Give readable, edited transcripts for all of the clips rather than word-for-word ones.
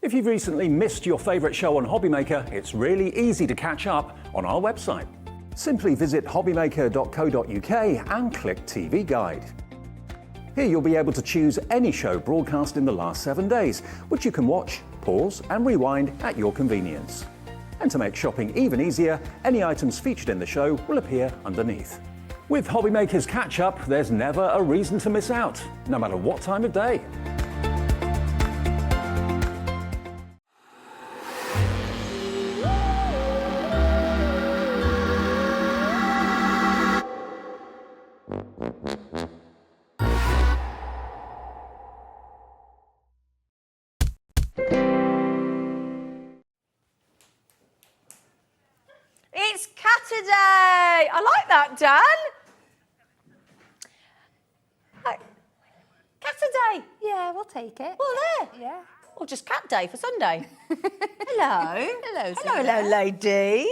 If you've recently missed your favourite show on HobbyMaker, it's really easy to catch up on our website. Simply visit hobbymaker.co.uk and click TV Guide. Here you'll be able to choose any show broadcast in the last 7 days, which you can watch, pause and rewind at your convenience. And to make shopping even easier, any items featured in the show will appear underneath. With HobbyMaker's catch-up, there's never a reason to miss out, no matter what time of day. It's Catterday! I like that, Dan. Catterday. Yeah, we'll take it. Well, there. Yeah. Or just Cat Day for Sunday. Hello. Hello, Hello, lady.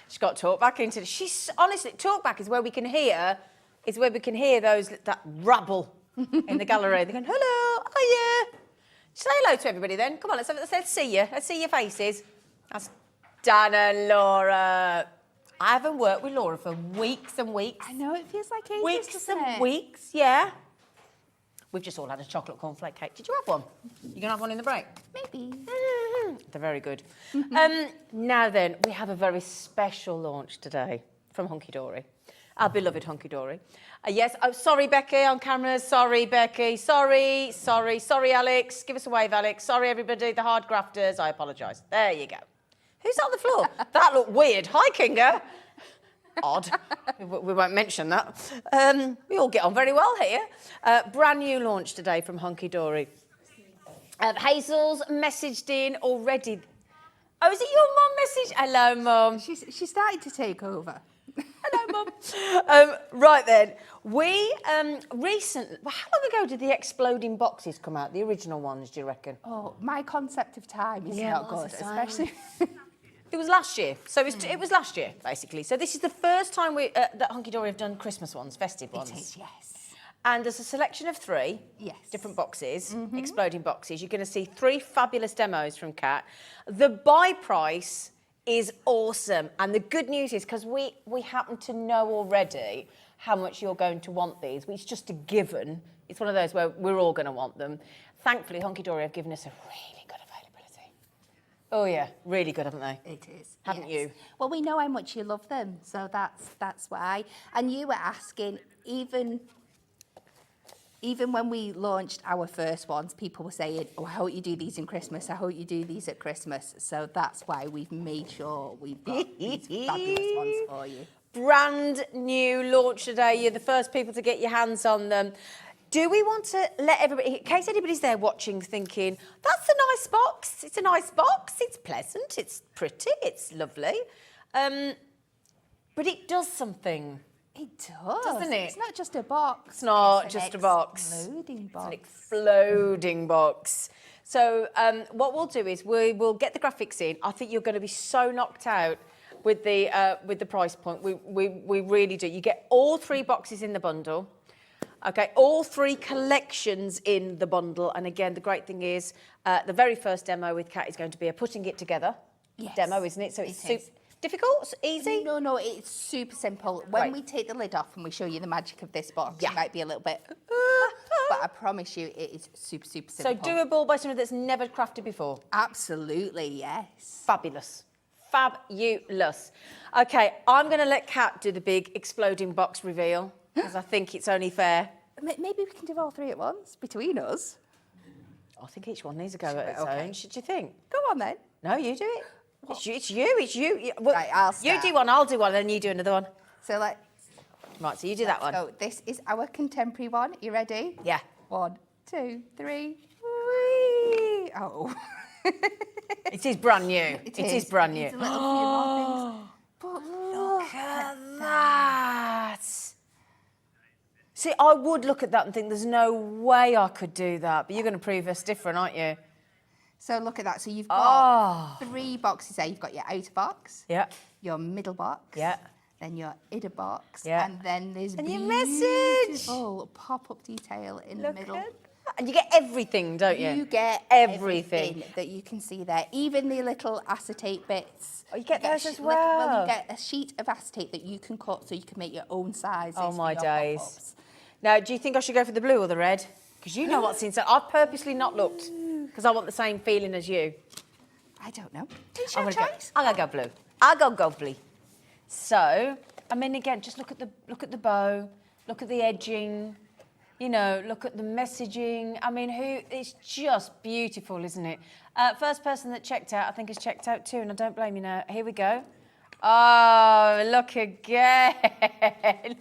She's got talkback into. She's honestly, talkback is where we can hear. Is where we can hear that rabble in the gallery. They're going, hello, hiya. Say hello to everybody then. Come on, let's see you. Let's see your faces. That's Dan and Laura. I haven't worked with Laura for weeks and weeks. I know, it feels like ages, Weeks doesn't and it? weeks, yeah. We've just all had a chocolate cornflake cake. Did you have one? You going to have one in the break? Maybe. They're very good. Now then, we have a very special launch today from Hunkydory, our beloved Hunkydory. Yes, oh, sorry, Becky, on camera. Sorry, Becky. Sorry, Alex. Give us a wave, Alex. Sorry, everybody, the hard grafters. I apologise. There you go. Who's on the floor? That looked weird. Hi, Kinga. Odd. We won't mention that. We all get on very well here. Brand new launch today from Hunkydory. Hazel's messaged in already. Oh, is it your mum message? Hello, Mum. She's starting to take over. Hello, Mum. Right then, we recently. Well, how long ago did the exploding boxes come out? The original ones, do you reckon? Oh, my concept of time is Yeah, not what's good, the time? especially. It was last year. So it was last year, basically. So this is the first time that Hunkydory have done Christmas ones, festive ones. It is, yes. And there's a selection of 3 different boxes, exploding boxes. You're going to see 3 fabulous demos from Kat. The buy price is awesome. And the good news is, because we happen to know already how much you're going to want these, it's just a given. It's one of those where we're all going to want them. Thankfully, Hunkydory have given us a really good availability. Oh, yeah, really good, haven't they? It is. Haven't you? Well, we know how much you love them, so that's why. And you were asking, even when we launched our first ones, people were saying, oh, I hope you do these in Christmas. I hope you do these at Christmas. So that's why we've made sure we've got these fabulous ones for you. Brand new launch today. You're the first people to get your hands on them. Do we want to let everybody, in case anybody's there watching thinking, that's a nice box, it's a nice box, it's pleasant, it's pretty, it's lovely, but it does something. It does. Doesn't it? It's not just a box. It's not It's an just a box. Exploding box. It's an exploding box. So what we'll do is we will get the graphics in. I think you're going to be so knocked out with the price point. We really do. You get all 3 boxes in the bundle. Okay, all 3 collections in the bundle. And again, the great thing is the very first demo with Kat is going to be a putting it together demo, isn't it? So it's difficult, easy? No, it's super simple. When we take the lid off and we show you the magic of this box, it might be a little bit, but I promise you it is super, super simple. So doable by someone that's never crafted before? Absolutely, yes. Fabulous. Fabulous. Okay, I'm going to let Kat do the big exploding box reveal, because I think it's only fair. Maybe we can do all 3 at once, between us. I think each one needs to go at its own. Should you think? Go on then. No, you do it. It's you. Well, Right, I'll start. You do one, I'll do one, and then you do another one. So Right, so you do that one. So this is our contemporary one. You ready? Yeah. 1, 2, 3. Whee! Oh. It is brand new. It is brand new. It's a little few more things. But Look at that. See, I would look at that and think there's no way I could do that, but you're going to prove us different, aren't you? So look at that. So you've got 3 boxes there. You've got your outer box, Yeah. your middle box, Yeah. then your inner box, Yeah. and then there's And your message. beautiful pop-up detail in the middle. And you get everything, don't you? You get everything. everything that you can see there, even the little acetate bits. Oh, you get those as Well, well? you get a sheet of acetate that you can cut so you can make your own sizes. Oh, my for your days. pop-ups. Now, do you think I should go for the blue or the red? Because you know what's inside. I've purposely not looked because I want the same feeling as you. I don't know. It's I'm your gonna choice. I'm gonna go blue. I'll go blue. So, I mean, again, just look at the bow, look at the edging, you know, look at the messaging. I mean, it's just beautiful, isn't it? First person that checked out, I think, has checked out too, and I don't blame you now. Here we go. Oh, look again.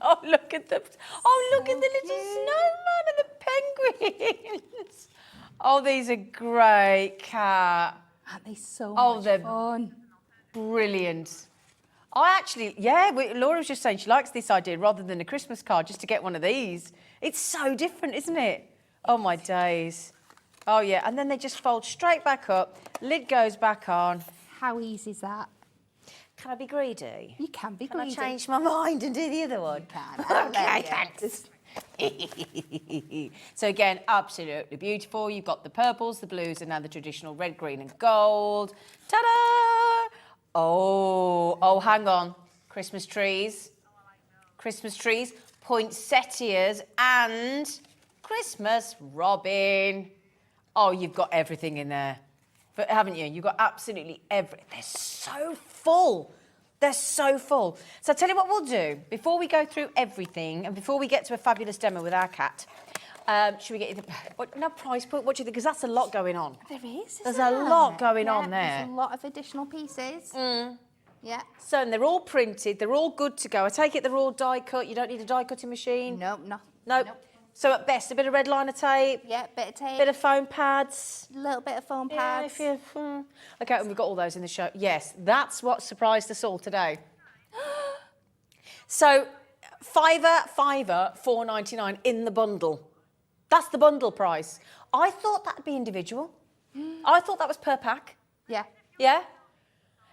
Oh, look at the little snowman and the penguins. Oh, these are great, Kat. Aren't they so Oh, they're much fun? brilliant. I actually, Laura was just saying she likes this idea rather than a Christmas card, just to get one of these. It's so different, isn't it? Oh, my days. Oh, yeah, and then they just fold straight back up, lid goes back on. How easy is that? Can I be greedy? You can be Can I greedy. change my mind and do the other one? Can. I'll let Okay, you. thanks. So again, absolutely beautiful. You've got the purples, the blues, and now the traditional red, green, and gold. Ta-da! Oh, hang on. Christmas trees. Christmas trees, poinsettias, and Christmas robin. Oh, you've got everything in there, but haven't you? You've got absolutely everything. They're so full. They're so full. So I'll tell you what we'll do. Before we go through everything and before we get to a fabulous demo with our cat, should we get you the price point? What do you think? Because that's a lot going on. There is. There's isn't a there? lot going Yeah, on there. There's a lot of additional pieces. Yeah. So and they're all printed. They're all good to go. I take it they're all die cut. You don't need a die cutting machine? Nope, no. Nope. So at best, a bit of red liner tape, Yeah, bit of tape. bit of foam pads. A little bit of foam Yeah, pads. if you, okay, and we've got all those in the show. Yes, that's what surprised us all today. So, fiver, $4.99 in the bundle. That's the bundle price. I thought that'd be individual. I thought that was per pack. Yeah. Yeah?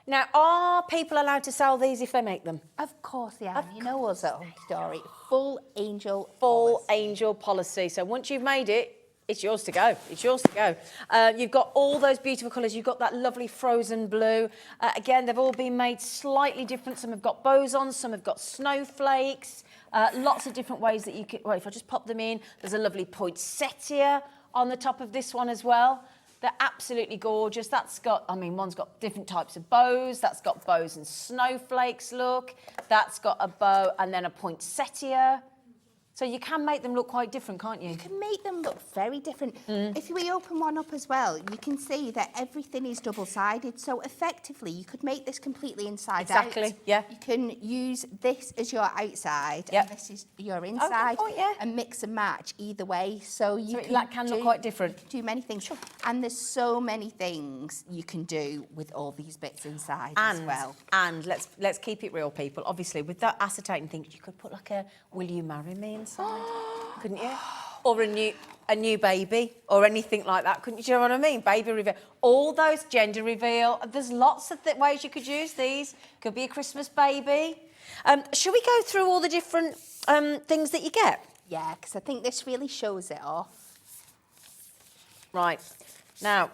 Now, are people allowed to sell these if they make them? Of course they are. You know us at Hunkydory. Full angel Full policy. angel policy. So once you've made it, it's yours to go. It's yours to go. You've got all those beautiful colours. You've got that lovely frozen blue. Again, they've all been made slightly different. Some have got bows on, some have got snowflakes. Lots of different ways that you can... Well, if I just pop them in, there's a lovely poinsettia on the top of this one as well. They're absolutely gorgeous. That's got, I mean, one's got different types of bows. That's got bows and snowflakes, look. That's got a bow and then a poinsettia. So you can make them look quite different, can't you? You can make them look very different. If we open one up as well, you can see that everything is double-sided. So effectively, you could make this completely inside out. Exactly, yeah. You can use this as your outside, Yep. and this is your inside, point, yeah. and mix and match either way. So you can look quite different. Do many things. Sure. And there's so many things you can do with all these bits inside as well. And let's keep it real, people. Obviously, with that acetate and things, you could put like a "Will you marry me?" inside, couldn't you? Or a new baby, or anything like that, couldn't you? Do you know what I mean? Baby reveal, all those gender reveal. There's lots of ways you could use these. Could be a Christmas baby. Should we go through all the different things that you get? Yeah, because I think this really shows it off. Right. Now,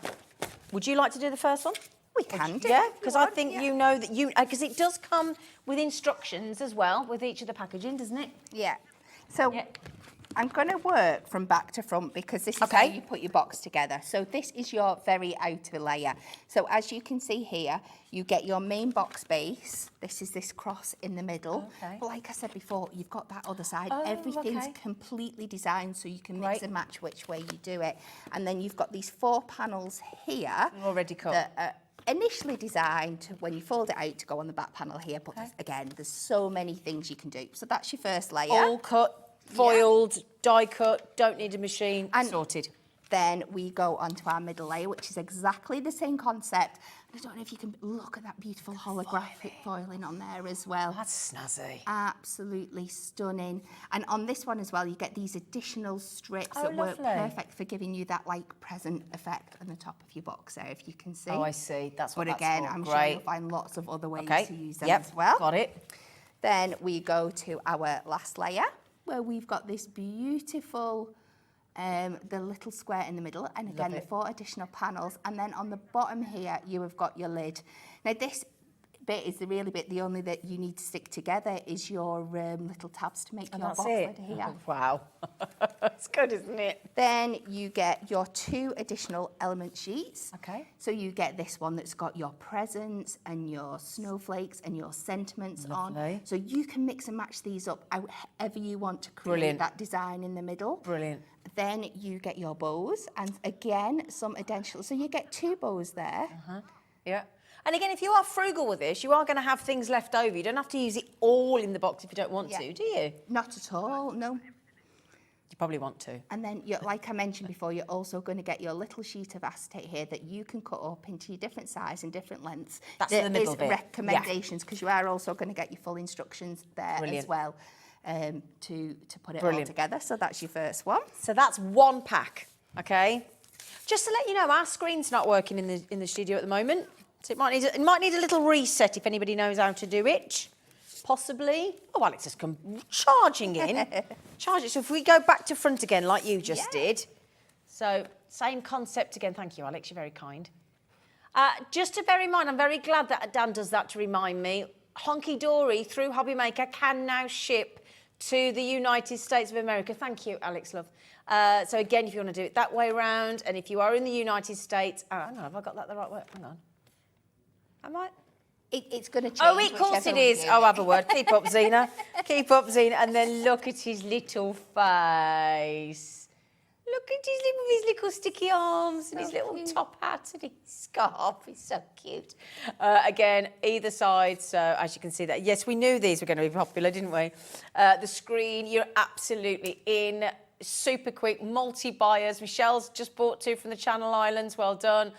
would you like to do the first one? We can do. Yeah, if you because I want, think yeah. you know that because it does come with instructions as well with each of the packaging, doesn't it? Yeah. So Yeah. I'm going to work from back to front because this is how you put your box together. So this is your very outer layer. So as you can see here, you get your main box base. This is this cross in the middle. Okay. But like I said before, you've got that other side. Oh, Everything's okay. completely designed so you can mix Right. and match which way you do it. And then you've got these 4 panels here. Already cut. That are initially designed when you fold it out to go on the back panel here. But again, there's so many things you can do. So that's your first layer. All cut, foiled, die cut, don't need a machine, And sorted. Then we go onto our middle layer, which is exactly the same concept. I don't know if you can look at that beautiful holographic foiling on there as well. That's snazzy. Absolutely stunning. And on this one as well, you get these additional strips that work lovely. perfect for giving you that like present effect on the top of your box there, if you can see. Oh, I see. That's what But that's again, for. I'm Great. sure you'll find lots of other ways to use them Yep. as well. Got it. Then we go to our last layer, where we've got this beautiful, the little square in the middle, and again, the 4 additional panels. And then on the bottom here, you have got your lid. Now this bit is the really bit, the only that you need to stick together is your little tabs to make your box lid here. Oh, wow. It's good, isn't it? Then you get your 2 additional element sheets. Okay. So you get this one that's got your presents and your snowflakes and your sentiments Lovely. on. So you can mix and match these up however you want to create Brilliant. that design in the middle. Brilliant. Then you get your bows, and again, some additional. So you get 2 bows there. Yeah. And again, if you are frugal with this, you are going to have things left over. You don't have to use it all in the box if you don't want to, do you? Not at all, no. You probably want to. And then, like I mentioned before, you're also going to get your little sheet of acetate here that you can cut up into your different size and different lengths. That's the middle bit. Recommendations, because you are also going to get your full instructions there Brilliant. as well to put it all Brilliant. together. So that's your first one. So that's one pack, okay? Just to let you know, our screen's not working in the studio at the moment. So it might need a little reset if anybody knows how to do it. Possibly. Oh, Alex has come charging in. Charge it. So if we go back to front again, like you just did. So same concept again. Thank you, Alex. You're very kind. Just to bear in mind, I'm very glad that Dan does that to remind me. Hunkydory through HobbyMaker can now ship to the United States of America. Thank you, Alex, love. So again, if you want to do it that way around, and if you are in the United States, hang on, have I got that the right way? Hang on. Am I? It's going to change. Oh, of course it is. Oh, have a word. Keep up, Zena. Keep up, Zena. And then look at his little face. Look at his little sticky arms and his little top hat and his scarf. He's so cute. Again, either side. So as you can see that. Yes, we knew these were going to be popular, didn't we? The screen, you're absolutely in. Super quick, multi-buyers. Michelle's just bought 2 from the Channel Islands. Well done.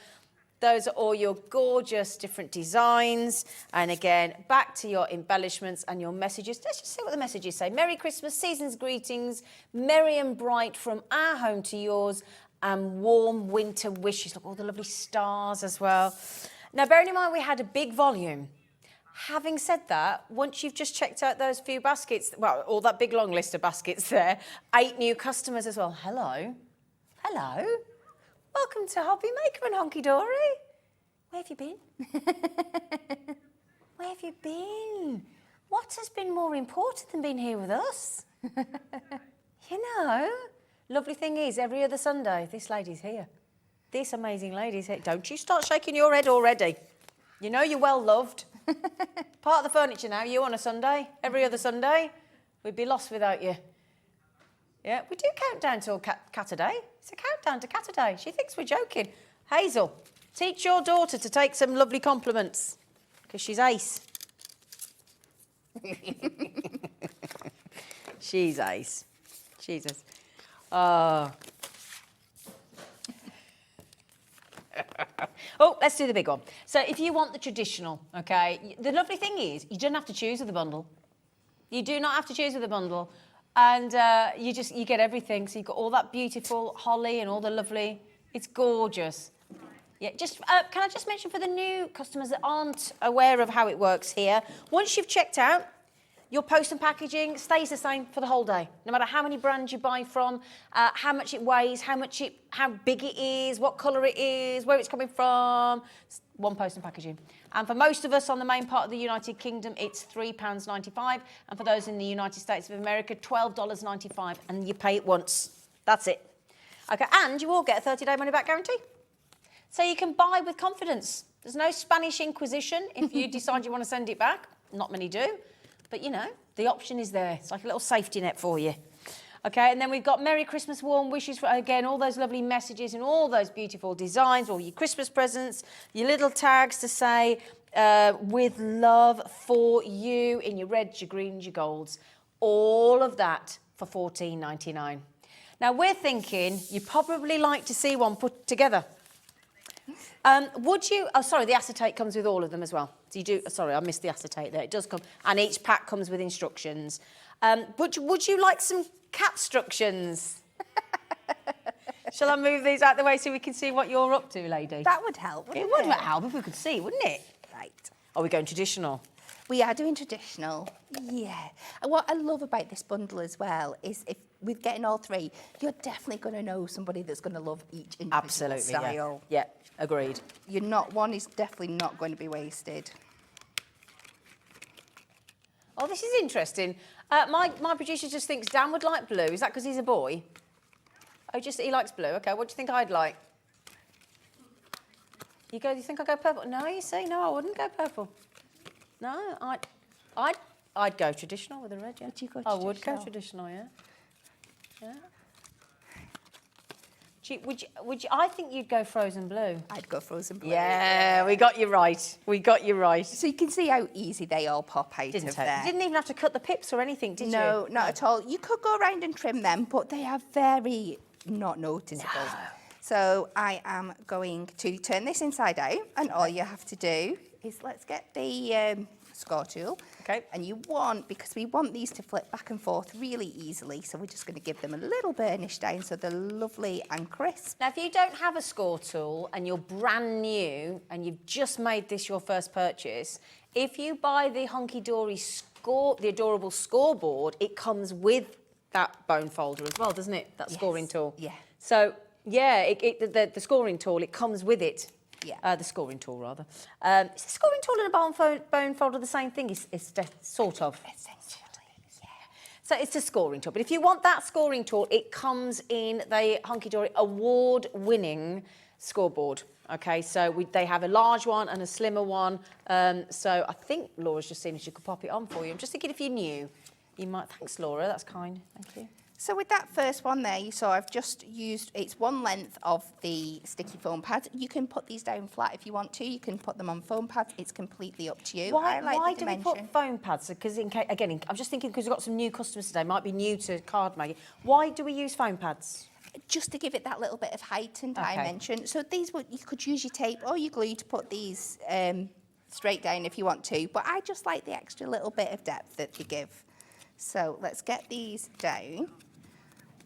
Those are all your gorgeous different designs. And again, back to your embellishments and your messages. Let's just see what the messages say. Merry Christmas, season's greetings, merry and bright from our home to yours, and warm winter wishes. Look, all the lovely stars as well. Now, bearing in mind we had a big volume. Having said that, once you've just checked out those few baskets, well, all that big long list of baskets there, 8 new customers as well. Hello. Hello. Welcome to HobbyMaker and Hunkydory. Where have you been? Where have you been? What has been more important than being here with us? You know, lovely thing is, every other Sunday, this lady's here. This amazing lady's here. Don't you start shaking your head already. You know you're well loved. Part of the furniture now, you on a Sunday, every other Sunday. We'd be lost without you. Yeah, we do count down till Catterday. It's a countdown to Catterday. She thinks we're joking. Hazel, teach your daughter to take some lovely compliments, because she's ace. She's ace. She's ace. Oh. Oh, let's do the big one. So if you want the traditional, okay, the lovely thing is you don't have to choose with the bundle. You do not have to choose with the bundle. And you get everything. So you've got all that beautiful holly and all the lovely, it's gorgeous. Yeah, just can I just mention for the new customers that aren't aware of how it works here, once you've checked out, your post and packaging stays the same for the whole day. No matter how many brands you buy from, how much it weighs, how big it is, what colour it is, where it's coming from. One post and packaging. And for most of us on the main part of the United Kingdom, it's £3.95. And for those in the United States of America, $12.95. And you pay it once. That's it. Okay, and you will get a 30-day money-back guarantee. So you can buy with confidence. There's no Spanish Inquisition if you decide you want to send it back. Not many do. But, you know, the option is there. It's like a little safety net for you. Okay, and then we've got Merry Christmas, warm wishes for, again, all those lovely messages and all those beautiful designs, all your Christmas presents, your little tags to say, with love for you in your reds, your greens, your golds. All of that for $14.99. Now, we're thinking you'd probably like to see one put together. Would you... Oh, sorry, the acetate comes with all of them as well. So you do... Sorry, I missed the acetate there. It does come... And each pack comes with instructions. Would you like some capstructions? Shall I move these out the way so we can see what you're up to, lady? That would help, wouldn't it? It would help if we could see, wouldn't it? Right. Are we going traditional? We are doing traditional, yeah. And what I love about this bundle as well is if with getting all three, you're definitely going to know somebody that's going to love each individual style. Yeah, agreed. One is definitely not going to be wasted. Oh, this is interesting. My producer just thinks Dan would like blue. Is that because he's a boy? Oh, just he likes blue. OK, what do you think I'd like? You think I'd go purple? No, you see, no, I wouldn't go purple. No, I'd go traditional with a red, yeah. Would you go I would go traditional? traditional, yeah. Would you? I think you'd go frozen blue. I'd go frozen blue. Yeah, we got you right. We got you right. So you can see how easy they all pop out Didn't of it? there. You didn't even have to cut the pips or anything, did you? No, not at all. You could go around and trim them, but they are very not noticeable. No. So I am going to turn this inside out, and all you have to do is let's get the score tool. Okay. And because we want these to flip back and forth really easily, so we're just going to give them a little burnish down so they're lovely and crisp. Now, if you don't have a score tool and you're brand new and you've just made this your first purchase, if you buy the Hunkydory the adorable scoreboard, it comes with that bone folder as well, doesn't it? That scoring tool. Yeah. So, yeah, the scoring tool, it comes with it. Yeah. The scoring tool, rather. Is the scoring tool and a bone folder the same thing? It's sort of. Essentially, yeah. So it's a scoring tool. But if you want that scoring tool, it comes in the Hunkydory award-winning scoreboard. OK, so they have a large one and a slimmer one. So I think Laura's just seen if she could pop it on for you. I'm just thinking if you knew, you might... Thanks, Laura. That's kind. Thank you. So with that first one there, you saw I've just used, it's one length of the sticky foam pads. You can put these down flat if you want to. You can put them on foam pads. It's completely up to you. Why I like the do we dimension. put foam pads? Because again, I'm just thinking because we've got some new customers today, might be new to card making. Why do we use foam pads? Just to give it that little bit of height and dimension. So these you could use your tape or your glue to put these straight down if you want to. But I just like the extra little bit of depth that they give. So let's get these down.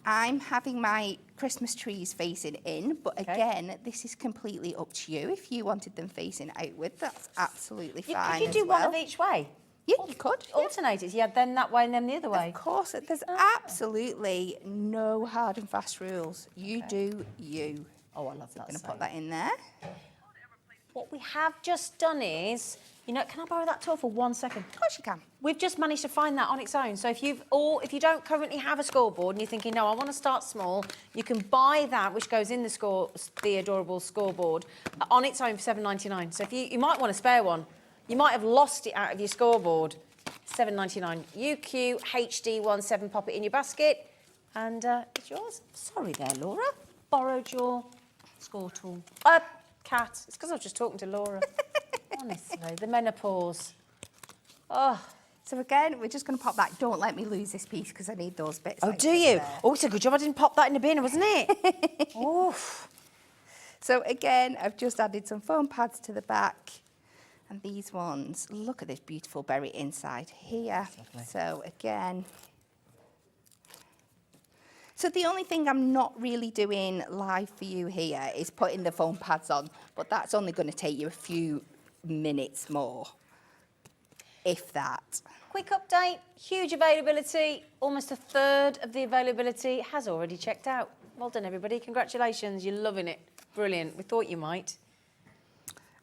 I'm having my Christmas trees facing in, but again, this is completely up to you. If you wanted them facing outward, that's absolutely fine. Could you do one of each way? Yeah, you could. Alternate it. Yeah, then that way and then the other way. Of course, there's absolutely no hard and fast rules. You do you. Oh, I love that. I'm going to put that in there. What we have just done is, can I borrow that tool for 1 second? Of course you can. We've just managed to find that on its own. So if you don't currently have a scoreboard and you're thinking, no, I want to start small, you can buy that, which goes in the adorable scoreboard, on its own for $7.99. So if you might want a spare one. You might have lost it out of your scoreboard. $7.99. UQ HD17. Pop it in your basket, and it's yours. Sorry there, Laura. Borrowed your score tool. Cat. It's because I was just talking to Laura. Honestly, the menopause. Oh. So again, we're just going to pop that. Don't let me lose this piece because I need those bits. Oh, do you? Oh, it's a good job I didn't pop that in the bin, wasn't it? Oof. So again, I've just added some foam pads to the back. And these ones, look at this beautiful berry inside here. So again. So the only thing I'm not really doing live for you here is putting the foam pads on, but that's only going to take you a few minutes more, if that. Quick update, huge availability. Almost a third of the availability has already checked out. Well done, everybody. Congratulations. You're loving it. Brilliant. We thought you might.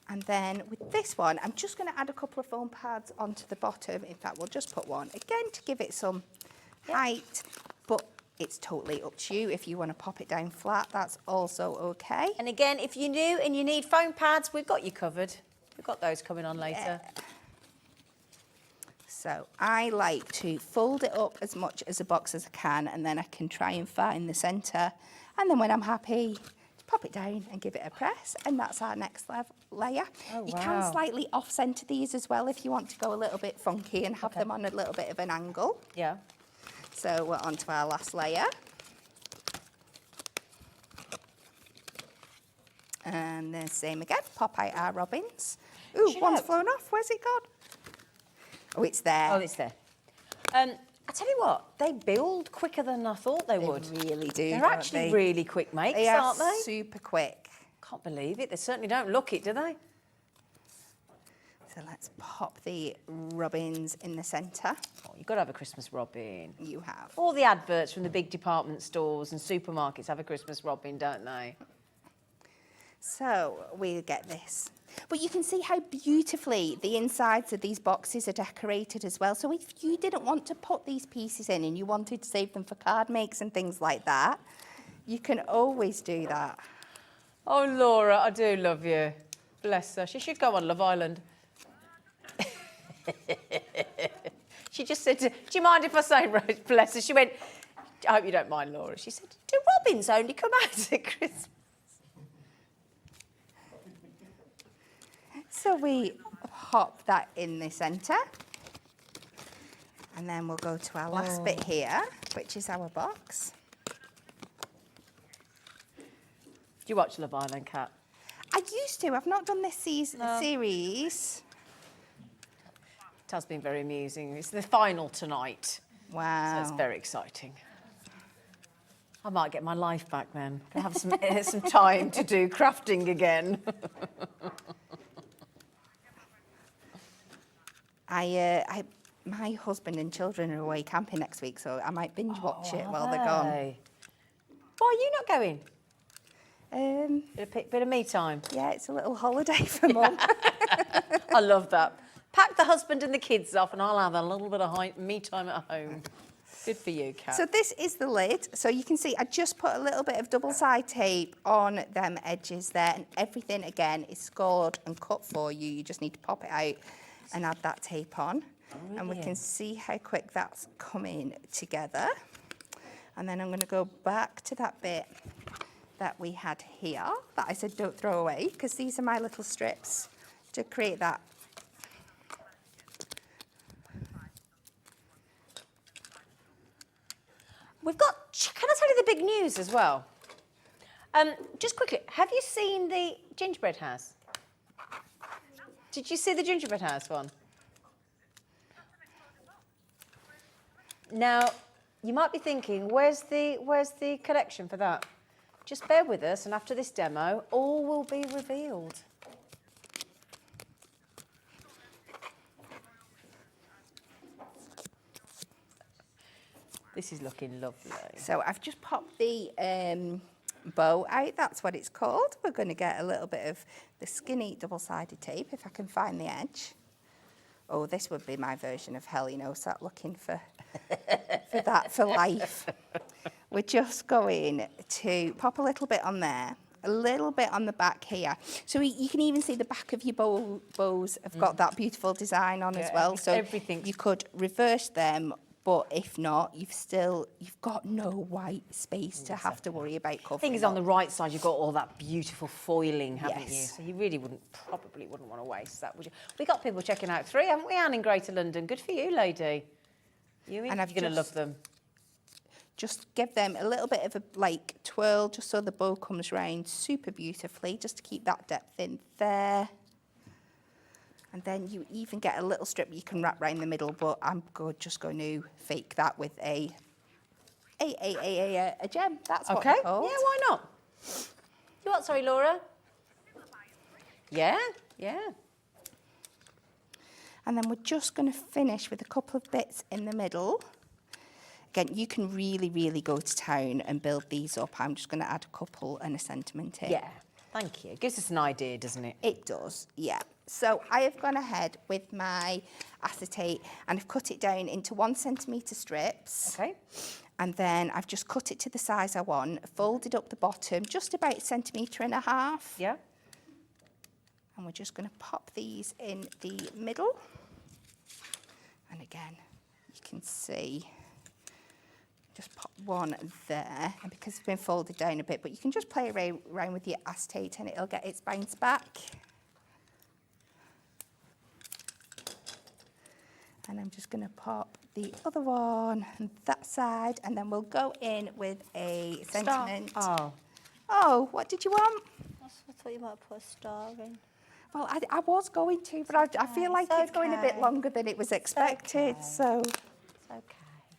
And then with this one, I'm just going to add a couple of foam pads onto the bottom. In fact, we'll just put one, again, to give it some height. But it's totally up to you. If you want to pop it down flat, that's also OK. And again, if you're new and you need foam pads, we've got you covered. We've got those coming on later. Yeah. So I like to fold it up as much as a box as I can, and then I can try and find the centre. And then when I'm happy, pop it down and give it a press, and that's our next layer. Oh, wow. You can slightly off-centre these as well if you want to go a little bit funky and have them on a little bit of an angle. Yeah. So we're on to our last layer. And then same again, pop out our robins. Ooh, one's flown off. Where's it gone? Oh, it's there. Oh, it's there. I tell you what, they build quicker than I thought they would. They really do. They're actually really quick makes, They are aren't they? super quick. Can't believe it. They certainly don't look it, do they? So let's pop the robins in the centre. Oh, you've got to have a Christmas robin. You have. All the adverts from the big department stores and supermarkets have a Christmas robin, don't they? So we get this. But you can see how beautifully the insides of these boxes are decorated as well. So if you didn't want to put these pieces in and you wanted to save them for card makes and things like that, you can always do that. Oh, Laura, I do love you. Bless her. She should go on Love Island. She just said, do you mind if I say, Rose, bless her? She went, I hope you don't mind, Laura. She said, do robins only come out at Christmas? So we pop that in the centre. And then we'll go to our last bit here, which is our box. Do you watch Love Island, Kat? I used to. I've not done this series. It has been very amusing. It's the final tonight. Wow. So it's very exciting. I might get my life back then. Can have some time to do crafting again. My husband and children are away camping next week, so I might binge watch it while they're gone. Why are you not going? Bit of me time. Yeah, it's a little holiday for Mum. I love that. Pack the husband and the kids off and I'll have a little bit of me time at home. Good for you, Kat. So this is the lid. So you can see I just put a little bit of double side tape on them edges there, and everything again is scored and cut for you. You just need to pop it out and add that tape on. Brilliant. And we can see how quick that's coming together. And then I'm going to go back to that bit that we had here that I said don't throw away, because these are my little strips to create that. We've got, can I tell you the big news as well? Just quickly, have you seen the gingerbread house? Did you see the gingerbread house one? Now, you might be thinking, where's the collection for that? Just bear with us, and after this demo, all will be revealed. This is looking lovely. So I've just popped the bow out, that's what it's called. We're going to get a little bit of the skinny double-sided tape, if I can find the edge. Oh, this would be my version of hell, you know, sat looking for that for life. We're just going to pop a little bit on there, a little bit on the back here. So you can even see the back of your bows have got that beautiful design on as well. So everything. You could reverse them, but if not, you've got no white space to have to worry about covering. The thing is, on the right side, you've got all that beautiful foiling, haven't you? Yes. So you really probably wouldn't want to waste that, would you? We got people checking out 3, haven't we, Anne, in Greater London? Good for you, lady. You're going to love them. Just give them a little bit of a twirl, just so the bow comes round super beautifully, just to keep that depth in there. And then you even get a little strip you can wrap around the middle, but I'm just going to fake that with a gem. That's what they're called. Yeah, why not? You what, sorry, Laura? Yeah. And then we're just going to finish with a couple of bits in the middle. Again, you can really, really go to town and build these up. I'm just going to add a couple and a sentiment in. Yeah, thank you. It gives us an idea, doesn't it? It does, yeah. So I have gone ahead with my acetate and I've cut it down into 1 centimetre strips. Okay. And then I've just cut it to the size I want, folded up the bottom, just about 1.5 centimetres. Yeah. And we're just going to pop these in the middle. And again, you can see, just pop one there. And because it's been folded down a bit, but you can just play around with your acetate and it'll get its bounce back. And I'm just going to pop the other one on that side, and then we'll go in with a sentiment. Oh, Oh, what did you want? that's what thought you might put a star in. Well, I was going to, but I feel like it's going a bit longer than it was expected, so... It's okay.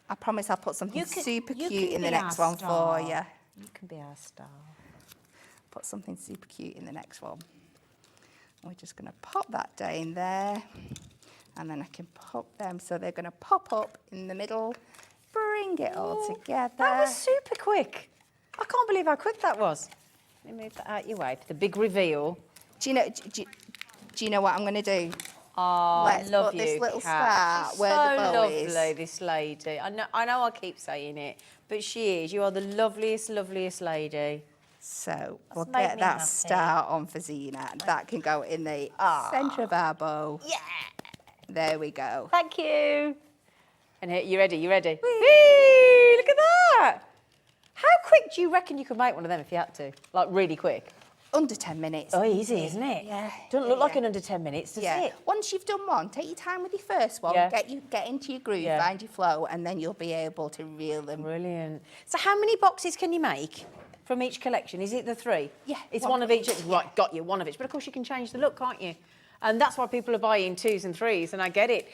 I promise I'll put something super you cute can in the be next our one star. for you. You can be our star. Put something super cute in the next one. We're just going to pop that down there, and then I can pop them so they're going to pop up in the middle. Bring it all together. That was super quick. I can't believe how quick that was. Let me move that out your way for the big reveal. Do you know what I'm going to do? Oh, Let's I love put you, this little Kat. star She's where so the bow lovely, is. this lady. I know I keep saying it, but she is. You are the loveliest, loveliest lady. So we'll made get me that happy. star on for Zena. That can go in the centre of our bow. Yeah. There we go. Thank you. And here, you ready? You ready? Whee! Look at that. How quick do you reckon you could make one of them if you had to? Like really quick? Under 10 minutes. Oh, easy, isn't it? Yeah. Doesn't look like an under 10 minutes, does Yeah. it? Once you've done one, take your time with your first one. Yeah. Get into your groove, Yeah. find your flow, and then you'll be able to reel them. Brilliant. So how many boxes can you make from each collection? Is it the 3? Yeah, It's one one of for each. each, Right, got you, one of each. But of course you can change the look, can't you? And that's why people are buying 2s and 3s, and I get it.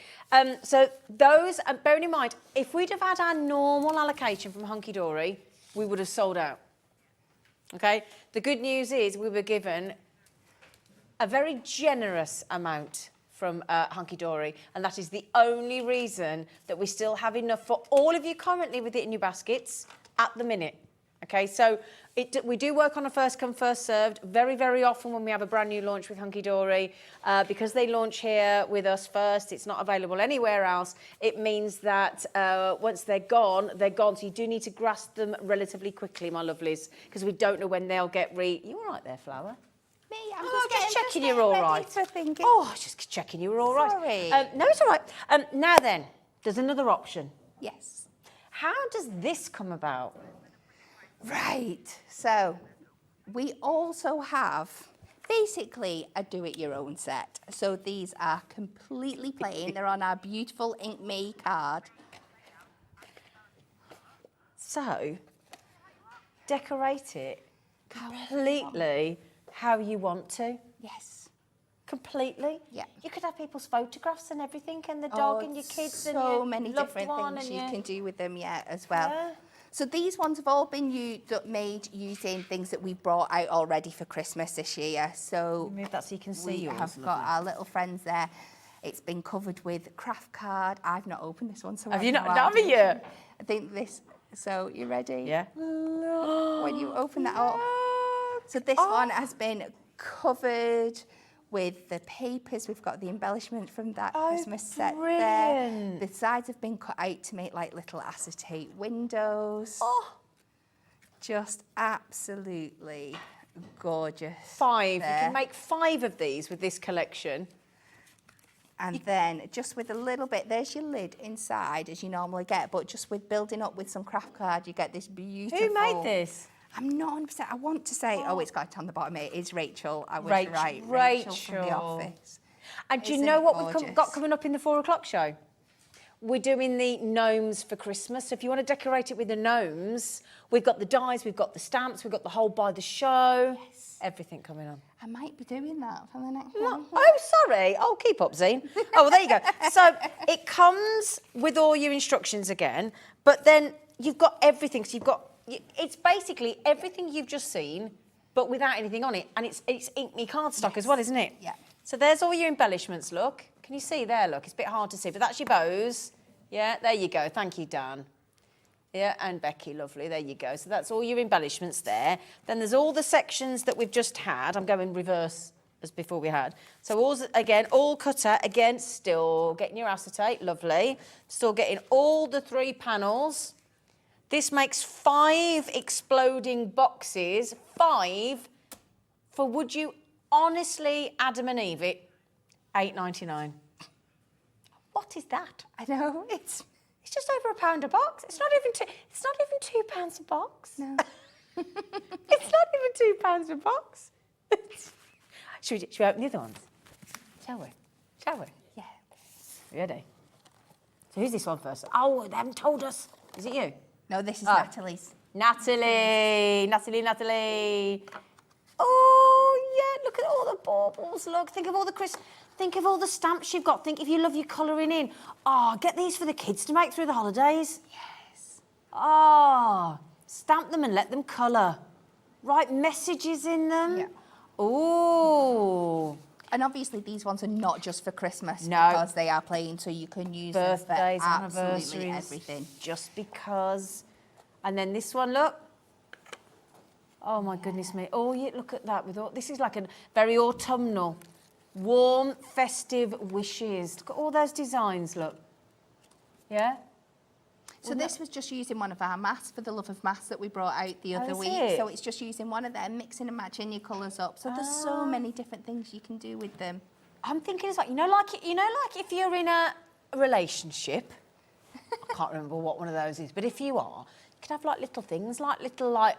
So those, bearing in mind, if we'd have had our normal allocation from Hunkydory, we would have sold out. Okay? The good news is we were given a very generous amount from Hunkydory, and that is the only reason that we still have enough for all of you currently with it in your baskets at the minute. Okay, so we do work on a first come, first served. Very, very often when we have a brand new launch with Hunkydory, because they launch here with us first, it's not available anywhere else. It means that once they're gone, they're gone. So you do need to grasp them relatively quickly, my lovelies, because we don't know when they'll get You all right there, Flower? Me, I'm Oh, just checking you're all ready right. for thinking. Oh, just checking you were all right. Sorry. No, it's all right. Now then, there's another option. Yes. How does this come about? Right. So we also have basically a do-it-your-own set. So these are completely plain. They're on our beautiful Ink Me card. So, decorate it completely how you want to. Yes. Completely. Yeah. You could have people's photographs and everything, and the dog and your kids and your so many loved different one things and you your... can do with them, as well. Yeah. So these ones have all been made using things that we brought out already for Christmas this year. So Move that so you can see we yours. have got our little friends there. It's been covered with craft card. I've not opened this one, so Have I you have not? no Haven't idea. you? I think this. So you ready? Yeah. Look, when you open that up. So this one has been covered with the papers. We've got the embellishment from that Christmas set there. brilliant. The sides have been cut out to make like little acetate windows. Oh. Just absolutely gorgeous. 5. You there. can make 5 of these with this collection. And then just with a little bit, there's your lid inside as you normally get, but just with building up with some craft card, you get this beautiful... Who made this? I'm not 100%. I want to say, it's got it on the bottom. It is Rachel. I was Rachel. right. Rachel from the Rachel. office. And do you Isn't know it what we've gorgeous? got coming up in the 4 o'clock show? We're doing the gnomes for Christmas. So if you want to decorate it with the gnomes, we've got the dies, we've got the stamps, we've got the whole by the show. Yes. Everything coming on. I might be doing that for the next No, one. oh, sorry. Oh, keep up, Zine. Oh, well, there you go. So it comes with all your instructions again, but then you've got everything. So it's basically everything you've just seen, but without anything on it. And it's Ink Me cardstock as well, isn't it? Yeah. So there's all your embellishments, look. Can you see there, look? It's a bit hard to see, but that's your bows. Yeah, there you go. Thank you, Dan. Yeah, and Becky, lovely. There you go. So that's all your embellishments there. Then there's all the sections that we've just had. I'm going reverse as before we had. So all cut out. Again, still getting your acetate. Lovely. Still getting all the 3 panels. This makes 5 exploding boxes. 5 for, would you honestly, Adam and Eve it, £8.99. What is that? I know. It's just over £1 a box. It's not even £2 a box. No. It's not even £2 a box. Should we open the other ones? Shall we? Yeah. Ready? So who's this one first? Oh, they haven't told us. Is it you? No, this is Oh. Natalie's. Natalie. Oh, baubles. Look, think of all the stamps you've got. Think if you love your colouring in. Oh, get these for the kids to make through the holidays. Yes. Oh, stamp them and let them colour. Write messages in them. Yeah. Ooh. And obviously these ones are not just for Christmas No. because they are plain, so you can use Birthdays, them for absolutely anniversaries, everything. just because. And then this one, look. Oh my goodness me! Oh, you look at that with all. This is like a very autumnal, warm, festive wishes. Look at all those designs. Look. Yeah. So this was just using one of our masks for the Love of Maths that we brought out the other is week. it? So it's just using one of them, mixing and matching your colours up. So there's so many different things you can do with them. I'm thinking it's like like if you're in a relationship. I can't remember what one of those is, but if you are, you could have like little things, like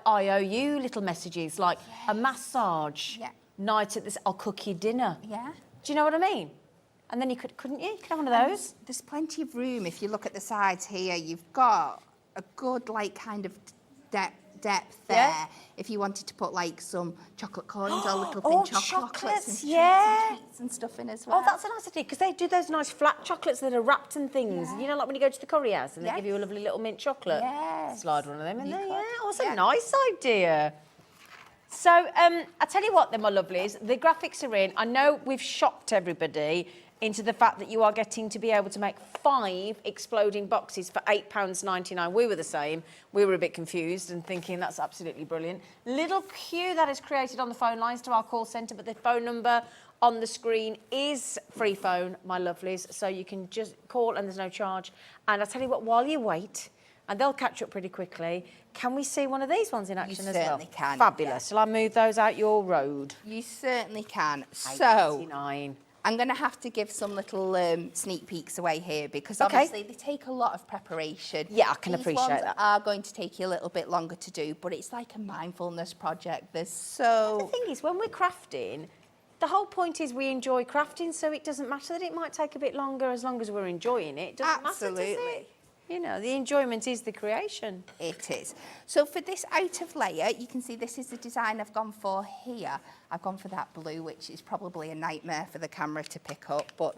IOU, little messages, like a massage night at this. I'll cook you dinner. Yeah. Do you know what I mean? And then couldn't you? You could have one of those. There's plenty of room. If you look at the sides here, you've got a good like kind of depth there. Yeah. If you wanted to put like some chocolate coins or little Oh, thin chocolates and yeah. treats and stuff in as well. Oh, that's a nice idea, because they do those nice flat chocolates that are wrapped in things. Yeah. You know, like when you go to the curry house and they Yes. give you a lovely little mint chocolate. Yes. Slide one of them in You there. could, Yeah, oh, that's yeah. a nice idea. So, I tell you what then, my lovelies, the graphics are in. I know we've shocked everybody into the fact that you are getting to be able to make 5 exploding boxes for £8.99. We were the same. We were a bit confused and thinking that's absolutely brilliant. Little queue that is created on the phone lines to our call centre, but the phone number on the screen is free phone, my lovelies, so you can just call and there's no charge. And I tell you what, while you wait, and they'll catch up pretty quickly, can we see one of these ones in action as well? certainly can, Fabulous. Shall I move those out your road? You certainly can. So £8.99. I'm going to have to give some little sneak peeks away here because Okay. obviously they take a lot of preparation. Yeah, I can These appreciate ones that. are going to take you a little bit longer to do, but it's like a mindfulness project. There's The so... thing is, when we're crafting, the whole point is we enjoy crafting, so it doesn't matter that it might take a bit longer as long as we're enjoying it. It doesn't matter, does Absolutely. it? You know, the enjoyment is the creation. It is. So for this out of layer, you can see this is the design I've gone for here. I've gone for that blue, which is probably a nightmare for the camera to pick up. But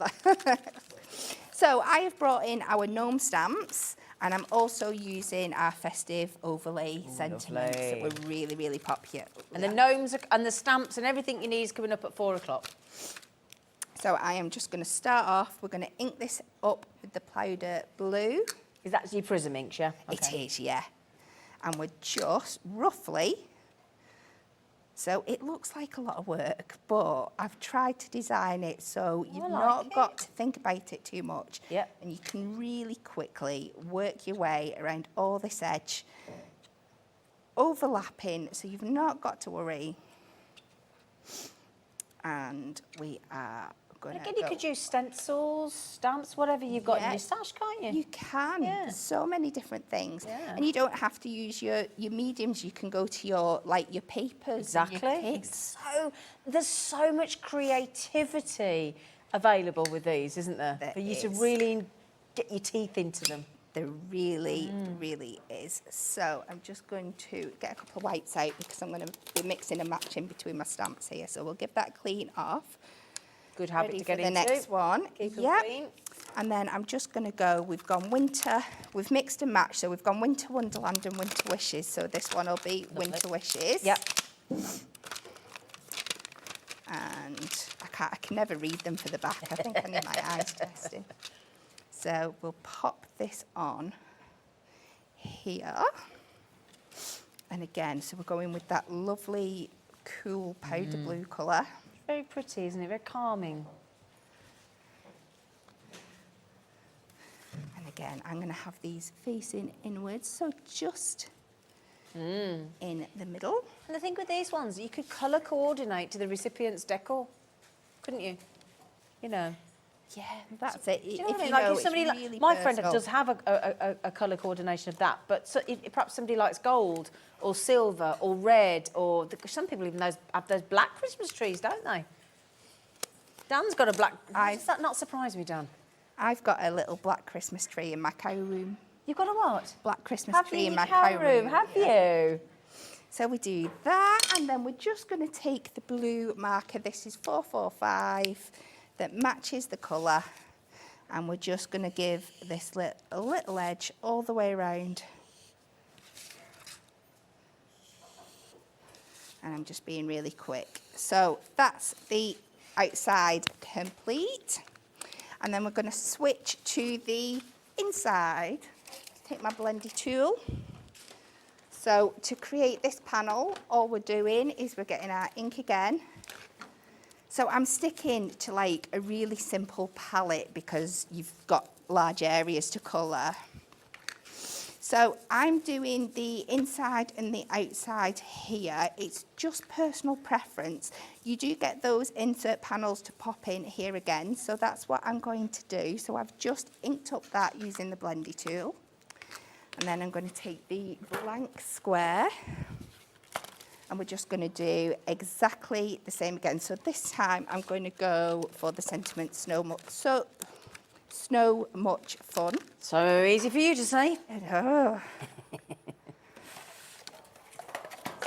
so I have brought in our gnome stamps, and I'm also using our festive overlay sentiments that were really, really popular. And the gnomes and the stamps and everything you need is coming up at 4 o'clock. So I am just going to start off. We're going to ink this up with the powder blue. Is that your prism inks, yeah? It is, yeah. And we're just roughly, so it looks like a lot of work, but I've tried to design it so you've not got to think about it too much. Yep. And you can really quickly work your way around all this edge, overlapping, so you've not got to worry. And we are going to Again, you could use stencils, stamps, whatever you've got in your stash, can't you? You can. Yeah. So many different things. Yeah. And you don't have to use your mediums. You can go to your papers. Exactly. And your kits. There's so much creativity available with these, isn't there? There For you to is. really get your teeth into them. There really, really is. So I'm just going to get a couple of whites out because I'm going to be mixing and matching between my stamps here. So we'll give that clean off. Good habit Ready to get for the into. next one. Keep 'em Yep. clean. And then I'm just going to go, we've gone winter, we've mixed and matched. So we've gone Winter Wonderland and Winter Wishes. So this one will be Winter Wishes. Yep. And I can never read them for the back. I think I need my eyes tested. So we'll pop this on here. And again, so we're going with that lovely, cool powder blue colour. Very pretty, isn't it? Very calming. And again, I'm going to have these facing inwards, so just in the middle. And the thing with these ones, you could colour coordinate to the recipient's decor, couldn't you? You know. Yeah, that's it. Do you know what I mean? Like if somebody, really my friend personal. does have a colour coordination of that, but so if perhaps somebody likes gold or silver or red, or some people even have those black Christmas trees, don't they? Dan's got a black. Does that not surprise me, Dan? I've got a little black Christmas tree in my cow room. You've got a what? Black Christmas Have tree you in my cow cow room. Have you? So we do that, and then we're just going to take the blue marker. This is 445 that matches the colour, and we're just going to give this a little edge all the way around. And I'm just being really quick. So that's the outside complete. And then we're going to switch to the inside. Take my blendy tool. So to create this panel, all we're doing is we're getting our ink again. So I'm sticking to like a really simple palette because you've got large areas to colour. So I'm doing the inside and the outside here. It's just personal preference. You do get those insert panels to pop in here again. So that's what I'm going to do. So I've just inked up that using the blendy tool. And then I'm going to take the blank square and we're just going to do exactly the same again. So this time I'm going to go for the sentiment snow much fun. So easy for you to say. Oh.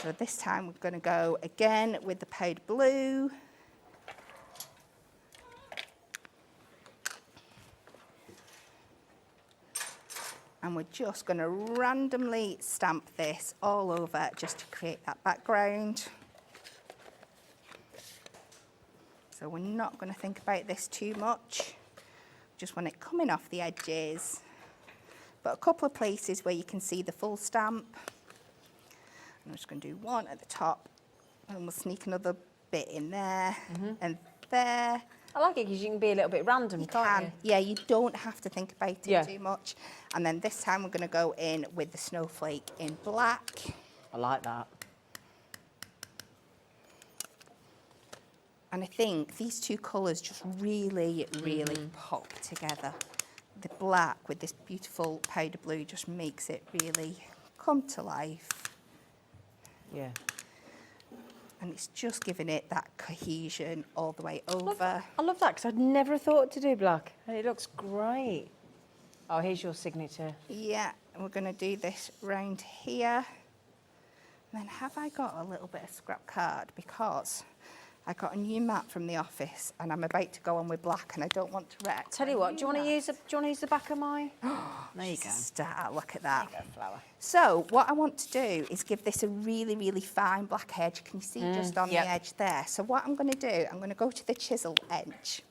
So this time we're going to go again with the powder blue. And we're just going to randomly stamp this all over just to create that background. So we're not going to think about this too much. Just want it coming off the edges. But a couple of places where you can see the full stamp. I'm just going to do one at the top and we'll sneak another bit in there and there. I like it because you can be a little bit random, can't you? Yeah, you don't have to think about it too much. And then this time we're going to go in with the snowflake in black. I like that. And I think these two colours just really, really pop together. The black with this beautiful powder blue just makes it really come to life. Yeah. And it's just giving it that cohesion all the way over. I love that because I'd never thought to do black. And it looks great. Oh, here's your signature. Yeah, and we're going to do this round here. And then have I got a little bit of scrap card because I got a new mat from the office and I'm about to go on with black and I don't want to wreck. Tell you what, do you want to use the back of my? There you go. Star, look at that. There you go, flower. So what I want to do is give this a really, really fine black edge. Can you see just on the edge there? So what I'm going to do, I'm going to go to the chisel edge.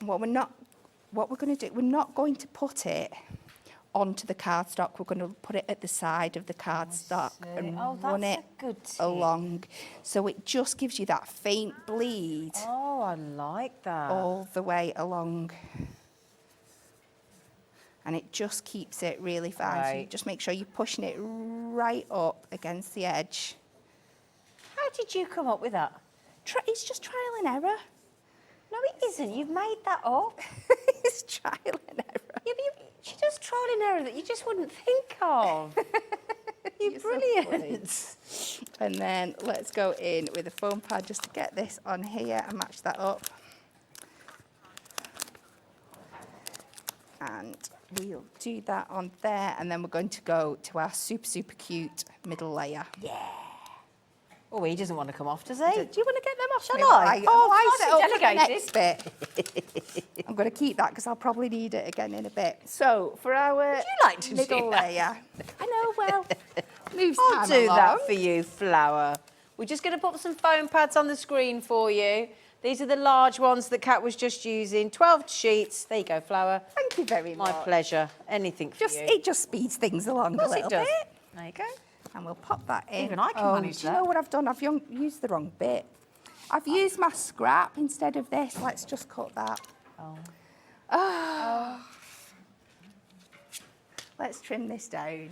And what we're going to do, we're not going to put it onto the cardstock. We're going to put it at the side of the cardstock and run it along. So it just gives you that faint bleed. Oh, I like that. All the way along. And it just keeps it really fine. Right. So you just make sure you're pushing it right up against the edge. How did you come up with that? It's just trial and error. No, it isn't. You've made that up. It's trial and error. Yeah, but she does trial and error that you just wouldn't think of. You're brilliant. So and then let's go in with a foam pad just to get this on here and match that up. And we'll do that on there, and then we're going to go to our super, super cute middle layer. Yeah. Oh, he doesn't want to come off, does he? Do you want to get them off? Shall me? I? Oh, God, I delegated. the next bit. I'm going to keep that because I'll probably need it again in a bit. So for our Would you like to middle do that? layer, I know. Well, moves I'll time do along. that for you, Flower. We're just going to put some foam pads on the screen for you. These are the large ones that Kat was just using. 12 sheets. There you go, Flower. Thank you very much. My pleasure. Anything for you. It just speeds things along a little bit. There you go. And we'll pop that in. Even I can manage Do you know what I've done? I've used the wrong bit. I've used my scrap instead of this. Let's just cut that. Let's trim this down.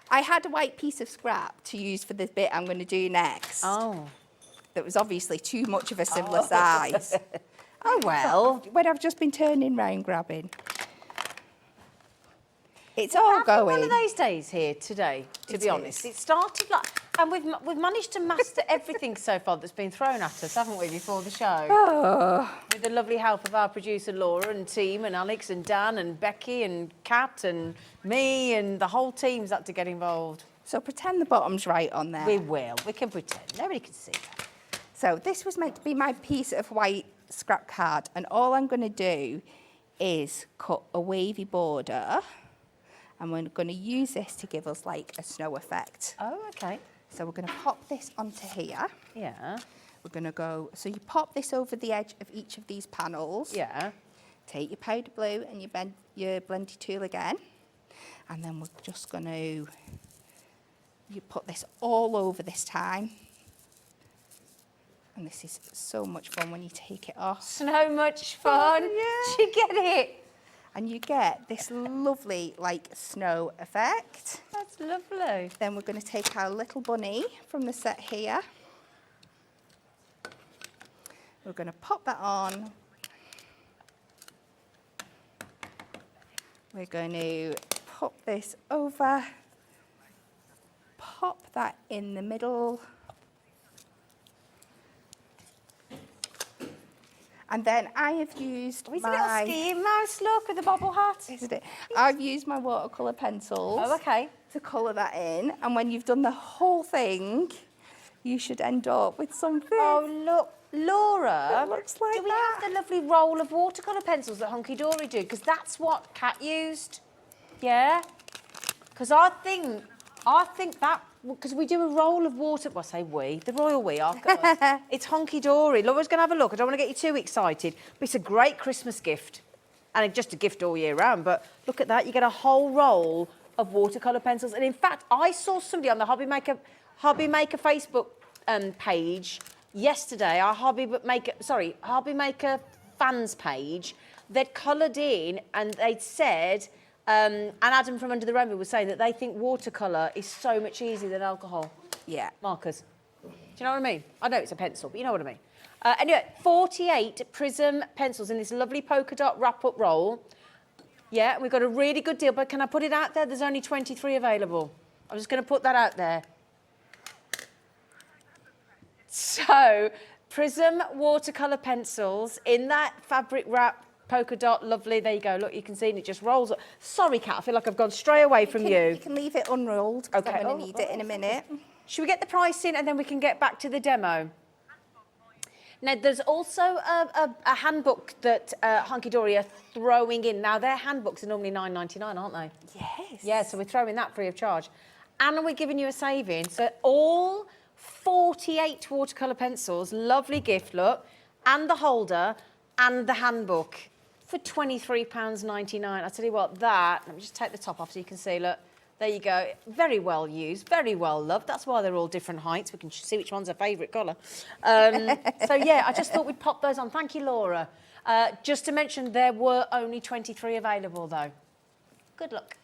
I had a white piece of scrap to use for this bit I'm going to do next. Oh. That was obviously too much of a similar size. Oh, well. When I've just been turning round grabbing. It's all going. One of those days here today, to be honest. It started like, and we've managed to master everything so far that's been thrown at us, haven't we, before the show? Oh. With the lovely help of our producer Laura and team and Alex and Dan and Becky and Kat and me and the whole team's had to get involved. So pretend the bottom's right on there. We will. We can pretend. Nobody can see that. So this was meant to be my piece of white scrap card, and all I'm going to do is cut a wavy border, and we're going to use this to give us like a snow effect. Oh, okay. So we're going to pop this onto here. Yeah. We're going to go, so you pop this over the edge of each of these panels. Yeah. Take your powder blue and your blendy tool again, and then we're just going to put this all over this time. And this is so much fun when you take it off. So much fun. Oh, Did you get it? And you get this lovely like snow effect. That's lovely. Then we're going to take our little bunny from the set here. We're going to pop that on. We're going to pop this over. Pop that in the middle. And then I have used He's a little skiing mouse, look, with the bobble hat. Isn't it? I've used my watercolour pencils Oh, okay. to colour that in. And when you've done the whole thing, you should end up with something. Oh, look, Laura. That looks like do we that. have the lovely roll of watercolour pencils that Hunkydory do? Because that's what Kat used. Yeah? Because I think that, because we do a roll of water, well, I say we, the royal we are. It's Hunkydory. Laura's going to have a look. I don't want to get you too excited, but it's a great Christmas gift. And it's just a gift all year round. But look at that. You get a whole roll of watercolour pencils. And in fact, I saw somebody on the HobbyMaker Facebook page yesterday, our HobbyMaker fans page, they'd coloured in and they'd said, and Adam from Under the Rainbow was saying that they think watercolour is so much easier than alcohol. Yeah. Markers. Do you know what I mean? I know it's a pencil, but you know what I mean. Anyway, 48 Prism pencils in this lovely polka dot wrap-up roll. Yeah, we've got a really good deal, but can I put it out there? There's only 23 available. I'm just going to put that out there. So, Prism watercolour pencils in that fabric wrap, polka dot, lovely. There you go. Look, you can see it just rolls up. Sorry, Kat, I feel like I've gone stray away from you. You can leave it unrolled, because Okay. I'm going to need it in a minute. Should we get the price in and then we can get back to the demo? Now, there's also a handbook that Hunkydory are throwing in. Now, their handbooks are normally $9.99, aren't they? Yes. Yeah, so we're throwing that free of charge. And we're giving you a saving. So all 48 watercolour pencils, lovely gift, look, and the holder and the handbook for £23.99. I tell you what, that, let me just take the top off so you can see, look, there you go. Very well used, very well loved. That's why they're all different heights. We can see which one's our favourite colour. So, yeah, I just thought we'd pop those on. Thank you, Laura. Just to mention, there were only 23 available, though. Good luck.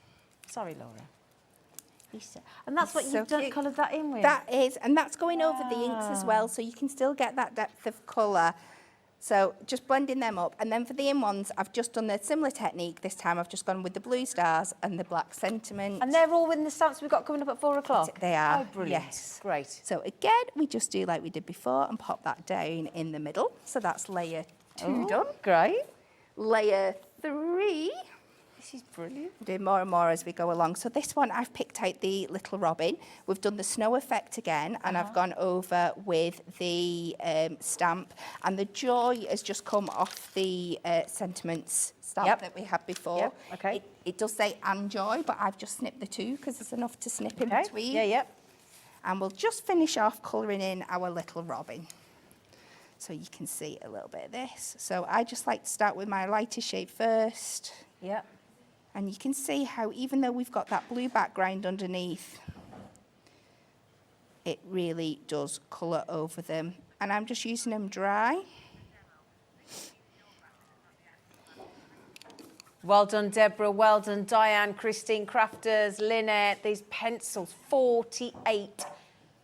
Sorry, Laura. And that's what So you've done, cute. coloured that in with? That is, and that's going over the inks as well, so you can still get that depth of colour. So just blending them up. And then for the in ones, I've just done the similar technique. This time I've just gone with the blue stars and the black sentiment. And they're all within the stamps we've got coming up at 4 o'clock? They are, Oh, brilliant. yes. Great. So again, we just do like we did before and pop that down in the middle. So that's layer 2 done. Great. Layer 3. This is brilliant. We're doing more and more as we go along. So this one, I've picked out the little robin. We've done the snow effect again, and I've gone over with the stamp. And the joy has just come off the sentiments stamp that we had before. Yep. Okay. It does say and joy, but I've just snipped the two because there's enough to snip in between. Yeah, yeah. And we'll just finish off colouring in our little robin. So you can see a little bit of this. So I just like to start with my lighter shade first. Yeah. And you can see how even though we've got that blue background underneath, it really does colour over them. And I'm just using them dry. Well done, Deborah. Well done, Diane, Christine, Crafters, Lynette. These pencils, 48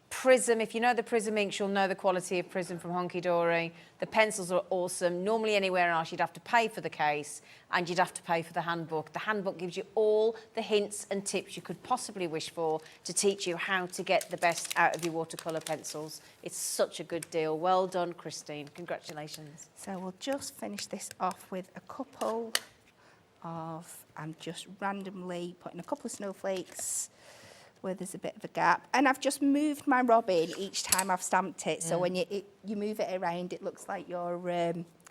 Prism. If you know the Prism inks, you'll know the quality of Prism from Hunkydory. The pencils are awesome. Normally anywhere else you'd have to pay for the case and you'd have to pay for the handbook. The handbook gives you all the hints and tips you could possibly wish for to teach you how to get the best out of your watercolour pencils. It's such a good deal. Well done, Christine. Congratulations. So we'll just finish this off with a couple of, I'm just randomly putting a couple of snowflakes where there's a bit of a gap. And I've just moved my robin each time I've stamped it. So when you move it around, it looks like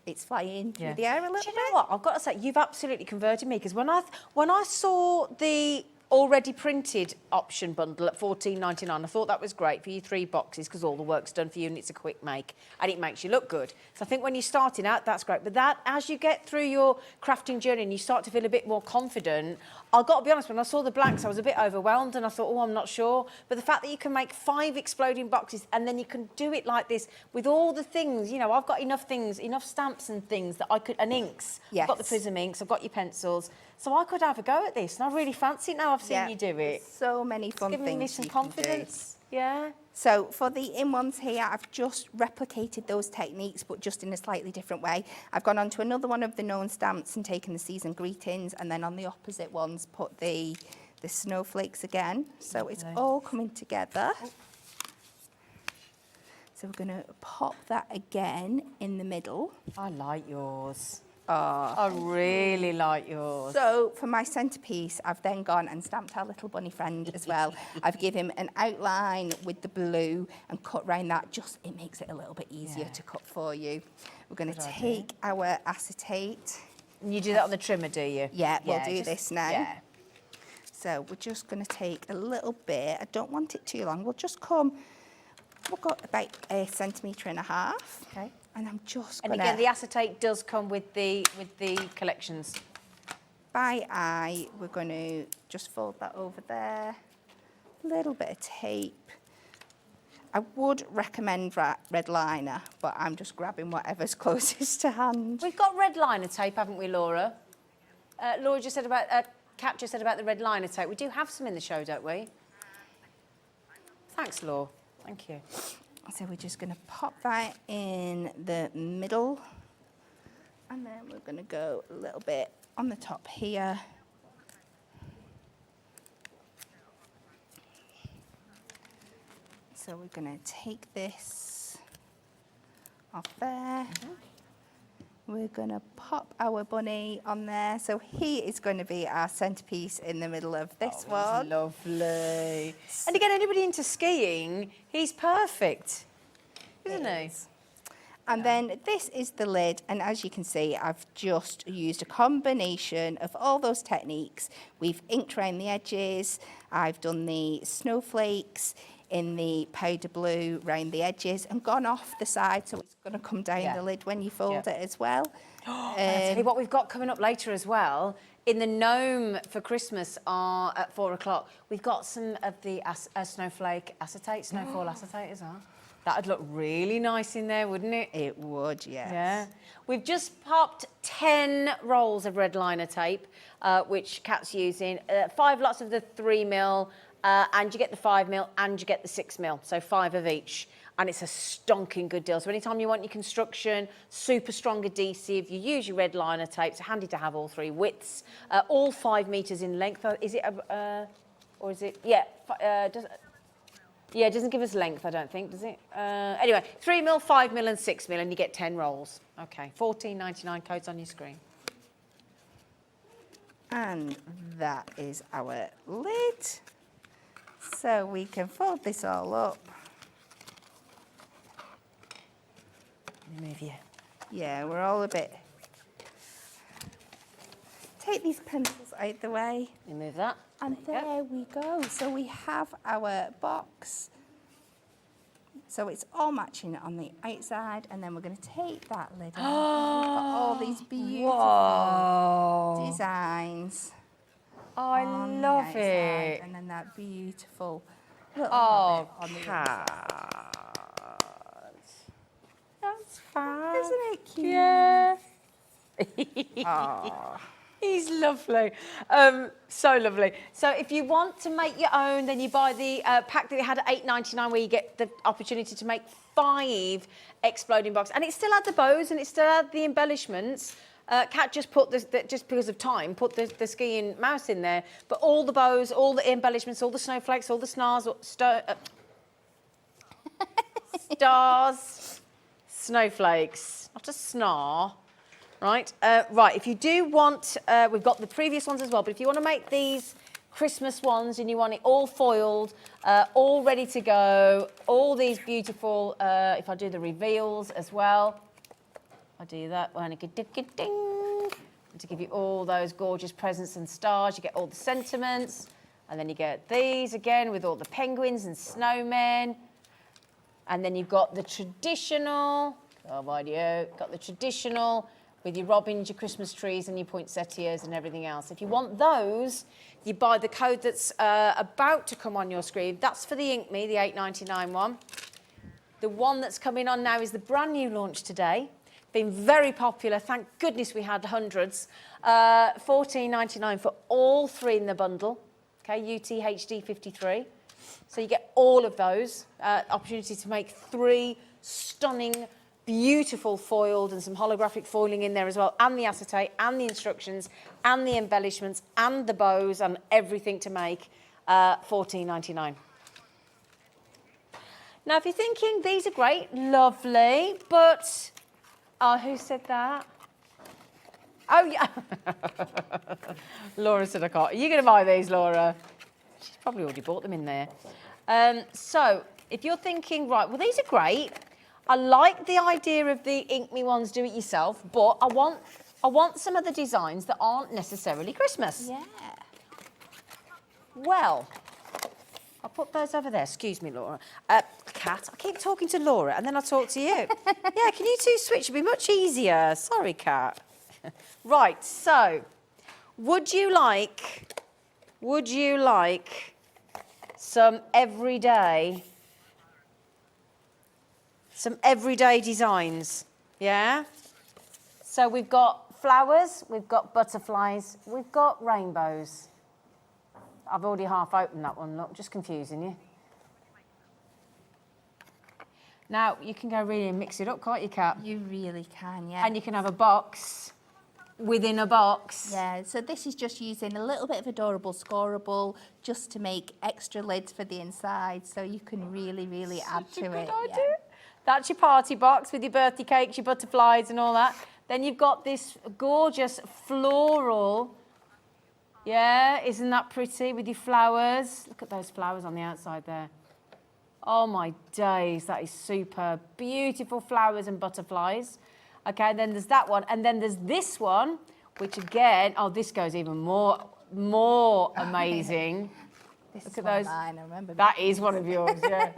it's flying through the air a little bit. Do you know what? I've got to say, you've absolutely converted me, because when I saw the already printed option bundle at $14.99, I thought that was great for your 3 boxes, because all the work's done for you and it's a quick make and it makes you look good. So I think when you're starting out, that's great. But that, as you get through your crafting journey and you start to feel a bit more confident, I've got to be honest, when I saw the blanks, I was a bit overwhelmed and I thought, oh, I'm not sure. But the fact that you can make 5 exploding boxes and then you can do it like this with all the things, you know, I've got enough things, enough stamps and things that I could, and inks. Yes. I've got the Prism inks, I've got your pencils. So I could have a go at this, and I really fancy it now I've seen you do it. So many fun It's giving me things some you can do. confidence. Yeah. So for the in-ones here, I've just replicated those techniques, but just in a slightly different way. I've gone on to another one of the known stamps and taken the season greetings, and then on the opposite ones put the snowflakes again. So it's all coming together. So we're going to pop that again in the middle. I like yours. I really like yours. So for my centrepiece, I've then gone and stamped our little bunny friend as well. I've given him an outline with the blue and cut round that. Just, it makes it a little bit easier to cut for you. We're going to take our acetate. You do that on the trimmer, do you? Yeah, we'll do this now. Yeah. So we're just going to take a little bit. I don't want it too long. We'll just come, we've got about 1.5 centimetres. Okay. And I'm just And going to... again, the acetate does come with the collections. By eye, we're going to just fold that over there. A little bit of tape. I would recommend red liner, but I'm just grabbing whatever's closest to hand. We've got red liner tape, haven't we, Laura? Laura just said about, Kat just said about the red liner tape. We do have some in the show, don't we? Thanks, Laura. Thank you. So we're just going to pop that in the middle. And then we're going to go a little bit on the top here. So we're going to take this off there. We're going to pop our bunny on there. So he is going to be our centrepiece in the middle of this one. Lovely. And again, anybody into skiing, he's perfect, isn't he? And then this is the lid, and as you can see, I've just used a combination of all those techniques. We've inked around the edges, I've done the snowflakes in the powder blue round the edges and gone off the side, so it's going to come down the lid when you fold it as well. I'll tell you what we've got coming up later as well. In the gnome for Christmas at 4 o'clock, we've got some of the snowflake acetate, snowfall acetate as well. That would look really nice in there, wouldn't it? It would, yes. Yeah. We've just popped 10 rolls of red liner tape, which Kat's using. 5 lots of the 3mm, and you get the 5mm and you get the 6mm, so 5 of each. And it's a stonking good deal. So anytime you want your construction, super strong adhesive, you use your red liner tape. It's handy to have all 3 widths, all 5 metres in length. Is it, or is it, yeah, yeah, it doesn't give us length, I don't think, does it? Anyway, 3mm, 5mm and 6mm, and you get 10 rolls. Okay, $14.99, code's on your screen. And that is our lid. So we can fold this all up. Move you. Yeah, we're all a bit... Take these pencils out the way. Remove that. And there we go. So we have our box. So it's all matching on the outside, and then we're going to take that lid off. And we've got all these beautiful designs. I love it. And then that beautiful little Oh, on the Kat. That's fun. Isn't it cute? Yeah. Oh. He's lovely. So lovely. So if you want to make your own, then you buy the pack that they had at $8.99, where you get the opportunity to make 5 exploding boxes. And it still had the bows and it still had the embellishments. Kat just put just because of time, put the skiing mouse in there. But all the bows, all the embellishments, all the snowflakes, all the stars, snowflakes, not a snar. Right, right. If you do want, we've got the previous ones as well, but if you want to make these Christmas ones and you want it all foiled, all ready to go, all these beautiful, if I do the reveals as well, I do that one, ding, to give you all those gorgeous presents and stars. You get all the sentiments, and then you get these again with all the penguins and snowmen. And then you've got the traditional, oh my dear, got the traditional with your robins, your Christmas trees and your poinsettias and everything else. If you want those, you buy the code that's about to come on your screen. That's for the Inkme, the $8.99 one. The one that's coming on now is the brand new launch today. Been very popular. Thank goodness we had hundreds. $14.99 for all three in the bundle. Okay, UTHD 53. So you get all of those. Opportunity to make 3 stunning, beautiful foiled and some holographic foiling in there as well, and the acetate and the instructions and the embellishments and the bows and everything to make. $14.99. Now, if you're thinking these are great, lovely, but who said that? Oh, yeah. Laura said I can't. Are you going to buy these, Laura? She's probably already bought them in there. So if you're thinking, right, well, these are great. I like the idea of the Inkme ones, do it yourself, but I want some of the designs that aren't necessarily Christmas. Yeah. Well, I'll put those over there. Excuse me, Laura. Kat, I keep talking to Laura and then I talk to you. Yeah, can you two switch? It'd be much easier. Sorry, Kat. Right, so would you like some everyday designs? Yeah? So we've got flowers, we've got butterflies, we've got rainbows. I've already half opened that one, look, just confusing you. Now, you can go really and mix it up, can't you, Kat? You really can, yeah. And you can have a box within a box. Yeah, so this is just using a little bit of adorable scoreable just to make extra lids for the inside, so you can really, really add to it. Idea. Yeah. That's your party box with your birthday cakes, your butterflies and all that. Then you've got this gorgeous floral. Yeah, isn't that pretty with your flowers? Look at those flowers on the outside there. Oh my days, that is superb. Beautiful flowers and butterflies. Okay, then there's that one. And then there's this one, which again, oh, this goes even more amazing. This Look is at one those. of mine, I remember That is one of yours, yeah.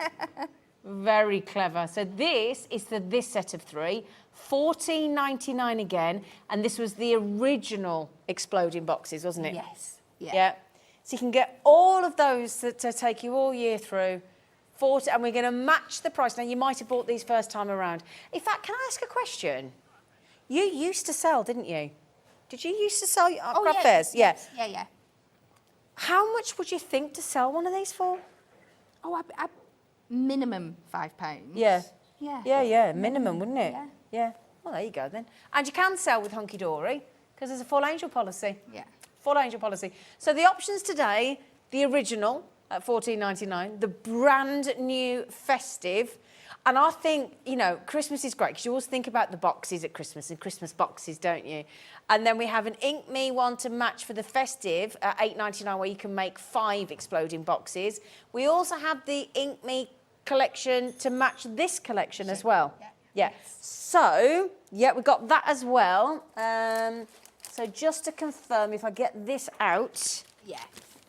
Very clever. So this is this set of 3, $14.99 again, and this was the original exploding boxes, wasn't it? Yes. Yeah. So you can get all of those to take you all year through. And we're going to match the price. Now, you might have bought these first time around. In fact, can I ask a question? You used to sell, didn't you? Did you used to sell craft fairs? Yes. Yeah. How much would you think to sell one of these for? Oh, I minimum £5. Yeah. Yeah. Minimum, wouldn't it? Yeah. Well, there you go then. And you can sell with Hunkydory because there's a full angel policy. Yeah. Full angel policy. So the options today, the original at $14.99, the brand new festive. And I think, you know, Christmas is great because you always think about the boxes at Christmas and Christmas boxes, don't you? And then we have an Inkme one to match for the festive at $8.99 where you can make 5 exploding boxes. We also have the Inkme collection to match this collection as well. Yeah. So, yeah, we've got that as well. So just to confirm, if I get this out. Yeah.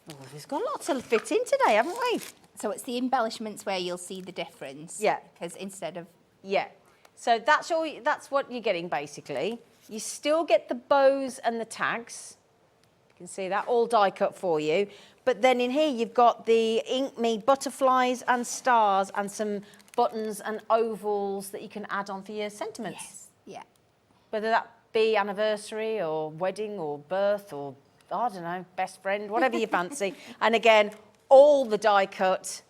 Oh, we've got lots to fit in today, haven't we? So it's the embellishments where you'll see the difference. Yeah. Because instead of... Yeah. So that's what you're getting, basically. You still get the bows and the tags. You can see that, all die cut for you. But then in here, you've got the Inkme butterflies and stars and some buttons and ovals that you can add on for your sentiments. Yes. Yeah. Whether that be anniversary or wedding or birth or, I don't know, best friend, whatever you fancy. And again, all the die cut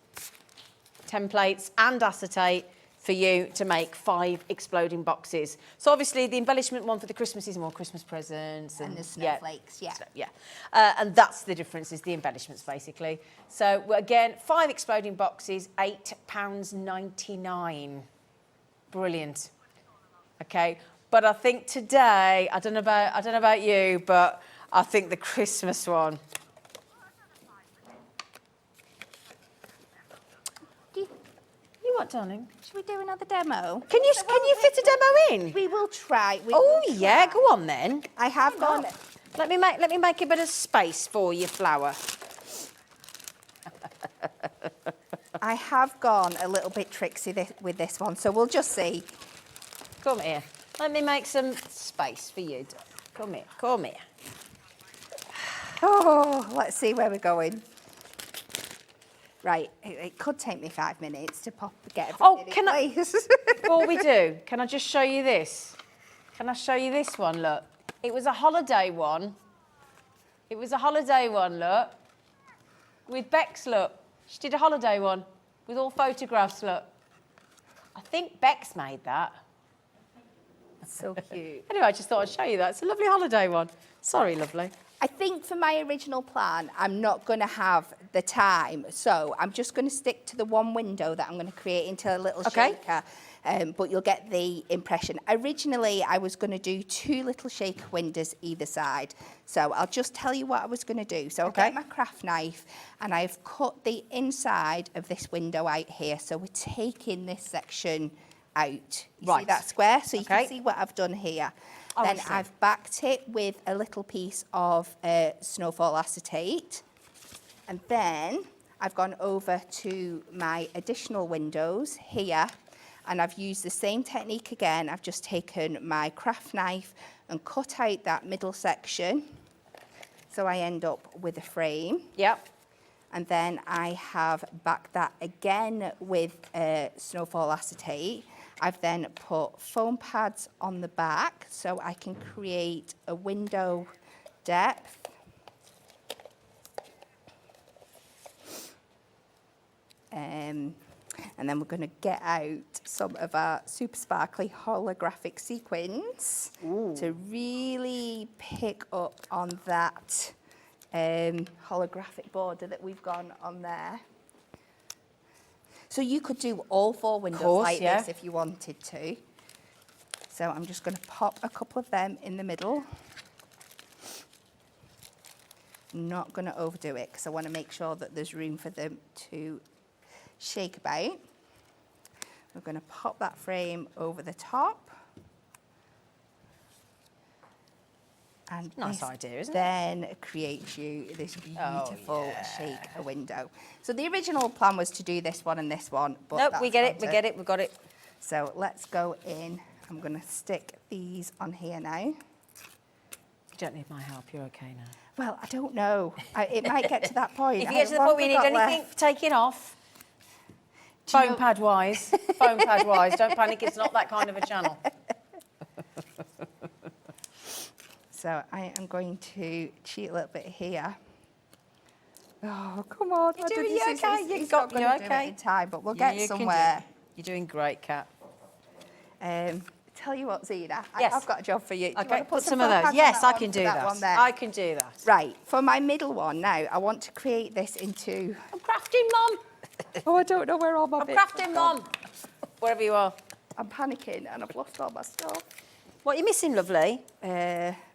templates and acetate for you to make 5 exploding boxes. So obviously the embellishment one for the Christmas is more Christmas presents. And the snowflakes, yeah. And that's the difference, is the embellishments basically. So again, 5 exploding boxes, £8.99. Brilliant. Okay, but I think today, I don't know about you, but I think the Christmas one, what, darling? Should we do another demo? Can you fit a demo in? We will try. Oh yeah, go on then. I have gone. Let me make a bit of space for your flower. I have gone a little bit tricksy with this one, so we'll just see. Come here. Let me make some space for you. Come here. Come here. Oh, let's see where we're going. Right, it could take me 5 minutes to get everything in place. Before we do, can I just show you this? Can I show you this one? Look, it was a holiday one. It was a holiday one. Look, with Bex. Look, she did a holiday one with all photographs. Look, I think Bex made that. So cute. Anyway, I just thought I'd show you that. It's a lovely holiday one. Sorry, lovely. I think for my original plan, I'm not going to have the time, so I'm just going to stick to the one window that I'm going to create into a little shaker, but you'll get the impression. Originally, I was going to do 2 little shaker windows either side, so I'll just tell you what I was going to do. So I'll get my craft knife, and I've cut the inside of this window out here, so we're taking this section out. You see that square? So you can see what I've done here. Then I've backed it with a little piece of snowfall acetate. And then I've gone over to my additional windows here, and I've used the same technique again. I've just taken my craft knife and cut out that middle section. So I end up with a frame. Yep. And then I have backed that again with snowfall acetate. I've then put foam pads on the back so I can create a window depth. And then we're going to get out some of our super sparkly holographic sequins to really pick up on that holographic border that we've gone on there. So you could do all 4 windows like this if you wanted to. So I'm just going to pop a couple of them in the middle. Not going to overdo it because I want to make sure that there's room for them to shake about. We're going to pop that frame over the top. And nice idea, isn't it? Then creates you this beautiful shaker window. So the original plan was to do this one and this one. But nope, we get it, we've got it. So let's go in. I'm going to stick these on here now. You don't need my help, you're okay now. Well, I don't know. It might get to that point. If you get to the point where you need anything taking off, foam pad wise, don't panic, it's not that kind of a channel. So I am going to cheat a little bit here. Oh, come on. You're doing okay. You're okay. In time, but we'll get somewhere. You're doing great, Kat. Tell you what, Zena, yes. I've got a job for you. Do Okay, you put some of those. Yes, I can do that. I can do that. Right, for my middle one now, I want to create this into... I'm crafting, Mum. Oh, I don't know where all my bits are. I'm crafting, Mum. Wherever you are. I'm panicking and I've lost all my stuff. What are you missing, lovely?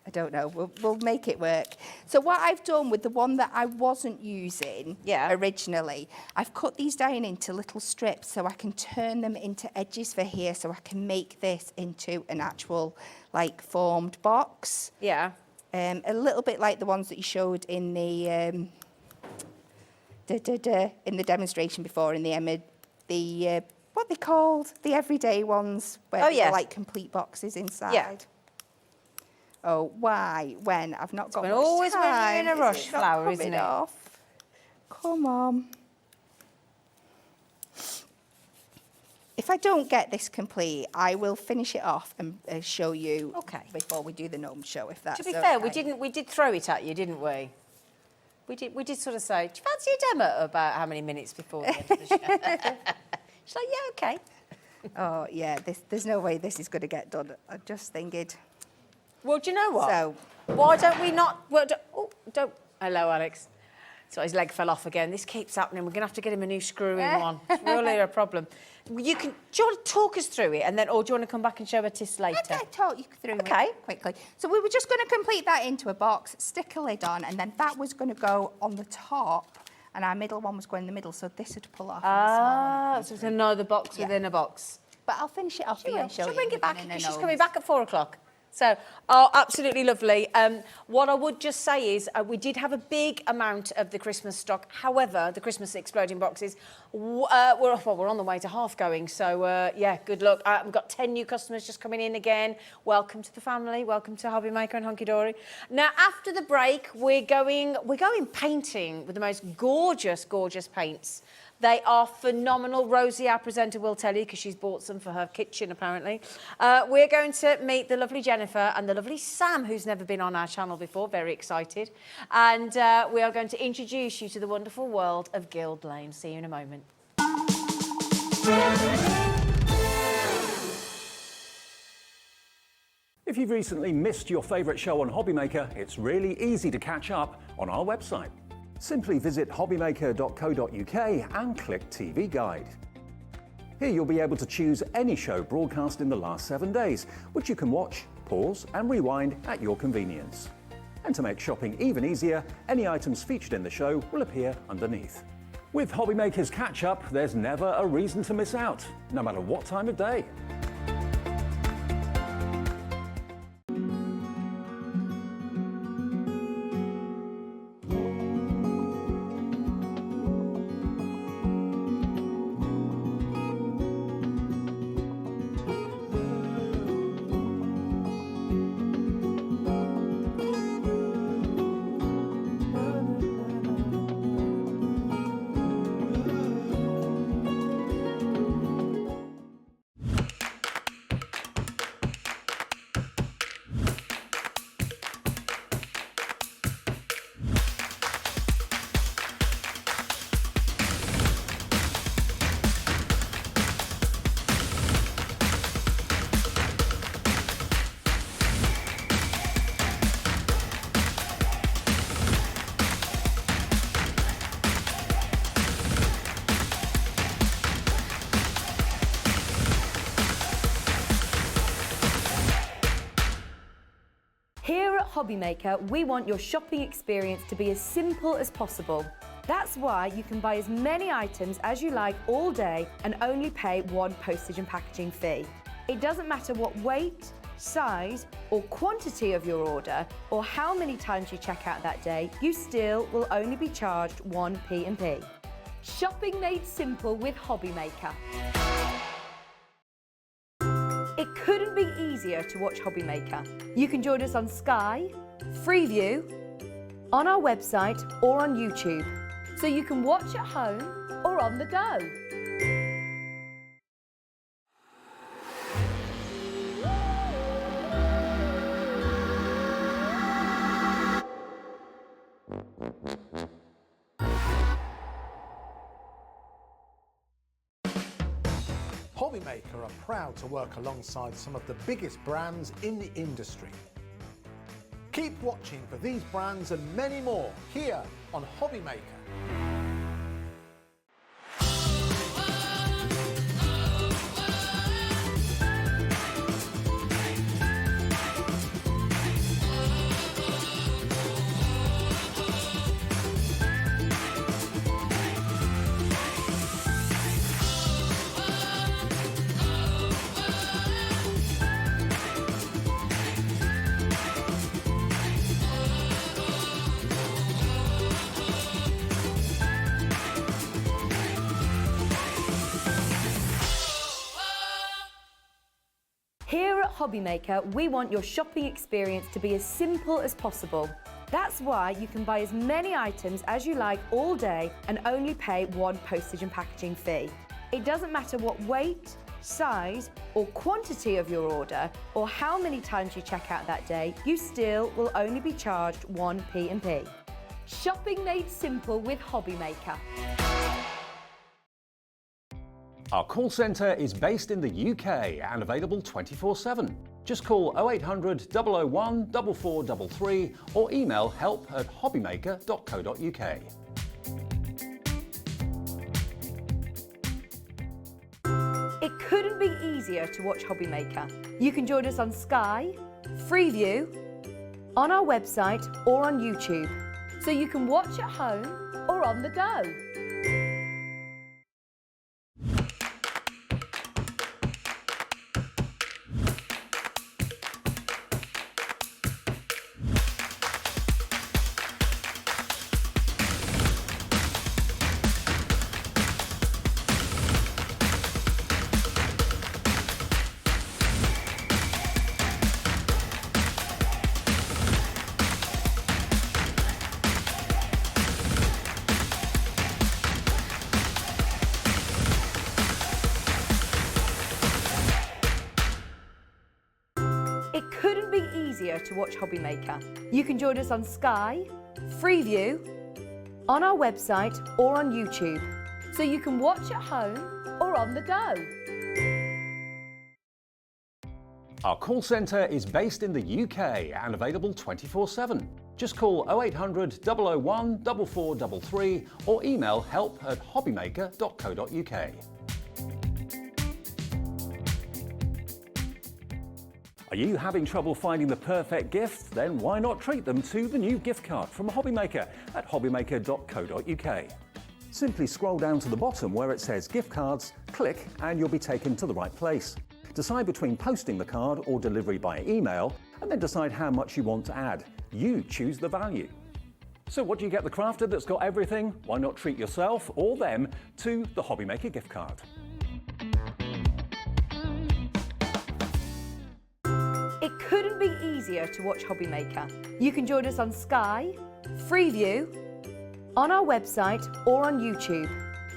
I don't know. We'll make it work. So what I've done with the one that I wasn't using originally, I've cut these down into little strips so I can turn them into edges for here so I can make this into an actual, like, formed box. Yeah. A little bit like the ones that you showed in the in the demonstration before, in the what they called, the everyday ones, where they're like complete boxes inside. Yeah. Oh, why? When? I've not got much time. Always when you're in a rush, flower, isn't it? Off. Come on. If I don't get this complete, I will finish it off and show you before we do the gnome show, if that's okay. To be fair, we did throw it at you, didn't we? We did sort of say, do you fancy a demo about how many minutes before the end of the show? She's like, yeah, okay. Oh, yeah, there's no way this is going to get done. I'm just thinking... Well, do you know what? So, why don't we not... Well, don't... Hello, Alex. So his leg fell off again. This keeps happening. We're going to have to get him a new screw-in one. It's really a problem. Do you want to talk us through it, and then, or do you want to come back and show us later? I'll talk you through it quickly. So we were just going to complete that into a box, stick a lid on, and then that was going to go on the top and our middle one was going in the middle, so this would pull off. Ah, so it's another box within a box. But I'll finish it off here and show you. She'll bring it back within because a she's coming nose. back at 4 o'clock. So, oh, absolutely lovely. What I would just say is we did have a big amount of the Christmas stock. However, the Christmas exploding boxes, we're on the way to half going. So, yeah, good luck. We've got 10 new customers just coming in again. Welcome to the family. Welcome to HobbyMaker and Hunkydory. Now, after the break, we're going painting with the most gorgeous, gorgeous paints. They are phenomenal. Rosie, our presenter, will tell you because she's bought some for her kitchen, apparently. We're going to meet the lovely Jennifer and the lovely Sam, who's never been on our channel before. Very excited. And we are going to introduce you to the wonderful world of Guild Lane. See you in a moment. If you've recently missed your favourite show on HobbyMaker, it's really easy to catch up on our website. Simply visit hobbymaker.co.uk and click TV Guide. Here you'll be able to choose any show broadcast in the last 7 days, which you can watch, pause and rewind at your convenience. And to make shopping even easier, any items featured in the show will appear underneath. With HobbyMaker's Catch-Up, there's never a reason to miss out, no matter what time of day. Here at HobbyMaker, we want your shopping experience to be as simple as possible. That's why you can buy as many items as you like all day and only pay one postage and packaging fee. It doesn't matter what weight, size or quantity of your order or how many times you check out that day, you still will only be charged one P&P. Shopping made simple with HobbyMaker. It couldn't be easier to watch HobbyMaker. You can join us on Sky, Freeview, on our website or on YouTube, so you can watch at home or on the go. HobbyMaker are proud to work alongside some of the biggest brands in the industry. Keep watching for these brands and many more here on HobbyMaker. Here at HobbyMaker, we want your shopping experience to be as simple as possible. That's why you can buy as many items as you like all day and only pay one postage and packaging fee. It doesn't matter what weight, size or quantity of your order or how many times you check out that day, you still will only be charged one P&P. Shopping made simple with HobbyMaker. Our call centre is based in the UK and available 24/7. Just call 0800 001 4433 or email help@hobbymaker.co.uk. It couldn't be easier to watch HobbyMaker. You can join us on Sky, Freeview, on our website or on YouTube, so you can watch at home or on the go. It couldn't be easier to watch HobbyMaker. You can join us on Sky, Freeview, on our website or on YouTube, so you can watch at home or on the go. Our call centre is based in the UK and available 24/7. Just call 0800 001 4433 or email help@hobbymaker.co.uk. Are you having trouble finding the perfect gift? Then why not treat them to the new gift card from HobbyMaker at hobbymaker.co.uk. Simply scroll down to the bottom where it says gift cards, click and you'll be taken to the right place. Decide between posting the card or delivery by email and then decide how much you want to add. You choose the value. So what do you get the crafter that's got everything? Why not treat yourself or them to the HobbyMaker gift card? It couldn't be easier to watch HobbyMaker. You can join us on Sky, Freeview, on our website or on YouTube,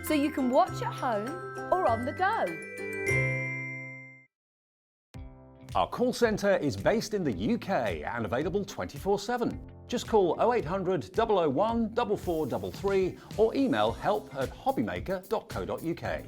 so you can watch at home or on the go. Our call centre is based in the UK and available 24/7. Just call 0800 001 4433 or email help@hobbymaker.co.uk.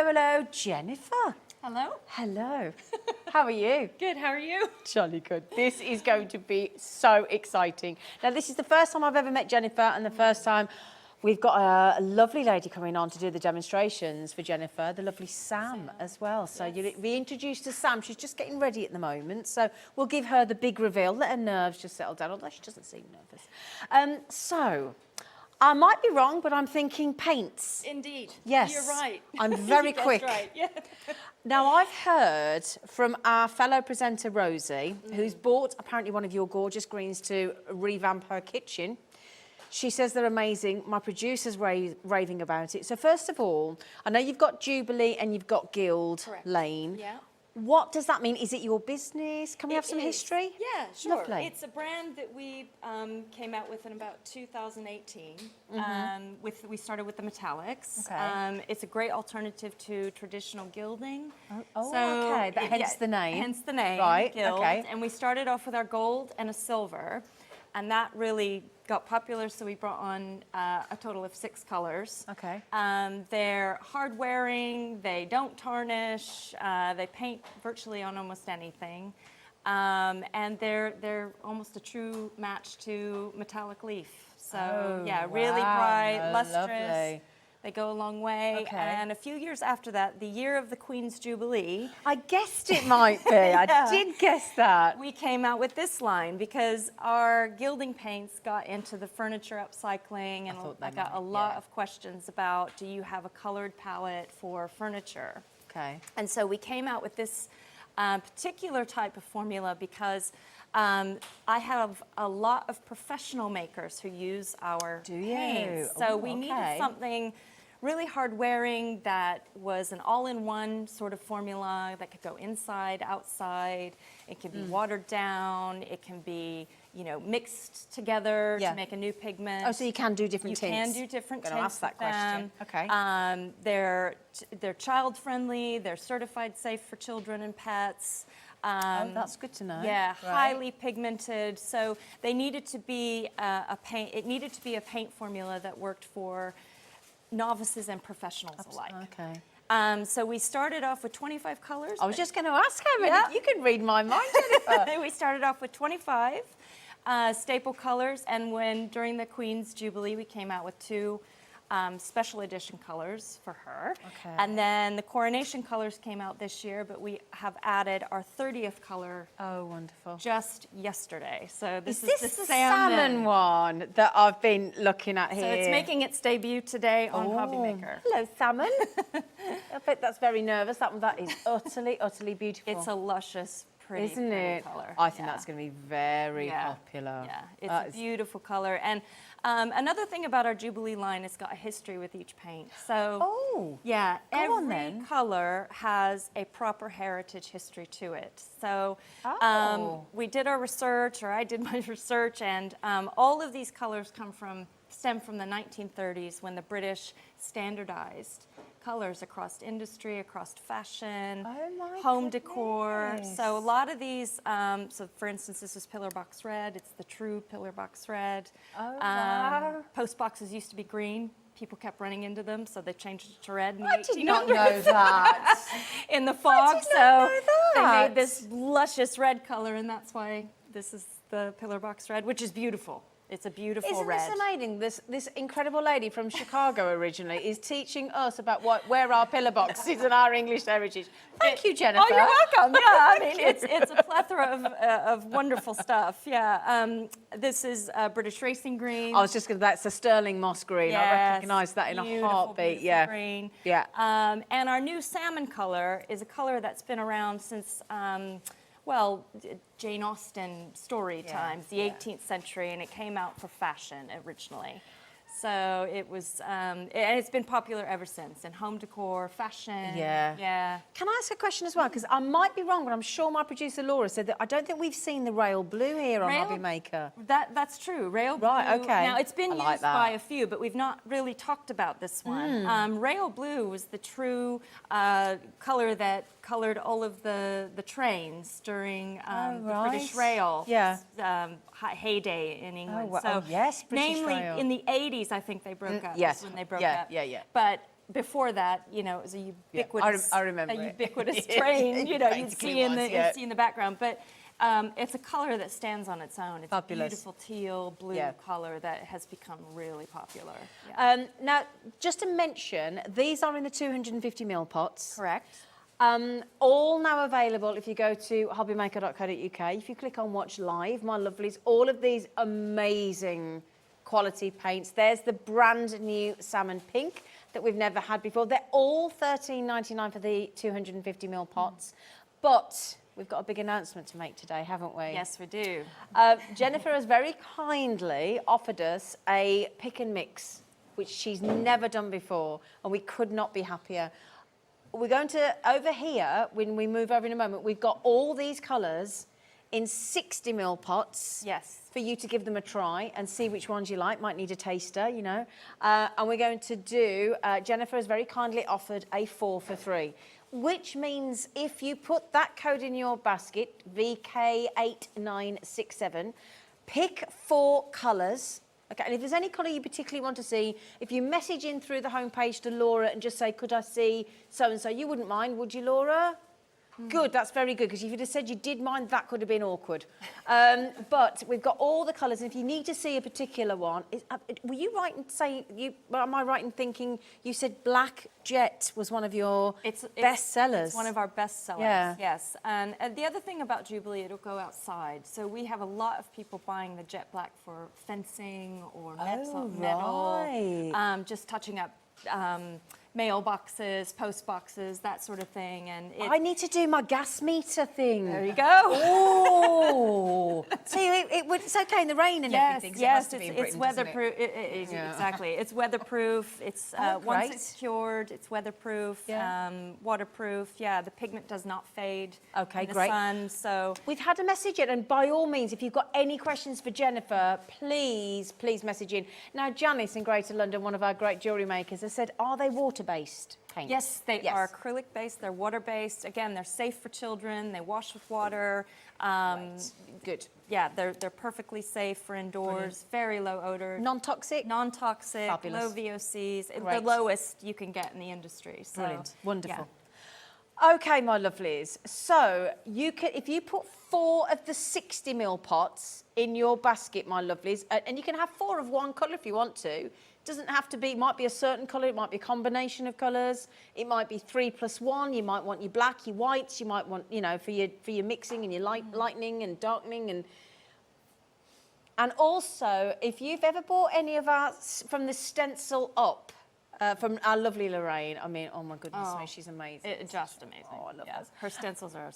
Hello, Jennifer. Hello. Hello. How are you? Good, how are you? Jolly good. This is going to be so exciting. Now, this is the first time I've ever met Jennifer and the first time we've got a lovely lady coming on to do the demonstrations for Jennifer, the lovely Sam as well. So you'll be introduced to Sam. She's just getting ready at the moment. So we'll give her the big reveal, let her nerves just settle down, although she doesn't seem nervous. So I might be wrong, but I'm thinking paints. Indeed. Yes. You're right. I'm very You guessed quick. right. Yeah. Now, I've heard from our fellow presenter, Rosie, who's bought apparently one of your gorgeous greens to revamp her kitchen. She says they're amazing. My producer's raving about it. So first of all, I know you've got Jubilee and you've got Guild Correct. Lane. Yeah. What does that mean? Is it your business? Can we have some It is. history? Yeah, sure. Lovely. It's a brand that we came out with in about 2018. We started with the metallics. Okay. It's a great alternative to traditional gilding. Okay. Hence the name. Hence the name. Right, Guild. okay. And we started off with our gold and a silver. And that really got popular, so we brought on a total of 6 colors. Okay. They're hard wearing, they don't tarnish, they paint virtually on almost anything. And they're almost a true match to metallic leaf. So yeah, really bright, lustrous. Lovely. They go a long way. Okay. And a few years after that, the year of the Queen's Jubilee, I guessed it might be. I did guess that. we came out with this line because our gilding paints got into the furniture upcycling, and thought they I got a might, lot yeah. of questions about, do you have a colored palette for furniture? Okay. And so we came out with this particular type of formula because I have a lot of professional makers who use our Do you? paints. So Oh, we okay. needed something really hard wearing, that was an all-in-one sort of formula that could go inside, outside. It can be watered down. It can be, you know, mixed together to make a new pigment. Oh, so you can do different tints. You can do different tints. I'm going to ask that question. Okay. They're child friendly. They're certified safe for children and pets. Oh, that's good to know. Yeah, Right. highly pigmented. So they needed to be a paint. It needed to be a paint formula that worked for novices and professionals alike. Okay. So we started off with 25 colors. I was just going to ask how many. Yeah. You can read my mind, Jennifer. We started off with 25 staple colors, and during the Queen's Jubilee, we came out with 2 special edition colors for her. Okay. And then the coronation colors came out this year, but we have added our 30th color. Oh, wonderful. Just yesterday. So this Is the the salmon one that I've been looking at here? So it's making its debut today on HobbyMaker. Hello, salmon. I bet that's very nervous. That is utterly, utterly beautiful. It's a luscious, pretty, isn't pretty it? color. I think that's going to be very popular. Yeah, it's a beautiful color. And another thing about our Jubilee line, it's got a history with each paint. So, yeah, every color has a proper heritage history to it. So we did our research, or I did my research, and all of these colors stem from the 1930s, when the British standardized colors across industry, across fashion, home decor. So a lot of these, so for instance, this is pillar box red. It's the true pillar box red. Oh, wow. Post boxes used to be green. People kept running into them, so they changed it to red. I did not know that. In the fog, did not know they that. made this luscious red color, and that's why this is the pillar box red, which is beautiful. It's a beautiful red. Isn't this amazing? This incredible lady from Chicago originally is teaching us about where our pillar boxes and our English heritage. Thank you, Jennifer. Oh, you're welcome. Yeah, I mean, it's a plethora of wonderful stuff. Yeah, this is British Racing Green. I was just going to, that's a sterling moss green. Yes, I recognise that in a heartbeat. Beautiful green. Yeah. And our new salmon color is a color that's been around since, well, Jane Austen story times, the 18th century, and it came out for fashion originally. So it was, and it's been popular ever since in home decor, fashion. Yeah. Can I ask a question as well? Because I might be wrong, but I'm sure my producer Laura said that I don't think we've seen the rail blue here on HobbyMaker. That's true. Rail blue. Right, okay. Now it's been I like used that. by a few, but we've not really talked about this one. Rail blue was the true color that colored all of the trains during the British Rail heyday in England. Yes, British namely Rail. in the 80s, I think they broke up. Yes. When they broke up. Yeah. But before that, you know, it was a ubiquitous, I remember a it. ubiquitous train. You know, you'd Basically see in was, you'd see in the background, but. It's a color that stands on its own. It's Fabulous. a beautiful teal blue color that has become really popular. Now, just to mention, these are in the 250ml pots. Correct. All now available if you go to hobbymaker.co.uk. If you click on Watch Live, my lovelies, all of these amazing quality paints. There's the brand new salmon pink that we've never had before. They're all $13.99 for the 250ml pots, but we've got a big announcement to make today, haven't we? Yes, we do. Jennifer has very kindly offered us a pick and mix, which she's never done before, and we could not be happier. We're going to, over here, when we move over in a moment, we've got all these colours in 60ml pots. Yes. For you to give them a try and see which ones you like. Might need a taster, you know. And we're going to do, Jennifer has very kindly offered a 4 for 3. Which means if you put that code in your basket, VK8967, pick 4 colours. Okay, and if there's any colour you particularly want to see, if you message in through the homepage to Laura and just say, could I see so-and-so, you wouldn't mind, would you, Laura? Good, that's very good, because if you'd have said you did mind, that could have been awkward. But we've got all the colours, and if you need to see a particular one, were you right in saying, am I right in thinking you said Black Jet was one of your best sellers? It's one of our best sellers, yes. And the other thing about Jubilee, it'll go outside. So we have a lot of people buying the jet black for fencing or metal, right. just touching up mailboxes, post boxes, that sort of thing. And I need to do my gas meter thing. there you go. Oh, see, it's okay in the rain and everything. 'cause it has Yes, to be in it's Britain, doesn't it? weatherproof. Exactly. It's weatherproof. It's once great. it's cured, it's weatherproof, Yeah. waterproof. Yeah, the pigment does not fade Okay, in the great. sun. So We've had a message in, and by all means, if you've got any questions for Jennifer, please message in. Now, Janice in Greater London, one of our great jewellery makers, has said, are they water-based paints? yes, they are acrylic-based. They're water-based. Again, they're safe for children. They wash with water. Good. Yeah, they're perfectly safe for indoors. Very low odor. Non-toxic? Non-toxic, Fabulous. low VOCs, the Great. lowest you can get in the industry. So, Brilliant. Wonderful. yeah. Okay, my lovelies. So you can, if you put 4 of the 60 ml pots in your basket, my lovelies, and you can have 4 of one colour if you want to. Doesn't have to be. It might be a certain colour. It might be a combination of colours. It might be 3 + 1. You might want your black, your whites. You might want, for your mixing and your lightening and darkening and also if you've ever bought any of our from the stencil up. From our lovely Lorraine. I mean, oh my goodness me, she's amazing. Just amazing. Oh, I love yes. Her stencils are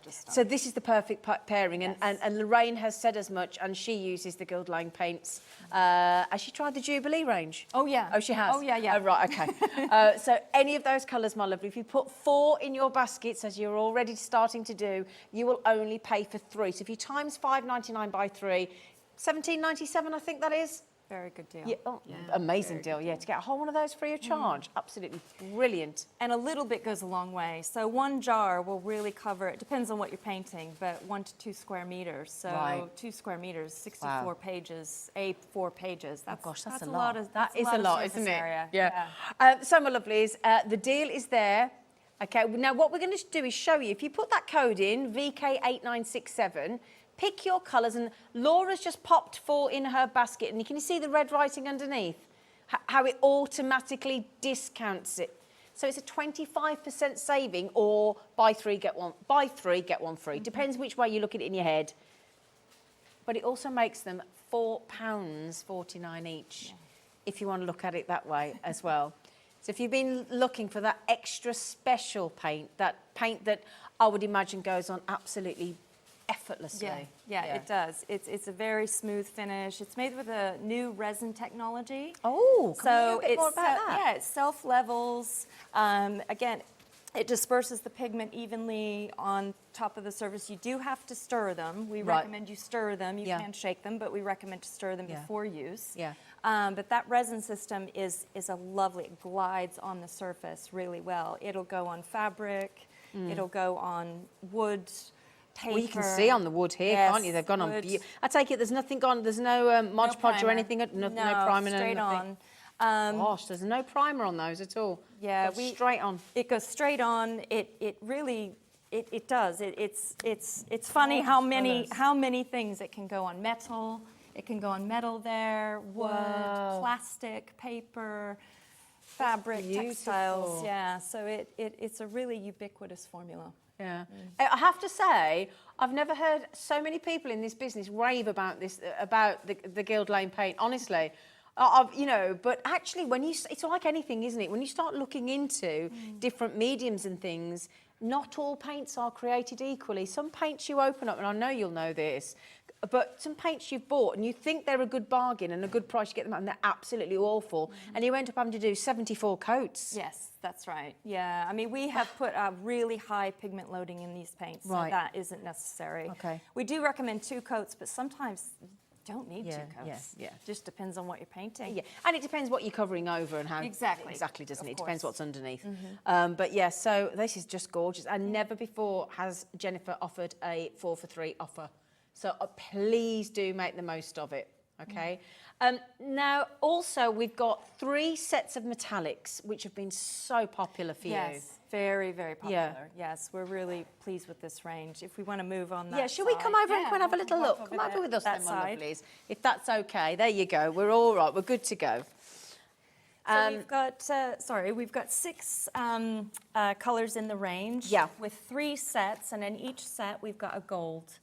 just So stunning. this is the perfect pairing, and Lorraine has said as much, and she uses the Guild Line paints. Has she tried the Jubilee range? Oh, yeah. Oh, she has? Oh, yeah. Oh, right, okay. So any of those colours, my lovely, if you put 4 in your baskets, as you're already starting to do, you will only pay for 3. So if you times £5.99 by 3, £17.97, I think that is. Very good deal. Yeah, amazing deal. Yeah, to get a whole one of those free of charge. Absolutely brilliant. And a little bit goes a long way. So 1 jar will really cover, it depends on what you're painting, but 1 to 2 square meters. So Right. 2 square meters, 64 pages, A4 pages. That's, Gosh, that's a a lot. lot. Of, That that's is a of lot, surface isn't it? Area. Yeah. So, my lovelies, the deal is there. Okay, now what we're going to do is show you, if you put that code in, VK8967, pick your colours, and Laura's just popped 4 in her basket, and you can see the red writing underneath, how it automatically discounts it. So it's a 25% saving, or buy 3 get 1 free. Depends which way you look at it in your head. But it also makes them £4.49 each, if you want to look at it that way as well. So if you've been looking for that extra special paint that I would imagine goes on absolutely effortlessly. Yeah, it does. It's a very smooth finish. It's made with a new resin technology. Oh, can we hear so a bit more about that? Yeah, it self-levels. Again, it disperses the pigment evenly on top of the surface. You do have to stir them. We recommend you stir them. You can shake them, but we recommend to stir them before use. Yeah. But that resin system is a lovely, it glides on the surface really well. It'll go on fabric, it'll go on wood, paper. Well, you can see on the wood here, can't you? They've gone on. I take it there's nothing gone. There's no Mod Podge or anything. No primer. Straight nothing. on. Gosh, there's no primer on those at all. Yeah, Goes straight on. It goes straight on. It really does. It's funny how many things it can go on. Metal. It can go on metal there, wood, plastic, paper, fabric, textiles. Yeah, so it's a really ubiquitous formula. Yeah. I have to say, I've never heard so many people in this business rave about this, about the Guild Lane paint, honestly. But actually, it's like anything, isn't it? When you start looking into different mediums and things, not all paints are created equally. Some paints you open up, and I know you'll know this, but some paints you've bought and you think they're a good bargain and a good price, you get them out and they're absolutely awful, and you end up having to do 74 coats. Yes, that's right. Yeah, I mean, we have put a really high pigment loading in these paints, so that isn't necessary. Okay. We do recommend 2 coats, but sometimes you don't need 2 coats. Yeah. Just depends on what you're painting. Yeah, and it depends what you're covering over and how. Exactly, doesn't it? It depends what's underneath. But yeah, so this is just gorgeous, and never before has Jennifer offered a 4 for 3 offer. So please do make the most of it, okay? Now, also, we've got 3 sets of metallics, which have been so popular for you. Yes, very, very popular. Yes, we're really pleased with this range. If we want to move on that should we come over and have a little look? Come over with us then, my lovelies. If that's okay. There you go. We're all right. We're good to go. So we've got 6 colours in the range. Yeah. With 3 sets, and in each set we've got a gold.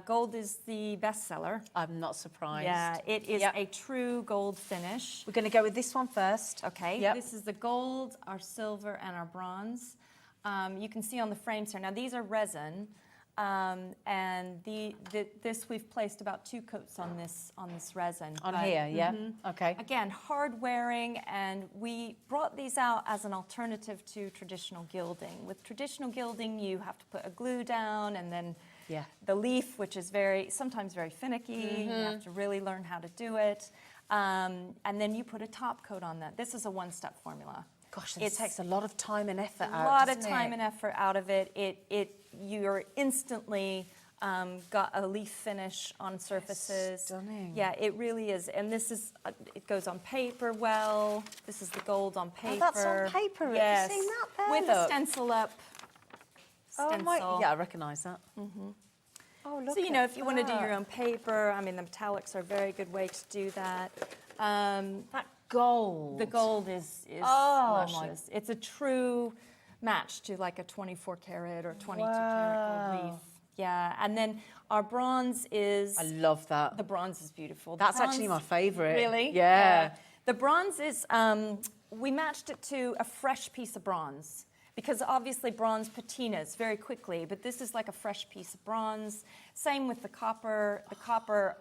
Gold is the bestseller. I'm not surprised. Yeah, it is Yep. a true gold finish. We're going to go with this one first. Okay, Yep. this is the gold, our silver, and our bronze. You can see on the frames here. Now these are resin, and this we've placed about 2 coats on this resin. On but- here, yeah? Okay. Again, hard wearing, and we brought these out as an alternative to traditional gilding. With traditional gilding, you have to put a glue down, and then Yeah. the leaf, which is sometimes very finicky. You have to really learn how to do it. And then you put a top coat on that. This is a one-step formula. Gosh, this takes a lot of time and effort A out, lot of doesn't time it? and effort out of it. You're instantly got a leaf finish on surfaces. Stunning. Yeah, it really is. And this is, it goes on paper well. This is the gold on paper. Oh, that's on paper. Have you Yes. seen that there? With a Look. stencil up. Oh Stencil. my, yeah, I recognise that. Oh, look So, you know, at if you want to do that. your own paper, I mean, the metallics are a very good way to do that. That gold. The gold is Oh, my- luscious. It's a true match to like a 24 karat or 22 karat gold leaf. Yeah, and then our bronze is, I love that. the bronze is beautiful. The That's actually my bronze- favourite. Really? Yeah. The bronze is, we matched it to a fresh piece of bronze, because obviously bronze patinas very quickly, but this is like a fresh piece of bronze. Same with the copper. The copper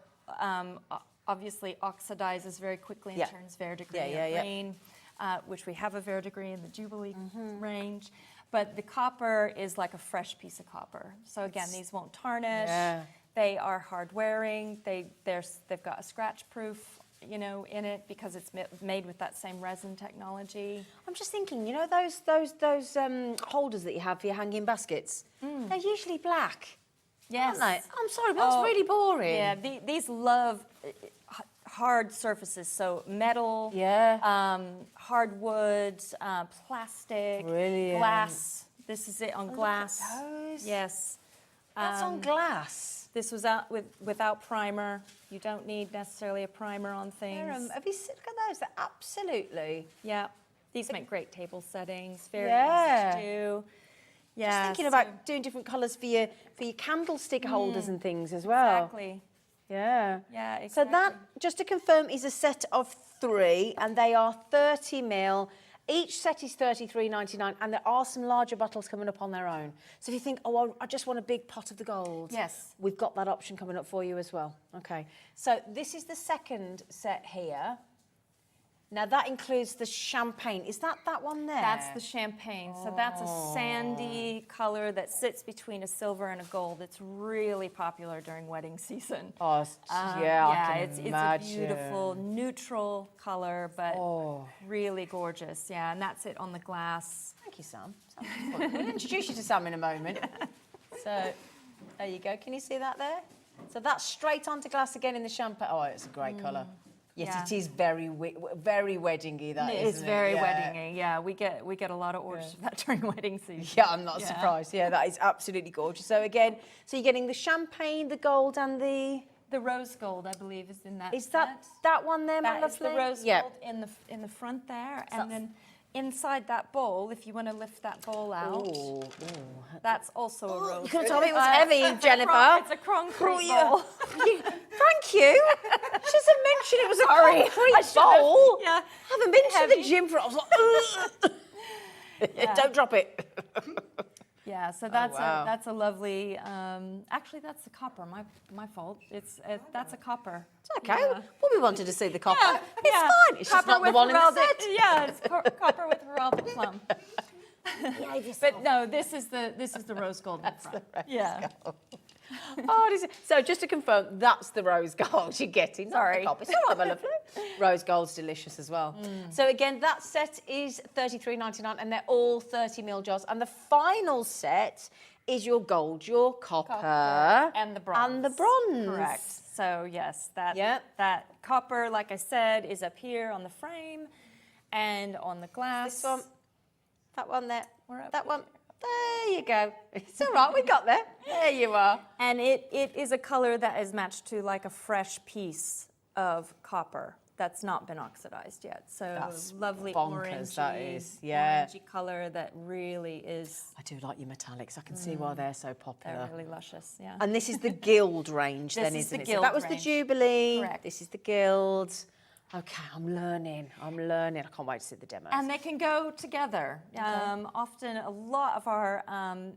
obviously oxidizes very quickly and Yeah. turns verdigris Yeah, or yeah. green, which we have a verdigris in the Jubilee range. But the copper is like a fresh piece of copper. So again, these won't tarnish. Yeah. They are hard wearing. They've got a scratch proof, you know, in it, because it's made with that same resin technology. I'm just thinking, you know those holders that you have for your hanging baskets? They're usually black, Yes. aren't they? I'm sorry, but that's really boring. Yeah, these love hard surfaces, so metal, Yeah. hardwood, plastic, Brilliant. glass. This is it on glass. those. Yes. That's on glass. This was out without primer. You don't need necessarily a primer on things. Have you seen, look at those? They're absolutely. Yeah, these make great table settings. Very Yeah. easy to do. Just Yeah, thinking so- about doing different colours for your candlestick holders and things as well. Exactly. Yeah. Yeah, So exactly. that, just to confirm, is a set of 3, and they are 30 mil. Each set is $33.99, and there are some larger bottles coming up on their own. So if you think, oh, I just want a big pot of the gold, Yes. we've got that option coming up for you as well. Okay. So this is the second set here. Now that includes the champagne. Is that one there? That's the champagne. So that's a sandy color that sits between a silver and a gold. It's really popular during wedding season. Oh, yeah, I can it's imagine. a beautiful neutral color, but really gorgeous. Yeah, and that's it on the glass. Thank you, Sam. We'll introduce you to Sam in a moment. So, there you go. Can you see that there? So that's straight onto glass again in the champagne. Oh, it's a great colour. Yes, Yeah. it is very weddingy. That It's isn't very it? Yeah. weddingy. Yeah, we get a lot of orders for that during wedding season. Yeah, I'm not Yeah. surprised. Yeah, that is absolutely gorgeous. So again, so you're getting the champagne, the gold, and the. The rose gold, I believe, is in that. Is that one there, my That is lovely? the rose Yeah. gold in the front there, So and then inside that bowl, if you want to lift that bowl out, Ooh, that's also a rose. you couldn't tell me it was Uh, heavy, it's a Jennifer. It's a concrete yeah. bowl. Thank you. She doesn't mention it was a concrete I should have- bowl. yeah. I haven't been to Heavy. the gym for. I was like, Yeah. don't drop it. Yeah, so that's wow. that's a lovely. Actually, that's the copper. My fault. That's a copper. It's okay. Yeah. Well, we wanted to see the copper. Yeah, It's yeah. fine. It's just Copper not the with one in the heraldic- set. Yeah, it's copper with heraldic plum. But no, this is the rose gold. That's the rose Yeah. Oh, so just to confirm, that's the rose gold you're getting. Sorry. Not the copper. It's all right, my lovely. Rose gold's delicious as well. So again, that set is $33.99, and they're all 30 ml jars. And the final set is your gold, your copper, And the bronze. and the bronze. Correct. So yes, that Yep. that copper, like I said, is up here on the frame and on the glass. This one, that one there, We're up that one. There you go. It's all right. We got there. There you are. And it is a color that is matched to like a fresh piece of copper. that's not been oxidized yet. So That's lovely bonkers, orangey, that is, yeah. orangey color that really is, I do like your metallics. I can see why they're so popular. they're really luscious, yeah. And this is the Guild range This then, is isn't the it? So Guild that was range. the Jubilee. Correct. This is the Guild. Okay, I'm learning. I can't wait to see the demos. And they can go together. Often a lot of our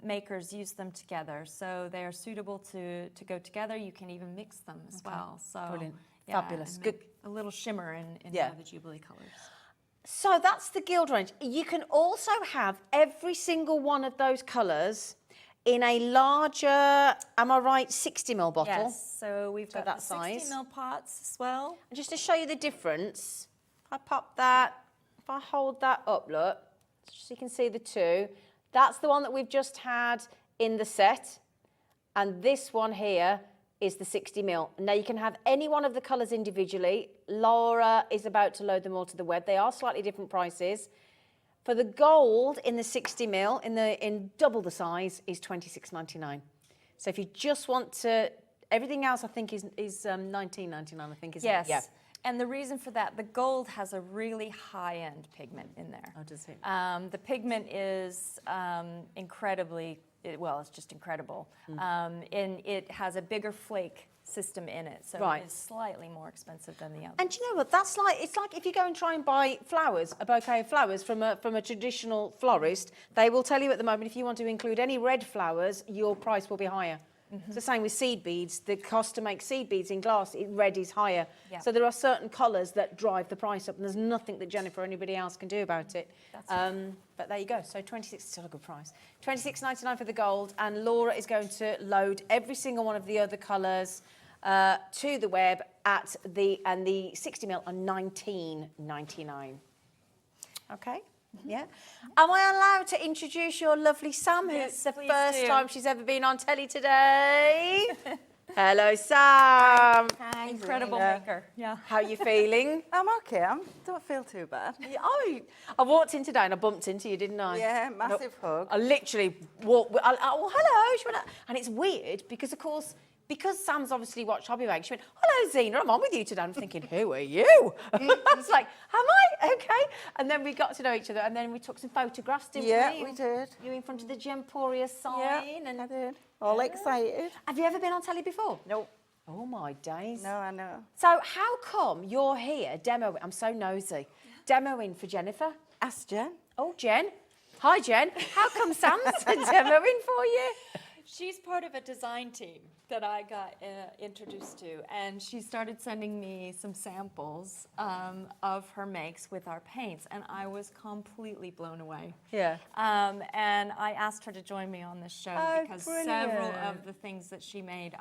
makers use them together, so they are suitable to go together. You can even mix them as well. So Brilliant. yeah, Fabulous. and Good. make a little shimmer in Yeah. one of the Jubilee colors. So that's the Guild range. You can also have every single one of those colours in a larger, am I right, 60ml bottle? Yes, so we've got that the size. 60ml pots as well. And just to show you the difference, if I pop that, if I hold that up, look, so you can see the two. That's the one that we've just had in the set. And this one here is the 60ml. Now you can have any one of the colours individually. Laura is about to load them all to the web. They are slightly different prices. For the gold in the 60ml, in double the size, is $26.99. So if you just want to, everything else I think is $19.99. I think, isn't Yes. it? Yeah. And the reason for that, the gold has a really high-end pigment in there. Oh, does it? The pigment is incredibly, well, it's just incredible. And it has a bigger flake system in it, so Right. it's slightly more expensive than the other. And do you know what? That's like, it's like if you go and try and buy flowers, a bouquet of flowers from a traditional florist, they will tell you at the moment if you want to include any red flowers, your price will be higher. It's the same with seed beads. The cost to make seed beads in glass, red is higher. Yeah. So there are certain colours that drive the price up, and there's nothing that Jennifer or anybody else can do about it. But there you go. So 26 is still a good price. $26.99 for the gold, and Laura is going to load every single one of the other colours to the web at the 60ml are $19.99. Okay. Yeah. Am I allowed to introduce your lovely Sam, who's Yes, the please first do. time she's ever been on telly today? Hello, Sam. Incredible maker. Yeah. How are you feeling? I'm okay. I don't feel too bad. Yeah, I walked in today and I bumped into you, didn't I? Yeah, massive hug. I literally walked. Oh, hello. She went, and it's weird because, of course, because Sam's obviously watched HobbyMaker, she went, hello, Zena, I'm on with you today. I'm thinking, who are you? I was like, am I? Okay. And then we got to know each other, and then we took some photographs, didn't we? Yeah, we did. You in front of the Gemporia sign. I did. All excited. Have you ever been on telly before? Nope. Oh, my days. No, I know. So how come you're here demoing? I'm so nosy. Demoing for Jennifer. Ask Jen. Oh, Jen. Hi, Jen. How come Sam's demoing for you? She's part of a design team that I got introduced to, and she started sending me some samples of her makes with our paints, and I was completely blown away. Yeah. And I asked her to join me on this show Oh, because several brilliant. of the things that she made,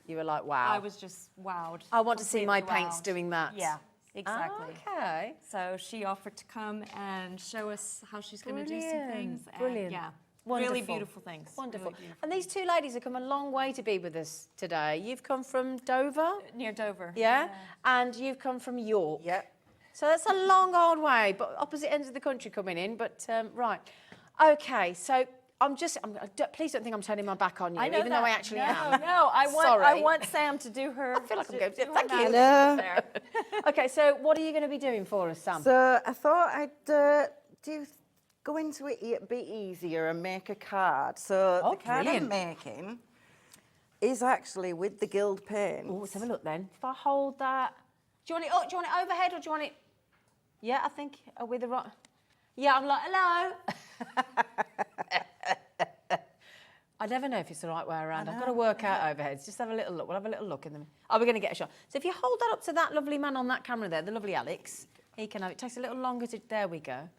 You were like, wow. I was just wowed. I want to see my completely paints wowed. doing that. Yeah, exactly. Okay. So she offered to come and show us how she's going to do some things. And Brilliant. yeah, Wonderful. really beautiful things. Wonderful. Really beautiful. And these two ladies have come a long way to be with us today. You've come from Dover, Near Dover. yeah? And you've come from York. Yep. So that's a long, hard way, but opposite ends of the country coming in. But right. Okay, so please don't think I'm turning my back on you, I know even though I that. actually no, am. No, I Sorry. want Sam to do her. I feel like I'm going to. do Thank her you. magic there. Okay, so what are you going to be doing for us, Sam? So I thought I'd go into it a bit easier and make a card. So Oh, the card brilliant. I'm making is actually with the Guild paint. Oh, let's have a look then. If I hold that, do you want it up? Do you want it overhead or do you want it? Yeah, I think with the right. Yeah, I'm like, hello. I never know if it's the right way around. I've got to work out overheads. Just have a little look. We'll have a little look in them. Oh, we're going to get a shot. So if you hold that up to that lovely man on that camera there, the lovely Alex, he can have it. It takes a little longer to. There we go.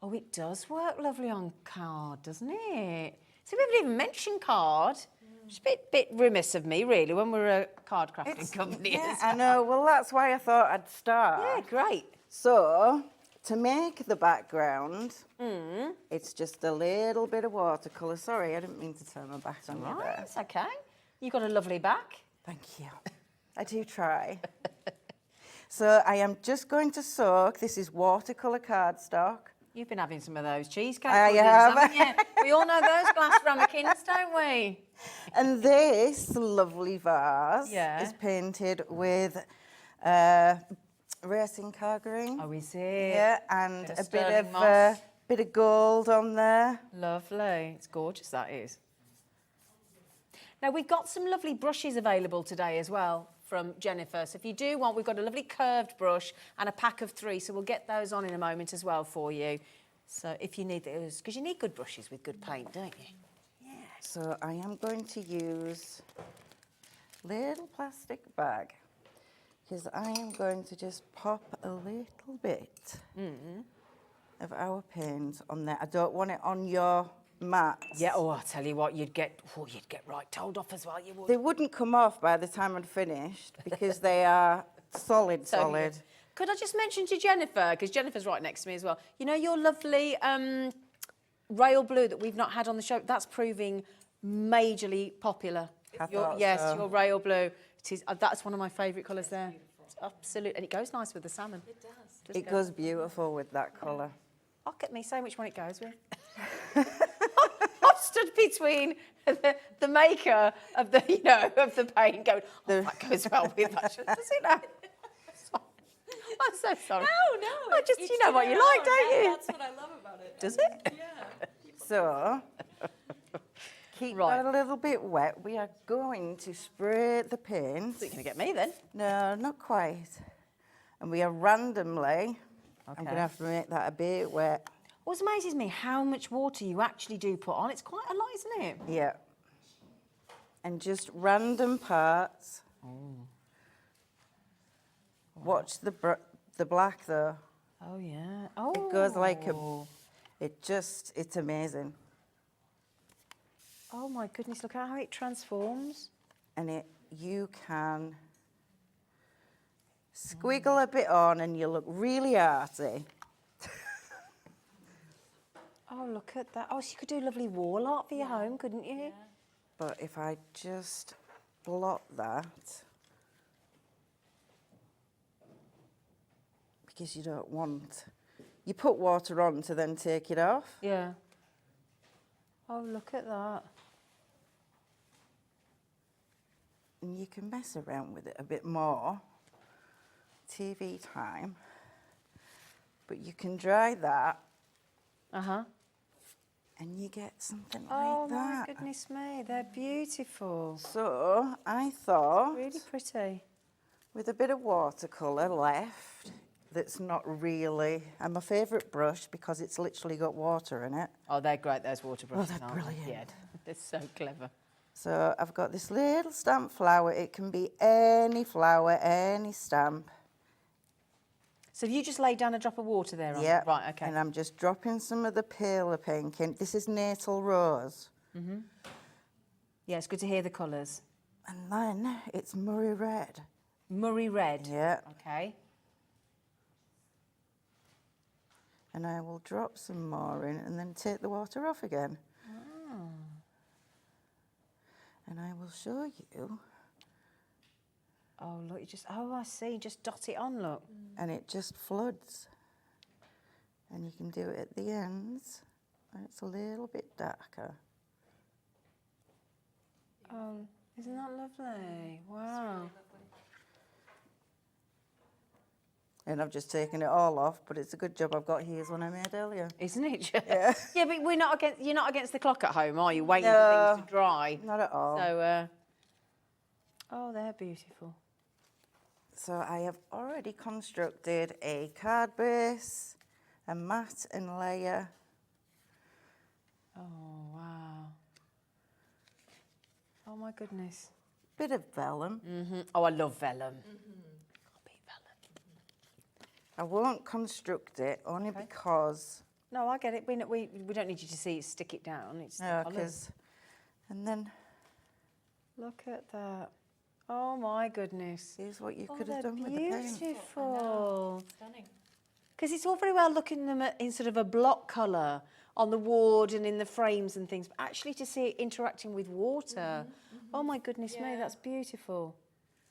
Oh, it does work lovely on card, doesn't it? So we haven't even mentioned card. It's a bit remiss of me, really, when we're a card crafting company. Yeah, as I know. Well, that's why I thought I'd start. Yeah, great. So, to make the background, it's just a little bit of watercolour. Sorry, I didn't mean to turn my back on you Right, there. it's okay. You've got a lovely back. Thank you. I do try. So I am just going to soak. This is watercolour cardstock. You've been having some of those cheesecake I puddings, have. haven't you? We all know those glass ramekins, don't we? And this lovely vase Yeah. is painted with racing car green. Oh, is it? Yeah, and Bit of a sterling moss. bit of gold on there. Lovely. It's gorgeous, that is. Now, we've got some lovely brushes available today as well from Jennifer. So if you do want, we've got a lovely curved brush and a pack of 3. So we'll get those on in a moment as well for you. So if you need those, because you need good brushes with good paint, don't you? Yeah. So I am going to use a little plastic bag because I am going to just pop a little bit of our paint on there. I don't want it on your mat. Yeah, oh, I'll tell you what, you'd get right told off as well, you would. They wouldn't come off by the time I'd finished because they are solid. Could I just mention to Jennifer, because Jennifer's right next to me as well, you know your lovely rail blue that we've not had on the show, that's proving majorly popular. Your rail blue. It is, that's one of my favourite colours there. It's absolute, and it goes nice with the salmon. It does. It goes beautiful with that colour. Oh, get me so which one it goes with. I've stood between the maker of the, of the paint going, that goes well with that. Does it now? I'm so sorry. No. I just, you know what you like, don't you? That's what I love about it. Does it? Yeah. So, keep that a little bit wet. We are going to spray the paint. So you're going to get me then? No, not quite. And we are randomly, I'm going to have to make that a bit wet. What amazes me, how much water you actually do put on. It's quite a lot, isn't it? Yeah. And just random parts. Watch the black though. Oh, yeah. Oh. It goes like it's amazing. Oh, my goodness, look at how it transforms. And you can squiggle a bit on and you look really arty. Oh, look at that. Oh, so you could do lovely wall art for your home, couldn't you? Yeah. But if I just blot that, because you don't want, you put water on to then take it off. Yeah. Oh, look at that. And you can mess around with it a bit more. TV time. But you can dry that. Uh-huh. And you get something like Oh, that. my goodness me, they're beautiful. So I thought, Really pretty. with a bit of watercolour left, that's not really, and my favourite brush because it's literally got water in it. Oh, they're great, those water brushes, they're aren't they? brilliant. Yeah, they're so clever. So I've got this little stamp flower. It can be any flower, any stamp. So have you just laid down a drop of water there? Yeah. Right, okay. And I'm just dropping some of the paler pink in. This is Natal Rose. Mm-hmm. Yeah, it's good to hear the colours. And then it's Murray Red. Murray Red. Yeah. Okay. And I will drop some more in and then take the water off again. Oh. And I will show you. Oh, look, I see, just dot it on, look. And it just floods. And you can do it at the ends. And it's a little bit darker. Oh, isn't that lovely? Wow. And I've just taken it all off, but it's a good job I've got here's one I made earlier. Isn't it? Yeah. Yeah, but you're not against the clock at home, are you? Waiting for things to dry. Not at all. So, oh, they're beautiful. So I have already constructed a card base, a mat and layer. Oh, wow. Oh, my goodness. Bit of vellum. Mm-hmm. Oh, I love vellum. I'll be vellum. I won't construct it only because. No, I get it. We don't need you to see it stick it down. It's No, the colours. because. And then. Look at that. Oh, my goodness. Here's what you Oh, could have they're done with the paint. beautiful. Stunning. Because it's all very well looking them in sort of a block colour on the wood and in the frames and things, but actually to see it interacting with water. Oh, my goodness me, that's beautiful.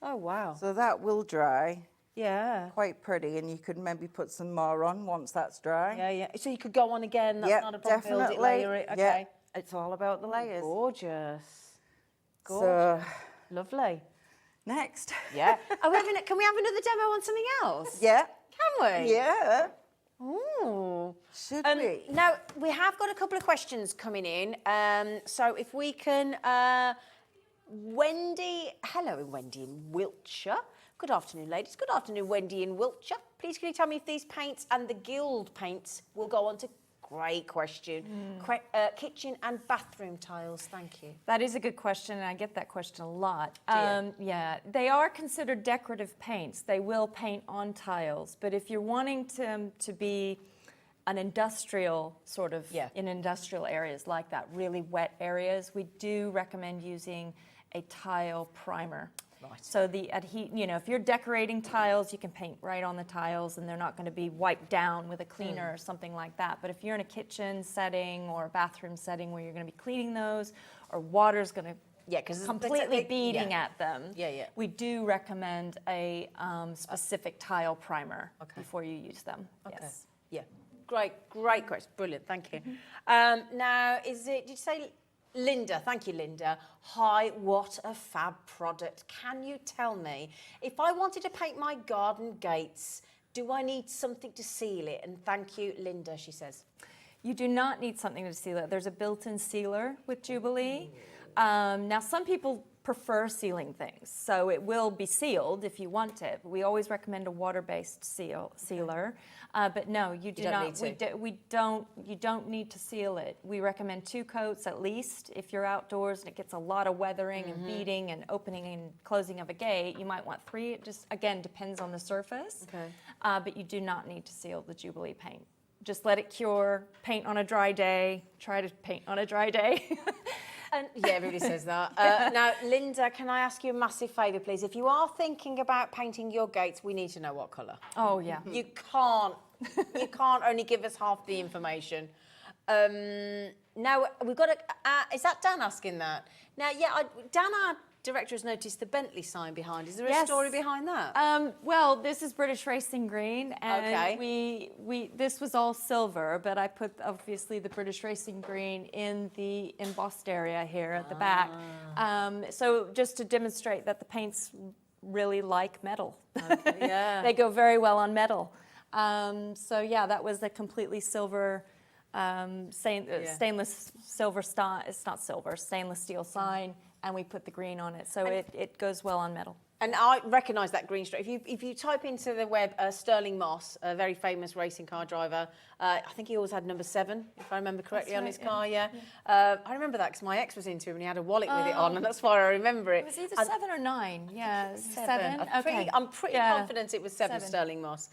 Oh, wow. So that will dry. Yeah. Quite pretty, and you could maybe put some more on once that's dry. Yeah, yeah. So you could go on again, that's Yep, not a problem. definitely. Build it, layer it, okay. Yeah, it's all about the layers. Gorgeous. So Lovely. Next. Yeah. Can we have another demo on something else? Yeah. Can we? Yeah. Ooh. Should we? Now, we have got a couple of questions coming in. So if we can, hello, Wendy in Wiltshire. Good afternoon, ladies. Good afternoon, Wendy in Wiltshire. Please can you tell me if these paints and the Guild paints will go on to, great question, kitchen and bathroom tiles, thank you. That is a good question, and I get that question a lot. Do you? Yeah, they are considered decorative paints. They will paint on tiles, but if you're wanting to be an industrial sort of, in industrial areas like that, really wet areas, we do recommend using a tile primer. Right. So if you're decorating tiles, you can paint right on the tiles and they're not going to be wiped down with a cleaner or something like that. But if you're in a kitchen setting or a bathroom setting where you're going to be cleaning those, or water's going to completely beating at them, we do recommend a specific tile primer before you use them. Okay. Yes. Yeah. Great question. Brilliant. Thank you. Now, did you say Linda? Thank you, Linda. Hi, what a fab product. Can you tell me, if I wanted to paint my garden gates, do I need something to seal it? And thank you, Linda, she says. You do not need something to seal it. There's a built-in sealer with Jubilee. Now, some people prefer sealing things, so it will be sealed if you want it. But we always recommend a water-based sealer. But no, you don't need to seal it. We recommend 2 coats at least. If you're outdoors and it gets a lot of weathering and beating and opening and closing of a gate, you might want 3. It just, again, depends on the surface. Okay. But you do not need to seal the Jubilee paint. Just let it cure, paint on a dry day, try to paint on a dry day. And yeah, everybody says that. Now, Linda, can I ask you a massive favour, please? If you are thinking about painting your gates, we need to know what colour. Oh, yeah. You can't only give us half the information. Now, we've got is that Dan asking that? Now, Dan, our director, has noticed the Bentley sign behind. Is there a story behind that? Well, this is British Racing Green, and this was all silver, but I put obviously the British Racing Green in the embossed area here at the back. So just to demonstrate that the paints really like metal. Okay, yeah. They go very well on metal. So yeah, that was a completely silver, stainless silver it's not silver, stainless steel sign. And we put the green on it, so it goes well on metal. And I recognise that green stroke. If you type into the web Sterling Moss, a very famous racing car driver, I think he always had number 7, if I remember correctly, on his car. Yeah. I remember that because my ex was into him and he had a wallet with it on, and that's why I remember it. It was either 7 or 9. Yeah, 7. I'm pretty confident it was 7 Sterling Moss.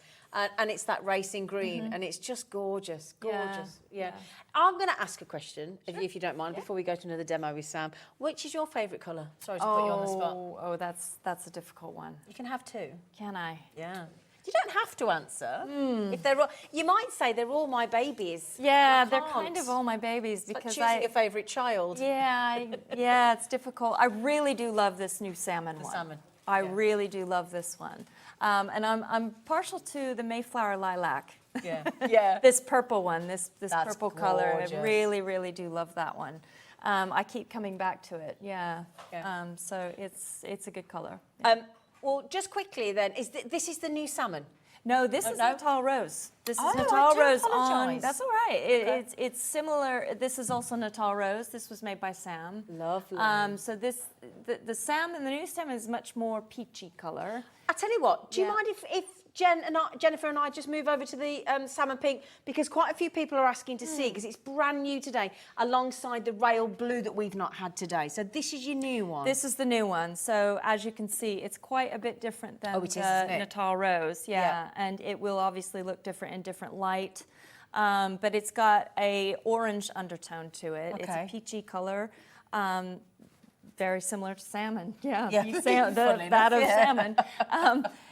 And it's that racing green, and it's just gorgeous, gorgeous. Yeah. I'm going to ask a question, if you don't mind, before we go to another demo with Sam. Which is your favourite colour? Sorry to put you on the spot. Oh, that's a difficult one. You can have 2. Can I? Yeah. You don't have to answer. If they're all, you might say they're all my babies. Yeah, they're kind of all my babies because choosing a favourite child. Yeah, it's difficult. I really do love this new salmon one. Salmon. I really do love this one. And I'm partial to the Mayflower lilac. Yeah. Yeah. This purple one, this purple color. Gorgeous. I really, really do love that one. I keep coming back to it. Yeah. So it's a good color. Well, just quickly then, this is the new salmon? No, this is Natal Rose. This is I Natal do Rose apologise. That's all right. It's similar. This is also Natal Rose. This was made by Sam. Lovely. So the salmon, the new salmon is much more peachy color. I tell you what, do you mind if Jennifer and I just move over to the salmon pink, because quite a few people are asking to see, because it's brand new today, alongside the rail blue that we've not had today. So this is your new one. This is the new one. So as you can see, it's quite a bit different than it is, isn't it? Natal Rose. Yeah, and it will obviously look different in different light. But it's got a orange undertone to it. It's a peachy color. Very similar to salmon. Yeah. That of salmon.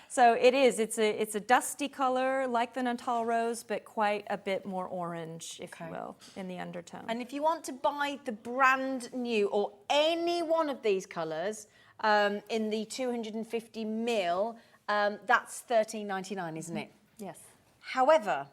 So it is. It's a dusty color like the Natal Rose, but quite a bit more orange, if you will, in the undertone. And if you want to buy the brand new or any one of these colours in the 250 ml, that's $13.99, isn't it? Yes. However,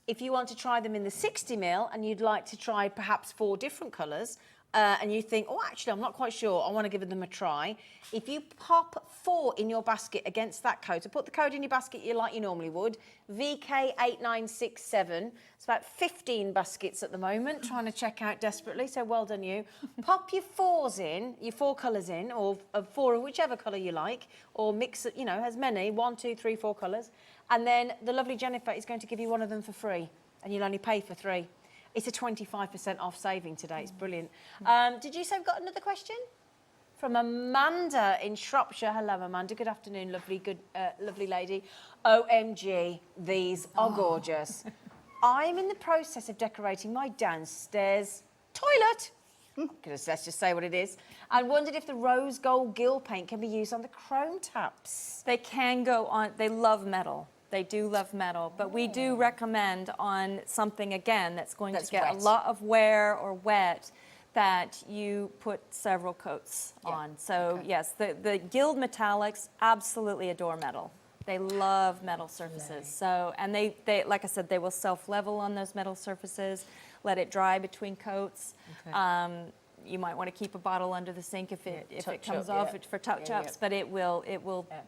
if you want to try them in the 60 ml and you'd like to try perhaps 4 different colours, and you think, oh, actually, I'm not quite sure, I want to give them a try. If you pop 4 in your basket against that code, so put the code in your basket like you normally would, VK8967. It's about 15 baskets at the moment, trying to check out desperately, so well done you. Pop your 4s in, your 4 colours in, or 4 of whichever colour you like, or mix it, you know, as many, 1, 2, 3, 4 colours. And then the lovely Jennifer is going to give you one of them for free, and you'll only pay for 3. It's a 25% off saving today. It's brilliant. Did you say we've got another question? From Amanda in Shropshire. Hello, Amanda. Good afternoon, lovely lady. OMG, these are gorgeous. I'm in the process of decorating my downstairs toilet. Let's just say what it is. I wondered if the rose gold gill paint can be used on the chrome taps. They can go on, they love metal. They do love metal, but we do recommend on something, again, that's going to get wet. a lot of wear or wet, that you put several coats on. So yes, the Guild Metallics absolutely adore metal. They love metal surfaces. So, and they like I said, they will self-level on those metal surfaces, let it dry between coats. Okay. You might want to keep a bottle under the sink if it comes off for touch-ups, but it will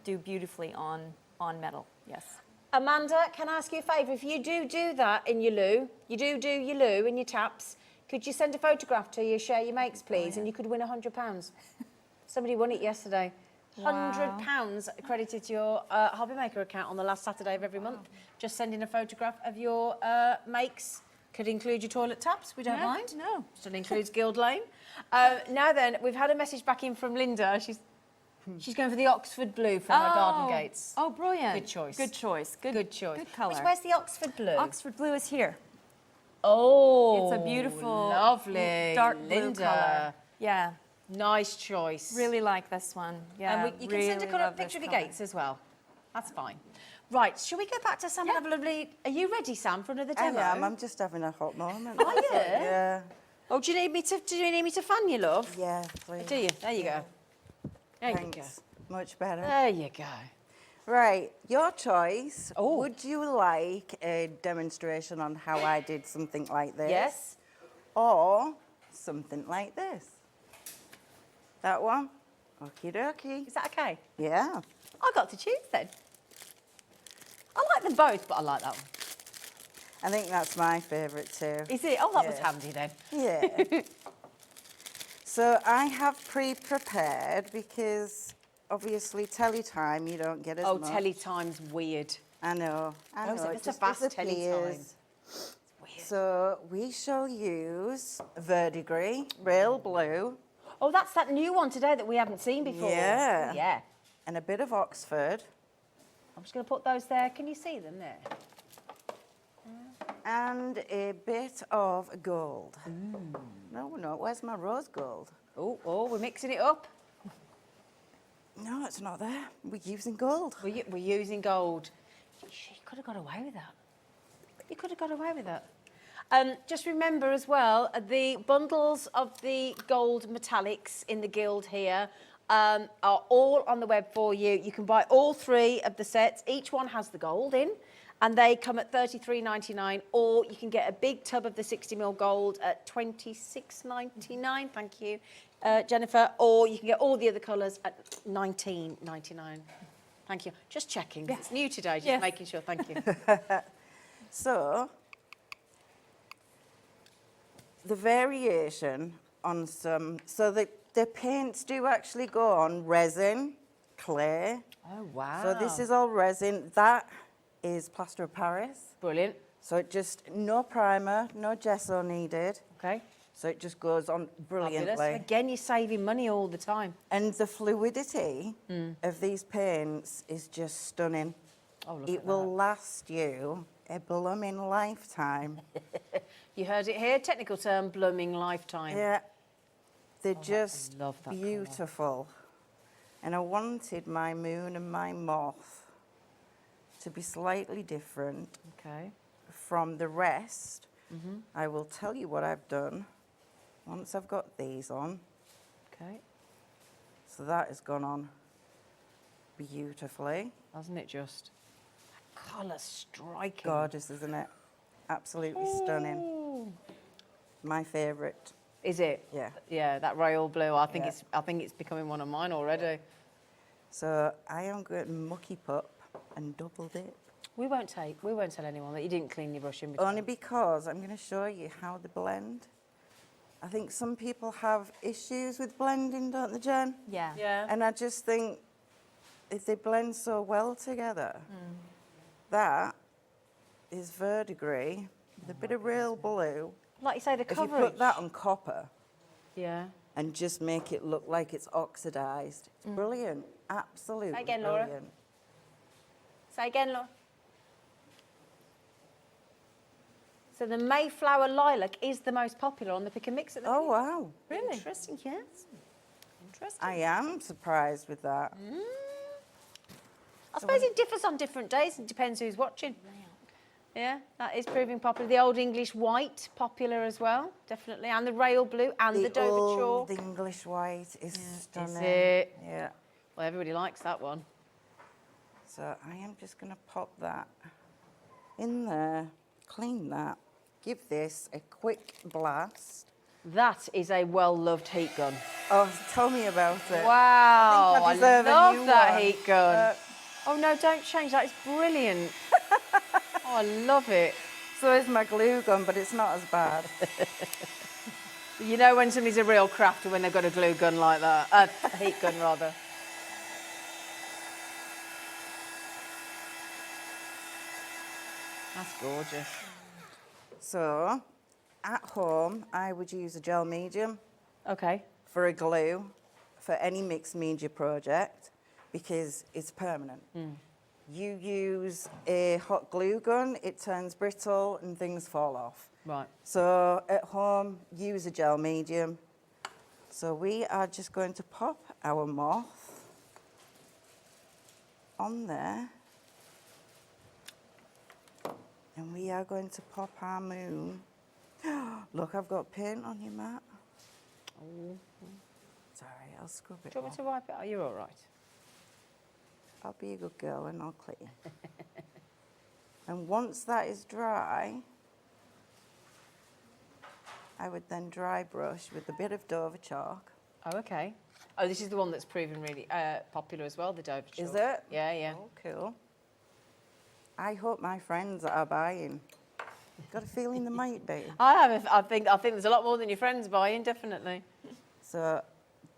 do beautifully on metal. Yes. Amanda, can I ask you a favour? If you do that in your loo, you do your loo in your taps, could you send a photograph to Share Your Makes, please? And you could win £100. Somebody won it yesterday. £100 credited to your HobbyMaker account on the last Saturday of every month. Just send in a photograph of your makes. Could include your toilet taps, we don't mind. No. Still includes Guild Lane. Now then, we've had a message back in from Linda. She's going for the Oxford blue for her garden gates. Oh, brilliant. Good choice. Good choice. Good choice. Good colour. Where's the Oxford blue? Oxford blue is here. Oh, It's a beautiful, lovely dark blue Linda. colour. Yeah, Nice choice. really like this one. Yeah, And you can send a picture of your gates as well. That's fine. Right, shall we go back to Sam and have a lovely... Are you ready, Sam, for another demo? I am. I'm just having a hot moment. Are you? Yeah. Oh, do you need me to fan you, love? Yeah, please. Do you? There you go. There Thanks. you go. Much better. There you go. Right, your choice. Oh. Would you like a demonstration on how I did something like this? Yes. Or something like this? That one? Okie dokie. Is that okay? Yeah. I got to choose then. I like them both, but I like that one. I think that's my favourite too. Is it? Oh, that was Yeah. handy then. Yeah. So I have pre-prepared because obviously telly time you don't get as much. Oh, telly time's weird. I know. I know. It's a it just fast telly disappears. time. So we shall use Verdigris, Real Blue, Oh, that's that new one today that we haven't seen before. Yeah. Yeah. and a bit of Oxford, I'm just going to put those there. Can you see them there? and a bit of gold. No, where's my rose gold? Oh, we're mixing it up. No, it's not there. We're using gold. We're using gold. You could have got away with that. You could have got away with that. Just remember as well, the bundles of the gold metallics in the Guild here are all on the web for you. You can buy all 3 of the sets. Each one has the gold in, and they come at $33.99, or you can get a big tub of the 60ml gold at $26.99. Thank you, Jennifer. Or you can get all the other colours at $19.99. Thank you. Just checking. Yes. It's new today, just Yes. making sure. Thank you. So, the variation on some, so the paints do actually go on resin, clay. Oh, wow. So this is all resin. That is plaster of Paris. Brilliant. So it just, no primer, no gesso needed. Okay. So it just goes on brilliantly. Fabulous. Again, you're saving money all the time. And the fluidity of these paints is just stunning. Oh, look It at will last you a blooming lifetime. You heard it here. Technical term, blooming lifetime. Yeah. They're just love that colour. beautiful. And I wanted my moon and my moth to be slightly different Okay. from the rest. I will tell you what I've done once I've got these on. Okay. So that has gone on beautifully. Hasn't it just? That colour striking. Gorgeous, isn't it? Absolutely stunning. My favourite. Is it? Yeah. Yeah, that royal blue. I think Yeah. it's becoming one of mine already. So I am going to mucky up and double dip. We won't tell anyone that you didn't clean your brush in between. Only because I'm going to show you how they blend. I think some people have issues with blending, don't they, Jen? Yeah. Yeah. And I just think if they blend so well together, that is verdigris with a bit of real blue. Like you say, the If you coverage. put that on copper Yeah. and just make it look like it's oxidised, it's brilliant. Absolutely Say again, Laura. brilliant. Say again, Laura. So the Mayflower Lilac is the most popular on the pick and mix at the Oh, minute. wow. Really? Interesting, yes. Interesting. I am surprised with that. I suppose it differs on different days. It depends who's watching. Yeah, that is proving popular. The Old English White, popular as well, definitely. And the Rail Blue and the Dover Old Chalk. English white is stunning. Is it? Yeah. Well, everybody likes that one. So I am just going to pop that in there, clean that, give this a quick blast. That is a well-loved heat gun. Oh, tell me about it. Wow, I deserve a love new that one. heat gun. Oh, no, don't change that. It's brilliant. Oh, I love it. So is my glue gun, but it's not as bad. You know when somebody's a real crafter when they've got a glue gun like that. A heat gun, rather. That's gorgeous. So, at home, I would use a gel medium Okay. for a glue for any mixed media project because it's permanent. You use a hot glue gun, it turns brittle and things fall off. Right. So at home, use a gel medium. So we are just going to pop our moth on there. And we are going to pop our moon. Look, I've got paint on you, Matt. Oh. Sorry, I'll scrub it Do you want off. me to wipe it? Are you all right? I'll be a good girl and I'll clean. And once that is dry, I would then dry brush with a bit of Dover chalk. Oh, okay. Oh, this is the one that's proven really popular as well, the Dover chalk. Is it? Yeah, yeah. Oh, cool. I hope my friends are buying. Got a feeling they might be. I think there's a lot more than your friends buying, definitely. So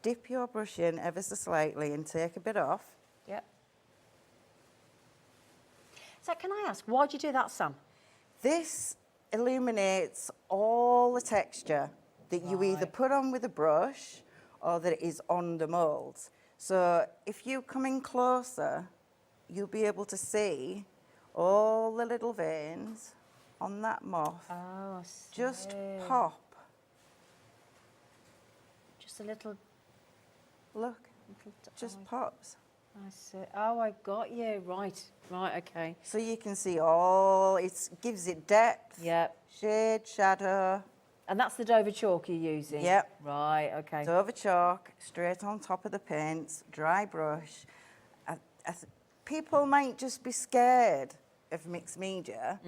dip your brush in ever so slightly and take a bit off. Yep. So can I ask, why do you do that, Sam? This illuminates all the texture that you either put on with a brush or that is on the moulds. So if you come in closer, you'll be able to see all the little veins on that moth. Oh, I Just pop. Just a little. Look, just pops. I see. Oh, I got you. Right. Right. Okay. So you can see all, it gives it depth, Yep. shade, shadow. And that's the Dover chalk you're using. Yep. Right. Okay. Dover chalk, straight on top of the paints, dry brush. People might just be scared of mixed media,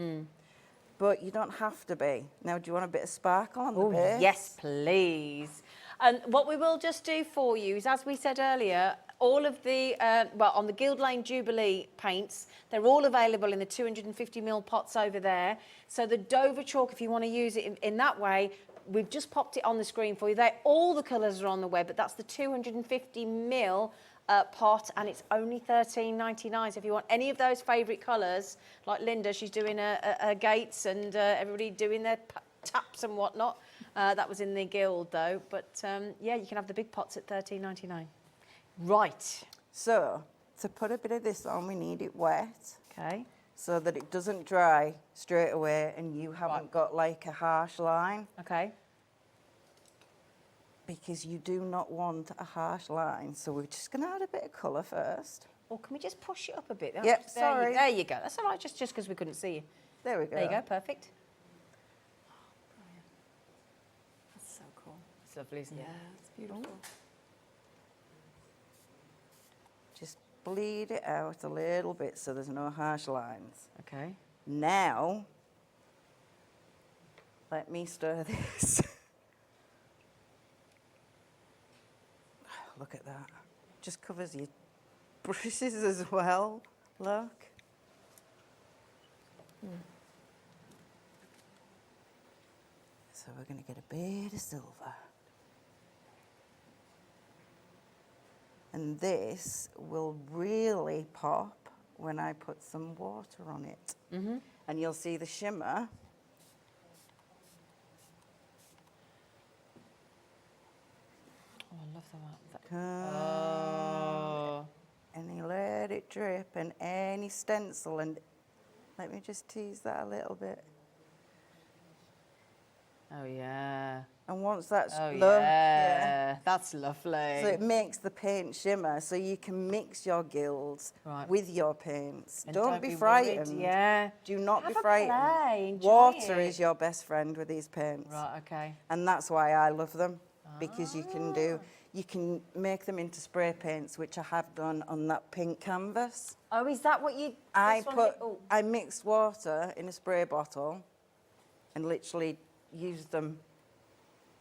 but you don't have to be. Now, do you want a bit of sparkle on the Oh, base? yes, please. And what we will just do for you is, as we said earlier, all of the, on the Guild Lane Jubilee paints, they're all available in the 250ml pots over there. So the Dover chalk, if you want to use it in that way, we've just popped it on the screen for you. All the colours are on the web, but that's the 250ml pot, and it's only $13.99. So if you want any of those favourite colours, like Linda, she's doing her gates and everybody doing their taps and whatnot. That was in the Guild though, but yeah, you can have the big pots at $13.99. Right. So, to put a bit of this on, we need it wet. Okay. So that it doesn't dry straight away and you haven't got like a harsh line. Okay. Because you do not want a harsh line. So we're just going to add a bit of colour first. Or can we just push it up a bit? Yep, sorry. There you go. That's all right, just because we couldn't see you. There we go. There you go, perfect. That's so cool. It's lovely, isn't it? Yeah, it's beautiful. Just bleed it out a little bit so there's no harsh lines. Okay. Now, let me stir this. look at that. Just covers your brushes as well. Look. So we're going to get a bit of silver. And this will really pop when I put some water on it. And you'll see the shimmer. Oh, I love that. Come. And you let it drip, and any stencil, and let me just tease that a little bit. Oh, yeah. And once that's Oh, low, yeah. That's lovely. so it makes the paint shimmer, so you can mix your gills with your paints. And Don't be worried. frightened. Yeah. Do not Have be a frightened. play, enjoy Water it. is your best friend with these paints. Right, okay. And that's why I love them, because you can make them into spray paints, which I have done on that pink canvas. Oh, is that what you... I mixed water in a spray bottle and literally used them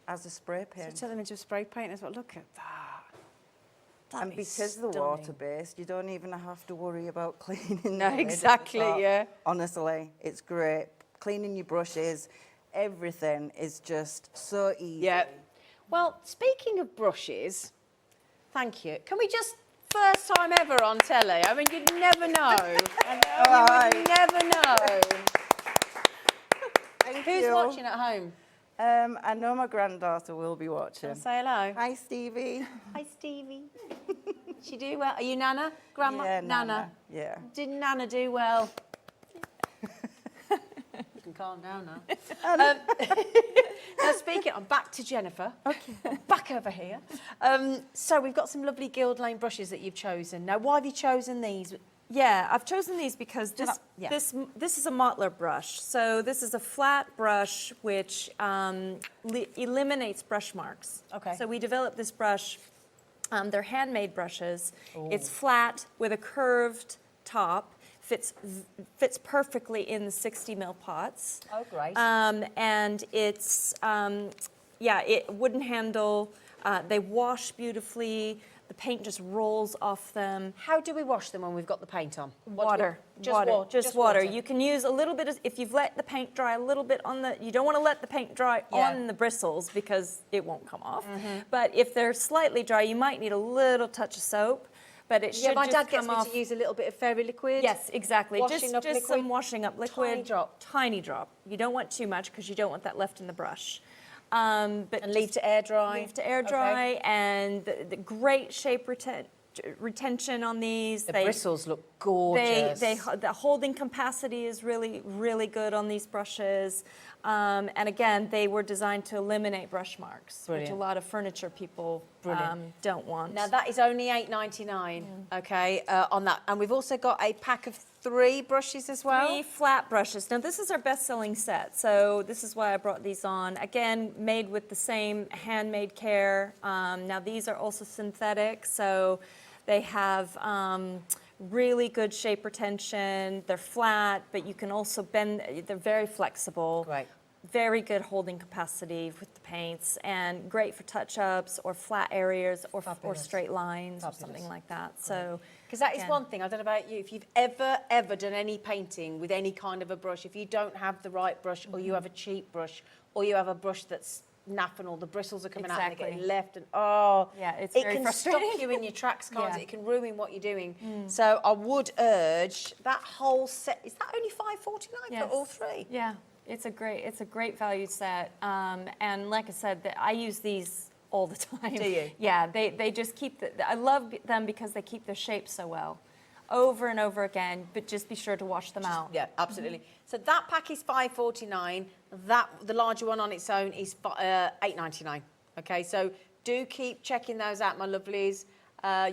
as a spray So paint. turn them into a spray paint as well. Look at that. And because they're water-based, you don't even have to worry about cleaning No, the lid. exactly, yeah. Honestly, it's great. Cleaning your brushes, everything is just so easy. Yeah. Well, speaking of brushes, thank you. Can we just, first time ever on telly? I mean, you'd never know. You would never know. Who's watching at home? I know my granddaughter will be watching. Say hello. Hi, Stevie. Hi, Stevie. She do well. Are you Nana? Grandma? Yeah, Nana. Yeah. Did Nana do well? You can calm down now. Now speaking, I'm back to Jennifer. Okay. Back over here. So we've got some lovely Guild Lane brushes that you've chosen. Now, why have you chosen these? Yeah, I've chosen these because this is a mottler brush. So this is a flat brush which eliminates brush marks. Okay. So we developed this brush. They're handmade brushes. It's flat with a curved top. Fits perfectly in the 60 ml pots. Oh, great. And it's wooden handle. They wash beautifully. The paint just rolls off them. How do we wash them when we've got the paint on? Water. Just water. You can use a little bit if you've let the paint dry a little bit on the, you don't want to let the paint dry on the bristles because it won't come off. But if they're slightly dry, you might need a little touch of soap. But it should my dad just gets come me off. to use a little bit of fairy liquid. Yes, exactly. Washing up Just liquid. some washing up liquid. Tiny drop. Tiny drop. You don't want too much because you don't want that left in the brush. But And leave to air dry. Leave to air dry, and the great shape retention on these. The bristles look gorgeous. The holding capacity is really, really good on these brushes. And again, they were designed to eliminate brush marks, which a lot of furniture people don't want. Now that is only $8.99, okay, on that. And we've also got a pack of 3 brushes as well. 3 flat brushes. Now this is our best-selling set, so this is why I brought these on. Again, made with the same handmade care. Now these are also synthetic, so they have really good shape retention. They're flat, but you can also bend. They're very flexible. Right. Very good holding capacity with the paints, and great for touch-ups or flat areas or straight lines or something like that. So, because that is one thing, I don't know about you, if you've ever done any painting with any kind of a brush, if you don't have the right brush, or you have a cheap brush, or you have a brush that's naff and all the bristles are coming out and they're getting left, and it's it very can frustrating. stop you in your tracks, can't Yeah. it? It can ruin what you're doing. So I would urge that whole set. Is that only $5.49 for all 3? Yeah, it's a great value set. And like I said, I use these all the time. Do you? Yeah, they just keep I love them because they keep their shape so well, over and over again. But just be sure to wash them out. Yeah, absolutely. So that pack is $5.49. The larger one on its own is $8.99. Okay, so do keep checking those out, my lovelies.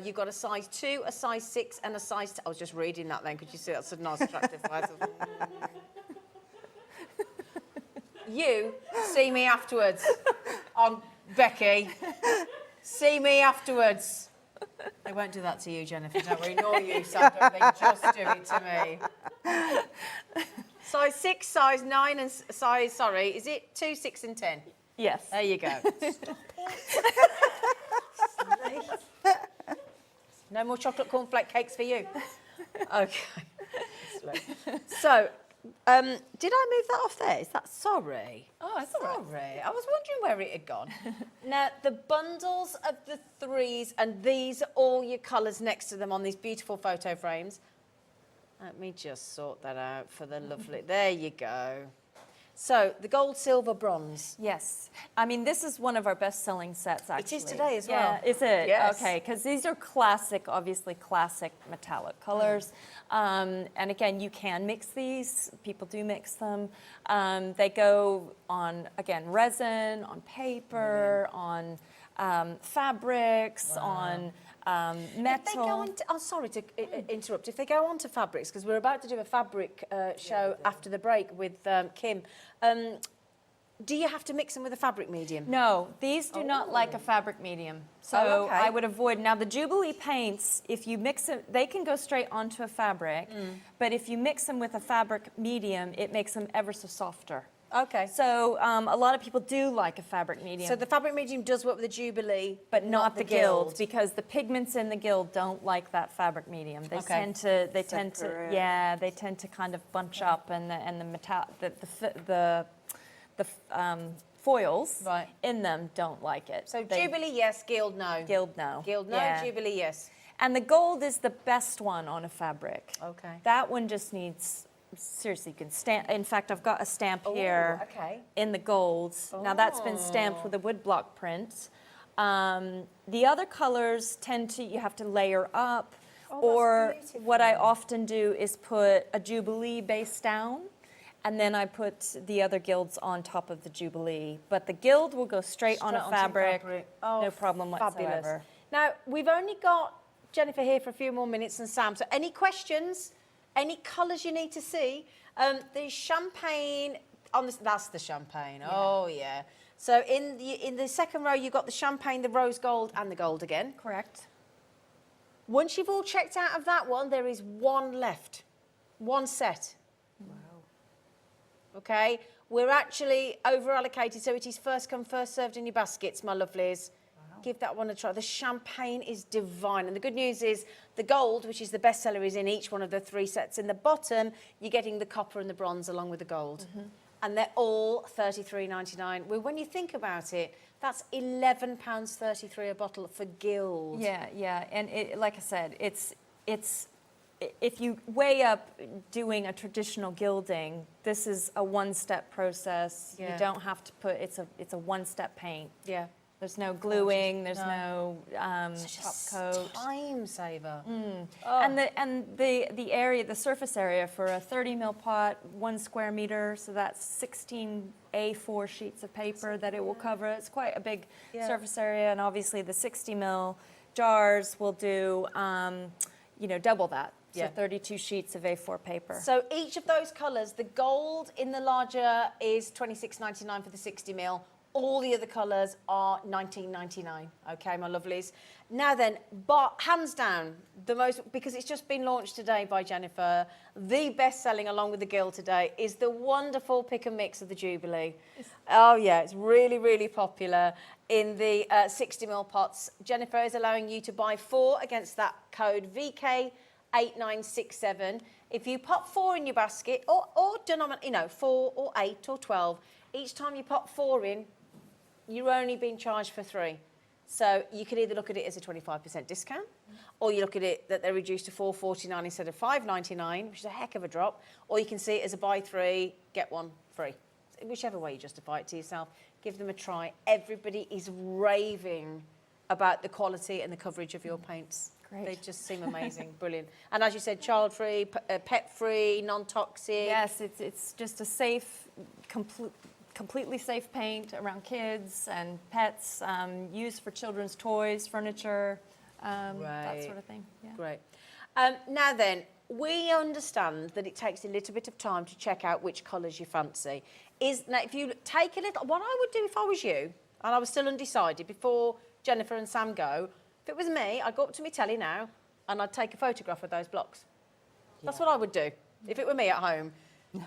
You've got a size 2, a size 6, and a size 10. I was just reading that then. Could you see that's a nice attractive size? You see me afterwards. Becky. See me afterwards. They won't do that to you, Jennifer, don't worry. Nor you, Sam, don't they? Just do it to me. Size 6, size 9, and size, is it 2, 6, and 10? Yes. There you go. No more chocolate cornflake cakes for you. Okay. So, did I move that off there? Is that sorry? Oh, it's all right. Sorry. I was wondering where it had gone. Now, the bundles of the threes, and these are all your colours next to them on these beautiful photo frames. Let me just sort that out for the lovely... There you go. So, the gold, silver, bronze. Yes. I mean, this is one of our best-selling sets, actually. It is today as Yeah, well. is it? Yes. Okay, because these are classic, obviously classic metallic colors. And again, you can mix these. People do mix them. They go on, again, resin, on paper, on fabrics, on metal. If they go into, oh, sorry to interrupt. If they go on to fabrics, because we're about to do a fabric show after the break with Kim, do you have to mix them with a fabric medium? No, these do not like a fabric medium. So okay. I would avoid, now the Jubilee paints, if you mix them, they can go straight onto a fabric, but if you mix them with a fabric medium, it makes them ever so softer. Okay. So a lot of people do like a fabric medium. So the fabric medium does work with the Jubilee, but not the gild, because the pigments in the gild don't like that fabric medium. They Okay. tend to kind of bunch up, and the metal, the foils Right. in them don't like it. So Jubilee, yes. Gild, no. Gild, no. Gild, no. Yeah. Jubilee, yes. And the gold is the best one on a fabric. Okay. That one just needs, seriously, you can stamp. In fact, I've got a stamp here okay. in the gold. Now that's been stamped with a woodblock print. The other colors tend to, you have to layer up, or what I often do is put a Jubilee base down, and then I put the other gilds on top of the Jubilee. But the gild will go straight on a onto fabric, Oh, no problem whatsoever. fabulous. Now, we've only got Jennifer here for a few more minutes and Sam. So any questions? Any colours you need to see? The champagne, on this, that's the champagne. Oh, yeah. So in the second row, you've got the champagne, the rose gold, and the gold again. Correct. Once you've all checked out of that one, there is one left. One set. Wow. Okay? We're actually over-allocated, so it is first come, first served in your baskets, my lovelies. Wow. Give that one a try. The champagne is divine. And the good news is the gold, which is the bestseller, is in each one of the three sets. In the bottom, you're getting the copper and the bronze along with the gold. And they're all $33.99. Well, when you think about it, that's £11.33 a bottle for gild. Yeah, yeah, and like I said, it's if you weigh up doing a traditional gilding, this is a one-step process. Yeah. You don't have to put, it's a one-step paint. Yeah. There's no gluing, there's no top coat. Time saver. And the area, the surface area for a 30 ml pot, 1 square meter, so that's 16 A4 sheets of paper that it will cover. It's quite a big surface area, and obviously the 60 ml jars will do, double that. So 32 sheets of A4 paper. So each of those colours, the gold in the larger is $26.99 for the 60 ml. All the other colours are $19.99. Okay, my lovelies. Now then, but hands down, the most, because it's just been launched today by Jennifer, the best-selling along with the gild today is the wonderful pick and mix of the Jubilee. Oh yeah, it's really, really popular in the 60 ml pots. Jennifer is allowing you to buy 4 against that code VK8967. If you pop 4 in your basket, or 4 or 8 or 12, each time you pop 4 in, you're only being charged for 3. So you can either look at it as a 25% discount, or you look at it that they're reduced to $4.49 instead of $5.99, which is a heck of a drop, or you can see it as a buy 3, get 1 free. Whichever way you justify it to yourself, give them a try. Everybody is raving about the quality and the coverage of your paints. Great. They just seem amazing, brilliant. And as you said, child-free, pet-free, non-toxic. Yes, it's just a safe, completely safe paint around kids and pets, used for children's toys, furniture, that sort of thing. Yeah. Great. Now then, we understand that it takes a little bit of time to check out which colours you fancy. Now, if you take a little, what I would do if I was you, and I was still undecided before Jennifer and Sam go, if it was me, I'd go up to my telly now and I'd take a photograph of those blocks. That's what I would do if it were me at home.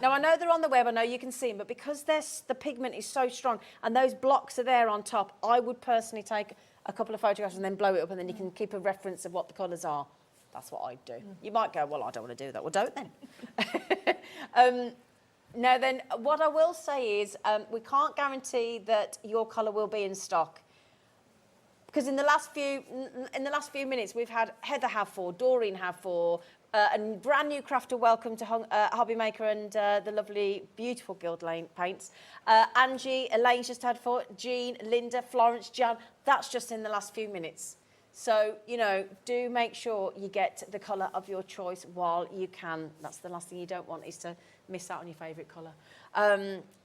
Now, I know they're on the web, I know you can see them, but because the pigment is so strong and those blocks are there on top, I would personally take a couple of photographs and then blow it up, and then you can keep a reference of what the colours are. That's what I'd do. You might go, well, I don't want to do that. Well, don't then. Now then, what I will say is we can't guarantee that your colour will be in stock, because in the last few minutes we've had Heather have 4, Doreen have 4, a brand new crafter welcome to HobbyMaker and the lovely, beautiful Guild Lane paints. Angie, Elaine's just had 4, Jean, Linda, Florence, Jan. That's just in the last few minutes. So, you know, do make sure you get the colour of your choice while you can. That's the last thing you don't want, is to miss out on your favourite colour.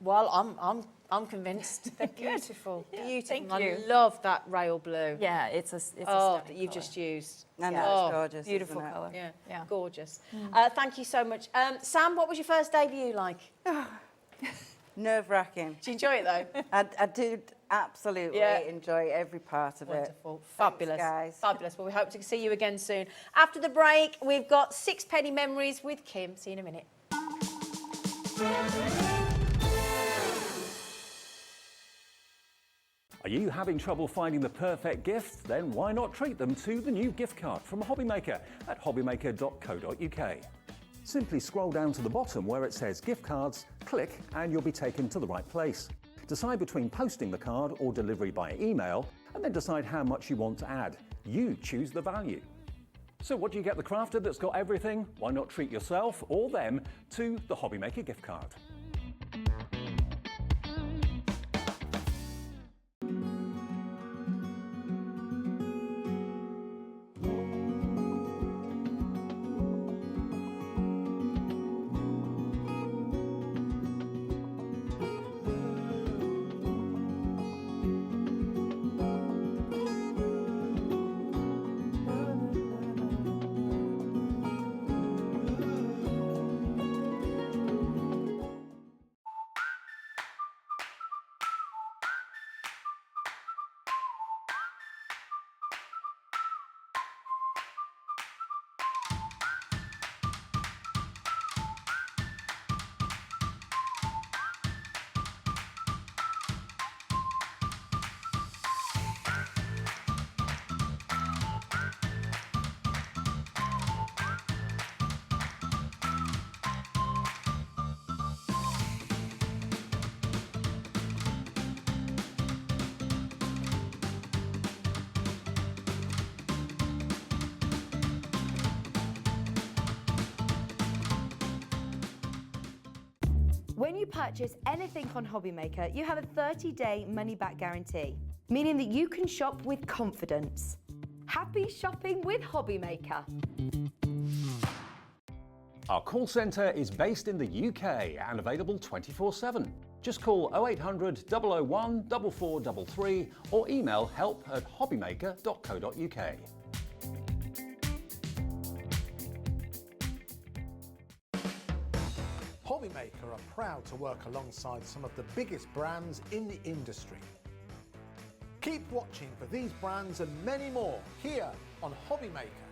Well, I'm convinced. They're beautiful, beautiful. Thank you. I love that rail blue. Yeah, it's a that stunning you've colour. just used. I know, it's gorgeous, Beautiful isn't it? colour. Yeah, gorgeous. Thank you so much. Sam, what was your first debut like? Nerve-wracking. Did you enjoy it though? I did absolutely enjoy every part of it. Wonderful. Fabulous. Thanks, guys. Fabulous. Well, we hope to see you again soon. After the break, we've got Sixpenny Memories with Kim. See you in a minute. Are you having trouble finding the perfect gift? Then why not treat them to the new gift card from HobbyMaker at hobbymaker.co.uk. Simply scroll down to the bottom where it says gift cards, click, and you'll be taken to the right place. Decide between posting the card or delivery by email, and then decide how much you want to add. You choose the value. So what do you get the crafter that's got everything? Why not treat yourself or them to the HobbyMaker gift card? When you purchase anything on HobbyMaker, you have a 30-day money-back guarantee, meaning that you can shop with confidence. Happy shopping with HobbyMaker. Our call centre is based in the UK and available 24/7. Just call 0800 001 4433 or email help@hobbymaker.co.uk. HobbyMaker are proud to work alongside some of the biggest brands in the industry. Keep watching for these brands and many more here on HobbyMaker.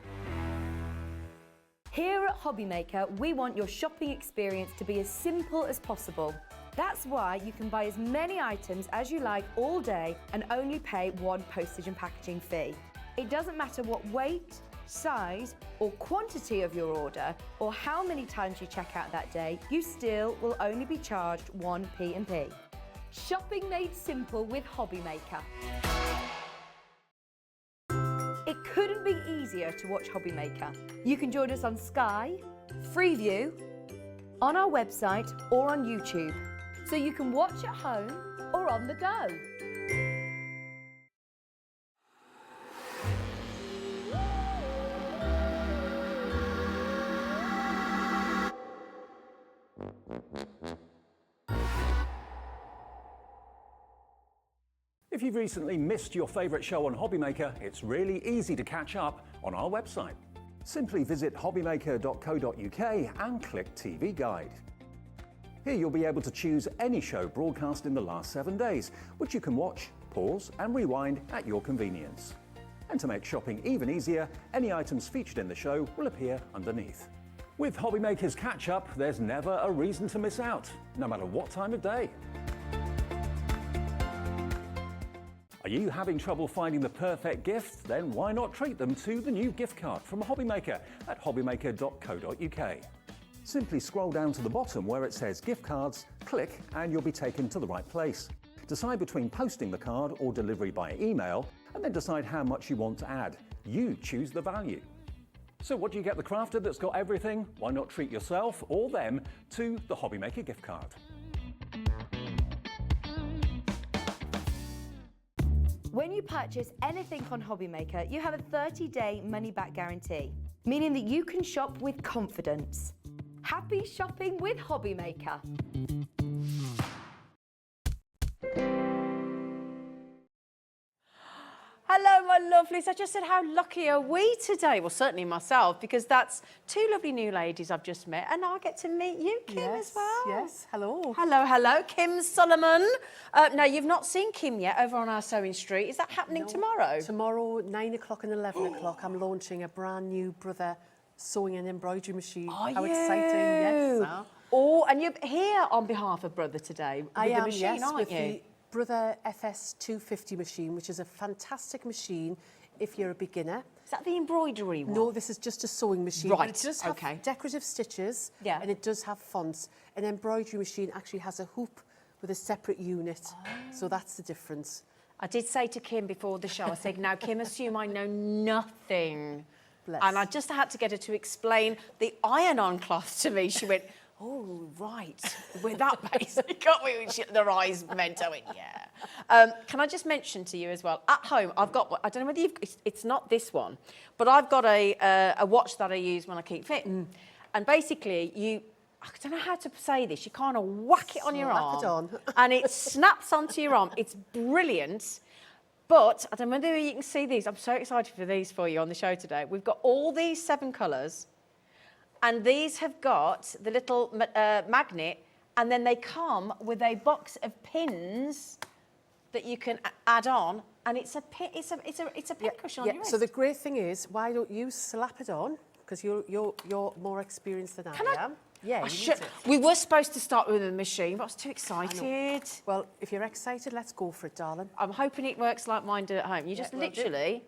Here at HobbyMaker, we want your shopping experience to be as simple as possible. That's why you can buy as many items as you like all day and only pay one postage and packaging fee. It doesn't matter what weight, size or quantity of your order or how many times you check out that day, you still will only be charged one P&P. Shopping made simple with HobbyMaker. It couldn't be easier to watch HobbyMaker. You can join us on Sky, Freeview, on our website or on YouTube, so you can watch at home or on the go. If you've recently missed your favourite show on HobbyMaker, it's really easy to catch up on our website. Simply visit hobbymaker.co.uk and click TV Guide. Here you'll be able to choose any show broadcast in the last 7 days, which you can watch, pause and rewind at your convenience. And to make shopping even easier, any items featured in the show will appear underneath. With HobbyMaker's Catch Up, there's never a reason to miss out, no matter what time of day. Are you having trouble finding the perfect gift? Then why not treat them to the new gift card from HobbyMaker at hobbymaker.co.uk. Simply scroll down to the bottom where it says gift cards, click and you'll be taken to the right place. Decide between posting the card or delivery by email and then decide how much you want to add. You choose the value. So what do you get the crafter that's got everything? Why not treat yourself or them to the HobbyMaker gift card? When you purchase anything on HobbyMaker, you have a 30-day money-back guarantee, meaning that you can shop with confidence. Happy shopping with HobbyMaker. Hello, my lovelies. I just said, how lucky are we today? Well, certainly myself, because that's two lovely new ladies I've just met, and I get to meet you, Kim, as well. Yes, hello. Hello, hello. Kim Suleman. Now, you've not seen Kim yet over on our sewing street. Is that happening tomorrow? Tomorrow, 9 o'clock and 11 o'clock, I'm launching a brand new Brother sewing and embroidery machine. Are How you? exciting, yes. Oh, and you're here on behalf of Brother today with I the am, machine, yes, aren't with you? the Brother FS 250 machine, which is a fantastic machine if you're a beginner. Is that the embroidery one? No, this is just a sewing machine. Right, But it does have okay. decorative stitches, Yeah. and it does have fonts. An embroidery machine actually has a hoop with a separate unit, so that's the difference. I did say to Kim before the show, I said, now, Kim, assume I know nothing. Bless. And I just had to get her to explain the iron-on cloth to me. She went, oh, right, with that basic, got me, their eyes meant, I went, yeah. Can I just mention to you as well, at home, I've got, I don't know whether you've, it's not this one, but I've got a watch that I use when I keep fit. And basically, I don't know how to say this, you kind of whack it on your arm. Slap it on. And it snaps onto your arm. It's brilliant. But I don't know whether you can see these. I'm so excited for these for you on the show today. We've got all these 7 colours. And these have got the little magnet, and then they come with a box of pins that you can add on, and it's a pin. It's a pin cushion on your wrist. So the great thing is, why don't you slap it on? Because you're more experienced than I am. Yeah, you need it. We were supposed to start with a machine, but I was too excited. Well, if you're excited, let's go for it, darling. I'm hoping it works like mine did at home. You just will do. literally,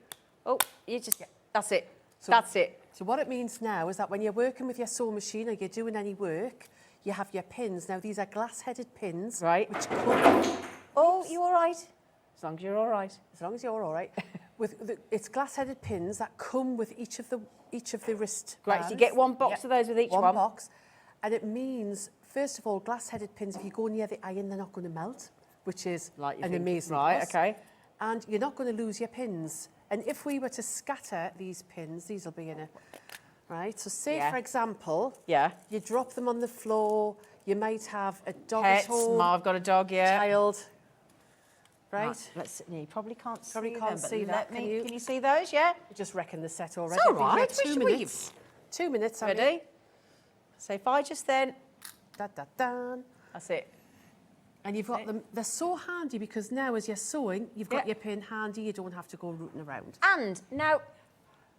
that's it. So- That's it. So what it means now is that when you're working with your sewing machine or you're doing any work, you have your pins. Now, these are glass-headed pins. Right. Which come, Oh, you all right? As long as you're all right. as long as you're all right. It's glass-headed pins that come with each of the wrist Great. So you get one box of those with each one. One box. And it means, first of all, glass-headed pins, if you go near the iron, they're not going to melt, which is Like you an think. amazing Right, plus. okay. And you're not going to lose your pins. And if we were to scatter these pins, these will be in a... Right, so say, Yeah. for example, Yeah. you drop them on the floor, you might have a dog Pets. at home, I've got a dog, yeah. child, right? Let's. You probably can't see Probably them, can't but see that, let me. can you? Can you see those? Yeah. You just reckon the set already. all I've been here right. 2 Which minutes. 2 minutes, sorry. Ready? So if I just then, Da, da, da. that's it. And you've got them, they're so handy because now as you're sewing, you've got Yeah. your pin handy, you don't have to go rooting around. And now,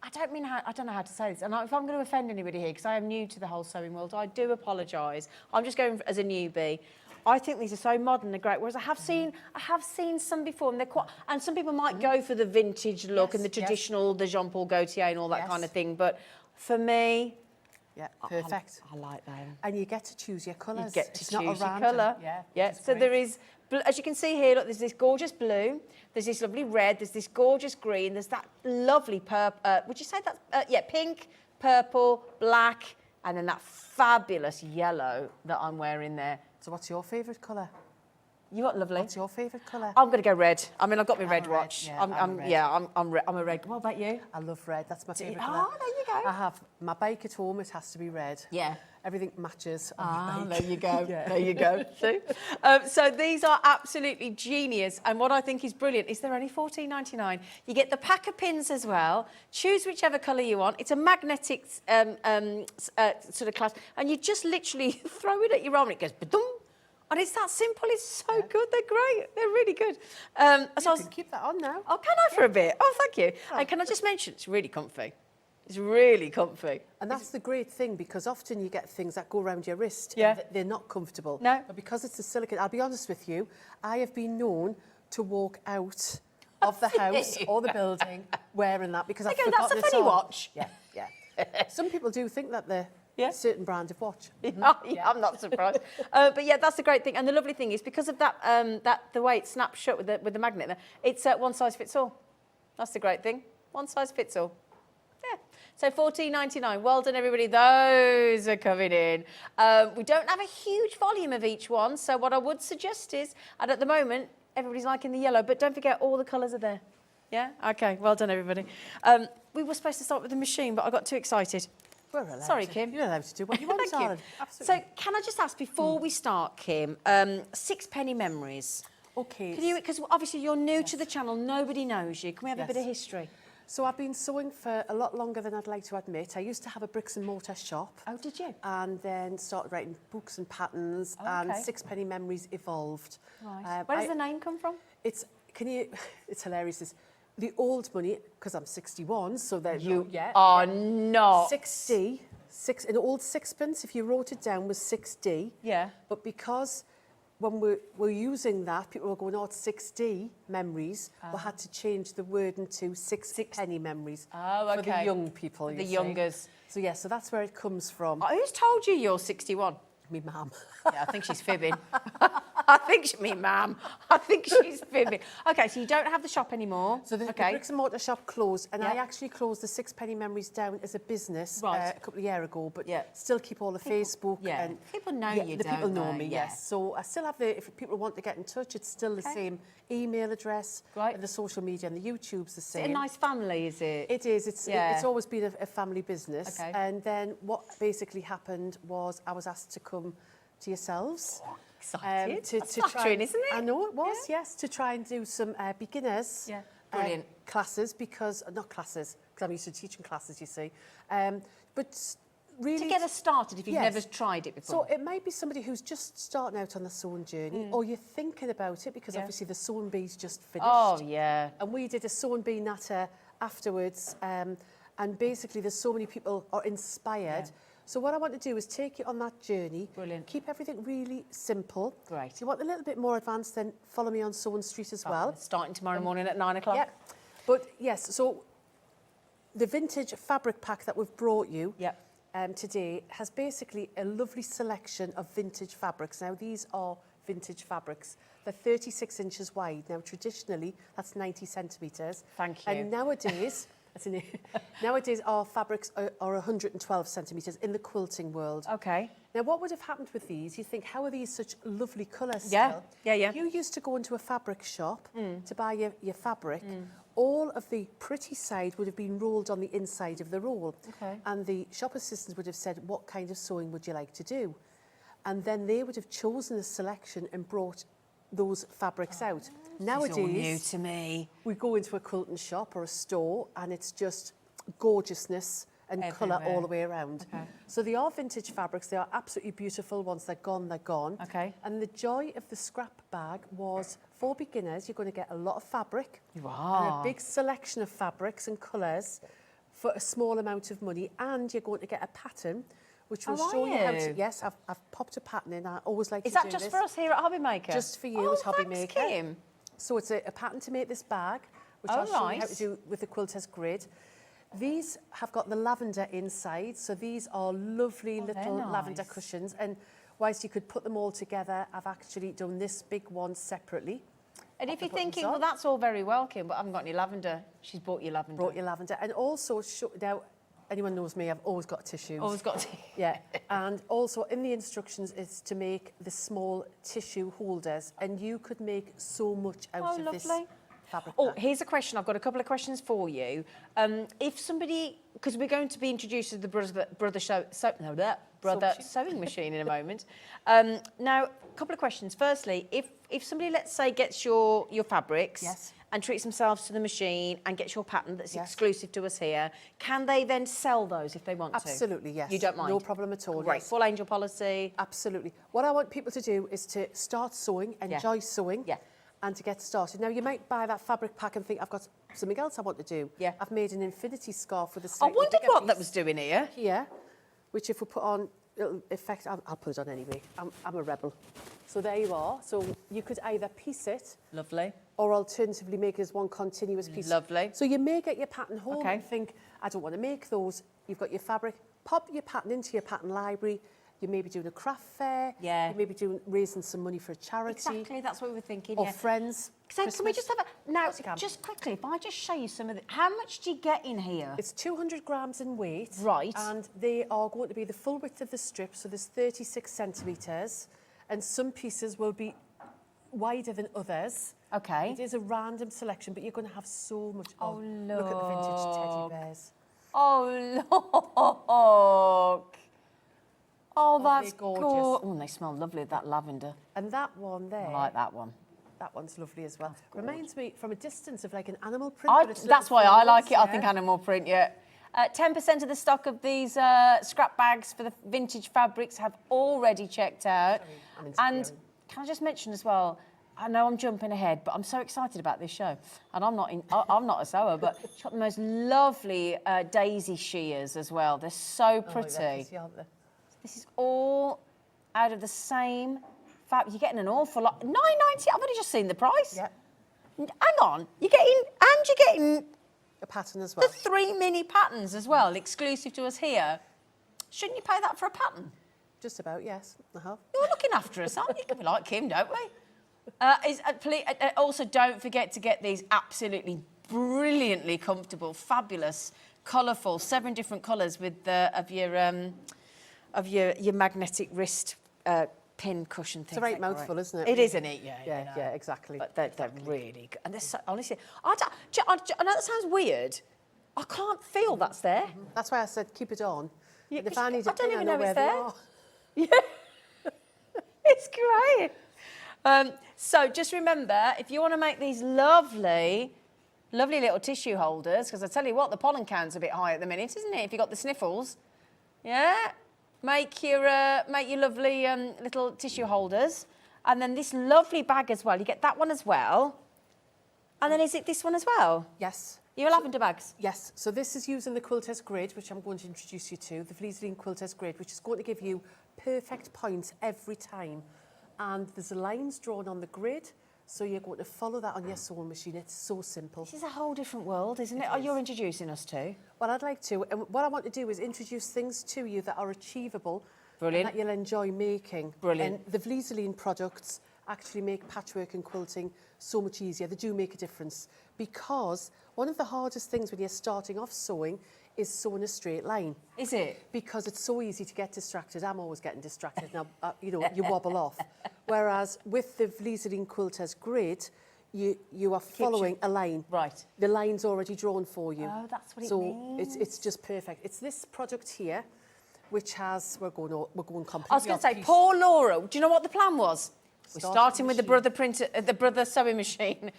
I don't know how to say this, and if I'm going to offend anybody here, because I am new to the whole sewing world, I do apologise. I'm just going as a newbie. I think these are so modern, they're great. Whereas I have seen some before, and they're quite. And some people might go for the vintage look and the Yes, yes. traditional, the Jean-Paul Gaultier and all that Yes. kind of thing. But for me, Yeah, perfect. I like them. And you get to choose your colours. You get to It's not a choose your random. colour. Yeah, yeah. which is So great. there is, as you can see here, look, there's this gorgeous blue, there's this lovely red, there's this gorgeous green, there's that lovely purple, would you say that's, yeah, pink, purple, black, and then that fabulous yellow that I'm wearing there. So what's your favourite colour? You what, lovely? What's your favourite colour? I'm going to go red. I mean, I've got my red a red, watch. yeah, I'm a red. Yeah, I'm a red. What about you? I love red. That's my favourite oh, colour. there you go. I have my bike at home. It has to be red. Yeah. Everything matches on my bike. There you go. Yeah. There you go. See? So these are absolutely genius. And what I think is brilliant is they're only $14.99. You get the pack of pins as well. Choose whichever colour you want. It's a magnetic sort of clasp. And you just literally throw it at your arm and it goes ba-dum. And it's that simple. It's so good. They're great. They're really good. So You can keep that on now. oh, can I for a bit? Oh, thank you. And can I just mention, it's really comfy. It's really comfy. And that's the great thing, because often you get things that go around your wrist Yeah. and they're not comfortable. No. But because it's a silicone, I'll be honest with you, I have been known to walk out of the house or the building wearing that because I've Okay, forgotten that's a it's funny on. watch. Yeah, yeah. Some people do think that they're Yeah. a certain brand of watch. Yeah, I'm not surprised. But yeah, that's a great thing. And the lovely thing is because of that, the way it snaps shut with the magnet, it's one size fits all. That's the great thing. One size fits all. Yeah. So $14.99. Well done, everybody. Those are coming in. We don't have a huge volume of each one. So what I would suggest is, and at the moment, everybody's liking the yellow, but don't forget all the colours are there. Yeah? Okay. Well done, everybody. We were supposed to start with the machine, but I got too excited. We're allowed Sorry, to. Kim. You're allowed to do what you want, Thank you. darling. Absolutely. So can I just ask, before we start, Kim, sixpenny memories. Okay. Can you, because obviously you're new to the channel, nobody knows you. Can we have a bit of history? So I've been sewing for a lot longer than I'd like to admit. I used to have a bricks and mortar shop. Oh, did you? And then started writing books and patterns, and Sixpenny Memories evolved. Right. Where does the name come from? It's hilarious. The old money, because I'm 61, so that are not. 6D, an old sixpence, if you wrote it down, was 6D. Yeah. But because when we're using that, people were going, oh, it's 6D memories. We had to change the word into sixpenny memories. Oh, okay. For the young people, The you see. youngers. So, yeah, so that's where it comes from. Who's told you you're 61? Me mum. Yeah, I think she's fibbing. I think she's fibbing. Okay, so you don't have the shop anymore. So the bricks and mortar shop closed, and I actually closed the Sixpenny Memories down as a business a couple of years ago, but still keep all the Facebook. Yeah, and people know you, the people don't know they? me, Yeah. yes. So I still have if people want to get in touch, it's still the same email address, and the social media and the YouTube's the same. Is it a nice family, is it? It is. It's always been a family business. Okay. And then what basically happened was I was asked to come to yourselves. Excited. That's flattering, try, isn't it? I know it was, yes, to try and do some beginners Brilliant. classes, because, not classes, because I'm used to teaching classes, you see. But really... To get us started if you've never tried it before. So it might be somebody who's just starting out on the sewing journey, or you're thinking about it, because obviously the sewing bee's just finished. Oh, yeah. And we did a sewing bee natter afterwards, and basically there's so many people are inspired. Yeah. So what I want to do is take you on that journey. Brilliant. Keep everything really simple. Great. If you want a little bit more advanced, then follow me on Sewing Street as well. Starting tomorrow morning at 9 o'clock. Yeah. But yes, so the vintage fabric pack that we've brought you today has basically a lovely selection of vintage fabrics. Now, these are vintage fabrics. They're 36 inches wide. Now, traditionally, that's 90 centimetres. Thank you. And nowadays... Nowadays, our fabrics are 112 centimetres in the quilting world. Okay. Now, what would have happened with these? You think, how are these such lovely colours Yeah, still? yeah. You used to go into a fabric shop to buy your fabric. All of the pretty side would have been rolled on the inside of the roll. Okay. And the shop assistants would have said, what kind of sewing would you like to do? And then they would have chosen a selection and brought those fabrics out. Nowadays, it's all new to me. We go into a quilting shop or a store and it's just gorgeousness and colour all the way around. Okay. So they are vintage fabrics. They are absolutely beautiful. Once they're gone, they're gone. Okay. And the joy of the scrap bag was, for beginners, you're going to get a lot of fabric. You And are. a big selection of fabrics and colours for a small amount of money. And you're going to get a pattern which will show you how to... Yes, I've popped a pattern in. I always like to do this. Is that just for us here at HobbyMaker? Just for you at HobbyMaker. Thanks, Kim. So it's a pattern to make this bag, which I'll show you how to do with the quilter's grid. These have got the lavender inside, so these are lovely little lavender cushions. And whilst you could put them all together, I've actually done this big one separately. And if you're thinking, well, that's all very well, Kim, but I haven't got any lavender, she's bought you lavender. Brought you lavender. And also, now, anyone knows me, I've always got tissues. Always got tissues. Yeah. And also in the instructions is to make the small tissue holders, and you could make so much out of this fabric Oh, pack. here's a question. I've got a couple of questions for you. If somebody, because we're going to be introduced to the brother sewing machine in a moment. Now, a couple of questions. Firstly, if somebody, let's say, gets your fabrics and treats themselves to the machine and gets your pattern that's exclusive to us here, can they then sell those if they want to? Absolutely, yes. You don't mind? No problem at all. Great. Yes. Full angel policy. Absolutely. What I want people to do is to start sewing, enjoy sewing, and to get started. Now, you might buy that fabric pack and think, I've got something else I want to do. Yeah. I've made an infinity scarf with a I slightly wondered bigger what piece that was doing here. here, which if we put on it'll affect, I'll put it on anyway. I'm a rebel. So there you are. So you could either piece it. Lovely. Or alternatively make it as one continuous piece. Lovely. So you may get your pattern home Okay. and think, I don't want to make those. You've got your fabric, pop your pattern into your pattern library. You may be doing a craft fair. Yeah. You may be raising some money for a charity. Exactly, that's what we were thinking. Or yeah. friends. So can we Christmas. just have a... Now, Of course you can. just quickly, if I just show you some of the... How much do you get in here? It's 200 grams in weight. Right. And they are going to be the full width of the strip, so there's 36 centimetres. And some pieces will be wider than others. Okay. It is a random selection, but you're going to have so much... Oh, look at the vintage teddy bears. Oh, look. Oh, that's they're gorgeous. gorgeous. Oh, and they smell lovely, that lavender. And that one there... I like that one. That one's lovely as well. Reminds me from a distance of like an animal print. but it's That's little why I like flowers, it. I yeah. think animal print, yeah. 10% of the stock of these scrap bags for the vintage fabrics have already checked out. And can I just mention as well, I know I'm jumping ahead, but I'm so excited about this show. And I'm not a sewer, but she's got the most lovely daisy shears as well. They're so pretty. Oh, yeah, aren't they? This is all out of the same fabric. You're getting an awful lot. $9.90. I've only just seen the price. Yeah. Hang on. You're getting A pattern as well. the 3 mini patterns as well, exclusive to us here. Shouldn't you pay that for a pattern? Just about, yes. Uh-huh. You're looking after us, aren't you? We like Kim, don't we? Also, don't forget to get these absolutely brilliantly comfortable, fabulous, colourful, 7 different colours with your magnetic wrist pin cushion thing. It's a right mouthful, isn't it? It is, isn't it? Yeah, Yeah, you know. yeah, exactly. But they're really good. And they're so, honestly, I know that sounds weird. I can't feel that's there. That's why I said keep it on. Yeah, And if 'cause I need I it, don't then even know know where it's they there. are. Yeah, it's great. So just remember, if you want to make these lovely little tissue holders, because I tell you what, the pollen count's a bit high at the minute, isn't it? If you've got the sniffles, yeah, make your lovely little tissue holders, and then this lovely bag as well. You get that one as well, and then is it this one as well? Yes. Your lavender bags. Yes, so this is using the Quilters grid, which I'm going to introduce you to, the Vliseline Quilters grid, which is going to give you perfect points every time. And there's lines drawn on the grid, so you're going to follow that on your sewing machine. It's so simple. This is a whole different world, isn't it? Oh, you're introducing us to. Well, I'd like to, and what I want to do is introduce things to you that are achievable Brilliant. and that you'll enjoy making. Brilliant. And the Vliseline products actually make patchwork and quilting so much easier. They do make a difference, because one of the hardest things when you're starting off sewing is sewing a straight line. Is it? Because it's so easy to get distracted. I'm always getting distracted now. You know, you wobble off. Whereas with the Vliseline Quilters grid, you are following a line. Right. The line's already drawn for you. Oh, that's what it so means. it's just perfect. It's this product here, which has we're going completely. I was going to say, off-piece. poor Laura. Do you know what the plan was? We're Start starting the with the brother printer, the brother sewing machine.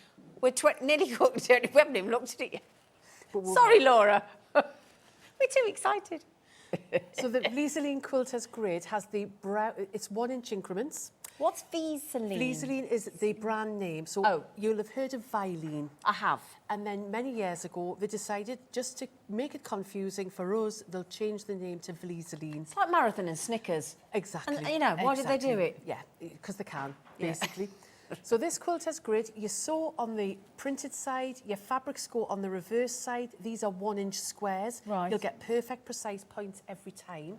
We're nearly cooked. We haven't even looked at it yet. Sorry, Laura. We're too excited. So the Vliseline Quilters grid has the brown. It's 1 inch increments. What's Vliseline? Vliseline is the brand name. So you'll have heard of Vilene. I have. And then many years ago, they decided just to make it confusing for us, they'll change the name to Vliseline. It's like Marathon and Snickers. Exactly. And, you know, why did they do it? Yeah, because they can, basically. So this Quilters grid, you sew on the printed side, your fabrics go on the reverse side. These are 1 inch squares. Right. You'll get perfect, precise points every time.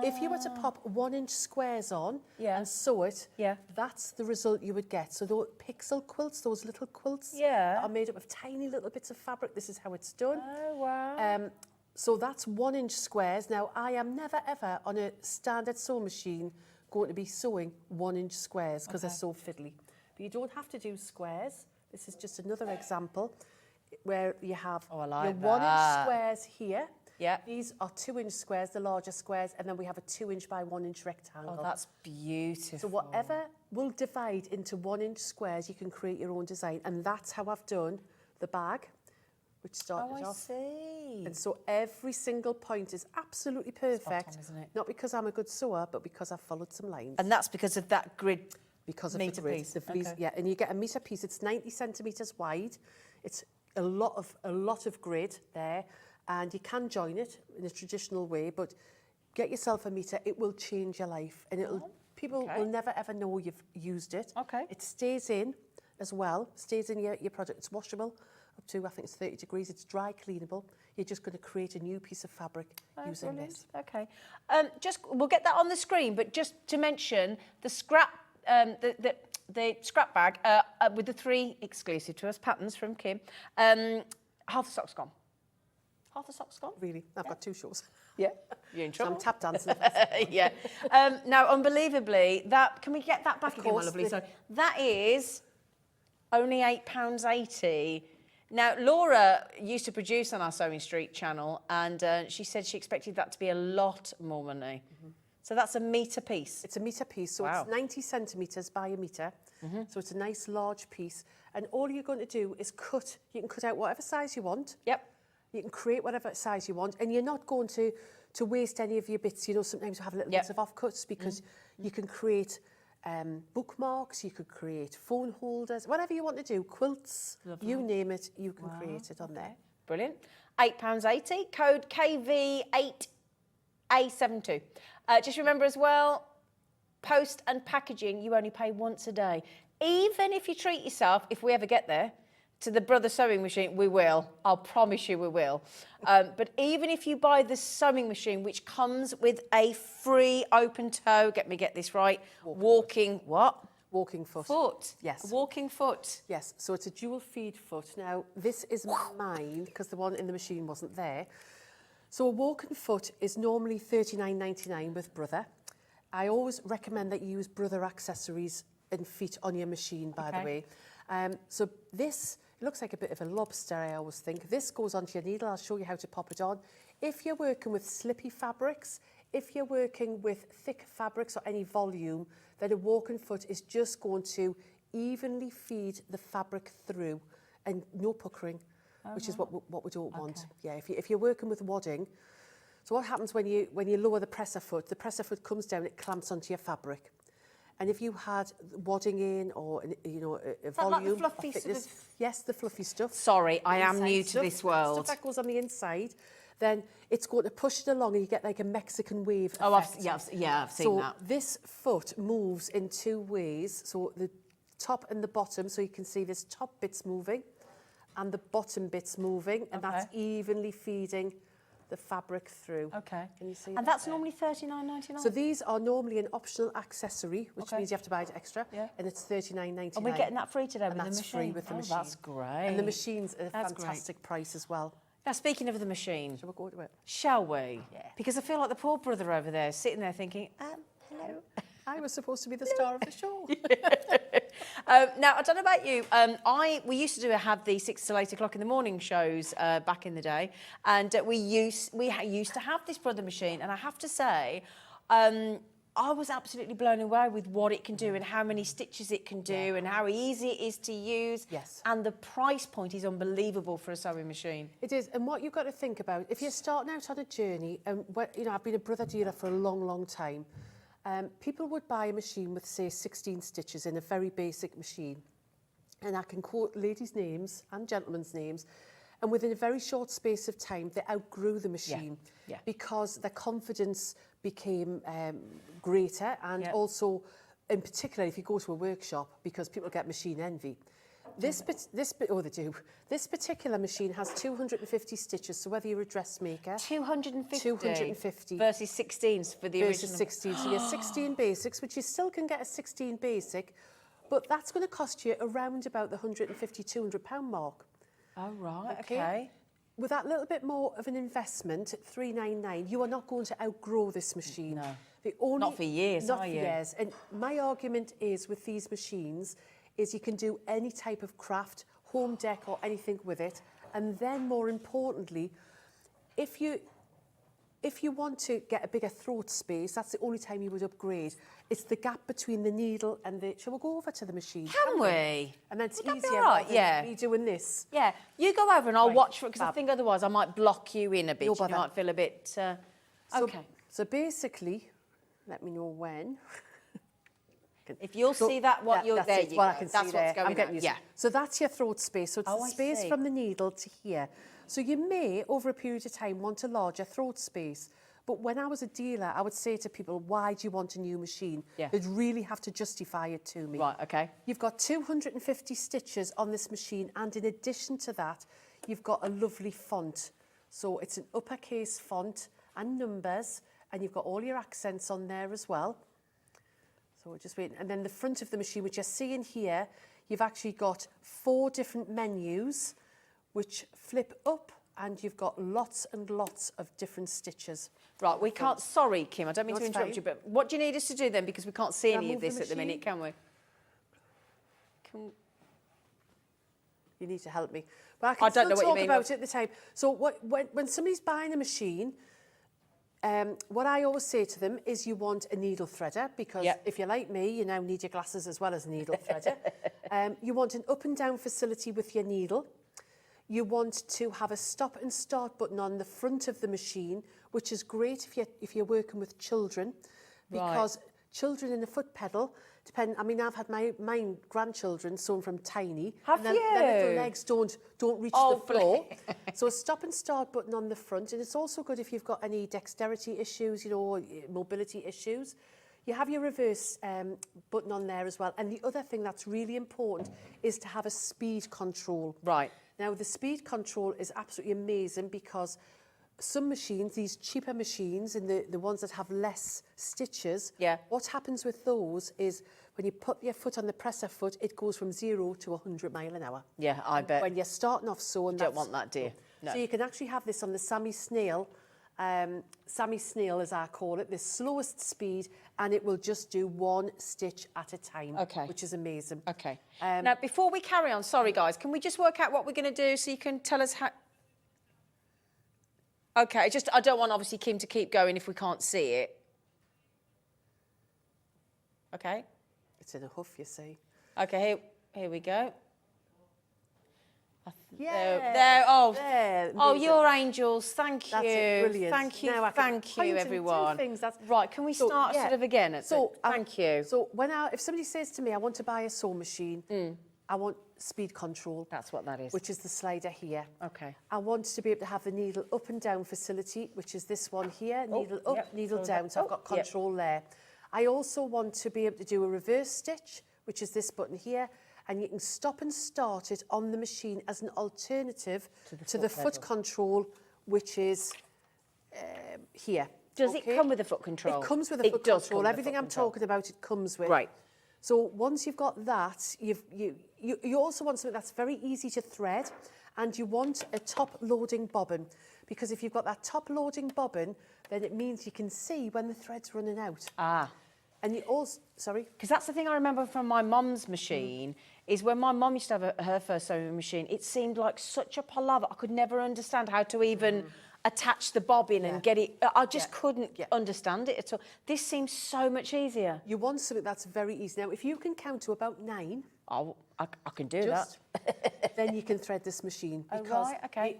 If you were to pop 1 inch squares on and sew it, that's the result you would get. So those pixel quilts, those little quilts are made up of tiny little bits of fabric. This is how it's done. Oh, wow. So that's 1 inch squares. Now, I am never, ever on a standard sewing machine going to be sewing 1 inch squares because they're so fiddly. But you don't have to do squares. This is just another example where you have your 1 inch squares here. Yeah. These are 2 inch squares, the larger squares, and then we have a 2 inch by 1 inch rectangle. Oh, that's beautiful. So whatever will divide into 1 inch squares, you can create your own design. And that's how I've done the bag, which started off. Oh, I see. And so every single point is absolutely perfect. Spot on, isn't it? Not because I'm a good sewer, but because I've followed some lines. And that's because of that grid. Because of metre the grid. piece. The fleece, Okay. yeah, and you get a metre piece. It's 90 centimetres wide. It's a lot of grid there, and you can join it in a traditional way, but get yourself a meter. It will change your life, and people will never ever know you've used it. Okay. It stays in as well, stays in your product. It's washable up to, I think it's 30 degrees. It's dry cleanable. You're just going to create a new piece of fabric using Brilliant. this. Okay. We'll get that on the screen, but just to mention the scrap, the scrap bag with the 3 exclusive to us patterns from Kim. Half the stock's gone. Half the stock's gone. Really, I've got 2 shows. Yeah, you're in So trouble. I'm tap dancing. Yeah. Now, unbelievably, can we get that back again, my course, lovely? Sorry. That is only £8.80. Now, Laura used to produce on our Sewing Street channel, and she said she expected that to be a lot more money. So that's a metre piece. It's a metre piece, so Wow. it's 90 centimetres by a metre. So it's a nice large piece. And all you're going to do is cut. You can cut out whatever size you want. Yep. You can create whatever size you want, and you're not going to waste any of your bits. You know, sometimes you have little bits of offcuts because you can create bookmarks, you could create phone holders, whatever you want to do, quilts, you name it, you can create it on there. Brilliant. £8.80, code KV8A72. Just remember as well, post and packaging, you only pay once a day. Even if you treat yourself, if we ever get there, to the Brother Sewing Machine, we will. I'll promise you we will. But even if you buy the sewing machine, which comes with a free open toe, get this right, walking Walking foot. foot. Yes. A walking foot. Yes, so it's a dual feed foot. Now, this is mine because the one in the machine wasn't there. So a walking foot is normally $39.99 with Brother. I always recommend that you use Brother accessories and feet on your machine, by the way. So this looks like a bit of a lobster, I always think. This goes onto your needle. I'll show you how to pop it on. If you're working with slippy fabrics, if you're working with thick fabrics or any volume, then a walking foot is just going to evenly feed the fabric through and no puckering, which is what we don't want. Yeah, if you're working with wadding, so what happens when you lower the presser foot comes down, it clamps onto your fabric. And if you had wadding in or a volume, like the fluffy thickness, sort of... yes, the fluffy stuff. Sorry, I am Inside new to stuff, this world. Stuff that goes on the inside, then it's going to push it along and you get like a Mexican wave Oh, effect. I've seen that. So this foot moves in 2 ways. So the top and the bottom, so you can see this top bit's moving and the bottom bit's moving, and that's evenly feeding the fabric through. Okay. Can you see And that's normally $39.99? So these are normally an optional accessory, which means you have to buy it extra, and it's $39.99. And we're getting that free today with the that's machine? free with the machine. That's great. And the machine's a That's fantastic price as well. Now, speaking of the machine, Shall we go to it? shall we? Yeah. Because I feel like the poor brother over there sitting there thinking, Hello. I was supposed to be the star of the show. now, I don't know about you. We used to have the 6 till 8 o'clock in the morning shows back in the day, and we used to have this brother machine. And I have to say, I was absolutely blown away with what it can do and how many stitches it can do and how easy it is to use. Yes. And the price point is unbelievable for a sewing machine. It is, and what you've got to think about, if you're starting out on a journey, and I've been a brother dealer for a long, long time. People would buy a machine with, say, 16 stitches in a very basic machine. And I can quote ladies' names and gentlemen's names. And within a very short space of time, they outgrew the machine because their confidence became greater. And also, in particular, if you go to a workshop, because people get machine envy. They do. This particular machine has 250 stitches, so whether you're a dressmaker... 250 versus 16s for the versus original. 16. So you have 16 basics, which you still can get a 16 basic, but that's going to cost you around about the £150, £200 mark. Oh, right, okay. With that little bit more of an investment, at $399, you are not going to outgrow this machine. No. Not for years, not are for you? years. And my argument is with these machines is you can do any type of craft, home dec or anything with it. And then more importantly, if you want to get a bigger throat space, that's the only time you would upgrade. It's the gap between the needle and the... Shall we go over to the machine? Can we? And then it's Would that be easier all right? rather than me doing this. Yeah, you go over and I'll watch for it, because I Fab. think otherwise I might block you in a bit. No You bother. might feel a bit... okay. So basically, let me know when. If you'll see that, that's there it. you Well, go. I can That's see what's there. going I'm getting on. used to it. So that's your throat space. So it's the I space see. from the needle to here. So you may, over a period of time, want a larger throat space. But when I was a dealer, I would say to people, why do you want a new machine? Yeah. They'd really have to justify it to me. Right, okay. You've got 250 stitches on this machine, and in addition to that, you've got a lovely font. So it's an uppercase font and numbers, and you've got all your accents on there as well. So we're just waiting. And then the front of the machine, which you're seeing here, you've actually got 4 different menus, which flip up, and you've got lots and lots of different stitches. Right, we can't, sorry, Kim, I don't mean No, to it's interrupt fine. you, but what do you need us to do then? Because we can't see Can I any of move the this at the minute, machine? can we? You need to help me. But I can I don't know still what you talk mean. about it at the time. So when somebody's buying a machine, what I always say to them is you want a needle threader, because Yep. if you're like me, you now need your glasses as well as a needle threader. You want an up and down facility with your needle. You want to have a stop and start button on the front of the machine, which is great if you're working with children, because children in a foot pedal depend. I mean, I've had my grandchildren sewn from tiny. Have and their you? little legs don't reach Oh, the floor. So a stop and start button on the front, and it's also good if you've got any dexterity issues, you know, or mobility issues. You have your reverse button on there as well. And the other thing that's really important is to have a speed control. Right. Now, the speed control is absolutely amazing, because some machines, these cheaper machines and the ones that have less stitches, what happens with those is when you put your foot on the presser foot, it goes from 0 to 100 miles an hour. Yeah, I bet. When you're starting off sewing, You don't want that, do you? No. So you can actually have this on the Sammy Snail, as I call it, the slowest speed, and it will just do 1 stitch at a time, which is amazing. Okay. Now, before we carry on, sorry guys, can we just work out what we're going to do so you can tell us how... Okay, I don't want obviously Kim to keep going if we can't see it. Okay. It's in a huff, you see. Okay, here we go. Yeah. There. Oh, there, oh, amazing. you're angels. Thank you. That's it, brilliant. Thank you. Now I can Thank point you, and do everyone. things, Right, can we start sort of again? Thank you. So if somebody says to me, I want to buy a sewing machine, I want speed control. That's what that is. Which is the slider here. Okay. I want to be able to have the needle up and down facility, which is this one here, needle up, needle so down, that- so I've got control there. I also want to be able to do a reverse stitch, which is this button here, and you can stop and start it on the machine as an alternative to the foot control, which is here. Does it come with a foot control? It comes with a foot does control. come with a Everything foot I'm control. talking about, it comes with. Right. So once you've got that, you also want something that's very easy to thread, and you want a top-loading bobbin, because if you've got that top-loading bobbin, then it means you can see when the thread's running out. Ah. And you also, sorry? Because that's the thing I remember from my mum's machine, is when my mum used to have her first sewing machine, it seemed like such a palaver. I could never understand how to even attach the bobbin and get it. I just couldn't understand it at all. This seems so much easier. You want something that's very easy. Now, if you can count to about 9... I can do that. Then you can thread this machine. Oh, Because right, okay.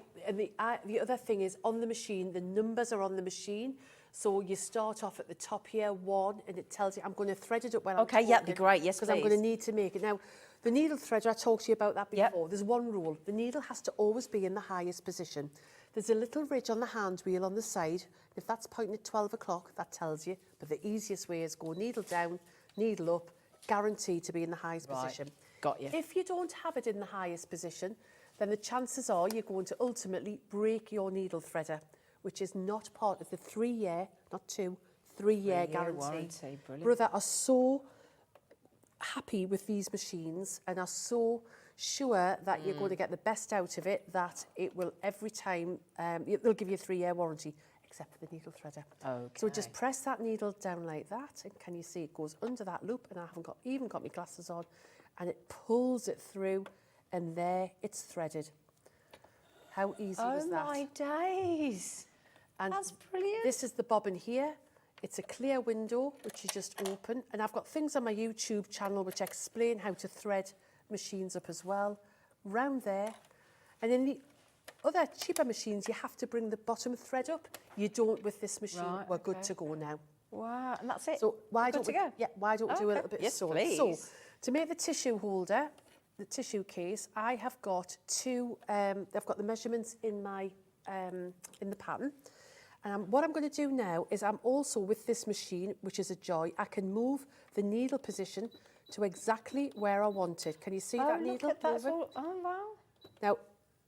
the other thing is, on the machine, the numbers are on the machine. So you start off at the top here, 1, and it tells you, I'm going to thread it up when I'm Okay, yeah, that'd be great. Yes, because I'm going to need to make it. Now, the needle threader, I talked to you about that before. There's one rule. The needle has to always be in the highest position. There's a little ridge on the hand wheel on the side. If that's pointing at 12 o'clock, that tells you. But the easiest way is go needle down, needle up, guaranteed to be in the highest position. Got you. If you don't have it in the highest position, then the chances are you're going to ultimately break your needle threader, which is not part of the 3-year, not 2, 3-year guarantee. Warranty, brilliant. Brother are so happy with these machines and are so sure that you're going to get the best out of it, that it will every time, they'll give you a 3-year warranty, except for the needle threader. Okay. So just press that needle down like that, and can you see it goes under that loop, and I haven't even got my glasses on, and it pulls it through, and there it's threaded. How easy was that? Oh my days. And that's brilliant. This is the bobbin here. It's a clear window, which you just open. And I've got things on my YouTube channel which explain how to thread machines up as well. Round there. And in the other cheaper machines, you have to bring the bottom thread up. You don't with this machine. Right, We're good to go now. Wow, and that's it. So why Good don't to we? go? Yeah, why don't we do a Okay. little bit Yes, of sewing? please. So to make the tissue holder, the tissue case, I have got 2. I've got the measurements in my in the pattern. And what I'm going to do now is I'm also with this machine, which is a joy, I can move the needle position to exactly where I want it. Can you see that needle? Look at that. moving? Oh, wow. Now,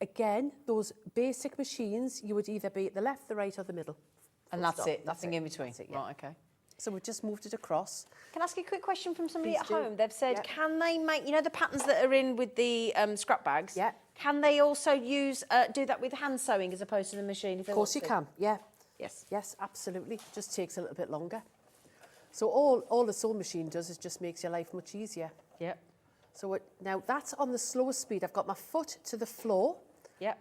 again, those basic machines, you would either be at the left, the right or the middle. And Full that's stop. it, nothing in between. That's it, yeah. Right, okay. So we've just moved it across. Can I ask you a quick question from somebody Please at do. home? They've said, Yeah. can they make, you know, the patterns that are in with the scrap bags? Yeah. Can they also use do that with hand sewing as opposed to the machine? If Of course you can, yeah. Yes. Yes, absolutely. Just takes a little bit longer. So all the sewing machine does is just makes your life much easier. Yep. So now that's on the slowest speed. I've got my foot to the floor. Yep.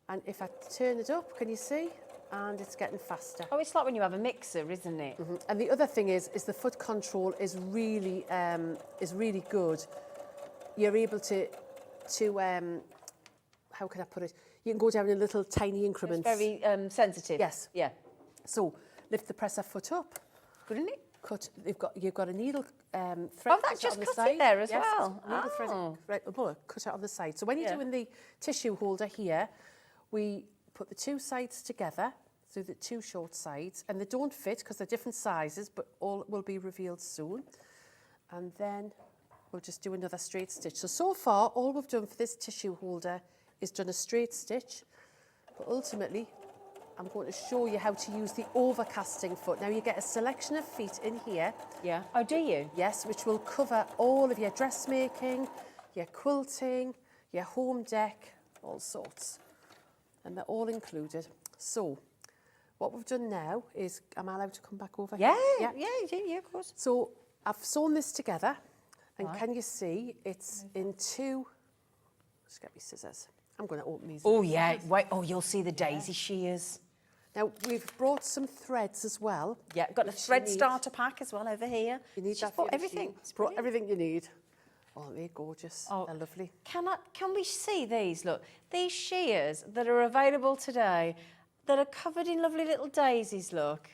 And if I turn it up, can you see? And it's getting faster. Oh, it's like when you have a mixer, isn't it? And the other thing is the foot control is really good. You're able to how can I put it? You can go down in little tiny increments. It's very sensitive. Yes. Yeah. So lift the presser foot up. Good, isn't it? Cut. You've got a needle thread. Oh, that cut just on the cut side. it there as Yes, well. Needle thread, Oh. cut it on the side. So when you're Yeah. doing the tissue holder here, we put the two sides together, so the two short sides, and they don't fit because they're different sizes, but all will be revealed soon. And then we'll just do another straight stitch. So far, all we've done for this tissue holder is done a straight stitch, but ultimately, I'm going to show you how to use the overcasting foot. Now you get a selection of feet in here. Yeah. Oh, do you? Yes, which will cover all of your dressmaking, your quilting, your home deck, all sorts. And they're all included. So what we've done now is, am I allowed to come back over Yeah. here? Yeah, of course. So I've sewn this together, and Right. can you see it's in two, let's get me scissors. I'm going to open these. Oh, yeah. Wait. Oh, you'll see the daisy shears. Now, we've brought some threads as well. Yeah, got a which you thread need. starter pack as well over here. You need She's that for bought your everything. machine. It's Brought brilliant. everything you need. Oh, they're gorgeous. Oh. They're lovely. Can we see these? Look, these shears that are available today that are covered in lovely little daisies, look.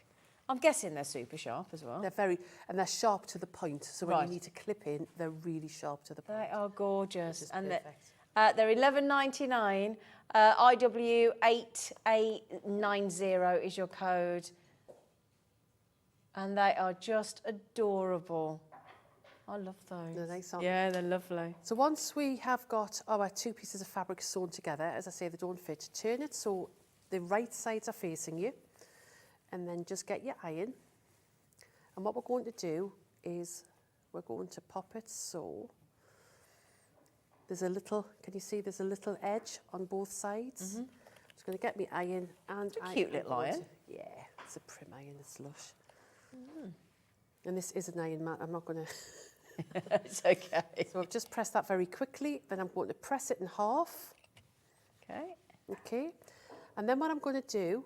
I'm guessing they're super sharp as well. They're sharp to the point. So when Right. you need to clip in, they're really sharp to the point. They are gorgeous. This is And perfect. they're $11.99. IW8890 is your code. And they are just adorable. I love those. They're nice, aren't Yeah, they're lovely. So once we have got our two pieces of fabric sewn together, as I say, they don't fit, turn it so the right sides are facing you, and then just get your iron. And what we're going to do is we're going to pop it so there's a little, can you see there's a little edge on both sides? I'm just going to get my iron and It's a cute little iron. Yeah, it's a prim iron, it's lush. And this is an iron mat, I'm not going to... It's okay. So I've just pressed that very quickly, then I'm going to press it in half. Okay. Okay, and then what I'm going to do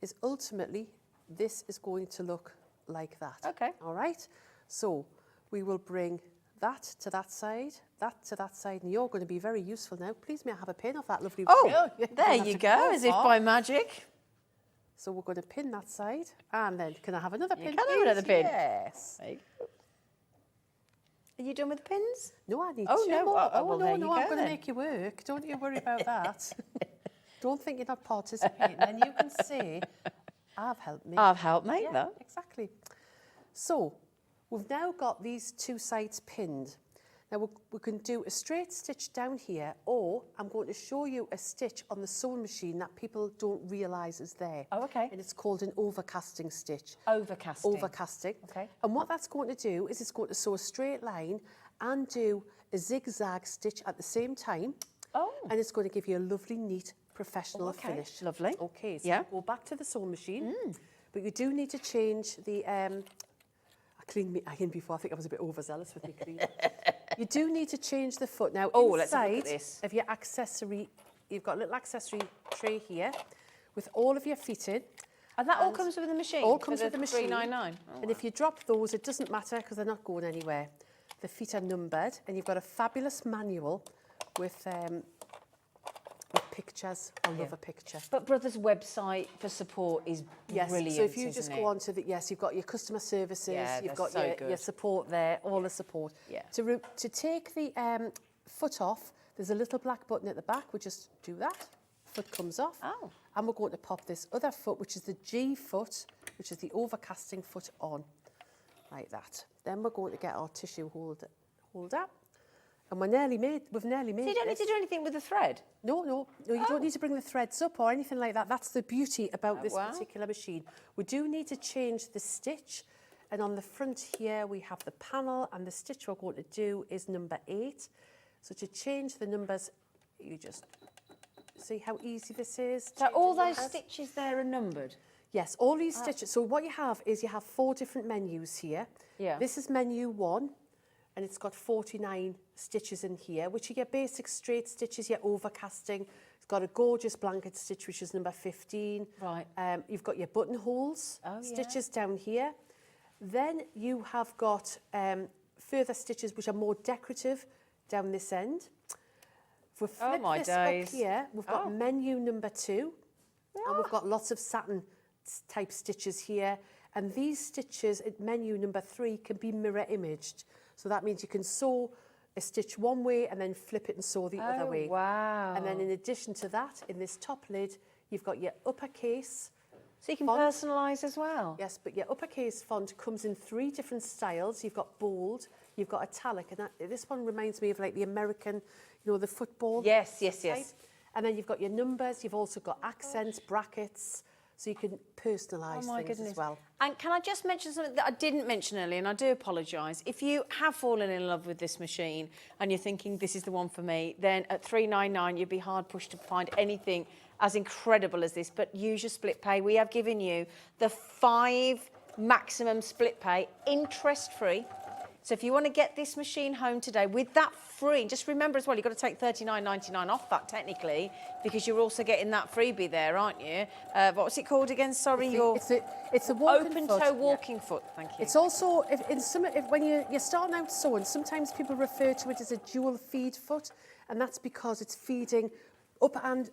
is ultimately this is going to look like that. Okay. All right, so we will bring that to that side, and you're going to be very useful now. Please may I have a pin off that lovely... Oh, you there don't have you to go, as if far. by magic. So we're going to pin that side, and then can I have another pin? can have please? another pin. Yes. There you go. Are you done with the pins? No, I need Oh, two no. more. Oh, well, there no, you I'm go going to then. make you work. Don't you worry about that. Don't think you're not participating. Then you can say, I've helped me. I've helped make Yeah, that. exactly. So we've now got these two sides pinned. Now we can do a straight stitch down here, or I'm going to show you a stitch on the sewing machine that people don't realise is there. Oh, okay. And it's called an overcasting stitch. Overcasting. Overcasting. Okay. And what that's going to do is it's going to sew a straight line and do a zigzag stitch at the same time. Oh. And it's going to give you a lovely, neat, professional Okay, finish. lovely. Okay, so Yeah. go back to the sewing machine. But you do need to change the... I cleaned my iron before. I think I was a bit overzealous with my cleaning. You do need to change the foot. Now, Oh, let's have a look at inside this. of your accessory, you've got a little accessory tray here with all of your feet in. And that all comes with the machine? All comes with the machine. $3.99. And if you drop those, it doesn't matter because they're not going anywhere. The feet are numbered, and you've got a fabulous manual with pictures. I love a picture. But Brothers' website for support is Yes, brilliant, so if you isn't just it? go on to the, yes, you've got your customer services, Yeah, you've that's got so your good. support there, all the support. Yeah. To take the foot off, there's a little black button at the back, we just do that, foot comes off. Oh. and we're going to pop this other foot, which is the G foot, which is the overcasting foot, on, like that. Then we're going to get our tissue holder, and we've nearly made So you don't need to do anything with the thread? No, you don't need to bring the threads up or anything like that. That's the beauty about this particular machine. We do need to change the stitch, and on the front here we have the panel, and the stitch we're going to do is number 8. So to change the numbers, you just see how easy this is. So all those stitches there are numbered? Yes, all these stitches. So what you have is you have 4 different menus here. Yeah. This is menu 1, and it's got 49 stitches in here, which are your basic straight stitches, your overcasting. It's got a gorgeous blanket stitch, which is number 15. Right. You've got your buttonholes stitches down here. Then you have got further stitches which are more decorative down this end. If we flip this up here, we've got menu number 2, and we've got lots of satin type stitches here. And these stitches at menu number 3 can be mirror imaged. So that means you can sew a stitch one way and then flip it and sew the other way. Wow. And then in addition to that, in this top lid, you've got your uppercase. So you can font. personalise as well? Yes, but your uppercase font comes in 3 different styles. You've got bold, you've got italic, and this one reminds me of like the American, you know, the football. Yes. type. And then you've got your numbers, you've also got accents, brackets, so you can personalise things as well. And can I just mention something that I didn't mention earlier, and I do apologise. If you have fallen in love with this machine and you're thinking this is the one for me, then at $3.99 you'd be hard pushed to find anything as incredible as this, but use your split pay. We have given you the 5 maximum split pay, interest-free. So if you want to get this machine home today with that free, just remember as well, you've got to take $39.99 off that technically, because you're also getting that freebie there, aren't you? What's it called again? Sorry, it's a walking open-toe foot. walking foot. Thank you. It's also, when you're starting out sewing, sometimes people refer to it as a dual feed foot, and that's because it's feeding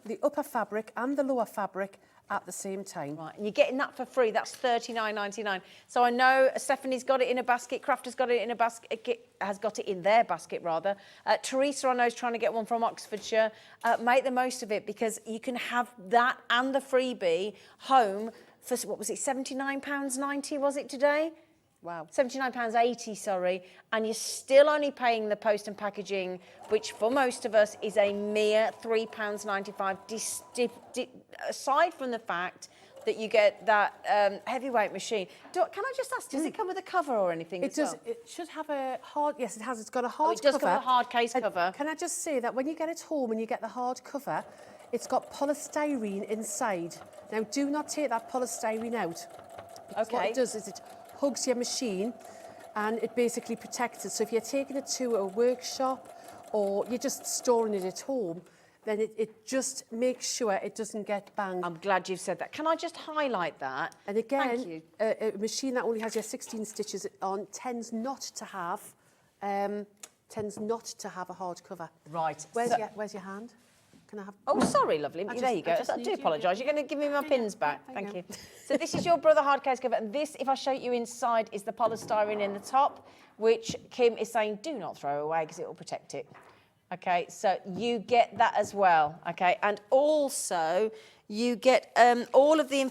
the upper fabric and the lower fabric at the same time. Right, and you're getting that for free. That's $39.99. So I know Stephanie's got it in a basket. Crafter's got it in a basket. Has got it in their basket rather. Teresa, I know, is trying to get one from Oxfordshire. Make the most of it, because you can have that and the freebie home for, what was it, £79.90 was it today? Wow. £79.80, sorry, and you're still only paying the post and packaging, which for most of us is a mere £3.95, aside from the fact that you get that heavyweight machine. Can I just ask, does it come with a cover or anything as well? It should have a hard, yes, it has. It's got a hard cover. It does come with a hard case cover. Can I just say that when you get it home and you get the hard cover, it's got polystyrene inside. Now, do not take that polystyrene out. Okay. What it does is it hugs your machine and it basically protects it. So if you're taking it to a workshop or you're just storing it at home, then it just makes sure it doesn't get banged. I'm glad you've said that. Can I just highlight that? And again, a machine that only has your 16 stitches on tends not to have a hard cover. Right. Where's your hand? Can I have? Oh, sorry, lovely. There you go. I do apologise. You're going to give me my pins back. Thank you. So this is your Brother hard case cover. And this, if I show you inside, is the polystyrene in the top, which Kim is saying do not throw away because it will protect it. Okay, so you get that as well. Okay, and also you get all of the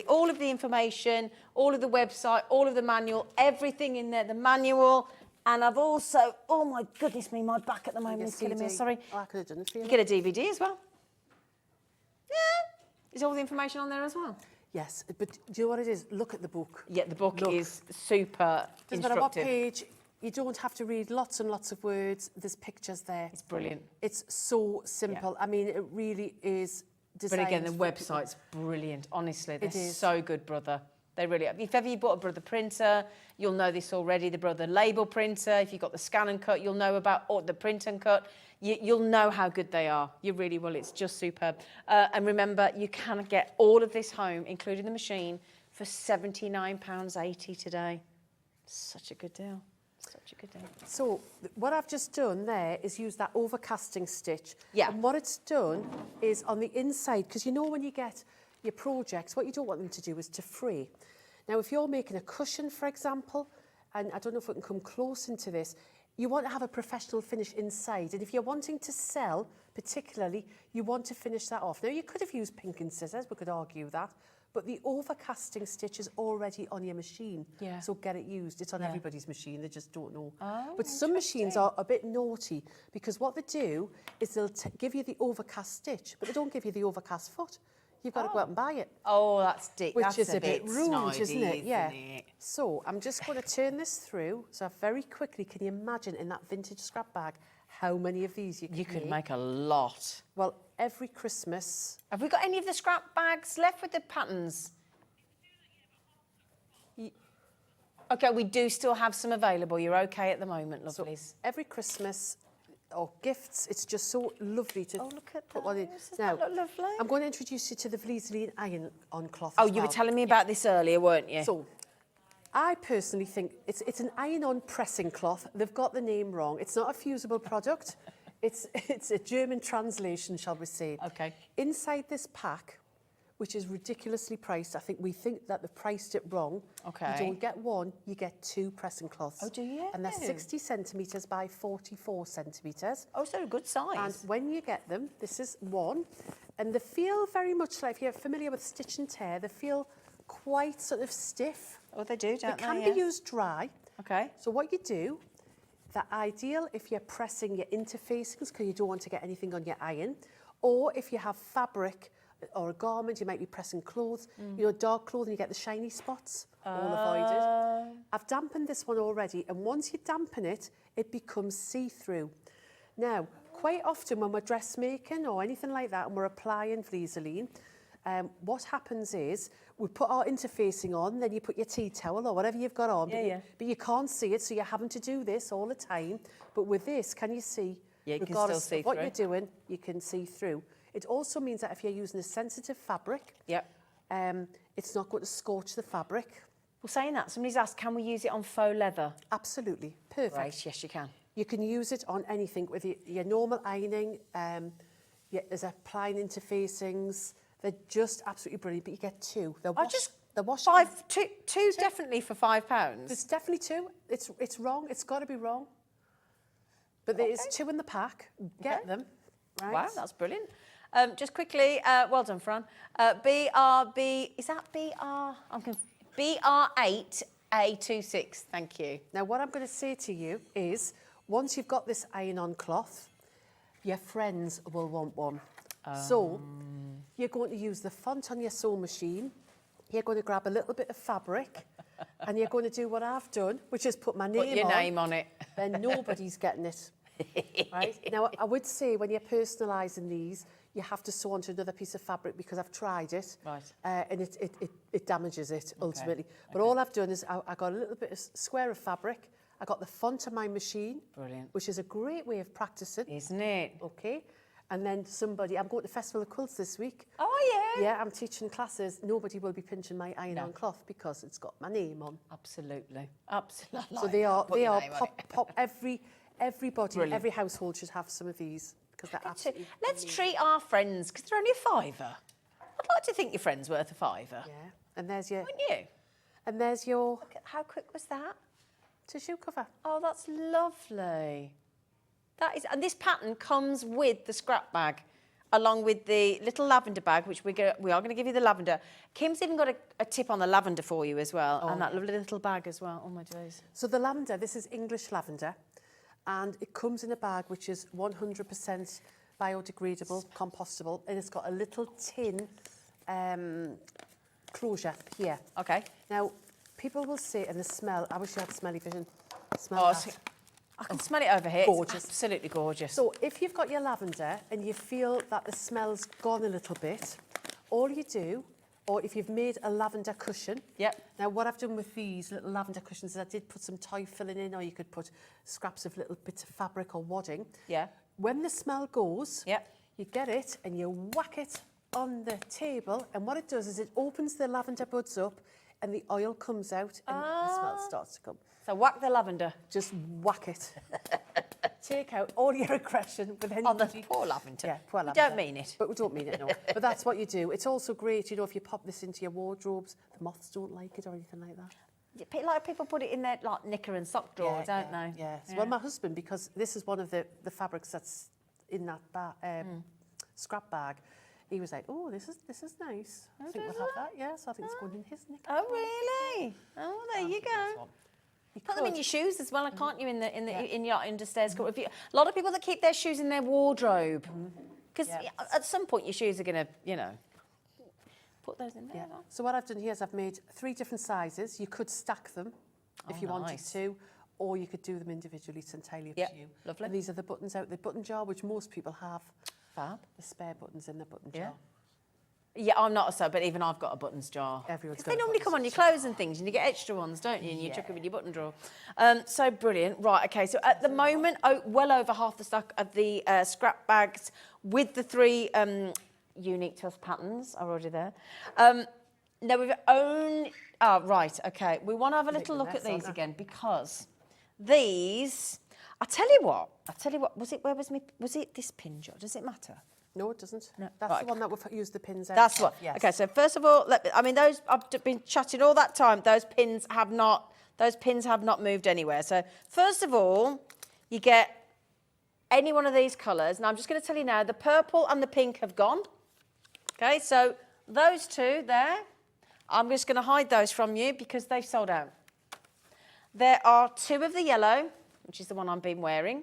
all of the information, all of the website, all of the manual, everything in there, the manual. And I've also, oh my goodness me, my back at the moment is killing me, sorry. Oh, I could have done it for you. You get a DVD as well. Yeah. Is all the information on there as well? Yes, but do you know what it is? Look at the book. Yeah, the book is super Doesn't matter what instructive. page, you don't have to read lots and lots of words. There's pictures there. It's brilliant. It's so simple. Yeah. I mean, it really is designed. But again, the for website's brilliant. Honestly, they're It is. so good, Brother. They really are. If ever you bought a Brother printer, you'll know this already. The Brother label printer, if you've got the scan and cut, you'll know about the print and cut. You'll know how good they are. You really will. It's just superb. And remember, you can get all of this home, including the machine, for £79.80 today. Such a good deal. Such a good deal. So what I've just done there is use that overcasting stitch. Yeah. And what it's done is on the inside, because you know when you get your projects, what you don't want them to do is to fray. Now, if you're making a cushion, for example, and I don't know if we can come close into this, you want to have a professional finish inside. And if you're wanting to sell, particularly, you want to finish that off. Now, you could have used pink and scissors, we could argue that, but the overcasting stitch is already on your machine. Yeah. So get it used. It's on everybody's machine, they just don't know. Oh, but some machines are a bit naughty because what they do is they'll give you the overcast stitch, but they don't give you the overcast foot. You've got to go out and buy it. Oh, that's deep. Which That's is a bit rude, snidey, isn't it? Yeah. it? So I'm just going to turn this through. So very quickly, can you imagine in that vintage scrap bag how many of these you could make a lot. Well, every Christmas. Have we got any of the scrap bags left with the patterns? Okay, we do still have some available. You're okay at the moment, lovelies. So every Christmas or gifts, it's just so lovely to look at put one in. those. Now, Doesn't that look lovely? I'm going to introduce you to the Vliseline iron-on cloth. Oh, as you were well. telling me about this earlier, weren't you? So, I personally think it's an iron-on pressing cloth. They've got the name wrong. It's not a fusible product. It's a German translation, shall we say. Okay. Inside this pack, which is ridiculously priced, we think that they've priced it wrong. Okay. You don't get one, you get 2 pressing cloths. Oh, do you? And they're 60 centimetres by 44 centimetres. Oh, so a good size. And when you get them, this is one, and they feel very much like, if you're familiar with stitch and tear, they feel quite sort of stiff. Oh, they do, don't They can they? be used dry. Okay. So what you do, the ideal if you're pressing your interfacings, because you don't want to get anything on your iron, or if you have fabric or a garment, you might be pressing clothes, you know, dark clothing, you get the shiny spots, all avoided. I've dampened this one already, and once you dampen it, it becomes see-through. Now, quite often when we're dressmaking or anything like that, and we're applying Vliseline, what happens is we put our interfacing on, then you put your tea towel or whatever you've got on, but you can't see it, so you're having to do this all the time. But with this, can you see? Yeah, you can regardless still see of what through. you're doing, you can see through. It also means that if you're using a sensitive fabric, it's not going to scorch the fabric. Well, saying that, somebody's asked, can we use it on faux leather? Absolutely, perfect. Right, yes, you can. You can use it on anything with your normal ironing, there's applying interfacings. They're just absolutely brilliant, but you get 2. They're washable. Two definitely for £5. There's definitely 2. It's wrong. It's got to be wrong. But there is 2 in the pack. Get them. Right. Wow, that's brilliant. Just quickly, well done, Fran. BRB, is that BR? BR8A26, thank you. Now, what I'm going to say to you is, once you've got this iron-on cloth, your friends will want one. So, you're going to use the font on your sewing machine. You're going to grab a little bit of fabric, and you're going to do what I've done, which is put my name on. Put your name on it. Then nobody's getting it. Right? Now, I would say when you're personalising these, you have to sew onto another piece of fabric because I've tried it. Right. And it damages it, ultimately. But all I've done is I got a little bit of square of fabric. I got the font on my machine. Brilliant. Which is a great way of practicing. Isn't it? Okay. And then I'm going to Festival of Quilts this week. Oh, yeah? Yeah, I'm teaching classes. Nobody will be pinching my iron-on cloth because it's got my name on. Absolutely. Absolutely. So they are pop. Everybody, Brilliant. every household should have some of these because they're absolutely. Let's treat our friends, because they're only a £5. I'd like to think your friend's worth a £5. Yeah, and there's your. Wouldn't you? And there's your. Look at how quick was that? Tissue cover. Oh, that's lovely. That is, and this pattern comes with the scrap bag, along with the little lavender bag, which we are going to give you the lavender. Kim's even got a tip on the lavender for you as well, and that lovely little bag as well. Oh my days. So the lavender, this is English lavender, and it comes in a bag which is 100% biodegradable, compostable, and it's got a little tin closure here. Okay. Now, people will say, and the smell, I wish you had smelly vision. Smell that. I can smell it over here. Gorgeous. It's absolutely gorgeous. So if you've got your lavender and you feel that the smell's gone a little bit, all you do, or if you've made a lavender cushion. Yep. Now, what I've done with these little lavender cushions is I did put some tie filling in, or you could put scraps of little bits of fabric or wadding. Yeah. When the smell goes, Yep. you get it and you whack it on the table, and what it does is it opens the lavender buds up and the oil comes out and the smell starts to come. So whack the lavender. Just whack it. Take out all your aggression with anybody. Oh, the poor lavender. Yeah, poor We lavender. don't mean it. But we don't mean it, no. But that's what you do. It's also great, you know, if you pop this into your wardrobes, the moths don't like it or anything like that. A lot of people put it in their like knicker and sock drawer, don't they? Yes. Well, my husband, because this is one of the fabrics that's in that scrap bag, he was like, "Oh, this is nice. I think we'll have that." Yes, I think it's going in his knicker. Oh, really? Oh, there you go. Put them in your shoes as well, can't you? In your understairs. A lot of people that keep their shoes in their wardrobe, because at some point your shoes are going to, put those in there. Yeah. So what I've done here is I've made 3 different sizes. You could stack them if you wanted to, or you could do them individually. It's entirely up to you. Lovely. And these are the buttons out the button jar, which most people have. Fab. The spare buttons in the button jar. Yeah, I'm not a sew, but even I've got a buttons jar. Everyone's got They a normally buttons come on your clothes and things, and you get extra ones, don't you? And you chuck them in your button drawer. So brilliant. Right, okay, so at the moment, well over half the stock of the scrap bags with the 3 unique to us patterns are already there. Now we've only... Oh, right, okay. We want to have a little look at these again, because these... I tell you what, was it this pin jar? Does it matter? No, it doesn't. No. That's Right. the one that we've used the pins out. That's what. Yes. Okay, so first of all, those I've been chatting all that time. Those pins have not moved anywhere. So first of all, you get any one of these colours. Now I'm just going to tell you now, the purple and the pink have gone. Okay, so those 2 there, I'm just going to hide those from you because they've sold out. There are 2 of the yellow, which is the one I've been wearing.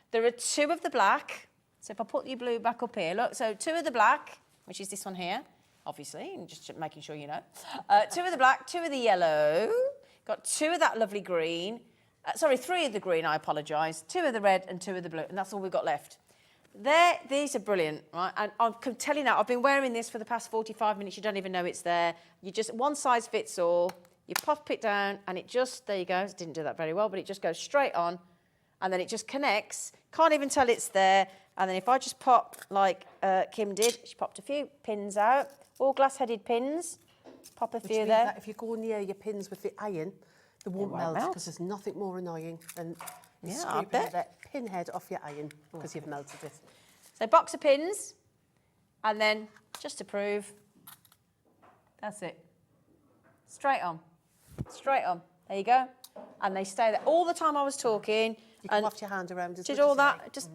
There are 2 of the black. So if I put your blue back up here, look, so 2 of the black, which is this one here, obviously, and just making sure you know. 2 of the black, 2 of the yellow, got 2 of that lovely green, 3 of the green, I apologise, 2 of the red and 2 of the blue, and that's all we've got left. These are brilliant, right? And I'm telling you now, I've been wearing this for the past 45 minutes, you don't even know it's there. You just, one size fits all, you pop it down, and it just, there you go, it didn't do that very well, but it just goes straight on, and then it just connects, can't even tell it's there. And then if I just pop, like Kim did, she popped a few pins out, all glass-headed pins, pop a few means there. that if you go near your pins with the iron, they won't melt, because there's nothing more annoying than scraping the pin head off your iron because you've melted it. So box of pins, and then, just to prove, that's it. Straight on, straight on. There you go. And they stay there. All the time I was talking, you can waft your hand around as did much all as that, like. just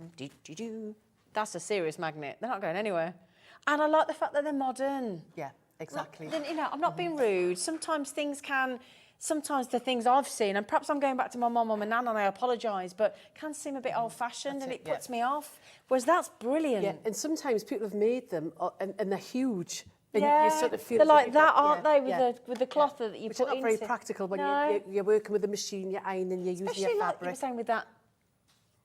do. That's a serious magnet. They're not going anywhere. And I like the fact that they're modern. Yeah, exactly. Then, I'm not being rude. Sometimes the things I've seen, and perhaps I'm going back to my mum and nan, and I apologise, but can seem a bit old-fashioned, and it puts me off. Whereas that's brilliant. Yeah, and sometimes people have made them, and they're huge. And yeah, you sort of feel they're like that, aren't they? With the cloth that you Which put is not very into. practical when No. you're working with the machine, you're ironing, you're using your Especially like you fabric. were saying with that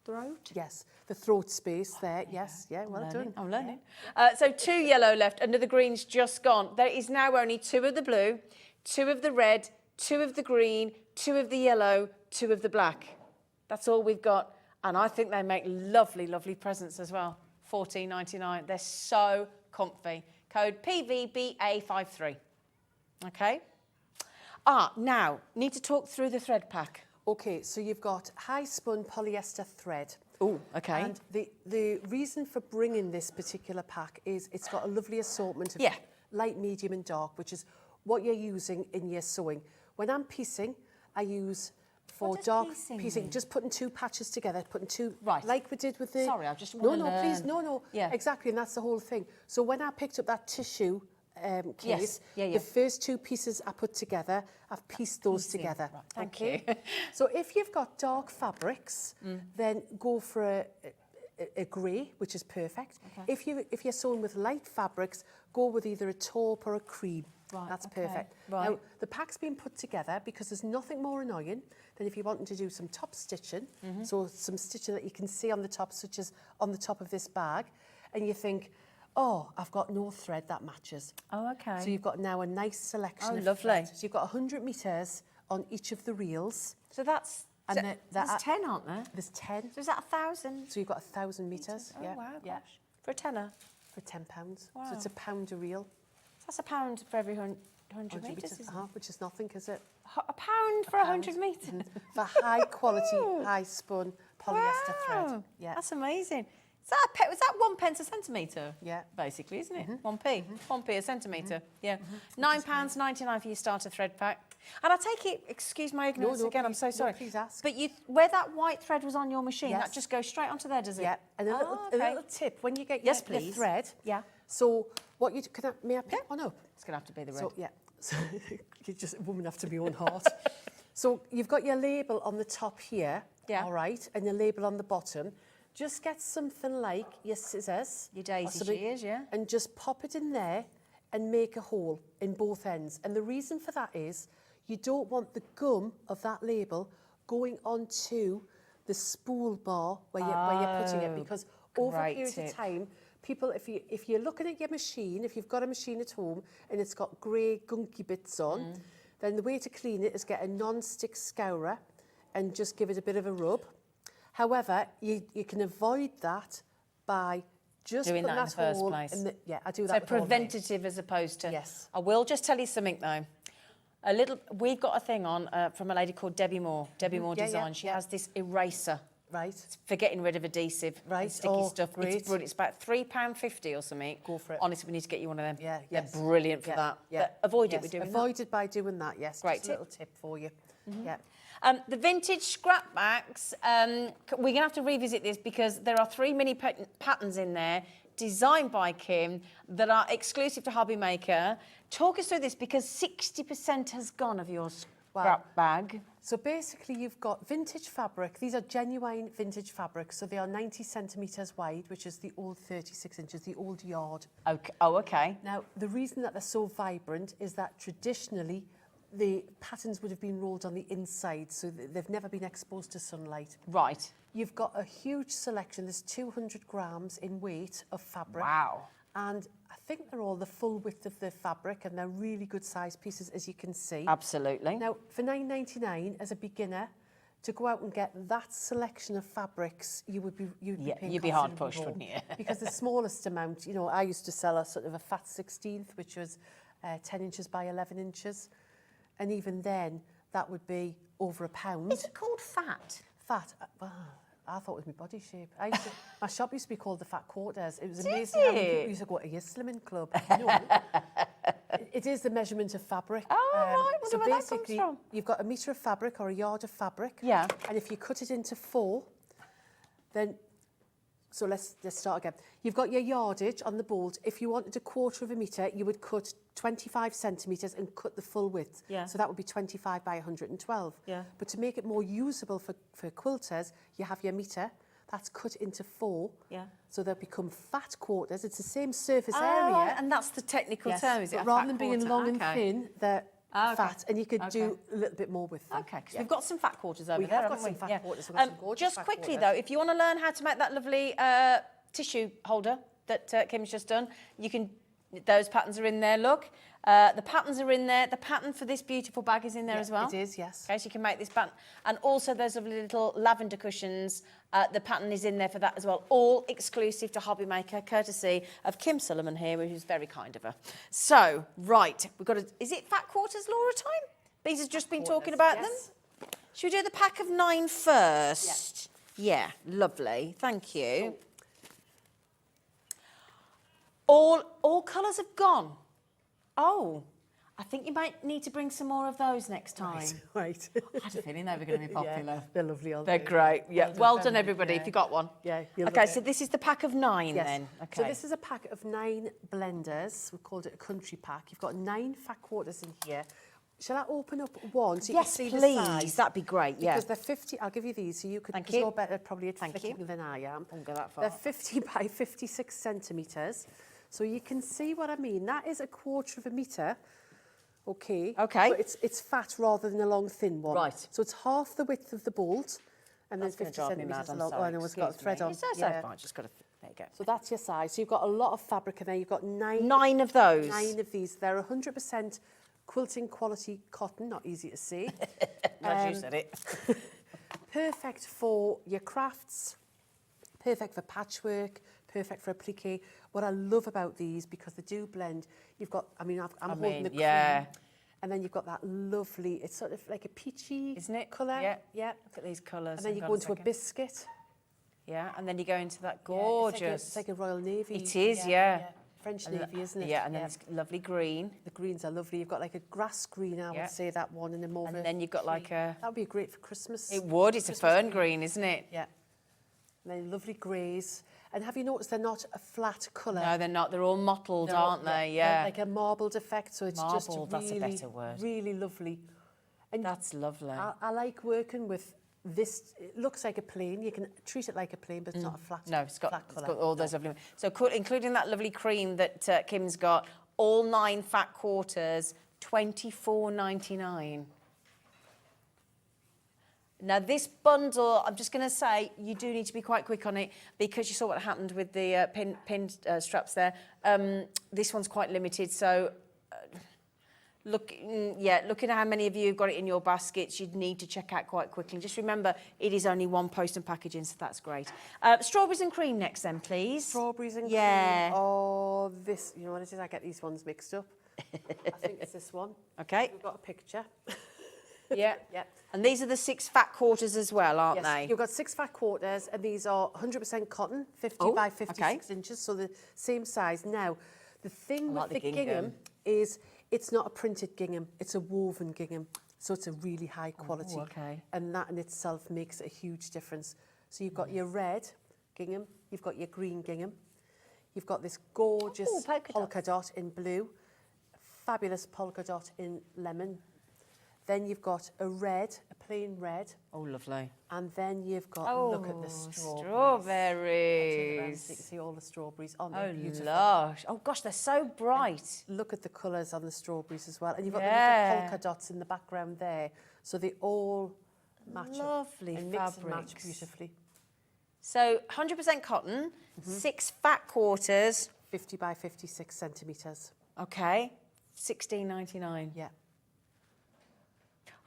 throat. Yes, the throat space there. Yes, yeah, well done. I'm learning. So 2 yellow left, and the green's just gone. There is now only 2 of the blue, 2 of the red, 2 of the green, 2 of the yellow, 2 of the black. That's all we've got, and I think they make lovely, lovely presents as well. $14.99. They're so comfy. Code PVBA53. Okay. Now, need to talk through the thread pack. Okay, so you've got high spun polyester thread. Oh, okay. And the reason for bringing this particular pack is it's got a lovely assortment of light, medium and dark, which is what you're using in your sewing. When I'm piecing, I use for dark piecing, just putting 2 patches together, putting 2, like we did with the... Sorry, I just want to learn. Please, no. Yeah. Exactly, and that's the whole thing. So when I picked up that tissue case, the first 2 pieces I put together, I've pieced those together. Right, thank you. So if you've got dark fabrics, then go for a grey, which is perfect. Okay. If you're sewing with light fabrics, go with either a taupe or a cream. Right, that's perfect. Right. Now, the pack's been put together because there's nothing more annoying than if you wanted to do some top stitching, so some stitching that you can see on the top, such as on the top of this bag, and you think, oh, I've got no thread that matches. Oh, okay. So you've got now a nice selection of lovely. thread. So you've got 100 metres on each of the reels. So that's... And there's 10, aren't there? There's 10. So is that 1,000? So you've got 1,000 metres. Oh, yeah. wow, yeah. gosh. For a tenner? For £10. Wow. So it's £1 a reel. That's £1 for every 100 metres, isn't it? Which is nothing, is it? £1 for 100 metres? For high quality, high spun polyester thread. Yeah. That's amazing. Was that 1 pence a centimetre? Yeah. Basically, isn't it? 1p. 1p a centimetre. Yeah. £9.99 for your starter thread pack. And I take it, excuse my ignorance again, I'm so please, no, sorry. please ask. But where that white thread was on your machine, Yes. that just goes straight onto there, does it? Yeah, and a little tip, when you get your, Yes, your please. thread, Yeah. so what you do, may I pick one up? It's going to have to be the red. So, yeah, so you just, woman after my own heart. So you've got your label on the top here, Yeah. all right, and your label on the bottom. Just get something like your scissors. Your daisy or something, shears, yeah. And just pop it in there and make a hole in both ends. And the reason for that is you don't want the gum of that label going onto the spool bar where you're putting it, because over a great period tip. of time, people, if you're looking at your machine, if you've got a machine at home and it's got grey gunky bits on, then the way to clean it is get a non-stick scourer and just give it a bit of a rub. However, you can avoid that by just Doing putting that in the first hole place. in the, yeah, I do that So with all mine. preventative as opposed to... Yes. I will just tell you something though. We've got a thing on from a lady called Debbie Moore. Debbie Moore Yeah, Design. yeah, She yeah. has this eraser Right. for getting rid of adhesive Right. and sticky Oh, stuff. great. It's brilliant. It's about £3.50 or something. Go for it. Honestly, we need to get you one of them. Yeah, They're yes. brilliant for Yeah, that. yeah. But avoid it Yes, with doing that. avoid it by doing that, yes. Great Just a tip. little tip for you. Yeah. The vintage scrapbacks, we're going to have to revisit this because there are 3 mini patterns in there designed by Kim that are exclusive to HobbyMaker. Talk us through this because 60% has gone of your scrap bag. So basically you've got vintage fabric. These are genuine vintage fabrics. So they are 90 centimetres wide, which is the old 36 inches, the old yard. Okay. Oh, okay. Now, the reason that they're so vibrant is that traditionally the patterns would have been rolled on the inside, so they've never been exposed to sunlight. Right. You've got a huge selection. There's 200 grams in weight of fabric. Wow. And I think they're all the full width of the fabric, and they're really good size pieces, as you can see. Absolutely. Now, for $9.99 as a beginner, to go out and get that selection of fabrics, you'd be hard considerably pushed, more. wouldn't you? Because the smallest amount, you know, I used to sell a sort of a fat 16th, which was 10 inches by 11 inches. And even then, that would be over £1. Is it called fat? Fat? Well, I thought it was my body shape. My shop used to be called the Fat Quarters. It was Did amazing how many it? people used to go to your slimming club. No, it is the measurement of fabric. Oh, right. So Wonder where that comes basically, from. you've got a metre of fabric or a yard of fabric. Yeah. And if you cut it into 4, then... So let's start again. You've got your yardage on the bolt. If you wanted a 1/4 of a metre, you would cut 25 centimetres and cut the full width. Yeah. So that would be 25 by 112. Yeah. But to make it more usable for quilters, you have your metre. That's cut into 4. Yeah. So they'll become fat quarters. It's the same surface Oh, area. right. And that's the technical Yes, term, is it? but a rather fat than being quarter? long and Okay. thin, they're Okay. fat, and you could do Okay. a little bit more with them. Okay, because Yeah. we've got some fat quarters over We there, have got haven't some we? fat quarters. We've got some gorgeous Just fat quickly, quarters. though, if you want to learn how to make that lovely tissue holder that Kim's just done, you can... Those patterns are in there, look. The patterns are in there. The pattern for this beautiful bag is in there Yeah, as well. it is, yes. Okay, so you can make this pattern. And also those lovely little lavender cushions. The pattern is in there for that as well. All exclusive to HobbyMaker, courtesy of Kim Suleman here, which is very kind of her. So, right, we've got to... Is it fat quarters, Laura, time? Bees has just been talking about them. Should we do the pack of 9 first? Yeah, lovely. Thank you. All colours have gone. Oh, I think you might need to bring some more of those next time. Right. I had a feeling they were going to be popular. Yeah, they're lovely, aren't They're they? great. Yeah, well done, everybody, yeah. if you got one. Yeah, you'll Okay, love so it. this is the pack of 9 Yes. then. Okay. So this is a pack of 9 blenders. We called it a country pack. You've got 9 fat quarters in here. Shall I open up one so you Yes, can see please. the size? That'd be great, yeah. Because they're 50, I'll give you these so you could, Thank because you. you're better probably at Thank flicking you. than I am. Won't go that far. They're 50 by 56 centimetres. So you can see what I mean. That is a 1/4 of a metre. Okay. Okay. But it's fat rather than a long, thin one. Right. So it's half the width of the bolt, and That's then going 50 to drive me mad, centimetres I'm long. sorry. Oh, I know, it's got a Excuse thread me. on. It's so Yeah. fine, just got to... There you go. So that's your size. So you've got a lot of fabric in there. You've got 9 9 of those. 9 of these. They're 100% quilting quality cotton, not easy to see. As you said it. Perfect for your crafts, perfect for patchwork, perfect for applique. What I love about these, because they do blend, you've got, I'm holding the cream. yeah. And then you've got that lovely, it's sort of like a peachy Isn't it? colour. Yeah. Yeah. Look at these colours. And then you Hang go on into a second. biscuit. Yeah, and then you go into that Yeah, gorgeous... It's like a Royal Navy. It is, yeah. French navy, isn't it? Yeah, and then it's lovely green. The greens are lovely. You've got like a grass green, I would say, that one, and then more. And then you've got like a. That would be great for Christmas. It would. It's a fern green, isn't it? Yeah. And then lovely greys. And have you noticed they're not a flat colour? No, they're not. They're all mottled, aren't they? Yeah. Like a marbled effect, so it's just Marbled, really, that's a better word. really lovely. And That's lovely. I like working with this. It looks like a plane. You can treat it like a plane, but it's not a flat. No, it's got flat colour. all those lovely. So including that lovely cream that Kim's got, all 9 fat quarters, $24.99. Now this bundle, I'm just going to say, you do need to be quite quick on it because you saw what happened with the pin straps there. This one's quite limited, so looking at how many of you have got it in your baskets, you'd need to check out quite quickly. Just remember, it is only 1 post and packaging, so that's great. Strawberries and cream next then, please. Strawberries and cream. Oh, this, you know what it is? I get these ones mixed up. I think it's this one. Okay. We've got a picture. Yeah. Yeah. And these are the 6 fat quarters as well, aren't they? You've got 6 fat quarters, and these are 100% cotton, 50 by 56 inches, so the same size. Now, the thing with the gingham is it's not a printed gingham, it's a woven gingham, so it's a really high quality. And that in itself makes a huge difference. So you've got your red gingham, you've got your green gingham, you've got this gorgeous polka dot in blue, fabulous polka dot in lemon. Then you've got a red, a plain red. Oh, lovely. And then you've got, look at the strawberries. Strawberries. So you can see all the strawberries on there. Oh, Beautiful. lush. Oh, gosh, they're so bright. And look at the colours on the strawberries as well. And you've got the little polka dots in the background there. So they all match Lovely and mix and fabrics. match beautifully. So 100% cotton, 6 fat quarters. 50 by 56 centimetres. Okay, $16.99. Yeah.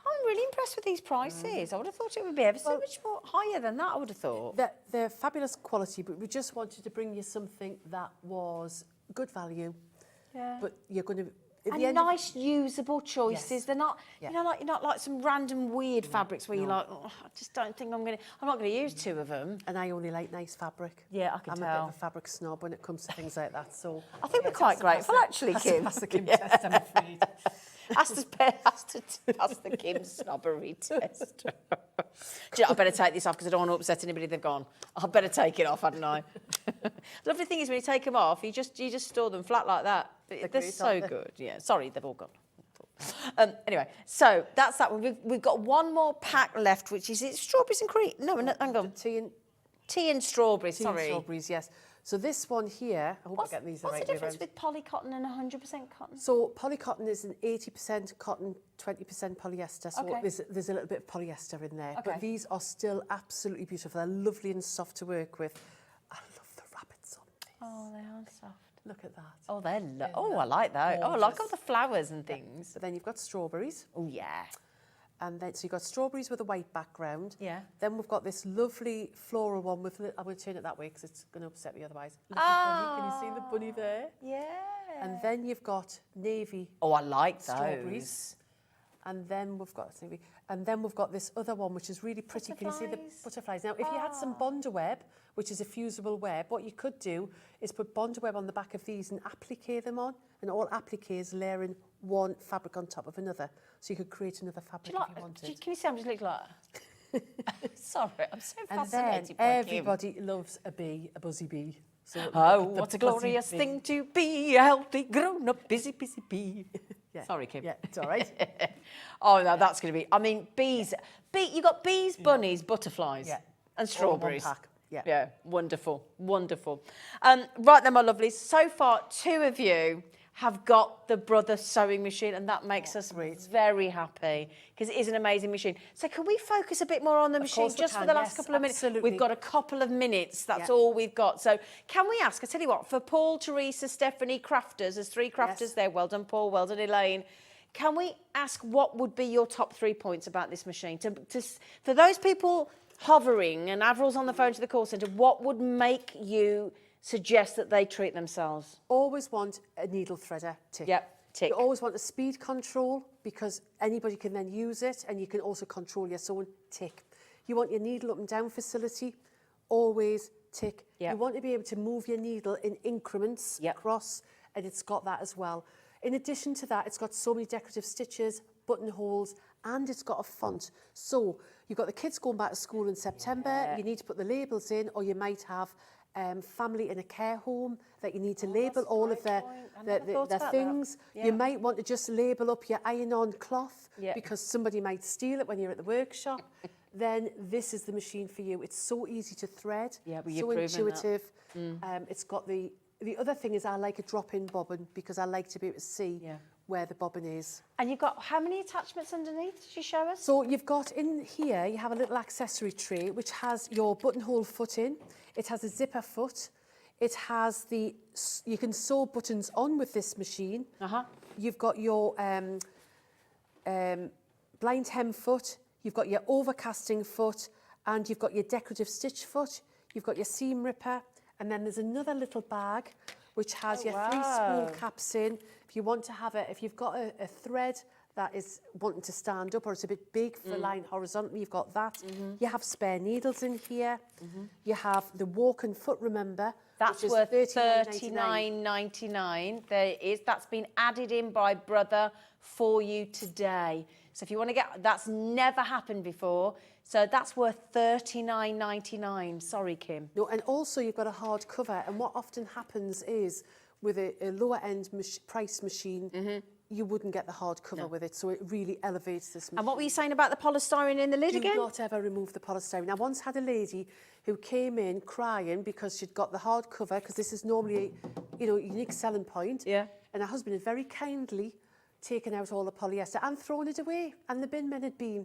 I'm really impressed with these prices. I would have thought it would be ever so much more higher than that, I would have thought. They're fabulous quality, but we just wanted to bring you something that was good value. Yeah. But you're going to... And nice, usable choices. They're not, you're not like some random weird fabrics where you're like, oh, I just don't think I'm not going to use 2 of them. And I only like nice fabric. Yeah, I can I'm tell. a bit of a fabric snob when it comes to things like that. So I think we're quite grateful, actually, Kim. Pass the Kim test, I'm afraid. Has to pass the Kim snobbery test. Do you know, I better take this off because I don't want to upset anybody. They've gone. I better take it off, hadn't I? The lovely thing is when you take them off, you just store them flat like that. They're so good. Yeah. Sorry, they've all gone. Anyway, so that's that one. We've got one more pack left, which is strawberries and cream. No, hang on. Tea and strawberries. Sorry. Tea and strawberries, yes. So this one here, I hope I get these the right way What's the difference around. with polycotton and 100% cotton? So polycotton is an 80% cotton, 20% polyester. So there's a little bit of polyester in there. But these are still absolutely beautiful. They're lovely and soft to work with. I love the rabbits on these. Oh, they are soft. Look at that. Oh, they're I like those. Oh, I like all the flowers and things. But then you've got strawberries. Oh, yeah. And then, so you've got strawberries with a white background. Yeah. Then we've got this lovely floral one with, I'm going to turn it that way because it's going to upset me otherwise. Bunny. Can you see the bunny there? Yeah. And then you've got navy. Oh, I like strawberries. And then we've got navy. And then we've got this other one, which is really pretty. Can you see the butterflies? Now, if you had some Bonder web, which is a fusible web, what you could do is put Bonder web on the back of these and applique them on, and all appliques layering one fabric on top of another. So you could create another fabric if you wanted. Can you see I'm just looking like that? Sorry, I'm so and fascinated then by everybody loves a bee, a buzzy bee. So oh, what a glorious thing to be, a healthy, grown-up, busy bee. Sorry, Kim. Yeah, it's all right. Oh, no, that's going to be... I mean, bees... You've got bees, bunnies, butterflies and strawberries. All in one pack. Yeah, wonderful, wonderful. Right then, my lovelies, so far 2 of you have got the Brother sewing machine, and that makes us very happy because it is an amazing machine. So can we focus a bit more on the machine just for the last couple of minutes? Absolutely. We've got a couple of minutes. That's all we've got. So can we ask, I tell you what, for Paul, Teresa, Stephanie, crafters, there's 3 crafters there. Well done, Paul. Well done, Elaine. Can we ask what would be your top 3 points about this machine? For those people hovering, and Avril's on the phone to the call centre, what would make you suggest that they treat themselves? Always want a needle threader, tick. Yep, tick. You always want a speed control because anybody can then use it, and you can also control your sewing, tick. You want your needle up and down facility, always tick. Yep. You want to be able to move your needle in increments across, and it's got that as well. In addition to that, it's got so many decorative stitches, buttonholes, and it's got a font. So you've got the kids going back to school in September, you need to put the labels in, or you might have family in a care home that you need to label all of their things. You might want to just label up your iron-on cloth because somebody might steal it when you're at the workshop. Then this is the machine for you. It's so easy to thread, so intuitive. It's got the other thing is I like a drop-in bobbin because I like to be able to see where the bobbin is. And you've got how many attachments underneath? Did you show us? So you've got in here, you have a little accessory tray which has your buttonhole foot in. It has a zipper foot. It has you can sew buttons on with this machine. You've got your blind hem foot. You've got your overcasting foot, and you've got your decorative stitch foot. You've got your seam ripper, and then there's another little bag which has your 3 spool caps in. If you want to have if you've got a thread that is wanting to stand up or it's a bit big for lying horizontally, you've got that. You have spare needles in here. You have the walk and foot, remember. That's worth $39.99. There it is. That's been added in by Brother for you today. So if you want to get, that's never happened before. So that's worth $39.99. Sorry, Kim. No, and also you've got a hard cover. And what often happens is with a lower end price machine, you wouldn't get the hard cover with it. So it really elevates this machine. And what were you saying about the polystyrene in the lid again? Do not ever remove the polystyrene. I once had a lady who came in crying because she'd got the hard cover, because this is normally a unique selling point. And her husband had very kindly taken out all the polyester and thrown it away, and the bin men had been.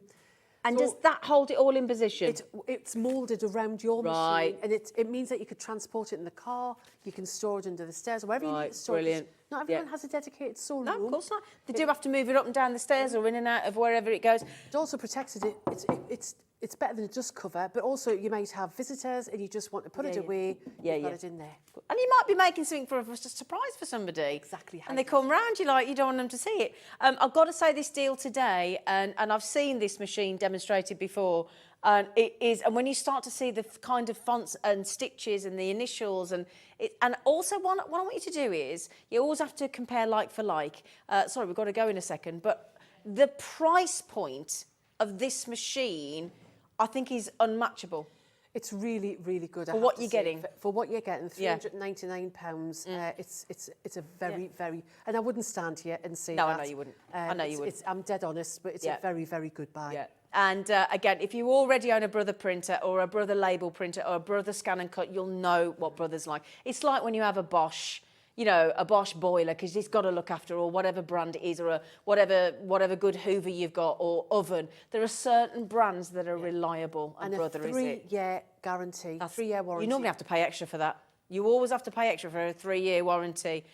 And does that hold it all in position? It's moulded around your machine, and it means that you could transport it in the car, you can store it under the stairs, wherever you need to store it. Not everyone has a dedicated storeroom. No, of course not. They do have to move it up and down the stairs or in and out of wherever it goes. It also protects it. It's better than a dust cover, but also you might have visitors and you just want to put it away. You've got it in there. And you might be making something for a surprise for somebody. Exactly. And they come round, you don't want them to see it. I've got to say this deal today, and I've seen this machine demonstrated before, and it is, and when you start to see the kind of fonts and stitches and the initials, and also what I want you to do is, you always have to compare like for like. Sorry, we've got to go in a second, but the price point of this machine, I think, is unmatchable. It's really, really good. For what you're getting. For what you're getting, £399. It's a very, very, and I wouldn't stand here and say that. No, I know you wouldn't. I know you wouldn't. I'm dead honest, but it's a very, very good buy. Yeah. And again, if you already own a Brother printer or a Brother label printer or a Brother scan and cut, you'll know what Brother's like. It's like when you have a Bosch, a Bosch boiler, because it's got to look after, or whatever brand it is, or whatever good Hoover you've got, or oven. There are certain brands that are reliable, and Brother is it. 3-year guarantee, 3-year warranty. You normally have to pay extra for that. You always have to pay extra for a 3-year warranty.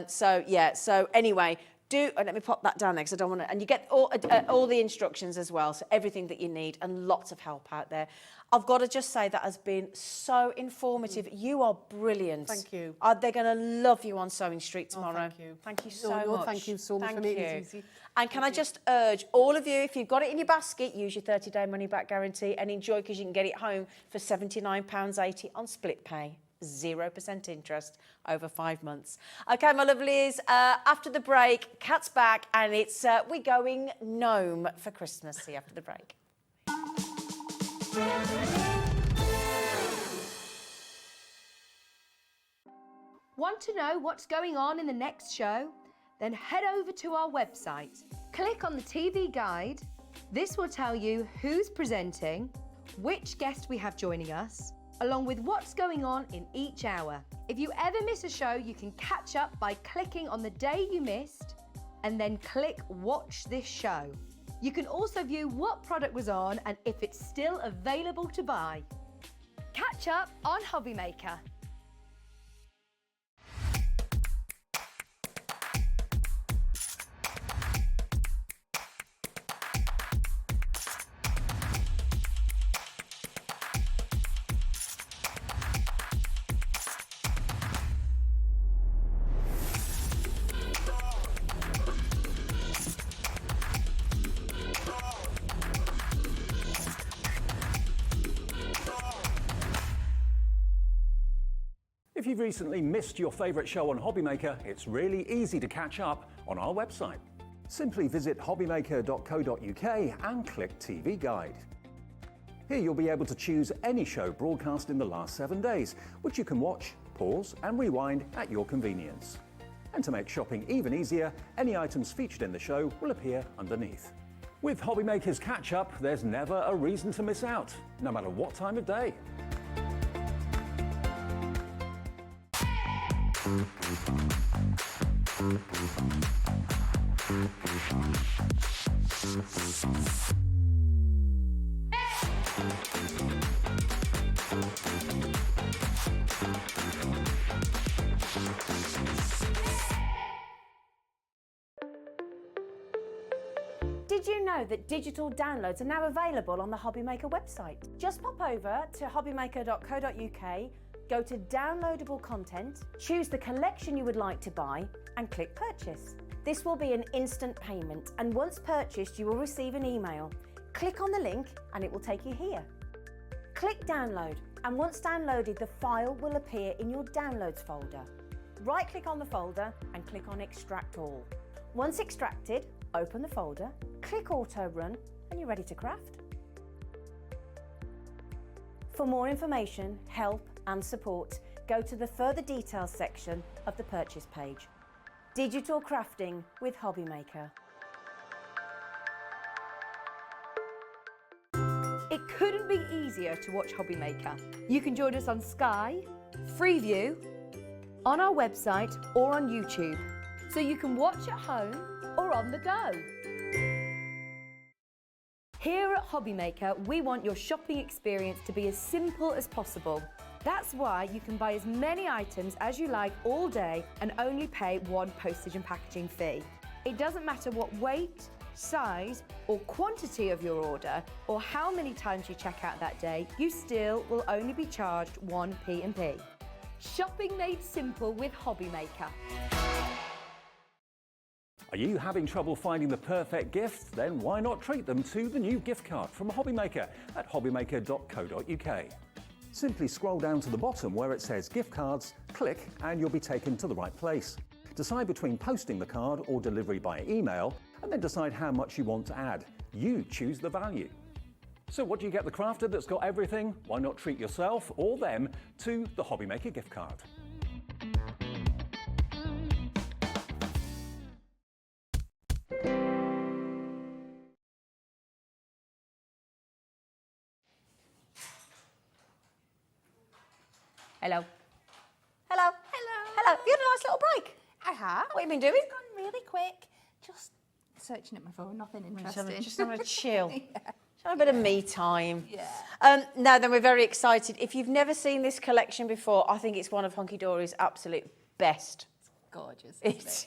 So anyway, let me pop that down there because I don't want to. And you get all the instructions as well, so everything that you need, and lots of help out there. I've got to just say that has been so informative. You are brilliant. Thank you. They're going to love you on Sewing Street tomorrow. Thank you. Thank you so much. Thank you so much for making it easy. And can I just urge all of you, if you've got it in your basket, use your 30-day money-back guarantee and enjoy, because you can get it home for £79.80 on split pay. 0% interest over 5 months. Okay, my lovelies, after the break, Kat's back, and it's we're going gnome for Christmas. See you after the break. Want to know what's going on in the next show? Then head over to our website. Click on the TV guide. This will tell you who's presenting, which guest we have joining us, along with what's going on in each hour. If you ever miss a show, you can catch up by clicking on the day you missed and then click Watch This Show. You can also view what product was on and if it's still available to buy. Catch up on HobbyMaker. If you've recently missed your favourite show on HobbyMaker, it's really easy to catch up on our website. Simply visit hobbymaker.co.uk and click TV Guide. Here you'll be able to choose any show broadcast in the last 7 days, which you can watch, pause and rewind at your convenience. And to make shopping even easier, any items featured in the show will appear underneath. With HobbyMaker's Catch-Up, there's never a reason to miss out, no matter what time of day. Did you know that digital downloads are now available on the HobbyMaker website? Just pop over to hobbymaker.co.uk, go to downloadable content, choose the collection you would like to buy and click purchase. This will be an instant payment, and once purchased you will receive an email. Click on the link and it will take you here. Click download, and once downloaded the file will appear in your downloads folder. Right click on the folder and click on extract all. Once extracted, open the folder, click auto run and you're ready to craft. For more information, help and support, go to the further details section of the purchase page. Digital crafting with HobbyMaker. It couldn't be easier to watch HobbyMaker. You can join us on Sky, Freeview, on our website or on YouTube, so you can watch at home or on the go. Here at HobbyMaker, we want your shopping experience to be as simple as possible. That's why you can buy as many items as you like all day and only pay one postage and packaging fee. It doesn't matter what weight, size or quantity of your order or how many times you check out that day, you still will only be charged one P&P. Shopping made simple with HobbyMaker. Are you having trouble finding the perfect gift? Then why not treat them to the new gift card from HobbyMaker at hobbymaker.co.uk. Simply scroll down to the bottom where it says gift cards, click and you'll be taken to the right place. Decide between posting the card or delivery by email and then decide how much you want to add. You choose the value. So what do you get the crafter that's got everything? Why not treat yourself or them to the HobbyMaker gift card? Hello. Hello. Hello. You had a nice little break. I have. What have you been doing? It's gone really quick. Just searching at my phone, nothing interesting. Just having a chill. Just having a bit of me time. Yeah. Now then, we're very excited. If you've never seen this collection before, I think it's one of Hunkydory's absolute best. Gorgeous. It's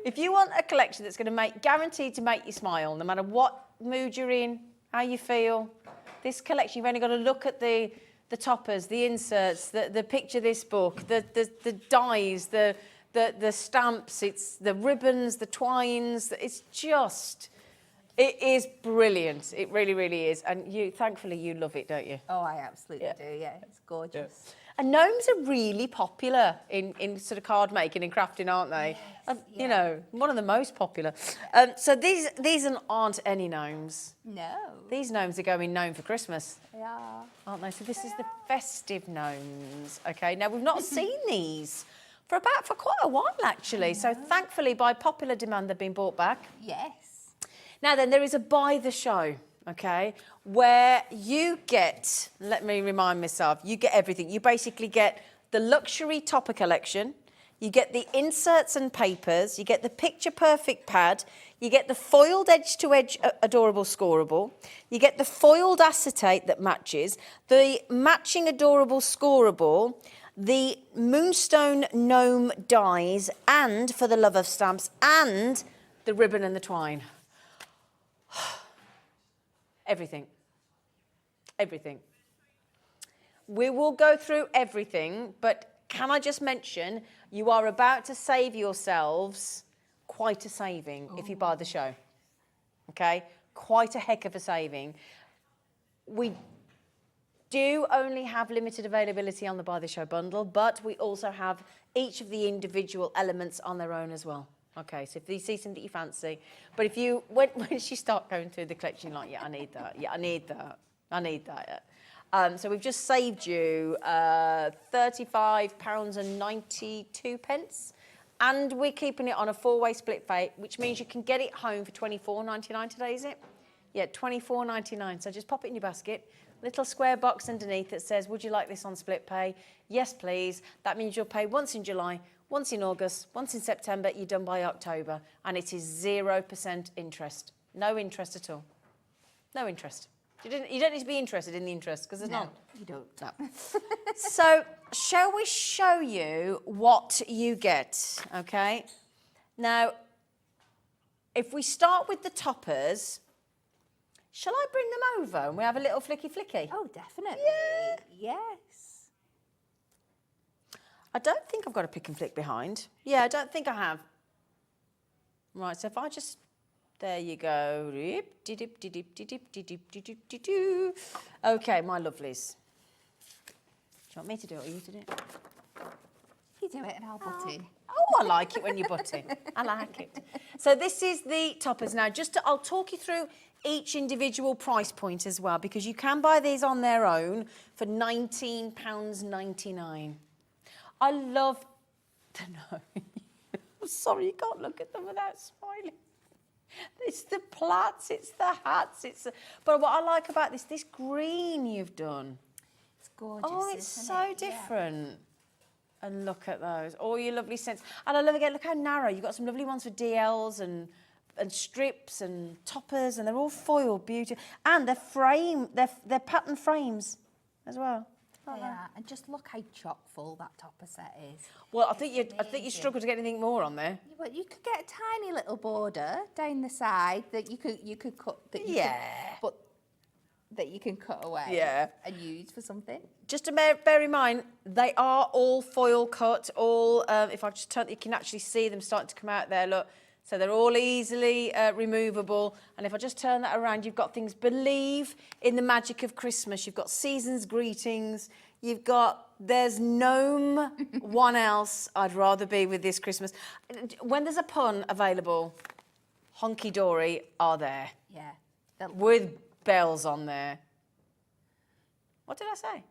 if you want a collection that's going to guaranteed to make you smile, no matter what mood you're in, how you feel, this collection, you've only got to look at the toppers, the inserts, the picture this book, the dies, the stamps, it's the ribbons, the twines. It is brilliant. It really, really is. And thankfully, you love it, don't you? Oh, I absolutely do. Yeah, it's gorgeous. Yeah. And gnomes are really popular in sort of card making and crafting, aren't they? Yes, You know, one of the most popular. So these aren't any gnomes. No. These gnomes are going gnome for Christmas. They are. Aren't they? So this is the festive gnomes. Okay, now we've not seen these for quite a while actually. So thankfully by popular demand they've been brought back. Yes. Now then, there is a buy the show, okay, where you get, let me remind myself, you get everything. You basically get the luxury topper collection, you get the inserts and papers, you get the picture perfect pad, you get the foiled edge-to-edge adorable scoreable, you get the foiled acetate that matches, the matching adorable scoreable, the moonstone gnome dies, and for the love of stamps, and the ribbon and the twine. Everything. Everything. We will go through everything, but can I just mention, you are about to save yourselves quite a saving if you buy the show. Okay? Quite a heck of a saving. do only have limited availability on the Buy the Show bundle, but we also have each of the individual elements on their own as well. Okay, so if you see something you fancy, but if you, once you start going through the collection, you're like, yeah, I need that, yeah, I need that, I need that. So we've just saved you £35.92, and we're keeping it on a 4-way split pay, which means you can get it home for £24.99 today, is it? Yeah, £24.99. So just pop it in your basket. Little square box underneath that says, would you like this on split pay? Yes, please. That means you'll pay once in July, once in August, once in September, you're done by October, and it is 0% interest. No interest at all. No interest. You don't need to be interested in the interest, because there's none. You don't. No. So, shall we show you what you get, okay? Now, if we start with the toppers, shall I bring them over and we have a little flicky? Oh, definitely. Yeah. Yes. I don't think I've got a pick and flick behind. Yeah, I don't think I have. Right, so if I just... There you go. Okay, my lovelies. Do you want me to do it or you to do it? You do it and I'll butt in. Oh, I like it when you butt in. I like it. So this is the toppers. Now, I'll talk you through each individual price point as well, because you can buy these on their own for £19.99. I love... No. I'm sorry, you can't look at them without smiling. It's the plaits, it's the hats, but what I like about this green you've done. It's gorgeous. Oh, it's isn't so it? different. Yeah. And look at those, all your lovely scents. And I love again, look how narrow. You've got some lovely ones for DLs and strips and toppers, and they're all foil beauty. And they're pattern frames as well. Yeah, and just look how chock full that topper set is. Well, I think you struggle to get anything more on there. Yeah, but you could get a tiny little border down the side that you could cut. That you can cut away. And use for something. Just to bear in mind, they are all foil cut. All if I just turn, you can actually see them starting to come out there. Look. So they're all easily removable. And if I just turn that around, you've got things, believe in the magic of Christmas. You've got season's greetings. You've got, there's no one else I'd rather be with this Christmas. When there's a pun available, Hunkydory are there. Yeah. With bells on there. What did I say?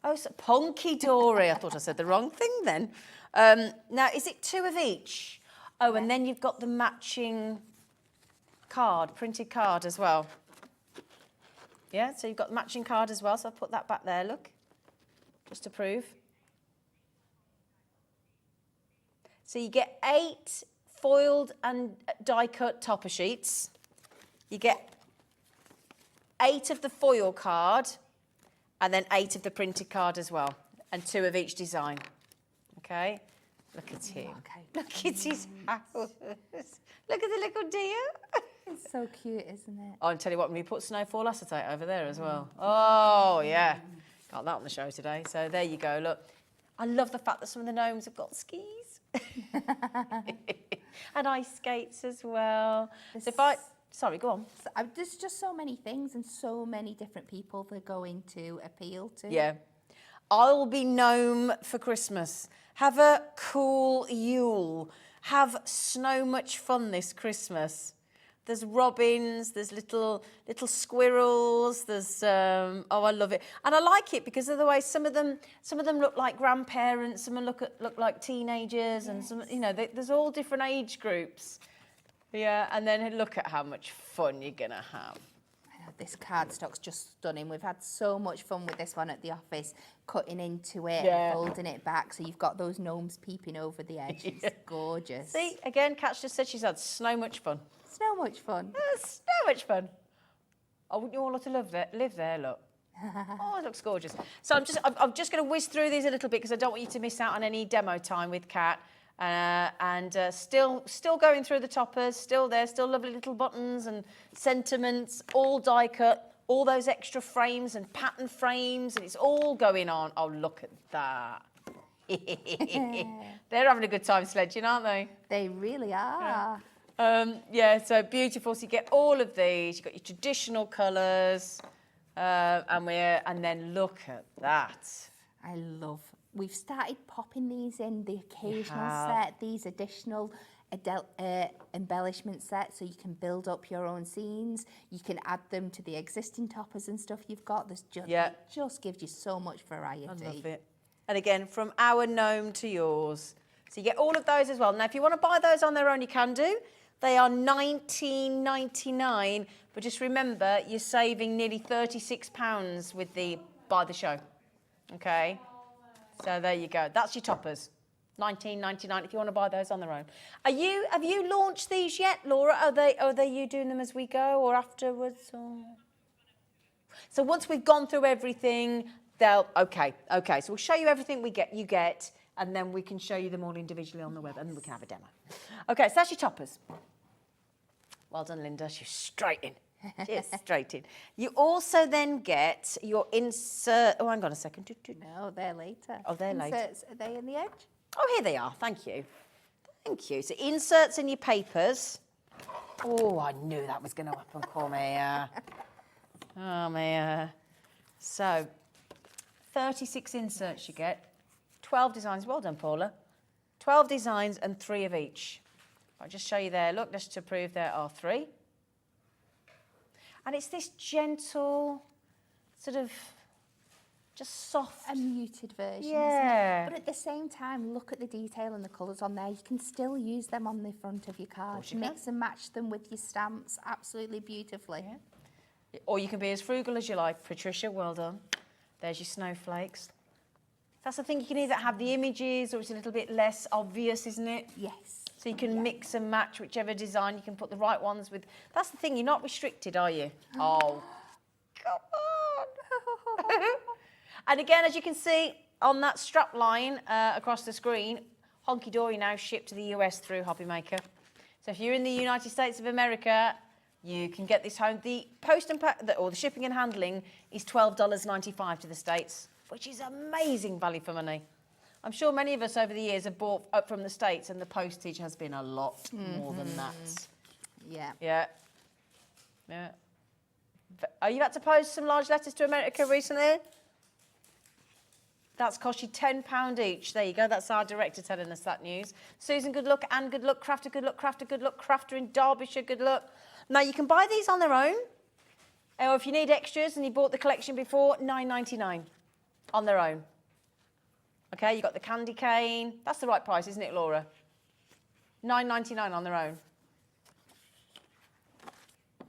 Oh, so Hunkydory. I thought I said the wrong thing then. Now, is it 2 of each? Oh, and then you've got the matching card, printed card as well. Yeah, so you've got the matching card as well, so I'll put that back there, look, just to prove. So you get 8 foiled and die-cut topper sheets. You get 8 of the foil card, and then 8 of the printed card as well, and 2 of each design, okay? Look at him. Okay. Look at his house. Look at the little deer. It's so cute, isn't it? Oh, I'll tell you what, when we put snowfall acetate over there as well. Oh, yeah. Got that on the show today. So there you go. Look, I love the fact that some of the gnomes have got skis. And ice skates as well. So if sorry, go on. There's just so many things and so many different people they're going to appeal to. Yeah. I'll be gnome for Christmas. Have a cool Yule. Have so much fun this Christmas. There's robins, there's little squirrels, there's oh, I love it. And I like it because of the way some of them look like grandparents, some look like teenagers, and some, you know, there's all different age groups. Yeah, and then look at how much fun you're gonna have. This cardstock's just stunning. We've had so much fun with this one at the office, cutting into it, folding it back, so you've got those gnomes peeping over the edge. It's gorgeous. See, again, Kat just said she's had so much fun. So much fun. So much fun. I wouldn't you all have to live there, look. Oh, it looks gorgeous. So I'm just going to whiz through these a little bit because I don't want you to miss out on any demo time with Kat. Still going through the toppers, still there, still lovely little buttons and sentiments, all die cut, all those extra frames and pattern frames, and it's all going on. Oh, look at that. They're having a good time sledging, aren't they? They really are. Yeah, so beautiful. So you get all of these. You've got your traditional colours. And then look at that. I love. We've started popping these in the occasional have. set, these additional embellishment sets, so you can build up your own scenes. You can add them to the existing toppers and stuff you've got. There's just, it just gives you so much variety. I love it. And again, from our gnome to yours. So you get all of those as well. Now, if you want to buy those on their own, you can do. They are $19.99, but just remember, you're saving nearly £36 with the buy the show. Okay? So there you go. That's your toppers. $19.99 if you want to buy those on their own. Have you launched these yet, Laura? Are they you doing them as we go or afterwards? Or? So once we've gone through everything, okay. So we'll show you everything you get, and then we can show you them all individually on the web, and we can have a demo. Okay, so that's your toppers. Well done, Linda. She's straight in. She's straight in. You also then get your insert. Oh, hang on a second. No, they're later. Oh, they're later. Inserts, are they in the edge? Oh, here they are. Thank you. Thank you. So inserts in your papers. Oh, I knew that was going to happen. Come here. Oh, my. So 36 inserts you get. 12 designs. Well done, Paula. 12 designs and 3 of each. I'll just show you there. Look, just to prove there are 3. And it's this gentle, sort of, just soft. A muted version, Yeah. isn't it? But at the same time, look at the detail and the colours on there. You can still use them on the front of your card. Mix and match them with your stamps absolutely beautifully. Yeah. Or you can be as frugal as you like. Patricia, well done. There's your snowflakes. That's the thing, you can either have the images or it's a little bit less obvious, isn't it? Yes. So you can mix and match whichever design, you can put the right ones with. That's the thing, you're not restricted, are you? Oh, come on. And again, as you can see on that strap line across the screen, Hunkydory now shipped to the US through HobbyMaker. So if you're in the United States of America, you can get this home. The post and or the shipping and handling is $12.95 to the States, which is amazing value for money. I'm sure many of us over the years have bought up from the States and the postage has been a lot more than that. Yeah. Yeah. Yeah. Are you had to post some large letters to America recently? That's cost you £10 each. There you go. That's our director telling us that news. Susan, good luck. Anne, good luck. Crafter, good luck. Crafter, good luck. Crafter in Derbyshire, good luck. Now, you can buy these on their own. Or if you need extras and you bought the collection before, $9.99 on their own. Okay, you got the candy cane. That's the right price, isn't it, Laura? $9.99 on their own.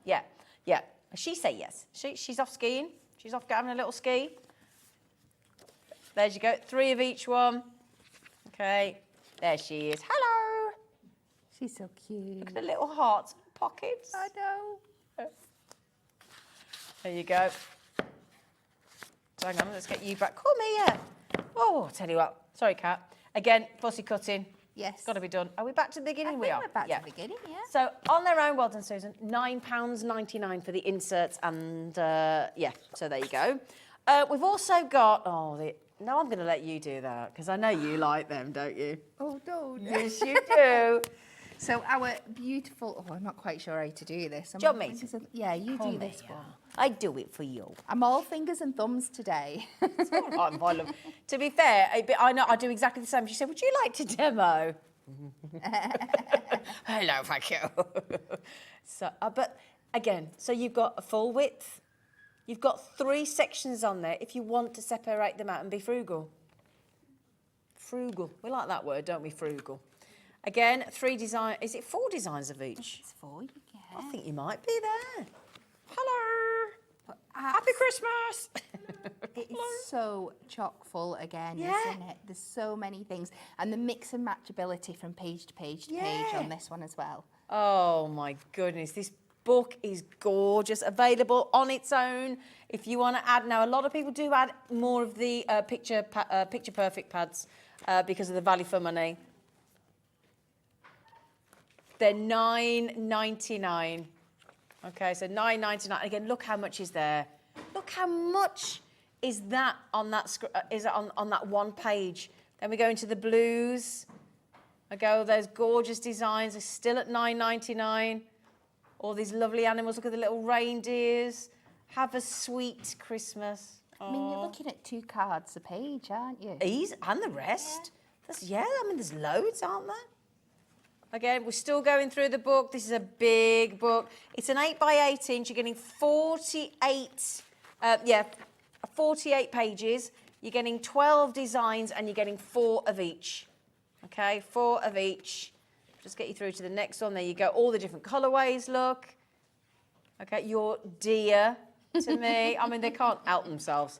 Yeah, yeah. She say yes. She's off skiing. She's off having a little ski. There you go. 3 of each one. Okay. There she is. Hello. She's so cute. Look at the little hearts and pockets. I know. There you go. So hang on, let's get you back. Come here. Oh, I'll tell you what. Sorry, Kat. Again, fussy cutting. Yes. Got to be done. Are we back to the beginning? I We think are. we're back to the beginning, yeah. So on their own, well done, Susan. £9.99 for the inserts, and yeah. So there you go. We've also got. No, I'm going to let you do that because I know you like them, don't you? Oh, don't. Yes, you do. So our beautiful. Oh, I'm not quite sure how to do this. Do you want me to? Yeah, you do this one. I do it for you. I'm all fingers and thumbs today. It's all right, Violet. To be fair, I know I do exactly the same. She said, "Would you like to demo?" Hello, thank you. So, but again, so you've got a full width. You've got 3 sections on there if you want to separate them out and be frugal. Frugal. We like that word, don't we? Frugal. Again, 3 design. Is it 4 designs of each? It's 4 you get. I think you might be there. Hello. Happy Christmas. It is so chock full again, Yeah. isn't it? There's so many things. And the mix and matchability from page to page to page on this one as well. Oh my goodness, this book is gorgeous. Available on its own. If you want to add, now a lot of people do add more of the picture perfect pads because of the value for money. They're $9.99. Okay, so $9.99. Again, look how much is there. Look how much is that on that on that one page. Then we go into the blues. Those gorgeous designs are still at $9.99. All these lovely animals. Look at the little reindeers. Have a sweet Christmas. I mean, you're looking at 2 cards a page, aren't you? Ease and the rest. I mean, there's loads, aren't there? Again, we're still going through the book. This is a big book. It's an 8 by 8 inch. You're getting 48 pages. You're getting 12 designs and you're getting 4 of each. Okay, 4 of each. Just get you through to the next one. There you go. All the different colorways, look. Okay, you're dear to me. I mean, they can't help themselves,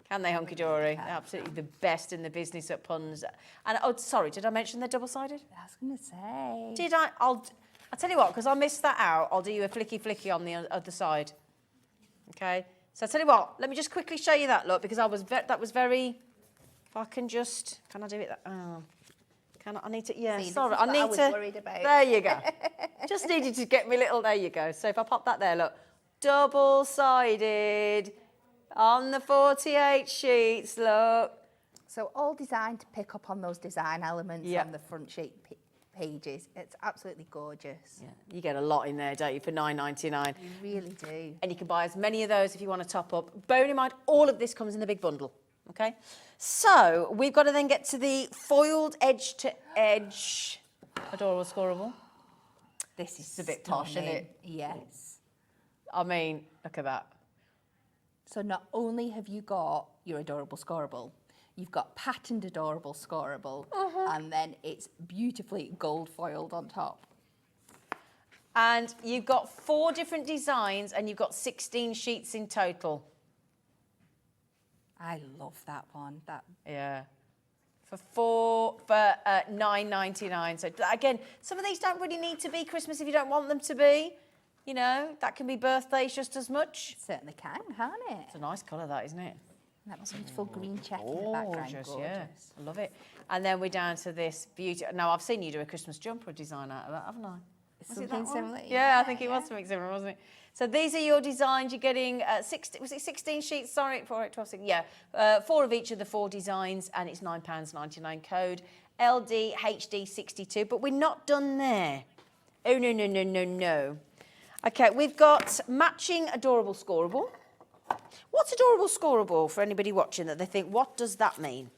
can they, Hunkydory? They're absolutely the best in the business at puns. And, oh, sorry, did I mention they're double-sided? I was going to say. Did I? I'll tell you what, because I missed that out, I'll do you a flicky on the other side. Okay? So I'll tell you what, let me just quickly show you that, look, because that was very, if I can just, can I do it? Oh. I need to, yeah, See, sorry. I was to, worried about. There you go. Just needed to get me little, there you go. So if I pop that there, look, double-sided on the 48 sheets, look. So all designed to pick up on those design elements on the front sheet pages. It's absolutely gorgeous. Yeah, you get a lot in there, don't you, for $9.99. You really do. And you can buy as many of those if you want to top up. Bearing in mind, all of this comes in the big bundle, okay? So we've got to then get to the foiled edge-to-edge adorable scoreable. This is a bit posh, isn't it? Yes. I mean, look at that. So not only have you got your adorable scoreable, you've got patterned adorable scoreable, and then it's beautifully gold foiled on top. And you've got 4 different designs and you've got 16 sheets in total. I love that one. Yeah. For $9.99. So again, some of these don't really need to be Christmas if you don't want them to be. You know, that can be birthdays just as much. Certainly can, can't it? It's a nice colour, that, isn't it? That beautiful green check in the background. Gorgeous, Gorgeous. yeah. I love it. And then we're down to this beauty. Now, I've seen you do a Christmas jumper design out of that, haven't I? Was it that Something one? similar. Yeah, I think it was something similar, wasn't it? So these are your designs. You're getting 16 sheets? Sorry, 4, 8, 12, 16. Yeah, 4 of each of the 4 designs, and it's £9.99 code LDHD62. But we're not done there. Oh, no. Okay, we've got matching adorable scoreable. What's adorable scoreable for anybody watching that they think, what does that mean?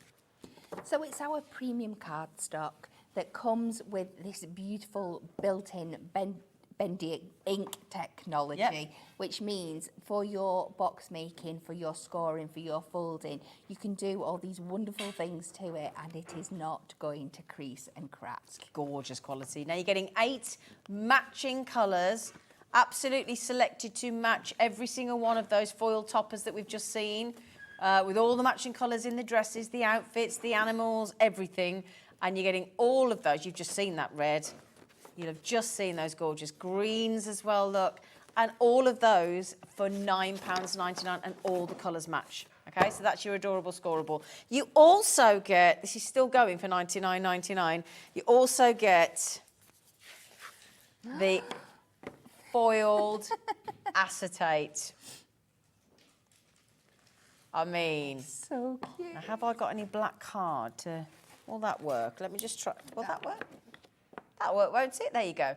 So it's our premium cardstock that comes with this beautiful built-in bendy ink technology, which means for your box making, for your scoring, for your folding, you can do all these wonderful things to it and it is not going to crease and crack. Gorgeous quality. Now you're getting 8 matching colours, absolutely selected to match every single one of those foil toppers that we've just seen, with all the matching colours in the dresses, the outfits, the animals, everything. And you're getting all of those. You've just seen that red. You'll have just seen those gorgeous greens as well, look. And all of those for £9.99 and all the colours match. Okay, so that's your adorable scoreable. You also get, this is still going for $99.99, you also get the foiled acetate. I mean, So cute. now have I got any black card to, will that work? Let me just try, will that work? That'll work, won't it? There you go.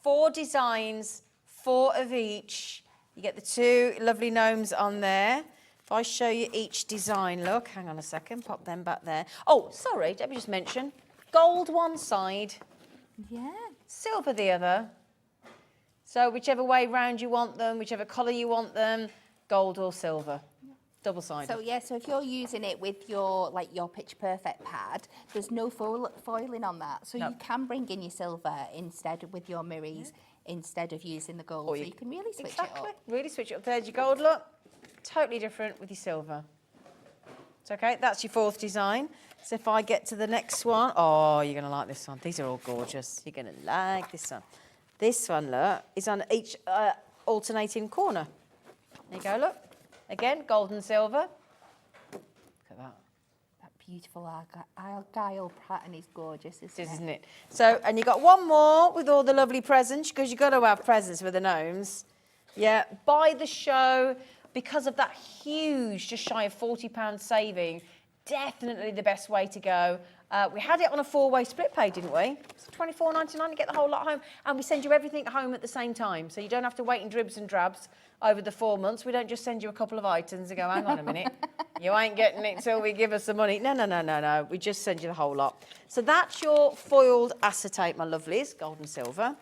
4 designs, 4 of each. You get the 2 lovely gnomes on there. If I show you each design, look, hang on a second, pop them back there. Oh, sorry, let me just mention, gold one side, Yeah. silver the other. So whichever way round you want them, whichever colour you want them, gold or silver, double-sided. So yeah, so if you're using it with your your Pitch Perfect pad, there's no foiling on that. So you can bring in your silver instead with your mirrors instead of using the gold. So you can really switch it up. Really switch it up. There's your gold look, totally different with your silver. It's okay, that's your 4th design. So if I get to the next one, oh, you're going to like this one. These are all gorgeous. You're going to like this one. This one, look, is on each alternating corner. There you go, look. Again, gold and silver. Look at that. That beautiful argyle pattern is gorgeous, Isn't it? So, and you got one more with all the lovely presents, because you've got to have presents for the gnomes. Yeah, buy the show, because of that huge, just shy of £40 saving, definitely the best way to go. We had it on a 4-way split pay, didn't we? It's $24.99 to get the whole lot home. And we send you everything home at the same time. So you don't have to wait in dribs and drabs over the 4 months. We don't just send you a couple of items and go, hang on a minute, you ain't getting it till we give us the money. No. We just send you the whole lot. So that's your foiled acetate, my lovelies, gold and silver.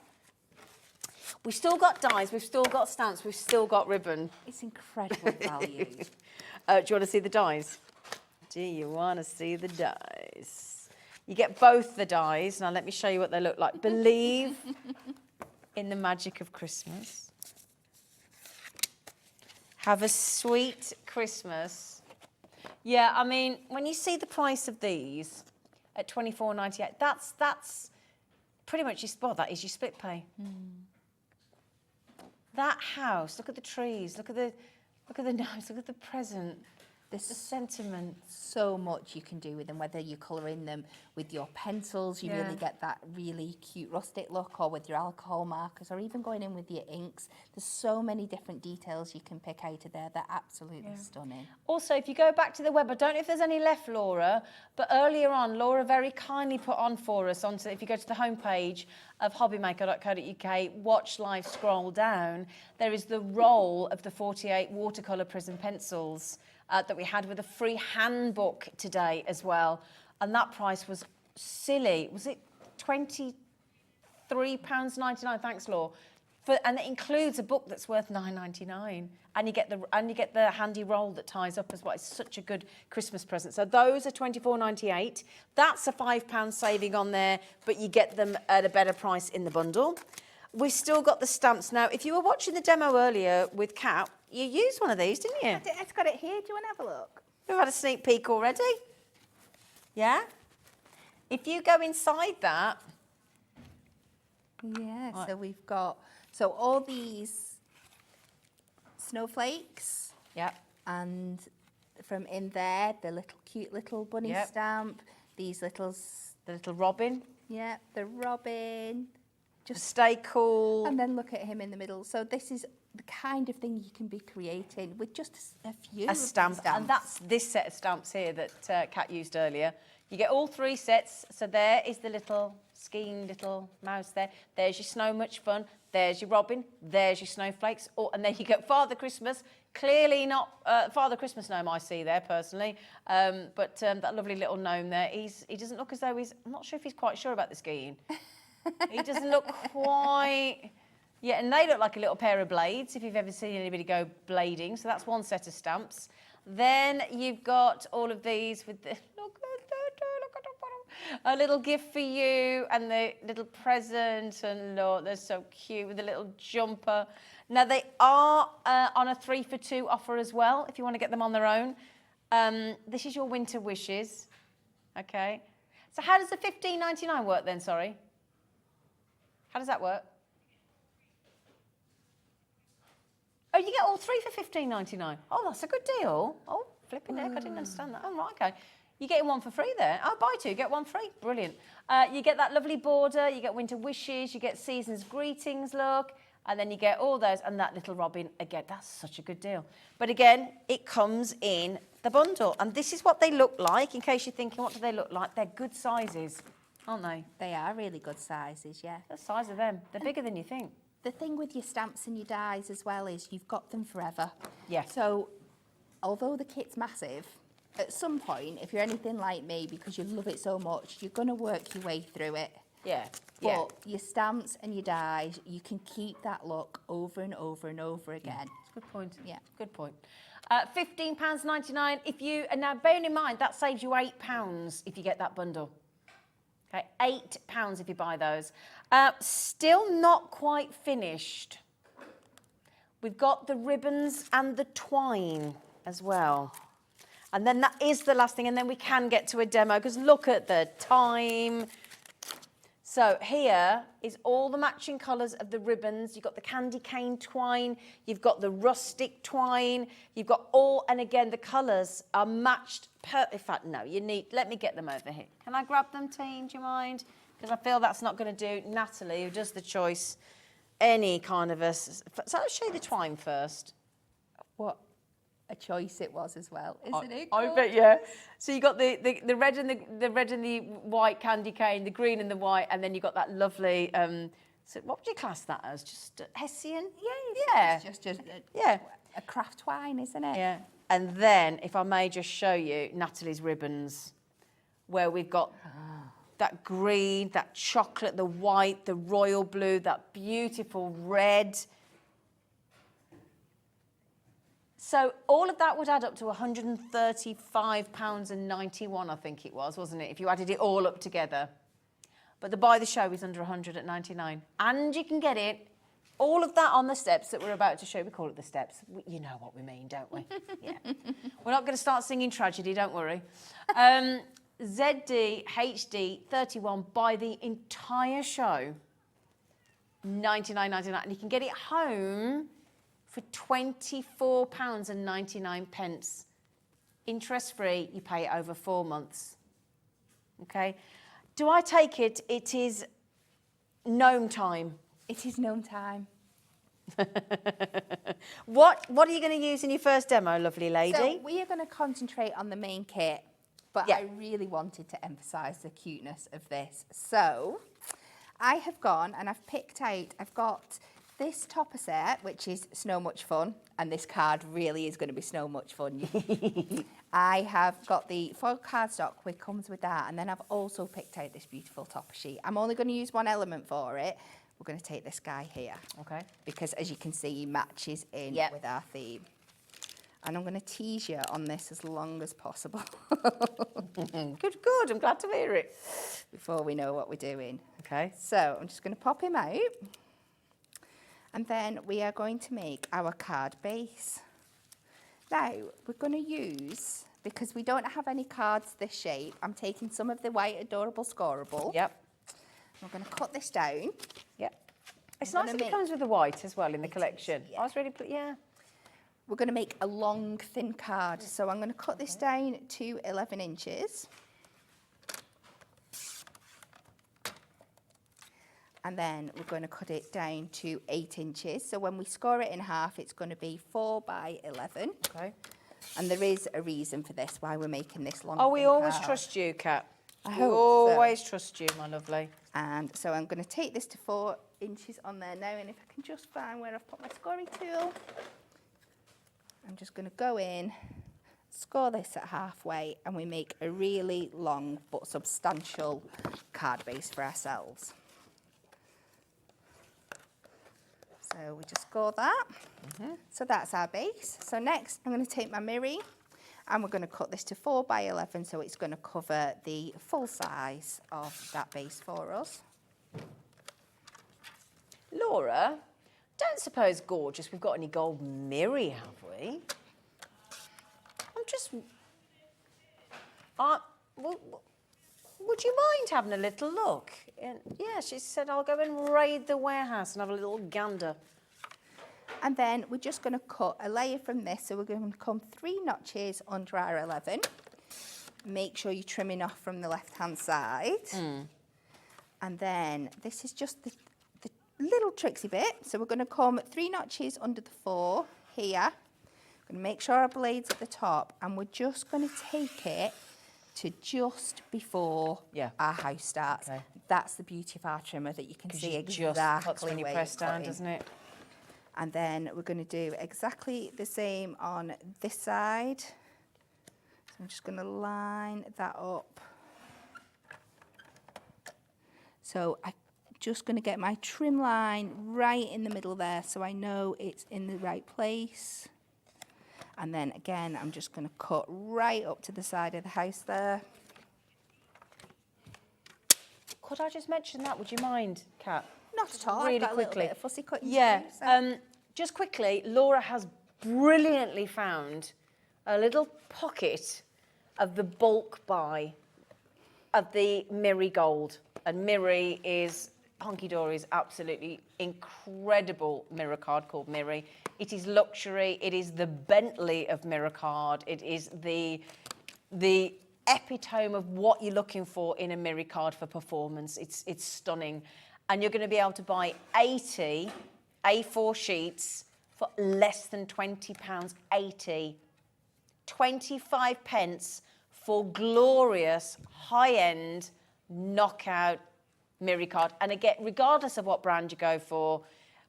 We've still got dies, we've still got stamps, we've still got ribbon. It's incredible value. Do you want to see the dies? Do you want to see the dies? You get both the dies. Now let me show you what they look like. Believe in the magic of Christmas. Have a sweet Christmas. Yeah, I mean, when you see the price of these at $24.98, that's pretty much that is your split pay. That house, look at the trees, look at the knives, look at the present. There's the sentiment. So much you can do with them, whether you colour in them with your pencils, you really get that really cute rustic look, or with your alcohol markers, or even going in with your inks. There's so many different details you can pick out of there. They're absolutely stunning. Also, if you go back to the web, I don't know if there's any left, Laura, but earlier on, Laura very kindly put on for us, if you go to the homepage of hobbymaker.co.uk, watch live, scroll down, there is the roll of the 48 watercolour prism pencils that we had with a free handbook today as well. And that price was silly. Was it £23.99? Thanks, Laura. And it includes a book that's worth $9.99. And you get the handy roll that ties up as well. It's such a good Christmas present. So those are $24.98. That's a £5 saving on there, but you get them at a better price in the bundle. We've still got the stamps. Now, if you were watching the demo earlier with Kat, you used one of these, didn't you? It's got it here. Do you want to have a look? We've had a sneak peek already. Yeah? If you go inside that... Yeah, so we've got... So all these snowflakes. Yep. And from in there, the little cute little bunny stamp. These little... The little robin. Yeah, the robin. Just stay cool. And then look at him in the middle. So this is the kind of thing you can be creating with just a few stamp. stamps. And that's this set of stamps here that Kat used earlier. You get all 3 sets. So there is the little skiing little mouse there. There's your Snow Much Fun. There's your robin. There's your snowflakes. And then you get Father Christmas. Clearly not Father Christmas gnome I see there personally. But that lovely little gnome there. He doesn't look as though he's... I'm not sure if he's quite sure about the skiing. He doesn't look quite... Yeah, and they look like a little pair of blades, if you've ever seen anybody go blading. So that's one set of stamps. Then you've got all of these with the... Look at a little gift for you and the little present. And look, they're so cute with the little jumper. Now, they are on a 3 for 2 offer as well, if you want to get them on their own. This is your winter wishes. Okay. So how does the $15.99 work then, sorry? How does that work? Oh, you get all 3 for $15.99. Oh, that's a good deal. Oh, flipping heck, I didn't understand that. Oh, right, okay. You're getting 1 for free there. Oh, buy 2, get 1 free. Brilliant. You get that lovely border, you get winter wishes, you get season's greetings look, and then you get all those, and that little robin. Again, that's such a good deal. But again, it comes in the bundle. And this is what they look like, in case you're thinking, what do they look like? They're good sizes, aren't they? They are really good sizes, yeah. The size of them. They're bigger than you think. The thing with your stamps and your dies as well is you've got them forever. Yeah. So, although the kit's massive, at some point, if you're anything like me, because you love it so much, you're going to work your way through it. Yeah. But your stamps and your dies, you can keep that look over and over and over again. That's a good point. Yeah. Good point. £15.99 if you... And now, bearing in mind, that saves you £8 if you get that bundle. Okay, £8 if you buy those. Still not quite finished. We've got the ribbons and the twine as well. And then that is the last thing, and then we can get to a demo, because look at the time. So here is all the matching colours of the ribbons. You've got the candy cane twine, you've got the rustic twine, you've got all, and again, the colours are matched. In fact, no, you need, let me get them over here. Can I grab them, team, do you mind? Because I feel that's not going to do. Natalie, who does the choice, any kind of a... So let's show you the twine first. What? A choice it was as well, isn't it? I bet, yeah. So you got the red and the white candy cane, the green and the white, and then you got that lovely. So what would you class that as? Just Hessian? Yeah. It's just a craft wine, isn't it? Yeah. And then, if I may just show you Natalie's ribbons, where we've got that green, that chocolate, the white, the royal blue, that beautiful red. So all of that would add up to £135.91, I think it was, wasn't it? If you added it all up together. But the buy the show is under 100 at 99, and you can get it. All of that on the steps that we're about to show. We call it the steps. You know what we mean, don't we? Yeah. We're not going to start singing tragedy, don't worry. ZD HD 31, buy the entire show, £99.99, and you can get it home for £24.99. Interest free, you pay it over 4 months. Okay? Do I take it? It is gnome time. It is gnome time. What are you going to use in your first demo, lovely lady? So we are going to concentrate on the main kit, but Yeah. I really wanted to emphasise the cuteness of this. So I have gone and I've picked out, I've got this topper set, which is so much fun, and this card really is going to be so much fun. I have got the foil cardstock, which comes with that, and then I've also picked out this beautiful topper sheet. I'm only going to use one element for it. We're going to take this guy here. Okay. Because as you can see, he matches in with our theme. And I'm going to tease you on this as long as possible. Good. I'm glad to hear it. Before we know what we're doing. Okay. So I'm just going to pop him out. And then we are going to make our card base. Now, we're going to use, because we don't have any cards this shape, I'm taking some of the white adorable scoreable. Yep. I'm going to cut this down. Yep. It's nice that it comes with the white as well in the collection. I was really, We're going to make a long, thin card. So I'm going to cut this down to 11 inches. And then we're going to cut it down to 8 inches. So when we score it in half, it's going to be 4 by 11. Okay. And there is a reason for this, why we're making this long. Oh, we always trust you, Kat. I We hope always so. trust you, my lovely. And so I'm going to take this to 4 inches on there now. And if I can just find where I've put my scoring tool, I'm just going to go in, score this at halfway, and we make a really long but substantial card base for ourselves. So we just score that. So that's our base. So next I'm going to take my mirror and we're going to cut this to 4 by 11, so it's going to cover the full size of that base for us. Laura, don't suppose, gorgeous, we've got any gold mirror, have we? I'm just... would you mind having a little look? Yeah, she said, I'll go and raid the warehouse and have a little gander. And then we're just going to cut a layer from this. So we're going to come 3 notches under our 11. Make sure you're trimming off from the left-hand side. And then this is just the little tricksy bit. So we're going to come 3 notches under the 4 here. We're going to make sure our blade's at the top. And we're just going to take it to just before our house starts. Okay. That's the beauty of our trimmer, that you can see exactly when you press down, doesn't it? And then we're going to do exactly the same on this side. So I'm just going to line that up. So I'm just going to get my trim line right in the middle there, so I know it's in the right place. And then again, I'm just going to cut right up to the side of the house there. Could I just mention that? Would you mind, Kat? Not at all. Really I've got quickly. A little bit of fussy cutting Yeah. to do, so. Just quickly, Laura has brilliantly found a little pocket of the bulk buy of the Mirri Gold. And Mirri is Hunkydory's absolutely incredible mirror card called Mirri. It is luxury. It is the Bentley of mirror card. It is the epitome of what you're looking for in a mirror card for performance. It's stunning. And you're going to be able to buy 80 A4 sheets for less than £20, 80 25 pence for glorious, high-end, knockout mirror card. And again, regardless of what brand you go for,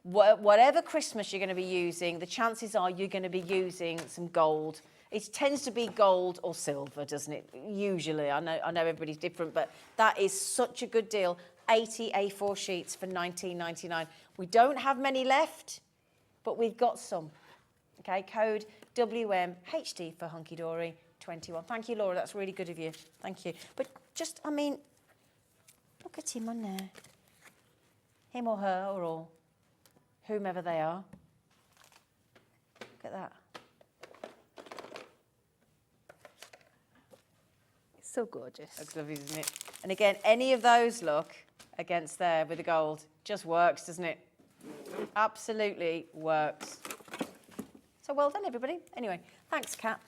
whatever Christmas you're going to be using, the chances are you're going to be using some gold. It tends to be gold or silver, doesn't it? Usually, I know everybody's different, but that is such a good deal. 80 A4 sheets for $19.99. We don't have many left, but we've got some. Okay, code WMHD for Hunkydory 21. Thank you, Laura. That's really good of you. Thank you. But just, I mean, look at him on there. Him or her or all. Whomever they are. Look at that. It's so gorgeous. Looks lovely, doesn't it? And again, any of those look against there with the gold. Just works, doesn't it? Absolutely works. So well done, everybody. Anyway, thanks, Kat.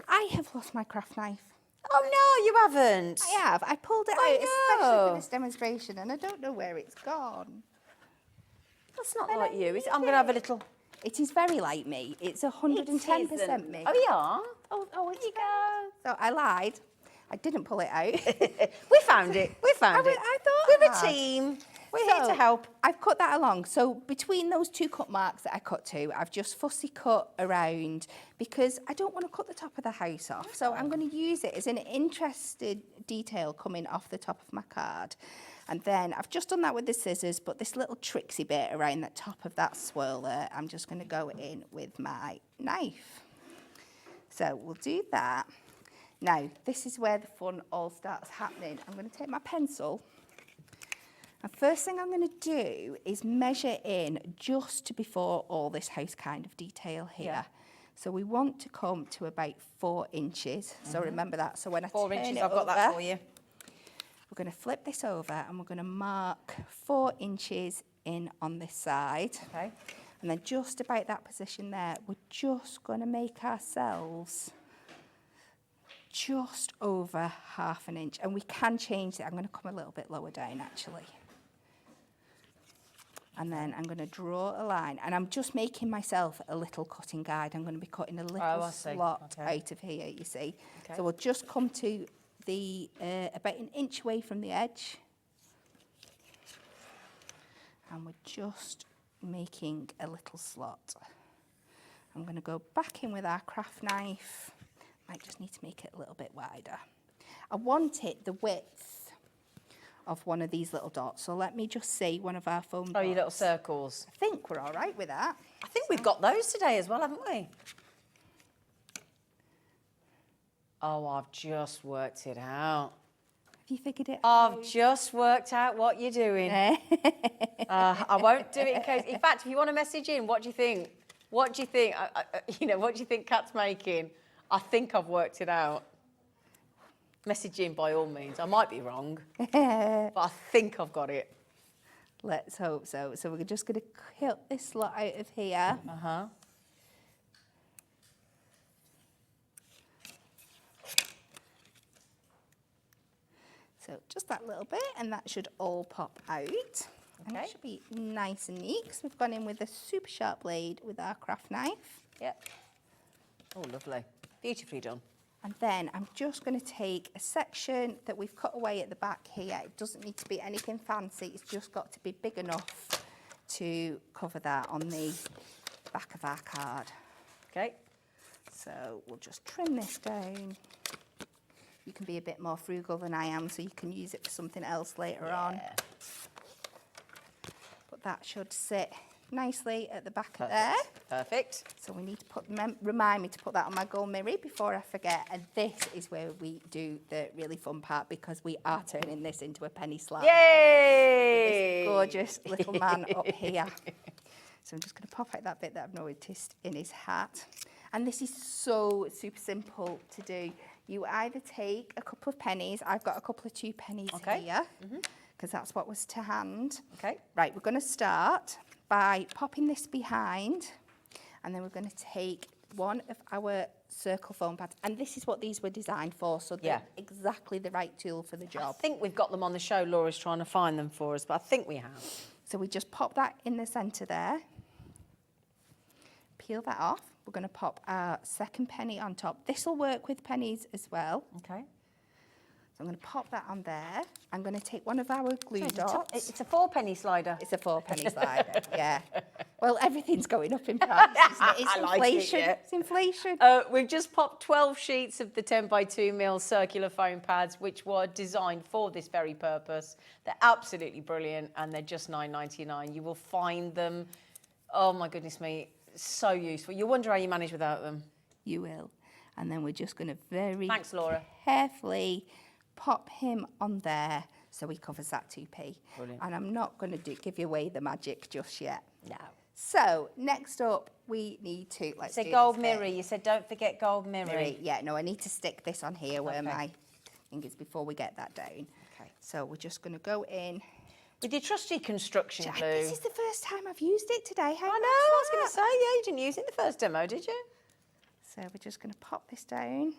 I have lost my craft knife. Oh, no, you haven't. I have. I pulled it out, especially for this demonstration, and I don't know where it's gone. That's not like you. I'm going to have a little... It is very like me. It's 110% me. Oh, yeah? Oh, here you go. So I lied. I didn't pull it out. We found it. We found it. I thought We're a team. We're here to help. I've cut that along. So between those two cut marks that I cut to, I've just fussy cut around because I don't want to cut the top of the house off. So I'm going to use it as an interested detail coming off the top of my card. And then I've just done that with the scissors, but this little tricksy bit around the top of that swirl there, I'm just going to go in with my knife. So we'll do that. Now, this is where the fun all starts happening. I'm going to take my pencil. And first thing I'm going to do is measure in just before all this house kind of detail here. Yeah. So we want to come to about 4 inches. So remember that. So when I 4 turn inches, it I've got over, that for you. We're going to flip this over and we're going to mark 4 inches in on this side. Okay. And then just about that position there, we're just going to make ourselves just over ½ an inch. And we can change it. I'm going to come a little bit lower down actually. And then I'm going to draw a line. And I'm just making myself a little cutting guide. I'm going to be cutting a little slot out of here, you see. Okay. So we'll just come to the about 1 inch away from the edge. And we're just making a little slot. I'm going to go back in with our craft knife. Might just need to make it a little bit wider. I want it the width of one of these little dots. So let me just see one of our foam dots. Oh, your little circles. I think we're all right with that. I think we've got those today as well, haven't we? Oh, I've just worked it out. Have you figured it out? I've just worked out what you're doing. I won't do it in case. In fact, if you want to message in, what do you think? What do you think? What do you think Kat's making? I think I've worked it out. Message in by all means. I might be wrong, but I think I've got it. Let's hope so. So we're just going to cut this slot out of here. So just that little bit, and that should all pop out. And it should be nice and neat, because we've gone in with a super sharp blade with our craft knife. Yep. Oh, lovely. Beautifully done. And then I'm just going to take a section that we've cut away at the back here. It doesn't need to be anything fancy. It's just got to be big enough to cover that on the back of our card. Okay. So we'll just trim this down. You can be a bit more frugal than I am, so you can use it for something else later on. But that should sit nicely at the back of there. Perfect. So we need to remind me to put that on my gold mirror before I forget. And this is where we do the really fun part, because we are turning this into a penny slab. Yay! This gorgeous little man up here. So I'm just going to pop out that bit that I've noticed in his hat. And this is so super simple to do. You either take a couple of pennies. I've got a couple of 2 pennies here, because that's what was to hand. Okay. Right, we're going to start by popping this behind, and then we're going to take one of our circle foam pads, and this is what these were designed for, so they're exactly the right tool for the job. I think we've got them on the show. Laura's trying to find them for us, but I think we have. So we just pop that in the centre there, peel that off. We're going to pop our second penny on top. This will work with pennies as well. Okay. So I'm going to pop that on there. I'm going to take one of our glue dots. It's a 4-penny slider. It's a 4-penny slider, yeah. Well, everything's going up in price, isn't it? It's I like inflation. it, yeah. It's inflation. We've just popped 12 sheets of the 10x2mm circular foam pads, which were designed for this very purpose. They're absolutely brilliant, and they're just $9.99. You will find them, oh my goodness me, so useful. You'll wonder how you manage without them. You will. And then we're just going to very Thanks, Laura. carefully pop him on there so he covers that 2p. Brilliant. And I'm not going to give you away the magic just yet. No. So next up, we need to let's Say do gold this bit. mirror. You said don't forget gold mirror. Mirror. Yeah, no, I need to stick this on here where Okay. my thing is before we get that down. Okay. So we're just going to go in. With your trusty construction glue. This is the first time I've used it today. How I know, nice I was is going that? to say, yeah, you didn't use it in the first demo, did you? So we're just going to pop this down.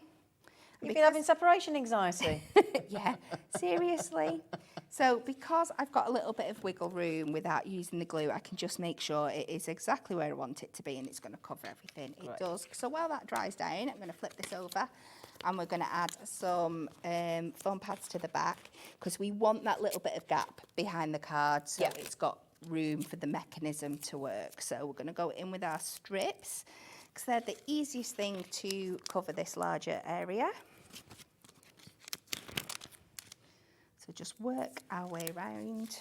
You've been having separation anxiety. Yeah, seriously. So because I've got a little bit of wiggle room without using the glue, I can just make sure it is exactly where I want it to be, and it's going to cover everything. It does. So while that dries down, I'm going to flip this over, and we're going to add some foam pads to the back, because we want that little bit of gap behind the card, so it's got room for the mechanism to work. So we're going to go in with our strips, because they're the easiest thing to cover this larger area. So just work our way around.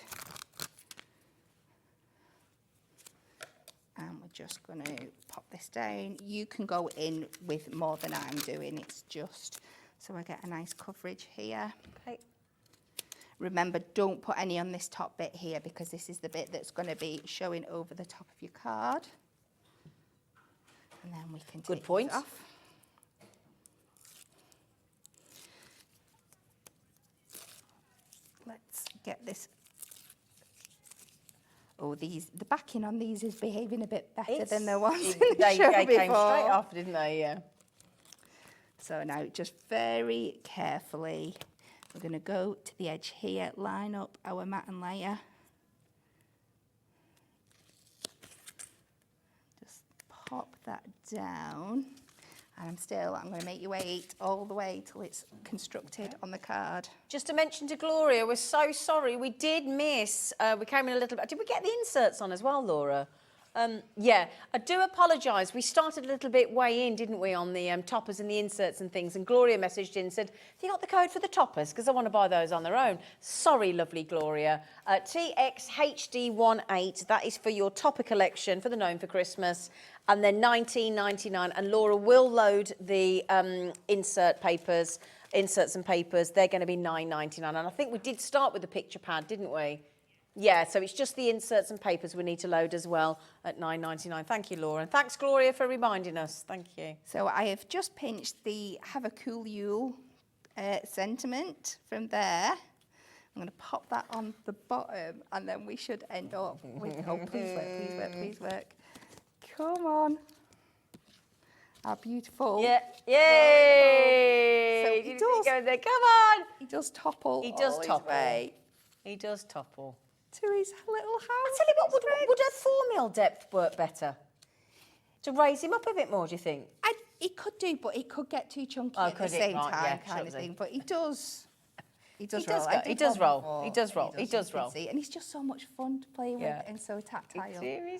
And we're just going to pop this down. You can go in with more than I'm doing. It's just so I get a nice coverage here. Okay. Remember, don't put any on this top bit here, because this is the bit that's going to be showing over the top of your card. And then we can take this off. Let's get this. Oh, the backing on these is behaving a bit better than the ones in the show They came before. straight off, didn't they? Yeah. So now just very carefully, we're going to go to the edge here, line up our mat and layer. Just pop that down. And I'm going to make you wait all the way till it's constructed on the card. Just to mention to Gloria, we're so sorry. We did miss, we came in a little bit. Did we get the inserts on as well, Laura? Yeah, I do apologise. We started a little bit way in, didn't we, on the toppers and the inserts and things. And Gloria messaged in and said, have you got the code for the toppers? Because I want to buy those on their own. Sorry, lovely Gloria. TXHD18, that is for your topper collection for the Gnome for Christmas. And then $19.99. And Laura will load the inserts and papers. They're going to be $9.99. And I think we did start with the picture pad, didn't we? Yeah, so it's just the inserts and papers we need to load as well at $9.99. Thank you, Laura. And thanks, Gloria, for reminding us. Thank you. So I have just pinched the Have a Cool Yule sentiment from there. I'm going to pop that on the bottom, and then we should end up with, oh, please work, please work, please work. Come on. Our beautiful. Yeah. Yay! So he does. Go there. Come on. He does topple. He does all his topple. way He does topple. to his little house. I tell you what, would a 4mm depth work better? To raise him up a bit more, do you think? It could do, but it could get too chunky Oh, at the could it? same Right, time, yeah, kind of surely. thing. But he does. He does He roll. does I go- did he does one roll. before. He does roll. He does you can roll. see. And he's just so much fun to play with Yeah. and so tactile. He's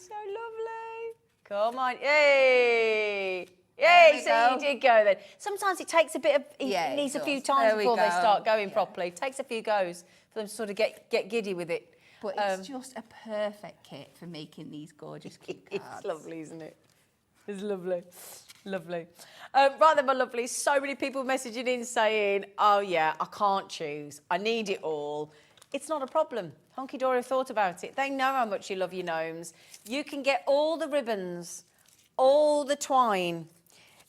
so lovely. Come on. Yay! There Yay! we So go. you did go then. Sometimes it takes a bit of, Yeah, it it needs a few does. times There we before they go. start going Yeah. properly. It takes a few goes for them to sort of get giddy with it. But it's just a perfect kit for making these gorgeous cute cards. It's lovely, isn't it? It's lovely. Lovely. Right then, my lovely, so many people messaging in saying, oh yeah, I can't choose. I need it all. It's not a problem. Hunkydory have thought about it. They know how much you love your gnomes. You can get all the ribbons, all the twine.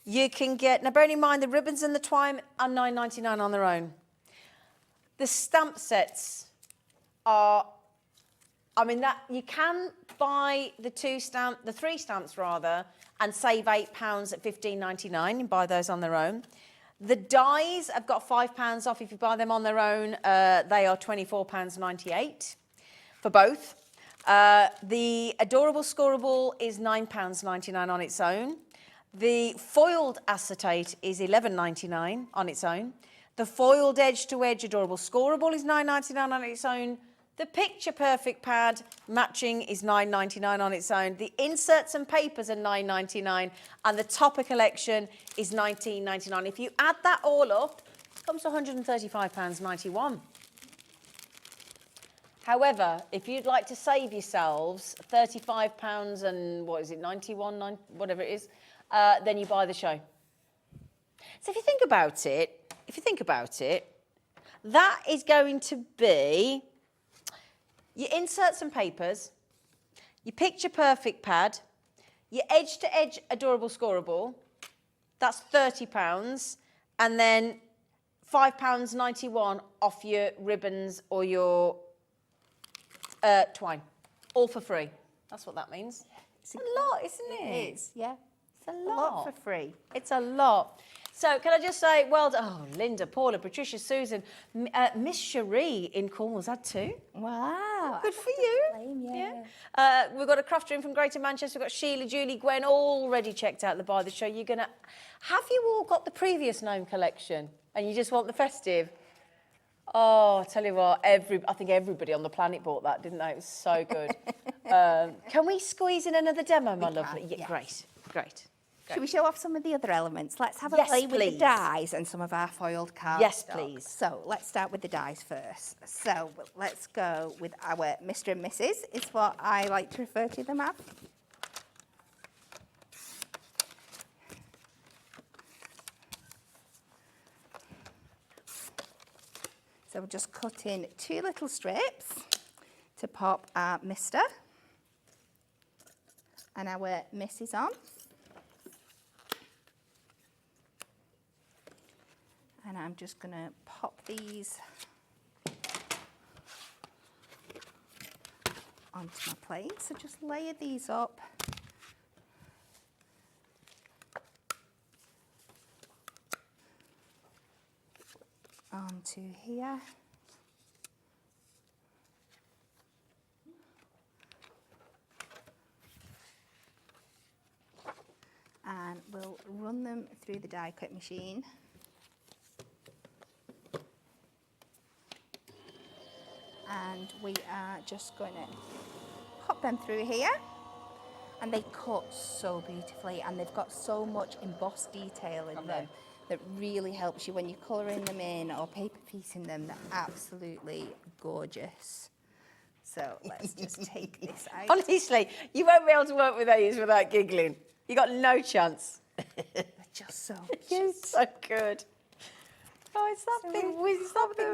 You can get, now bearing in mind the ribbons and the twine are $9.99 on their own. The stamp sets are, I mean, that you can buy the three stamps rather, and save £8 at $15.99 and buy those on their own. The dies have got £5 off if you buy them on their own. They are £24.98 for both. The adorable scoreable is £9.99 on its own. The foiled acetate is £11.99 on its own. The foiled edge-to-edge adorable scoreable is £9.99 on its own. The picture perfect pad matching is £9.99 on its own. The inserts and papers are £9.99, and the topper collection is £19.99. If you add that all up, it comes to £135.91. However, if you'd like to save yourselves £35 and what is it, 91, whatever it is, then you buy the show. So if you think about it, that is going to be your inserts and papers, your picture perfect pad, your edge-to-edge adorable scoreable, that's £30, and then £5.91 off your ribbons or your twine, all for free. That's what that means. It's a lot, isn't it? It is, yeah. It's a A lot for free. It's a lot. So can I just say, well done. Oh, Linda, Paula, Patricia, Susan, Miss Cherie in Cornwall's had 2. Wow. Good for you. Yeah. We've got a crafter in from Greater Manchester. We've got Sheila, Julie, Gwen, already checked out the buy the show. You're going to... Have you all got the previous gnome collection and you just want the festive? Oh, I tell you what, I think everybody on the planet bought that, didn't they? It was so good. Can we squeeze in another demo, my lovely? Yeah, yes. Great. Should we show off some of the other elements? Let's have a Yes, play with please. the dies and some of our foiled cardstock. Yes, please. So let's start with the dies first. So let's go with our Mr. and Mrs. is what I like to refer to them as. So we're just cutting 2 little strips to pop our Mr. and our Mrs. on. And I'm just going to pop these onto my plate. So just layer these up. Onto here. And we'll run them through the die cut machine. And we are just going to pop them through here. And they cut so beautifully, and they've got so much embossed detail in them that really helps you when you're colouring them in or paper piecing them. They're absolutely gorgeous. So let's just take this out. Honestly, you won't be able to work with these without giggling. You got no chance. They're just so You're so good. Oh, it's that big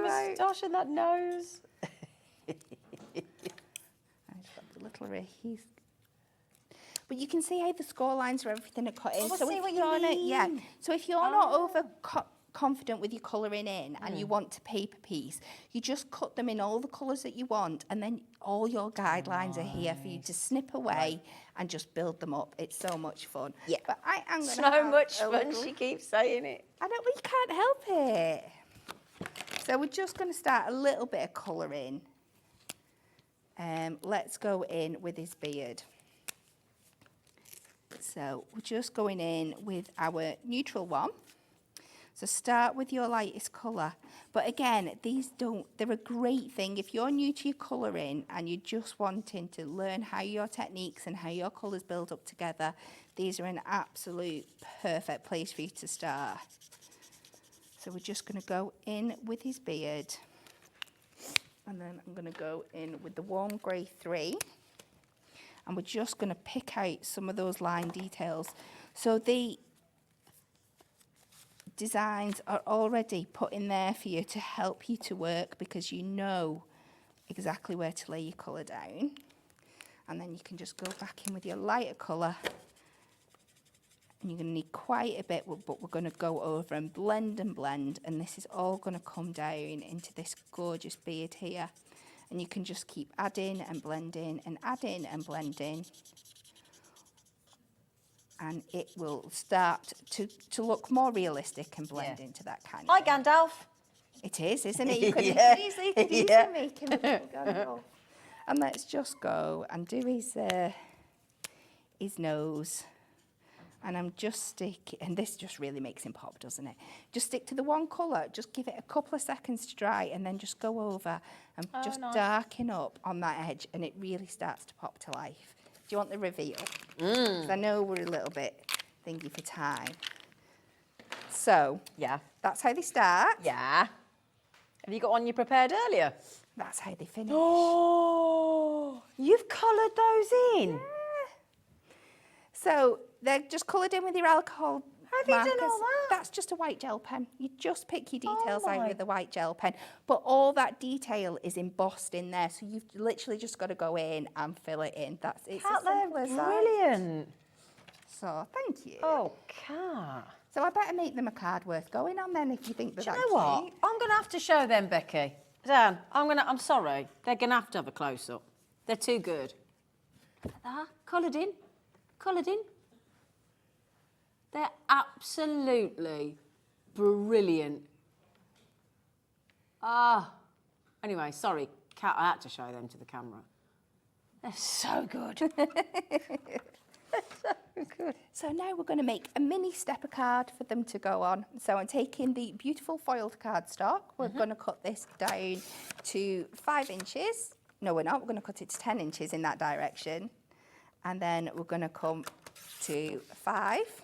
moustache and that nose. I've got the little adhesive. But you can see how the score lines for everything are cut in. I see what you mean. Yeah. So if you're not confident with your colouring in and you want to paper piece, you just cut them in all the colours that you want, and then all your guidelines are here for you to snip away and just build them up. It's so much fun. Yeah. But I am going to So much fun, she keeps saying it. I know, we can't help it. So we're just going to start a little bit of colouring. Let's go in with his beard. So we're just going in with our neutral one. So start with your lightest colour. But again, they're a great thing. If you're new to your colouring and you're just wanting to learn how your techniques and how your colours build up together, these are an absolute perfect place for you to start. So we're just going to go in with his beard. And then I'm going to go in with the warm grey 3. And we're just going to pick out some of those line details. So the designs are already put in there for you to help you to work, because you know exactly where to lay your colour down. And then you can just go back in with your lighter colour. And you're going to need quite a bit, but we're going to go over and blend. And this is all going to come down into this gorgeous beard here. And you can just keep adding and blending and adding and blending. And it will start to look more realistic and blend into that kind of Hi, thing. Gandalf. It is, isn't it? You could easily make him a little Gandalf. And let's just go and do his nose. And I'm just sticking, and this just really makes him pop, doesn't it? Just stick to the one colour, just give it a couple of seconds to dry, and then just go over and just darken up on that edge, and it really starts to pop to life. Do you want the reveal? 'Cause I know we're a little bit thingy for time. So, Yeah. that's how they start. Yeah. Have you got one you prepared earlier? That's how they finish. Oh, you've coloured those in. So they're just coloured in with your alcohol Have you done markers. all that? That's just a white gel pen. You just pick your details out my- with a white gel pen. But all that detail is embossed in there. So you've literally just got to go in and fill it in. It's as simple as that. Brilliant. So thank you. Oh, Kat. So I better make them a card worth going on then if you think they're Do you that know what? cute. I'm going to have to show them, Becky. Dan, I'm sorry. They're going to have a close-up. They're too good. Coloured in. Coloured in. They're absolutely brilliant. Anyway, sorry, Kat, I had to show them to the camera. They're so good. So now we're going to make a mini stepper card for them to go on. So I'm taking the beautiful foiled cardstock. We're going to cut this down to 5 inches. No, we're not. We're going to cut it to 10 inches in that direction. And then we're going to come to 5.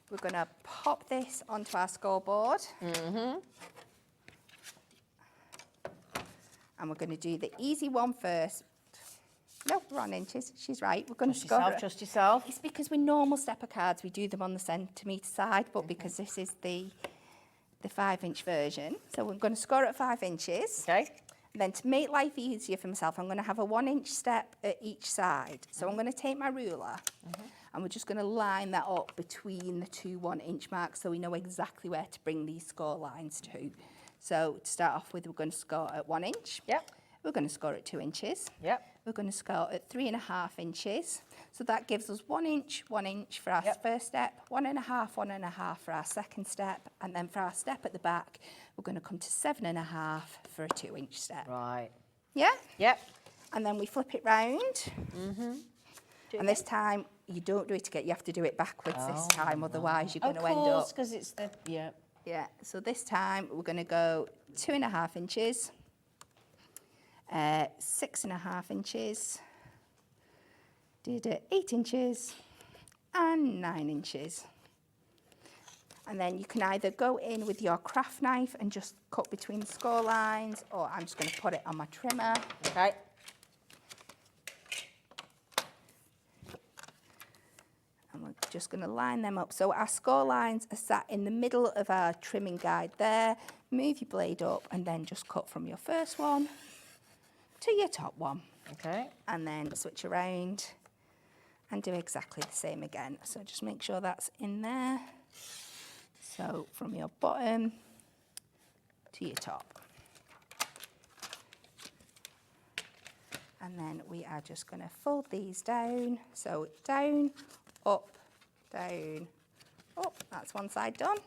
We're going to pop this onto our scoreboard. And we're going to do the easy one first. No, we're on inches. She's right. We're going to score it. Trust yourself. It's because with normal stepper cards, we do them on the centimetre side, but because this is the 5-inch version, so we're going to score at 5 inches. Okay. Then to make life easier for myself, I'm going to have a 1-inch step at each side. So I'm going to take my ruler and we're just going to line that up between the 2 1-inch marks so we know exactly where to bring these score lines to. So to start off with, we're going to score at 1 inch. Yep. We're going to score at 2 inches. Yep. We're going to score at 3.5 inches. So that gives us 1 inch for our first step, 1.5 for our second step, and then for our step at the back, we're going to come to 7.5 for a 2-inch step. Right. Yeah? Yep. And then we flip it round. And this time, you don't do it again. You have to do it backwards this time, otherwise you're going to end up... because it's the... Yeah. Yeah, so this time we're going to go 2.5 inches, 6.5 inches, did 8 inches, and 9 inches. And then you can either go in with your craft knife and just cut between the score lines, or I'm just going to put it on my trimmer. Okay. And we're just going to line them up. So our score lines are sat in the middle of our trimming guide there. Move your blade up and then just cut from your first one to your top one. Okay. And then switch around and do exactly the same again. So just make sure that's in there. So from your bottom to your top. And then we are just going to fold these down. So down, up, down, up. That's one side done.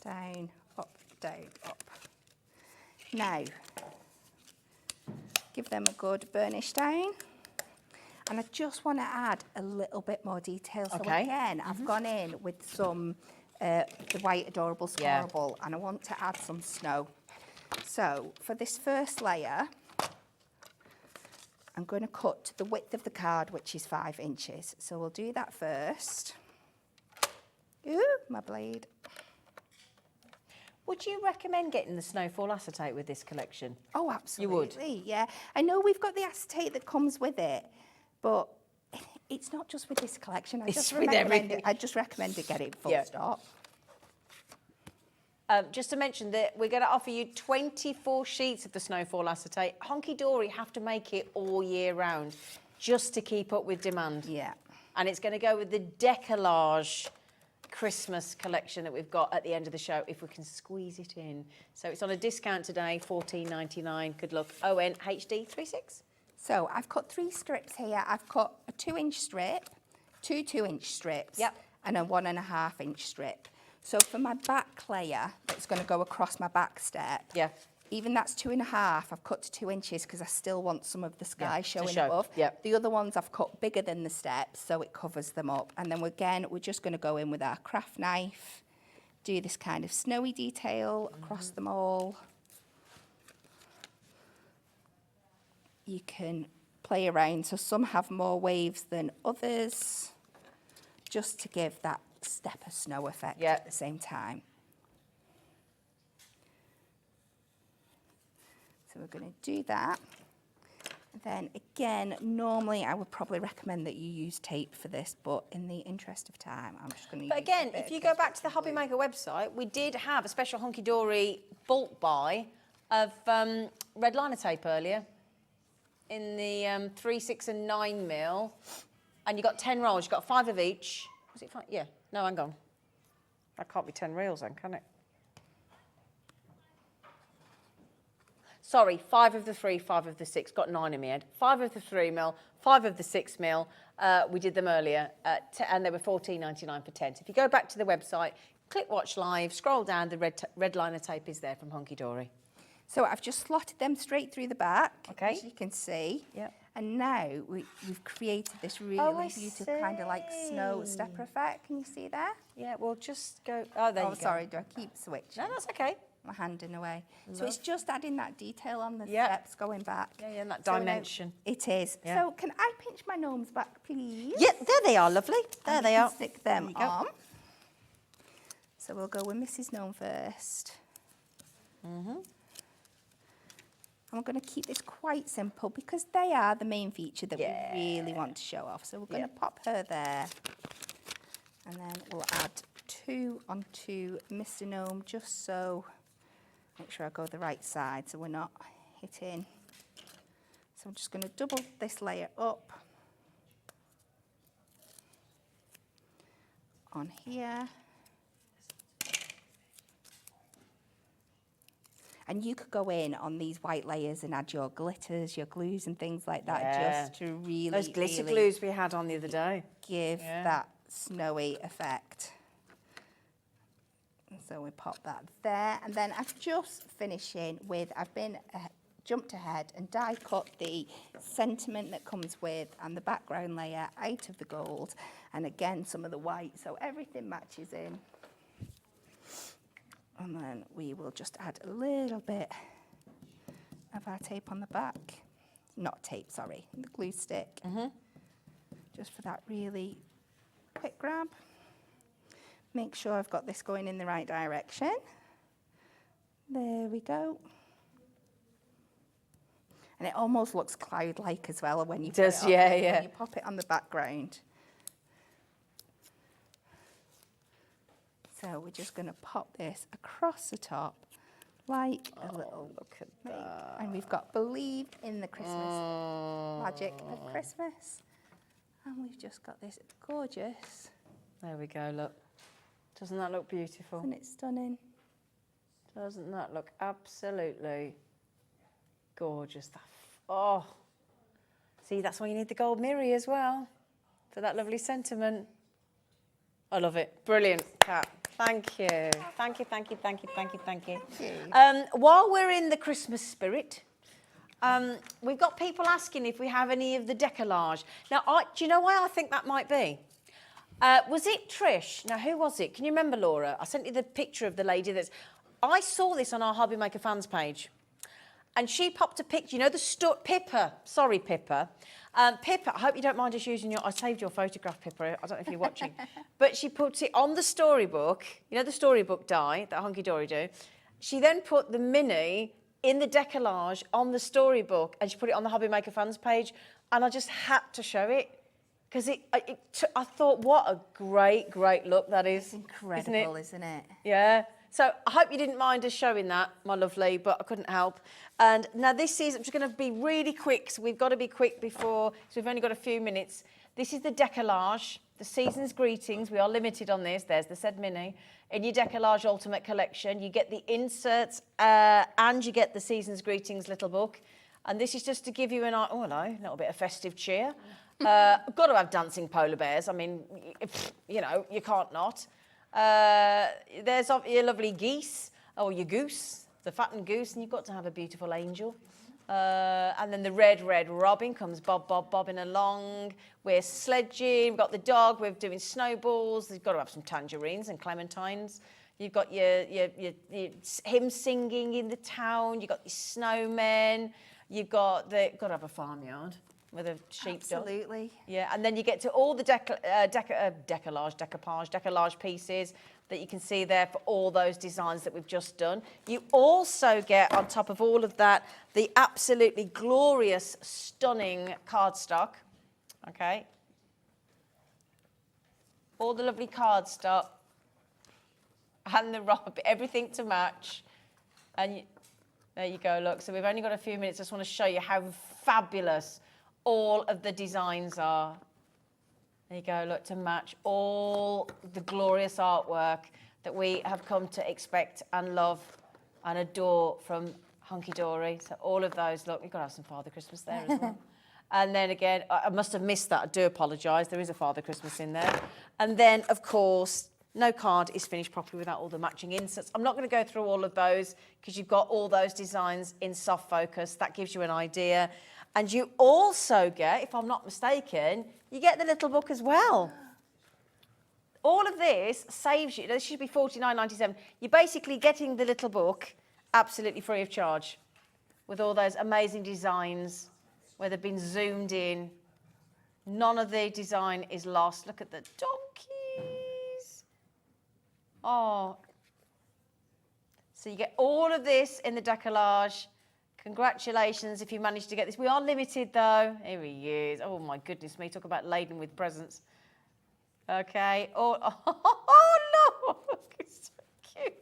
Down, up, down, up. Now, give them a good burnish down. And I just want to add a little bit more detail. So again, I've gone in with some the white adorable scorable, and I want to add some snow. So for this first layer, I'm going to cut to the width of the card, which is 5 inches. So we'll do that first. Ooh, my blade. Would you recommend getting the snowfall acetate with this collection? Oh, absolutely. You would? Yeah. I know we've got the acetate that comes with it, but it's not just with this collection. I just recommend to get it full stop. Just to mention that we're going to offer you 24 sheets of the snowfall acetate. Hunkydory have to make it all year round just to keep up with demand. Yeah. And it's going to go with the decollage Christmas collection that we've got at the end of the show, if we can squeeze it in. So it's on a discount today, $14.99. Good luck. ON HD36. So I've cut 3 strips here. I've cut a 2-inch strip, 2 2-inch strips, and a 1.5-inch strip. So for my back layer, that's going to go across my back step, even that's 2.5, I've cut to 2 inches because I still want some of the sky showing show. above. Yep. The other ones I've cut bigger than the steps, so it covers them up. And then again, we're just going to go in with our craft knife, do this kind of snowy detail across them all. You can play around, so some have more waves than others, just to give that step of snow effect at the same time. So we're going to do that. Then again, normally I would probably recommend that you use tape for this, but in the interest of time, I'm just going to use But again, if you go back to the HobbyMaker website, we did have a special Hunkydory bulk buy of red liner tape earlier in the 3, 6 and 9 mil, and you got 10 rolls. You got 5 of each. Was it 5? Yeah. No, hang on. That can't be 10 reels then, can it? Sorry, 5 of the 3, 5 of the 6, got 9 in my head. 5 of the 3 mil, 5 of the 6 mil. We did them earlier, and they were $14.99 for 10. So if you go back to the website, click Watch Live, scroll down, the red liner tape is there from Hunkydory. So I've just slotted them straight through the back, Okay. as you can see. Yep. And now we've created this really beautiful kind of like snow stepper effect. Can you see there? Yeah, well, just go. Oh, there you go. Oh, sorry, do I keep switching? No, that's okay. My hand in a way. So it's just adding that detail on the steps going back. Yeah, and that So now dimension. it is. Yeah. So can I pinch my gnomes back, please? Yeah, there they are, lovely. There And they we can are. Stick them There you go. on. So we'll go with Mrs. Gnome first. And we're going to keep this quite simple because they are the main feature that we really want to show off. So we're going to pop her there. And then we'll add 2 onto Mr. Gnome just so, make sure I go the right side so we're not hitting. So I'm just going to double this layer up on here. And you could go in on these white layers and add your glitters, your glues and things like that just to really, Those glitter really glues we had on the other day. give that snowy effect. And so we pop that there. And then I'm just finishing with, I've been jumped ahead and die cut the sentiment that comes with and the background layer out of the gold. And again, some of the white, so everything matches in. And then we will just add a little bit of our tape on the back. Not tape, sorry, the glue stick. Just for that really quick grab. Make sure I've got this going in the right direction. There we go. And it almost looks cloud-like as well when you, when you pop it on the background. So we're just going to pop this across the top like a little look at snake. that. And we've got Believe in the Christmas Magic of Christmas. And we've just got this gorgeous. There we go, look. Doesn't that look beautiful? Isn't it stunning? Doesn't that look absolutely gorgeous? Oh, see, that's why you need the gold mirror as well, for that lovely sentiment. I love it. Brilliant, Kat. Thank you. Thank you, thank you, thank you, thank you, thank you. While we're in the Christmas spirit, we've got people asking if we have any of the decollage. Now, do you know why I think that might be? Was it Trish? Now, who was it? Can you remember, Laura? I sent you the picture of the lady that's... I saw this on our HobbyMaker fans page. And she popped a picture, you know, Pippa. Sorry, Pippa. Pippa, I hope you don't mind us using your... I saved your photograph, Pippa. I don't know if you're watching. But she put it on the storybook. You know the storybook die that Hunkydory do? She then put the mini in the decollage on the storybook and she put it on the HobbyMaker fans page. And I just had to show it. Because I thought, what a great, great look that is. It's incredible, isn't it? Yeah. So I hope you didn't mind us showing that, my lovely, but I couldn't help. And now this is, I'm just going to be really quick, so we've got to be quick before, so we've only got a few minutes. This is the decollage, the season's greetings. We are limited on this. There's the said mini. In your decollage ultimate collection, you get the inserts and you get the season's greetings little book. And this is just to give you a little bit of festive cheer. I've got to have dancing polar bears. I mean, you know, you can't not. There's your lovely geese, or your goose. the fattened goose, and you've got to have a beautiful angel. And then the red robin comes bobbing along. We're sledging, we've got the dog, we're doing snowballs. You've got to have some tangerines and clementines. You've got your hymn singing in the town. You've got your snowmen. You've got to have a farmyard with a sheepdog. Absolutely. Yeah, and then you get to all the decoupage pieces that you can see there for all those designs that we've just done. You also get, on top of all of that, the absolutely glorious, stunning cardstock. Okay. All the lovely cardstock and the everything to match. And there you go, look. So we've only got a few minutes. I just want to show you how fabulous all of the designs are. There you go, look, to match all the glorious artwork that we have come to expect and love and adore from Hunkydory. So all of those, look, we've got to have some Father Christmas there as well. And then again, I must have missed that. I do apologise. There is a Father Christmas in there. And then, of course, no card is finished properly without all the matching inserts. I'm not going to go through all of those because you've got all those designs in soft focus. That gives you an idea. And you also get, if I'm not mistaken, you get the little book as well. All of this saves you, this should be $49.97. You're basically getting the little book absolutely free of charge with all those amazing designs where they've been zoomed in. None of the design is lost. Look at the donkeys. Oh. So you get all of this in the decollage. Congratulations if you managed to get this. We are limited though. Here he is. Oh my goodness me, talk about laden with presents. Okay. Oh look, it's so cute.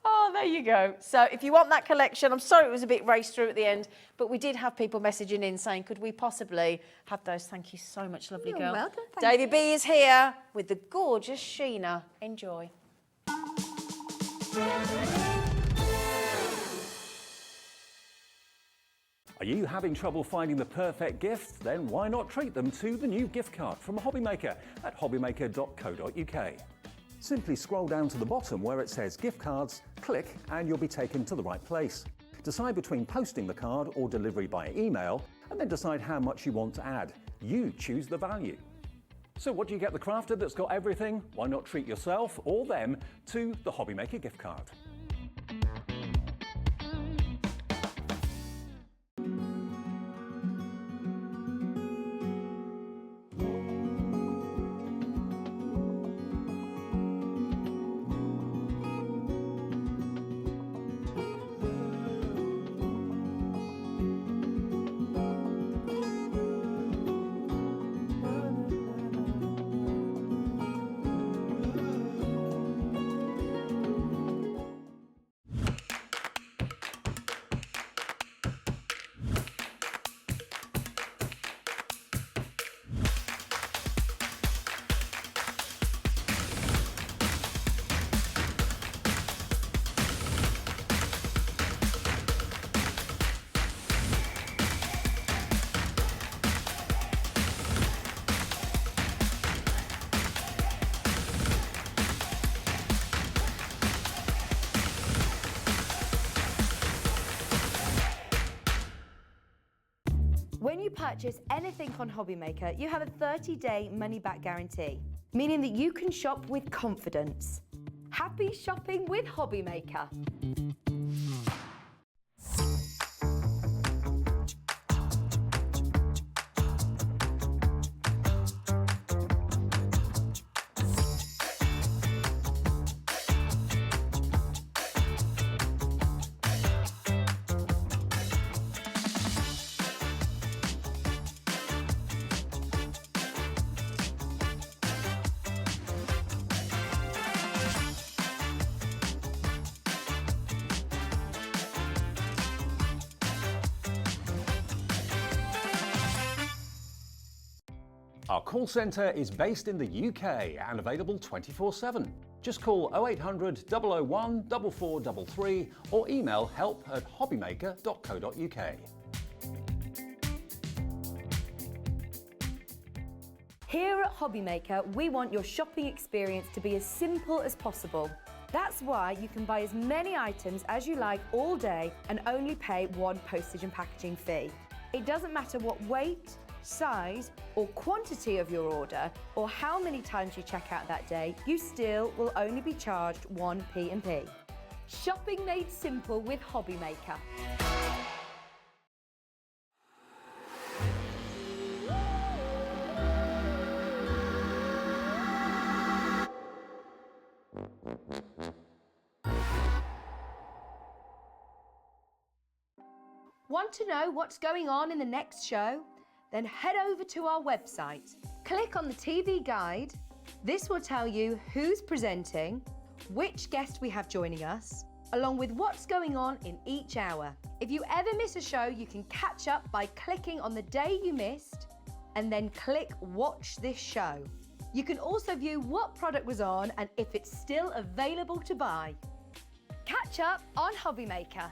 Oh, there you go. So if you want that collection, I'm sorry it was a bit raced through at the end, but we did have people messaging in saying, could we possibly have those? Thank you so much, lovely girl. You're welcome. Davy B is here with the gorgeous Sheena. Enjoy. Are you having trouble finding the perfect gift? Then why not treat them to the new gift card from HobbyMaker at hobbymaker.co.uk. Simply scroll down to the bottom where it says gift cards, click and you'll be taken to the right place. Decide between posting the card or delivery by email and then decide how much you want to add. You choose the value. So what do you get the crafter that's got everything? Why not treat yourself or them to the HobbyMaker gift card? When you purchase anything on HobbyMaker, you have a 30-day money-back guarantee, meaning that you can shop with confidence. Happy shopping with HobbyMaker. Our call centre is based in the UK and available 24/7. Just call 0800 001 4433 or email help@hobbymaker.co.uk. Here at HobbyMaker, we want your shopping experience to be as simple as possible. That's why you can buy as many items as you like all day and only pay one postage and packaging fee. It doesn't matter what weight, size or quantity of your order or how many times you check out that day, you still will only be charged one P&P. Shopping made simple with HobbyMaker. Want to know what's going on in the next show? Then head over to our website. Click on the TV guide. This will tell you who's presenting, which guest we have joining us, along with what's going on in each hour. If you ever miss a show, you can catch up by clicking on the day you missed and then click Watch This Show. You can also view what product was on and if it's still available to buy. Catch up on HobbyMaker.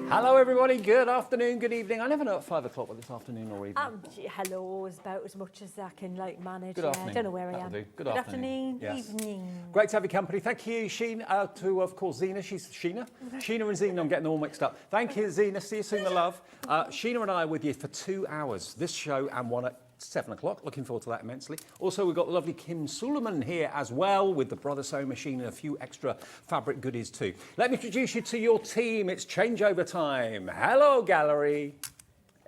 Hello everybody, good afternoon, good evening. I never know at 5 o'clock what this afternoon or evening. Hello is about as much as I can manage. Good afternoon. I don't know where I That'll am. do. Good afternoon. Yes. Evening. Great to have your company. Thank you, Sheena, to of course Zena. She's Sheena. Sheena and Zena, I'm getting them all mixed up. Thank you, Zena. See you soon, my love. Sheena and I are with you for 2 hours. This show and one at 7 o'clock. Looking forward to that immensely. Also, we've got the lovely Kim Suleman here as well with the Brother Sewing Machine and a few extra fabric goodies too. Let me introduce you to your team. It's changeover time. Hello, gallery.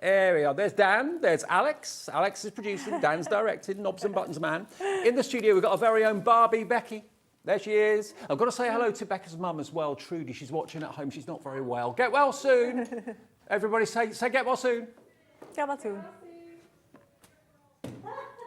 There we are. There's Dan. There's Alex. Alex is producing. Dan's directed. Knobs and buttons man. In the studio, we've got our very own Barbie, Becky. There she is. I've got to say hello to Becca's mum as well, Trudy. She's watching at home. She's not very well. Get well soon. Everybody say get well soon. Get well soon.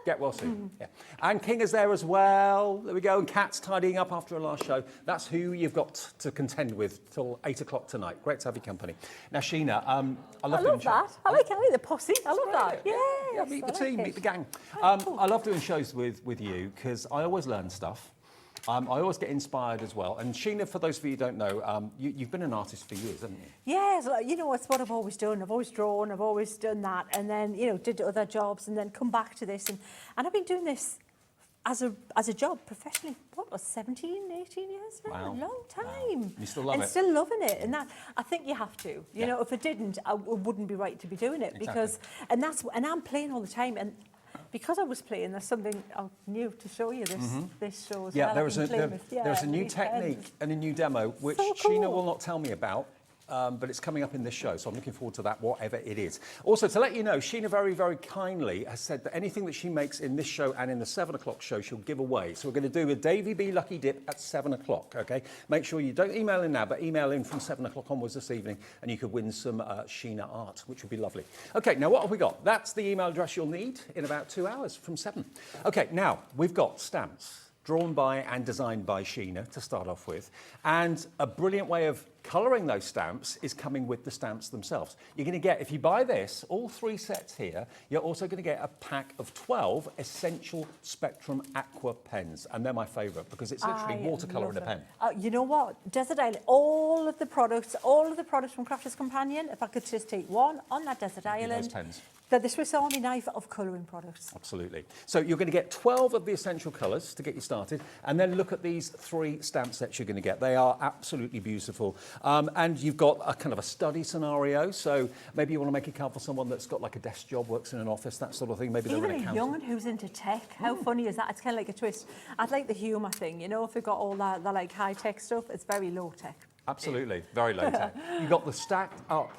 Get well soon. Yeah. And King is there as well. There we go. And Kat's tidying up after our last show. That's who you've got to contend with till 8 o'clock tonight. Great to have your company. Now, Sheena, I love that. I like the posse. I love that. Yeah, meet the team, meet the gang. I love doing shows with you because I always learn stuff. I always get inspired as well. And Sheena, for those of you who don't know, you've been an artist for years, haven't you? Yes, it's what I've always done. I've always drawn, I've always done that, and then, did other jobs and then come back to this. And I've been doing this as a job professionally, 17, 18 years now? Wow. A long time. Wow. You still love and it? Still loving it. And that, I think you have to. You know, if I didn't, I wouldn't be right to be doing it. Exactly. Because, and I'm playing all the time. And because I was playing, there's something new to show you this show as well. There's a new technique and a new demo, which So cool. Sheena will not tell me about, but it's coming up in this show, so I'm looking forward to that, whatever it is. Also, to let you know, Sheena very, very kindly has said that anything that she makes in this show and in the 7 o'clock show, she'll give away. So we're going to do a Davy B Lucky Dip at 7 o'clock, okay? Make sure you don't email in now, but email in from 7 o'clock onwards this evening, and you could win some Sheena art, which would be lovely. Okay, now what have we got? That's the email address you'll need in about 2 hours from 7. Okay, now we've got stamps. Drawn by and designed by Sheena to start off with. And a brilliant way of colouring those stamps is coming with the stamps themselves. You're going to get, if you buy this, all 3 sets here, you're also going to get a pack of 12 Essential Spectrum Aqua pens. And they're my favourite because it's literally watercolour in a pen. You know what? Desert Island, all of the products from Crafters Companion, if I could just take one on that Desert Island. Those pens. They're the Swiss Army knife of colouring products. Absolutely. So you're going to get 12 of the essential colours to get you started, and then look at these 3 stamp sets you're going to get. They are absolutely beautiful. And you've got a kind of a study scenario, so maybe you want to make a card for someone that's got like a desk job, works in an office, that sort of thing. Maybe they're an Even a accountant. young'un who's into tech, how funny is that? It's kind of like a twist. I'd like the humour thing, if we've got all that like high-tech stuff, it's very low-tech. Absolutely, very low tech. You've got the stacked up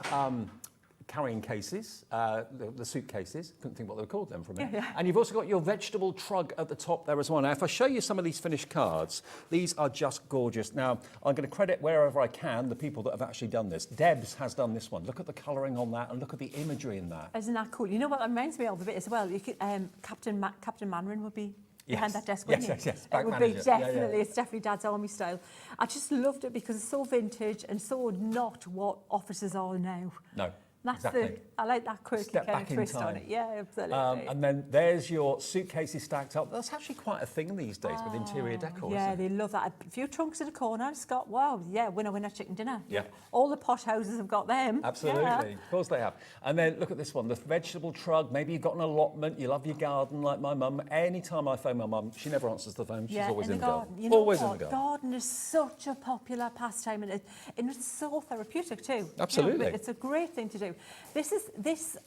carrying cases, the suitcases, couldn't think what they were called then for a minute. Yeah. And you've also got your vegetable trug at the top there as well. Now, if I show you some of these finished cards, these are just gorgeous. Now, I'm going to credit wherever I can the people that have actually done this. Debs has done this one. Look at the colouring on that and look at the imagery in that. Isn't that cool? You know what that reminds me of a bit as well? You could, Captain Mandarin would be behind that desk, wouldn't he? Yes. It would be definitely, it's definitely Dad's Army style. I just loved it because it's so vintage and so not what offices are now. No. That's Exactly. I like that quirky Step kind back of in twist on time. it. Yeah, absolutely. And then there's your suitcases stacked up. That's actually quite a thing these days with interior decor, Yeah, isn't it? they love that. A few trunks in a corner, Scott. Wow, yeah, winner, winner, chicken dinner. Yeah. All the posh houses have got them. Absolutely, Yeah. of course they have. And then look at this one, the vegetable trug. Maybe you've got an allotment, you love your garden like my mum. Anytime I phone my mum, she never answers the phone, she's always in the garden. You know Always what? in the garden. Garden is such a popular pastime, and it's so therapeutic too. Absolutely. You know, it's a great thing to do. This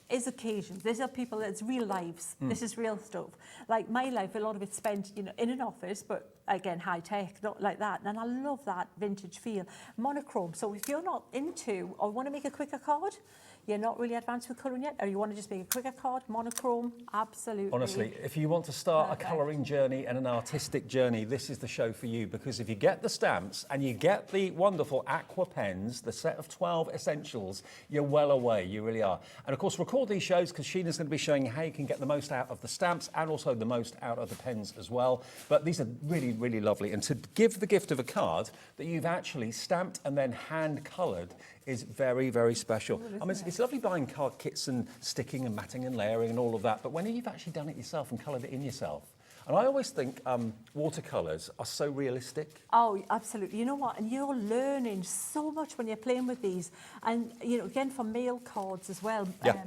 is occasions. These are people. It's real lives. This is real stuff. Like my life, a lot of it's spent, you know, in an office, but again, high tech, not like that. And I love that vintage feel. Monochrome. So if you're not into or want to make a quicker card, you're not really advanced with colouring yet, or you want to just make a quicker card, monochrome, absolutely. Honestly, if you want to start Perfect. a colouring journey and an artistic journey, this is the show for you, because if you get the stamps and you get the wonderful aqua pens, the set of 12 essentials, you're well away, you really are. And of course, record these shows because Sheena's going to be showing you how you can get the most out of the stamps and also the most out of the pens as well. But these are really, really lovely. And to give the gift of a card that you've actually stamped and then hand coloured is very, very special. I mean, it's lovely buying card kits and sticking and matting and layering and all of that, but when you've actually done it yourself and coloured it in yourself, and I always think watercolours are so realistic. Oh, absolutely. You know what? And you're learning so much when you're playing with these. And, you know, again, for mail cards as well, Yeah.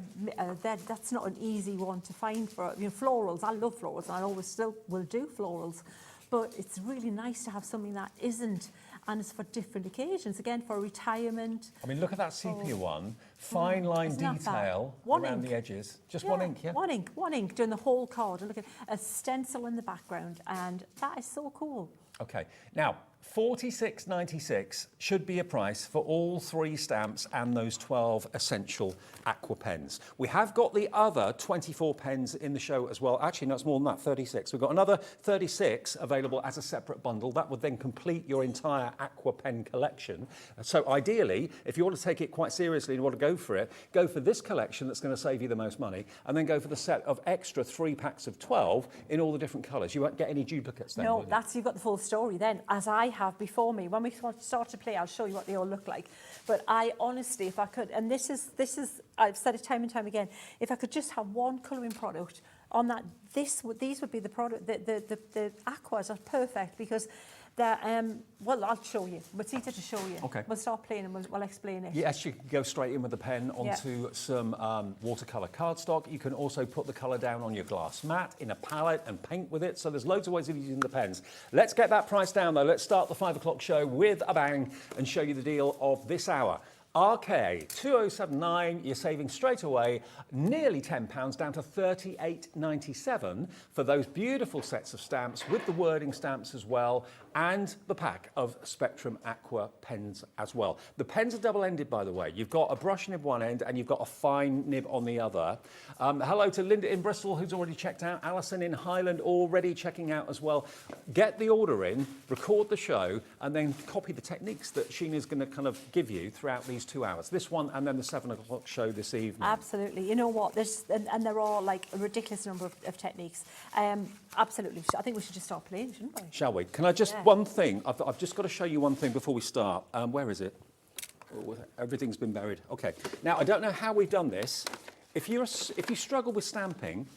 that's not an easy one to find for, you know, florals. I love florals, and I always still will do florals. But it's really nice to have something that isn't, and it's for different occasions. Again, for retirement. I mean, look at that sepia one. Fine line isn't that bad? detail One around ink. the edges. Just one ink, yeah? One ink doing the whole card. And look at a stencil in the background. And that is so cool. Okay, now $46.96 should be a price for all 3 stamps and those 12 essential aqua pens. We have got the other 24 pens in the show as well. Actually, no, it's more than that, 36. We've got another 36 available as a separate bundle. That would then complete your entire aqua pen collection. So ideally, if you want to take it quite seriously and you want to go for it, go for this collection that's going to save you the most money, and then go for the set of extra 3 packs of 12 in all the different colours. You won't get any duplicates then, will No, you? you've got the full story then, as I have before me. When we start to play, I'll show you what they all look like. But I honestly, if I could, and this is, I've said it time and time again, if I could just have one colouring product on that, these would be the product. The aquas are perfect because they're, well, I'll show you. It's easier to show you. Okay. We'll start playing and we'll explain it. Yes, you can go straight in with the pen onto some watercolour cardstock. You can also put the colour down on your glass mat in a palette and paint with it. So there's loads of ways of using the pens. Let's get that price down though. Let's start the 5 o'clock show with a bang and show you the deal of this hour. RK 2079, you're saving straight away nearly £10 down to $38.97 for those beautiful sets of stamps with the wording stamps as well, and the pack of Spectrum Aqua pens as well. The pens are double-ended, by the way. You've got a brush nib one end and you've got a fine nib on the other. Hello to Linda in Bristol, who's already checked out. Alison in Highland already checking out as well. Get the order in, record the show, and then copy the techniques that Sheena's going to kind of give you throughout these 2 hours. This one and then the 7 o'clock show this evening. Absolutely. You know what? And there are like a ridiculous number of techniques. Absolutely. I think we should just start playing, shouldn't we? Shall we? Can I just, one thing, I've just got to show you one thing before we start. Where is it? Oh, everything's been buried. Okay. Now, I don't know how we've done this. If you struggle with stamping,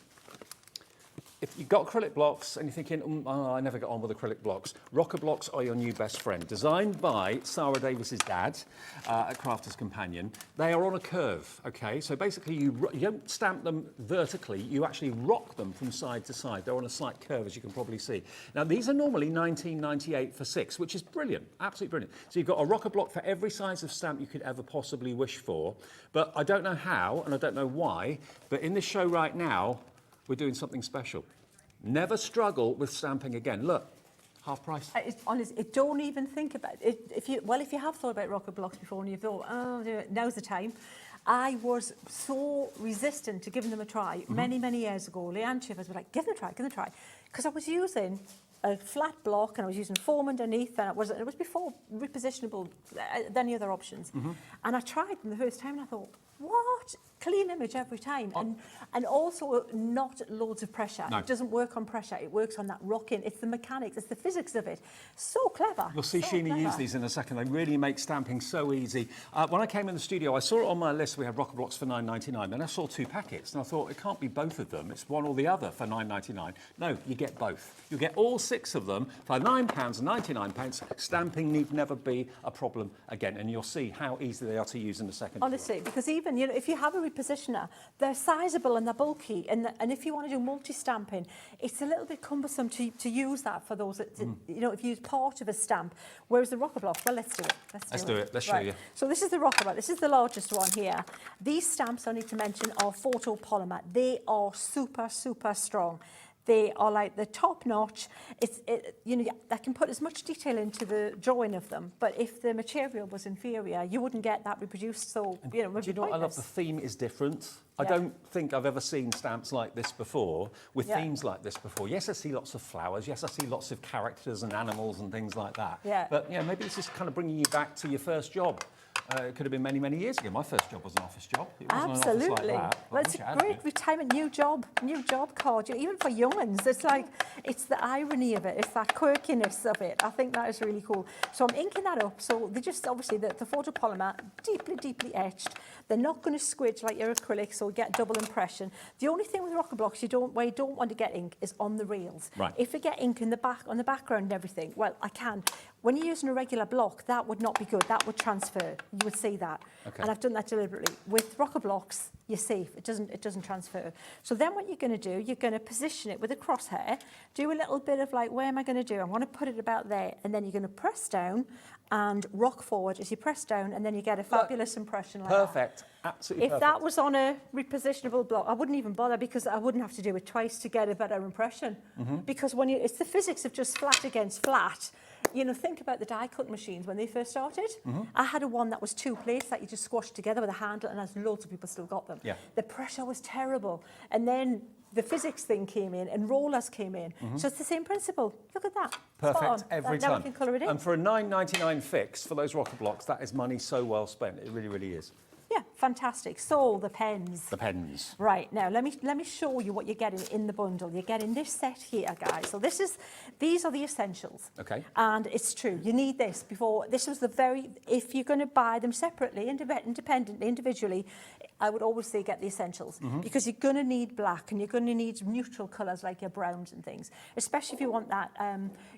if you've got acrylic blocks and you're thinking, I never get on with acrylic blocks, rocker blocks are your new best friend. Designed by Sarah Davis's dad at Crafter's Companion. They are on a curve, okay? So basically you don't stamp them vertically, you actually rock them from side to side. They're on a slight curve, as you can probably see. Now these are normally $19.98 for 6, which is brilliant, absolutely brilliant. So you've got a rocker block for every size of stamp you could ever possibly wish for. But I don't know how, and I don't know why, but in this show right now, we're doing something special. Never struggle with stamping again. Look, half price. Honestly, don't even think about it. If you have thought about rocker blocks before and you thought, oh, now's the time. I was so resistant to giving them a try many, many years ago. Leanne Chivers was like, give them a try. Because I was using a flat block and I was using foam underneath, and it was before repositionable than the other options. And I tried them the first time and I thought, what clean image every time, and also not loads of pressure. No. It doesn't work on pressure. It works on that rocking. It's the mechanics. It's the physics of it. So clever. You'll see so Sheena clever. use these in a second. They really make stamping so easy. When I came in the studio, I saw it on my list. We had rocker blocks for $9.99. Then I saw 2 packets, and I thought it can't be both of them. It's one or the other for $9.99. No, you get both. You get all 6 of them for £9.99. Stamping need never be a problem again, and you'll see how easy they are to use in a second. Honestly, because even, you know, if you have a repositioner, they're sizable and they're bulky, and if you want to do multi-stamping, it's a little bit cumbersome to use that for those that, you know, if you use part of a stamp, whereas the rocker block, well, let's do it. Let's do it. Let's show you. So this is the rocker block. This is the largest one here. These stamps, I need to mention, are photopolymer. They are super, super strong. They are like the top notch. You know, I can put as much detail into the drawing of them, but if the material was inferior, you wouldn't get that reproduced. So, you know, do you know what I love? The theme is different. I Yeah. don't think I've ever seen stamps like this before, with Yeah. themes like this before. Yes, I see lots of flowers. Yes, I see lots of characters and animals and things like that. Yeah. But, yeah, maybe this is kind of bringing you back to your first job. It could have been many, many years ago. My first job was an office job. It wasn't Absolutely. an office like that. but Well, I it's wish it a had great been. retirement, new job card. You know, even for young ones, it's like, it's the irony of it. It's that quirkiness of it. I think that is really cool. So I'm inking that up. So they just, obviously, the photopolymer, deeply, deeply etched. They're not going to squidge like your acrylic, so you get double impression. The only thing with rocker blocks where you don't want to get ink is on the rails. Right. If you get ink in the back, on the background and everything, well, I can. When you're using a regular block, that would not be good. That would transfer. You would see that. Okay. And I've done that deliberately. With rocker blocks, you're safe. It doesn't transfer. So then what you're going to do, you're going to position it with a crosshair, do a little bit of like, where am I going to do? I want to put it about there. And then you're going to press down and rock forward as you press down, and then you get a fabulous impression like that. Perfect. Absolutely If perfect. that was on a repositionable block, I wouldn't even bother, because I wouldn't have to do it twice to get a better impression. Because when it's the physics of just flat against flat. You know, think about the die cut machines when they first started. I had a one that was 2 plates that you just squashed together with a handle, and there's loads of people still got them. Yeah. The pressure was terrible. And then the physics thing came in and rollers came in. So it's the same principle. Look at that. Spot Perfect on. every Now time. we can colour it in. And for a $9.99 fix for those rocker blocks, that is money so well spent. It really, really is. Yeah, fantastic. So the pens. The pens. Right, now let me show you what you're getting in the bundle. You're getting this set here, guys. So these are the essentials. Okay. And it's true, you need this before. This was if you're going to buy them separately, independently, individually, I would always say get the essentials, because you're going to need black and you're going to need neutral colours like your browns and things, especially if you want that,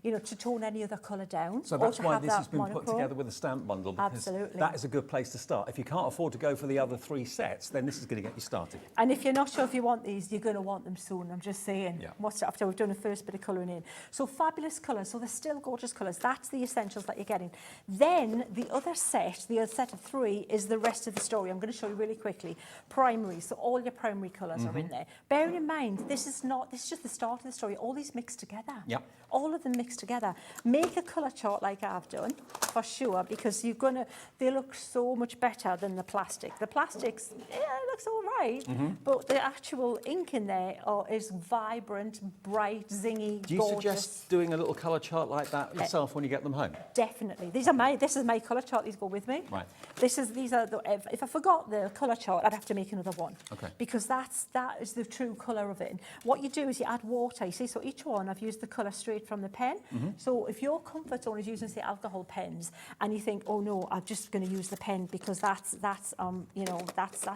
you know, to tone any other colour down. So or that's to why have this that has been put monochrome. together with a stamp bundle, because Absolutely. that is a good place to start. If you can't afford to go for the other 3 sets, then this is going to get you started. And if you're not sure if you want these, you're going to want them soon. I'm just saying. Yeah. What's after we've done the first bit of colouring in. So fabulous colours. So they're still gorgeous colours. That's the essentials that you're getting. Then the other set of 3 is the rest of the story. I'm going to show you really quickly. Primary. So all your primary colours are in there. Bearing in mind, this is just the start of the story. All these mixed together. Yep. All of them mixed together. Make a colour chart like I've done, for sure, because they look so much better than the plastic. The plastics, yeah, it looks all right, but the actual ink in there is vibrant, bright, zingy, Do you gorgeous. suggest doing a little colour chart like that yourself when you get them home? Definitely. This is my colour chart. These go with me. Right. If I forgot the colour chart, I'd have to make another one. Okay. Because that is the true colour of it. And what you do is you add water. You see, so each one I've used the colour straight from the pen. So if your comfort zone is using, say, alcohol pens, and you think, oh no, I'm just going to use the pen because that's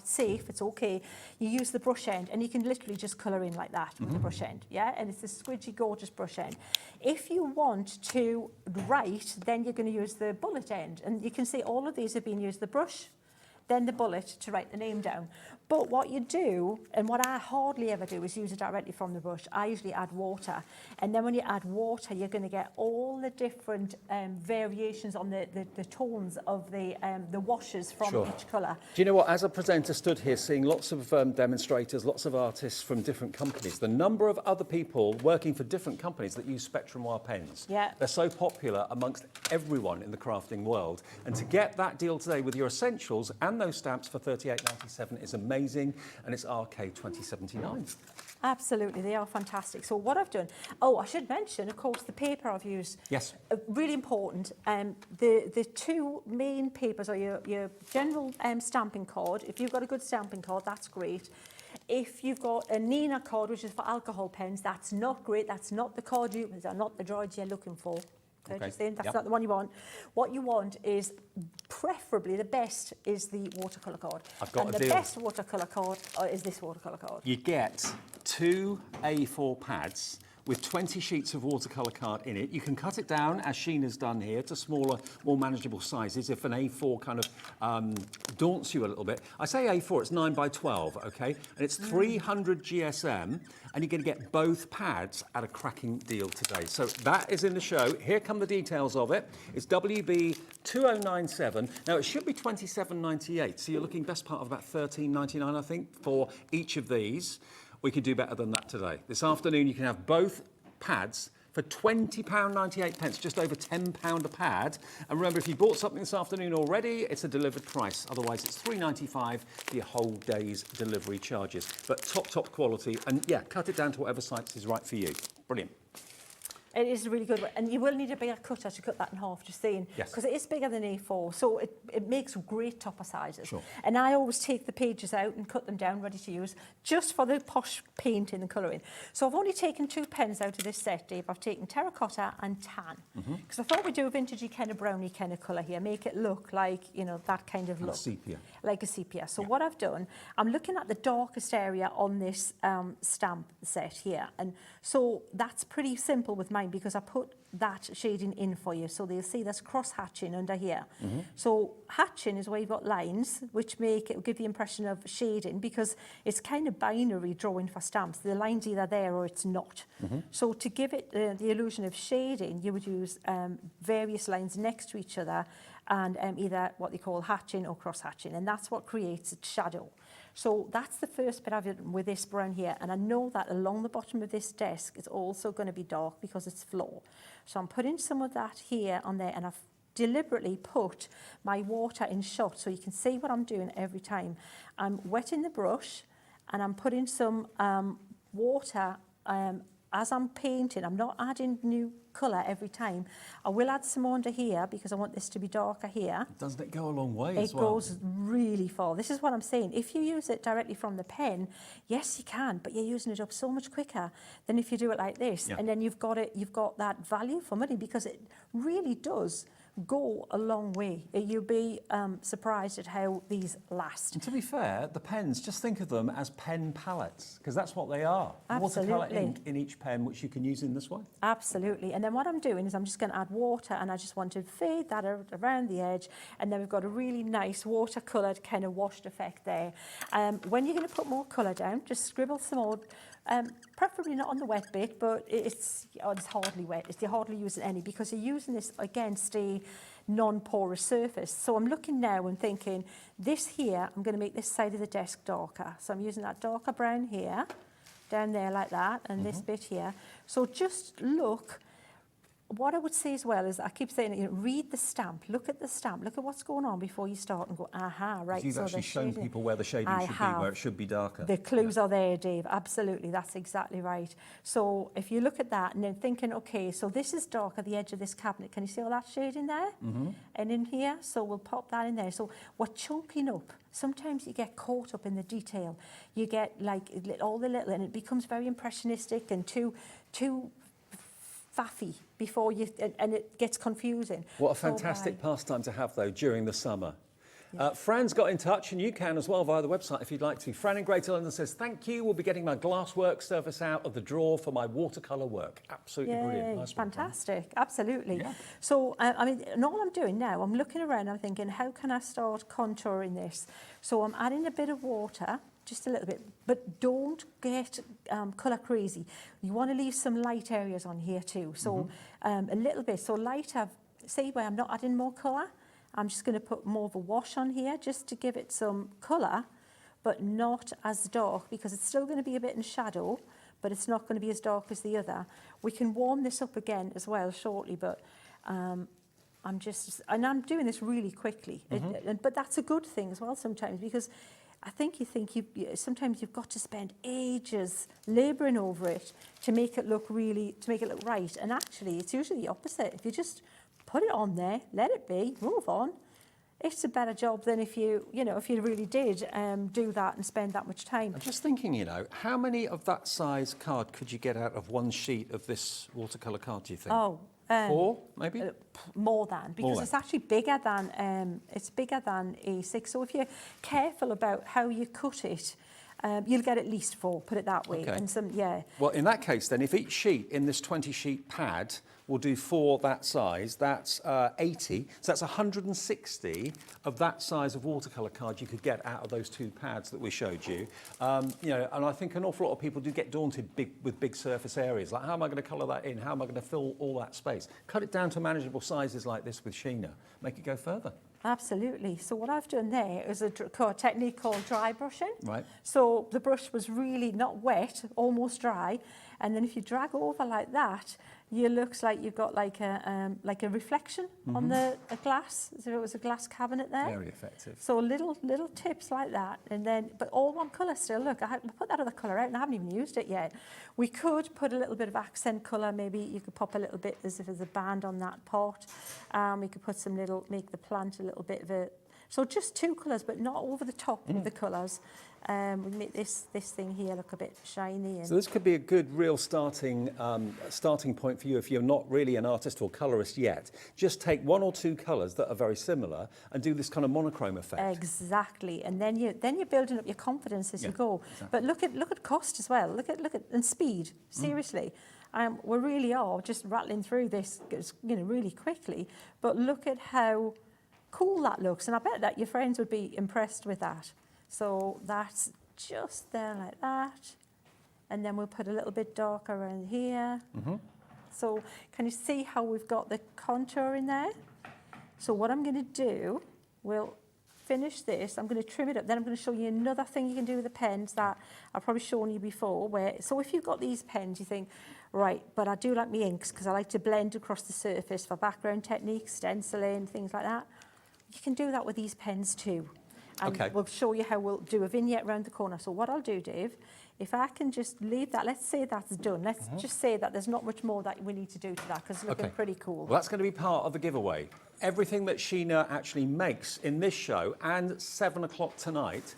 safe. It's okay. You use the brush end, and you can literally just colour in like that with the brush end. Yeah, and it's a squidgy, gorgeous brush end. If you want to write, then you're going to use the bullet end, and you can see all of these have been used. The brush, then the bullet to write the name down. But what you do, and what I hardly ever do, is use it directly from the brush. I usually add water. And then when you add water, you're going to get all the different variations on the tones of the washes from Sure. each colour. Do you know what, as a presenter stood here seeing lots of demonstrators, lots of artists from different companies, the number of other people working for different companies that use Spectrum Wire pens, Yeah. they're so popular amongst everyone in the crafting world. And to get that deal today with your essentials and those stamps for $38.97 is amazing. amazing, and it's RK2079. Absolutely, they are fantastic. So what I've done, oh, I should mention, of course, the paper I've used. Yes. Really important. The two main papers are your general stamping card. If you've got a good stamping card, that's great. If you've got a Nina card, which is for alcohol pens, that's not great. That's not the card they're not the droids you're looking for. Okay. Just saying, that's not the one you want. What you want is, preferably, the best is the watercolour card. I've got and a the deal. best watercolour card is this watercolour card. You get 2 A4 pads with 20 sheets of watercolour card in it. You can cut it down, as Sheena's done here, to smaller, more manageable sizes if an A4 kind of daunts you a little bit. I say A4, it's 9 by 12, okay? And it's 300 GSM, and you're going to get both pads at a cracking deal today. So that is in the show. Here come the details of it. It's WB 2097. Now, it should be 27.98, so you're looking best part of about 13.99, I think, for each of these. We can do better than that today. This afternoon, you can have both pads for £20.98, just over £10 a pad. And remember, if you bought something this afternoon already, it's a delivered price. Otherwise, it's £3.95 for your whole day's delivery charges. But top quality. And yeah, cut it down to whatever size is right for you. Brilliant. It is really good, and you will need a bigger cutter to cut that in half, just saying, because it is bigger than A4, so it makes great topper sizes. Sure. And I always take the pages out and cut them down, ready to use, just for the posh painting and colouring. So I've only taken 2 pens out of this set, Dave. I've taken terracotta and tan, because I thought we'd do a vintagey kind of browny kind of colour here, make it look like, you know, that kind of look. Sepia. Like a sepia. So what I've done, I'm looking at the darkest area on this stamp set here, and so that's pretty simple with mine, because I put that shading in for you, so they'll see there's cross hatching under here. So hatching is where you've got lines which give the impression of shading, because it's kind of binary drawing for stamps. The line's either there or it's not. So to give it the illusion of shading, you would use various lines next to each other, and either what they call hatching or cross hatching, and that's what creates a shadow. So that's the first bit I've done with this brown here, and I know that along the bottom of this desk it's also going to be dark because it's floor. So I'm putting some of that here on there, and I've deliberately put my water in shot so you can see what I'm doing every time. I'm wetting the brush, and I'm putting some water as I'm painting. I'm not adding new colour every time. I will add some more under here because I want this to be darker here. Doesn't it go a long way as well? It goes really far. This is what I'm saying. If you use it directly from the pen, yes, you can, but you're using it up so much quicker than if you do it like this. And then you've got that value for money, because it really does go a long way. You'll be surprised at how these last. And to be fair, the pens, just think of them as pen palettes, because that's what they are. Absolutely. Watercolour ink in each pen, which you can use in this way. Absolutely. And then what I'm doing is I'm just going to add water, and I just want to fade that around the edge, and then we've got a really nice watercoloured kind of washed effect there. When you're going to put more colour down, just scribble some more. Preferably not on the wet bit, but it's hardly wet. You're hardly using any, because you're using this against a non-porous surface. So I'm looking now and thinking, this here, I'm going to make this side of the desk darker. So I'm using that darker brown here, down there like that, and this bit here. So just look. What I would say as well is, I keep saying, you know, read the stamp, look at the stamp, look at what's going on before you start, and go, aha, right. You've actually shown people where the shading should be, where it should be darker. The clues are there, Dave, absolutely, that's exactly right. So if you look at that and then thinking, okay, so this is dark at the edge of this cabinet, can you see all that shading there? And in here, so we'll pop that in there. So we're chunking up. Sometimes you get caught up in the detail. You get like all the little, and it becomes very impressionistic and too faffy before you, and it gets confusing. What a fantastic pastime to have, though, during the summer. Fran's got in touch, and you can as well via the website if you'd like to. Fran in Greater London says, thank you, we'll be getting my glasswork surface out of the drawer for my watercolour work. Absolutely brilliant. Nice one, fantastic, absolutely. So, I mean, and all I'm doing now, I'm looking around, I'm thinking, how can I start contouring this? So I'm adding a bit of water, just a little bit, but don't get colour crazy. You want to leave some light areas on here too. So a little bit, so lighter, see where I'm not adding more colour? I'm just going to put more of a wash on here just to give it some colour, but not as dark, because it's still going to be a bit in shadow, but it's not going to be as dark as the other. We can warm this up again as well shortly, but I'm doing this really quickly. But that's a good thing as well sometimes, because I think sometimes you've got to spend ages labouring over it to make it look right. And actually, it's usually the opposite. If you just put it on there, let it be, move on, it's a better job than if you really did do that and spend that much time. I'm just thinking, how many of that size card could you get out of one sheet of this watercolour card, do you think? Oh, 4, maybe? More than, because it's actually bigger than A6. So if you're careful about how you cut it, you'll get at least 4, put it that way. Okay. And Well, in that case, then, if each sheet in this 20-sheet pad will do 4 that size, that's 80. So that's 160 of that size of watercolour card you could get out of those 2 pads that we showed you. And I think an awful lot of people do get daunted with big surface areas. Like, how am I going to colour that in? How am I going to fill all that space? Cut it down to manageable sizes like this with Sheena. Make it go further. Absolutely. So what I've done there is a technique called dry brushing. Right. So the brush was really not wet, almost dry, and then if you drag over like that, it looks like you've got like a reflection on a glass. So it was a glass cabinet there. Very effective. So little tips like that, and then but all one colour still. Look, I put that other colour out, and I haven't even used it yet. We could put a little bit of accent colour. Maybe you could pop a little bit as if there's a band on that pot. We could put make the plant a little bit of a. So just 2 colours, but not over the top of the colours. We make this thing here look a bit shiny. And so this could be a good real starting point for you if you're not really an artist or colourist yet. Just take 1 or 2 colours that are very similar and do this kind of monochrome effect. Exactly, and then you're building up your confidence as you go. Exactly. But look at cost as well. Look at and speed. Seriously, we really are just rattling through this, really quickly. But look at how cool that looks, and I bet that your friends would be impressed with that. So that's just there like that. And then we'll put a little bit darker around here. So can you see how we've got the contour in there? So what I'm going to do, we'll finish this. I'm going to trim it up. Then I'm going to show you another thing you can do with the pens that I've probably shown you before. So if you've got these pens, you think, right, but I do like my inks because I like to blend across the surface for background techniques, stenciling, things like that. You can do that with these pens too. And we'll show you how we'll do a vignette around the corner. So what I'll do, Dave, if I can just leave that, let's say that's done. Let's just say that there's not much more that we need to do to that because it's looking pretty cool. Well, that's going to be part of the giveaway. Everything that Sheena actually makes in this show and 7 o'clock tonight,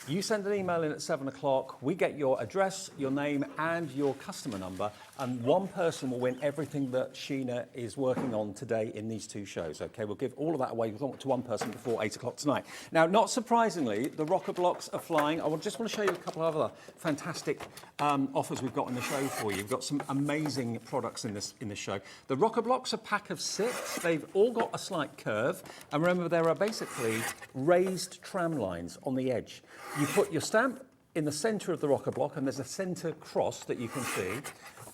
you send an email in at 7 o'clock, we get your address, your name and your customer number, and 1 person will win everything that Sheena is working on today in these 2 shows, okay? We'll give all of that away to 1 person before 8 o'clock tonight. Now, not surprisingly, the rocker blocks are flying. I just want to show you a couple of other fantastic offers we've got in the show for you. We've got some amazing products in this show. The rocker blocks are a pack of 6. They've all got a slight curve, and remember, there are basically raised tram lines on the edge. You put your stamp in the centre of the rocker block, and there's a centre cross that you can see.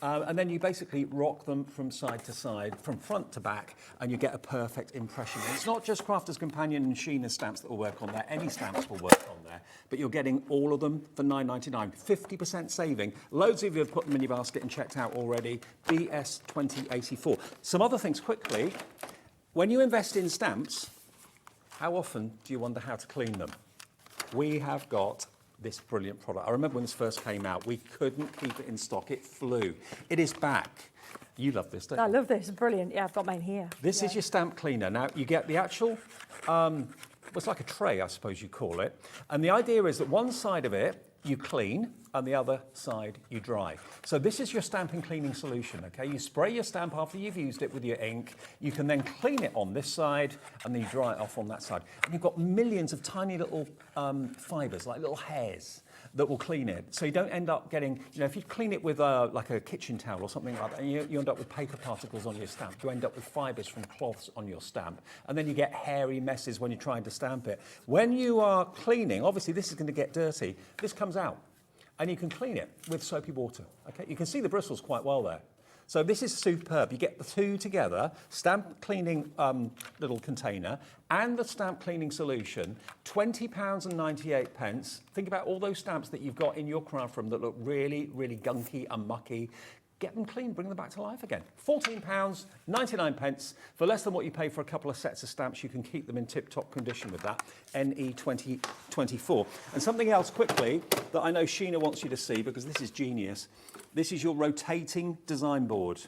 And then you basically rock them from side to side, from front to back, and you get a perfect impression. And it's not just Crafter's Companion and Sheena stamps that will work on there. Any stamps will work on there. But you're getting all of them for $9.99. 50% saving. Loads of you have put them in your basket and checked out already. BS 2084. Some other things quickly. When you invest in stamps, how often do you wonder how to clean them? We have got this brilliant product. I remember when this first came out, we couldn't keep it in stock. It flew. It is back. You love this, don't you? I love this. Brilliant. Yeah, I've got mine here. This is your stamp cleaner. Now, you get the actual, it's like a tray, I suppose you call it. And the idea is that one side of it you clean and the other side you dry. So this is your stamping cleaning solution, okay? You spray your stamp after you've used it with your ink. You can then clean it on this side and then you dry it off on that side. And you've got millions of tiny little fibres, like little hairs, that will clean it. So you don't end up getting, if you clean it with like a kitchen towel or something like that, and you end up with paper particles on your stamp. You end up with fibres from cloths on your stamp. And then you get hairy messes when you're trying to stamp it. When you are cleaning, obviously this is going to get dirty. This comes out. And you can clean it with soapy water, okay? You can see the bristles quite well there. So this is superb. You get the 2 together, stamp cleaning little container and the stamp cleaning solution, £20.98. Think about all those stamps that you've got in your craft room that look really, really gunky and mucky. get them clean, bring them back to life again. £14.99 for less than what you pay for a couple of sets of stamps. You can keep them in tip-top condition with that. NE 2024. And something else quickly that I know Sheena wants you to see, because this is genius. This is your rotating design board.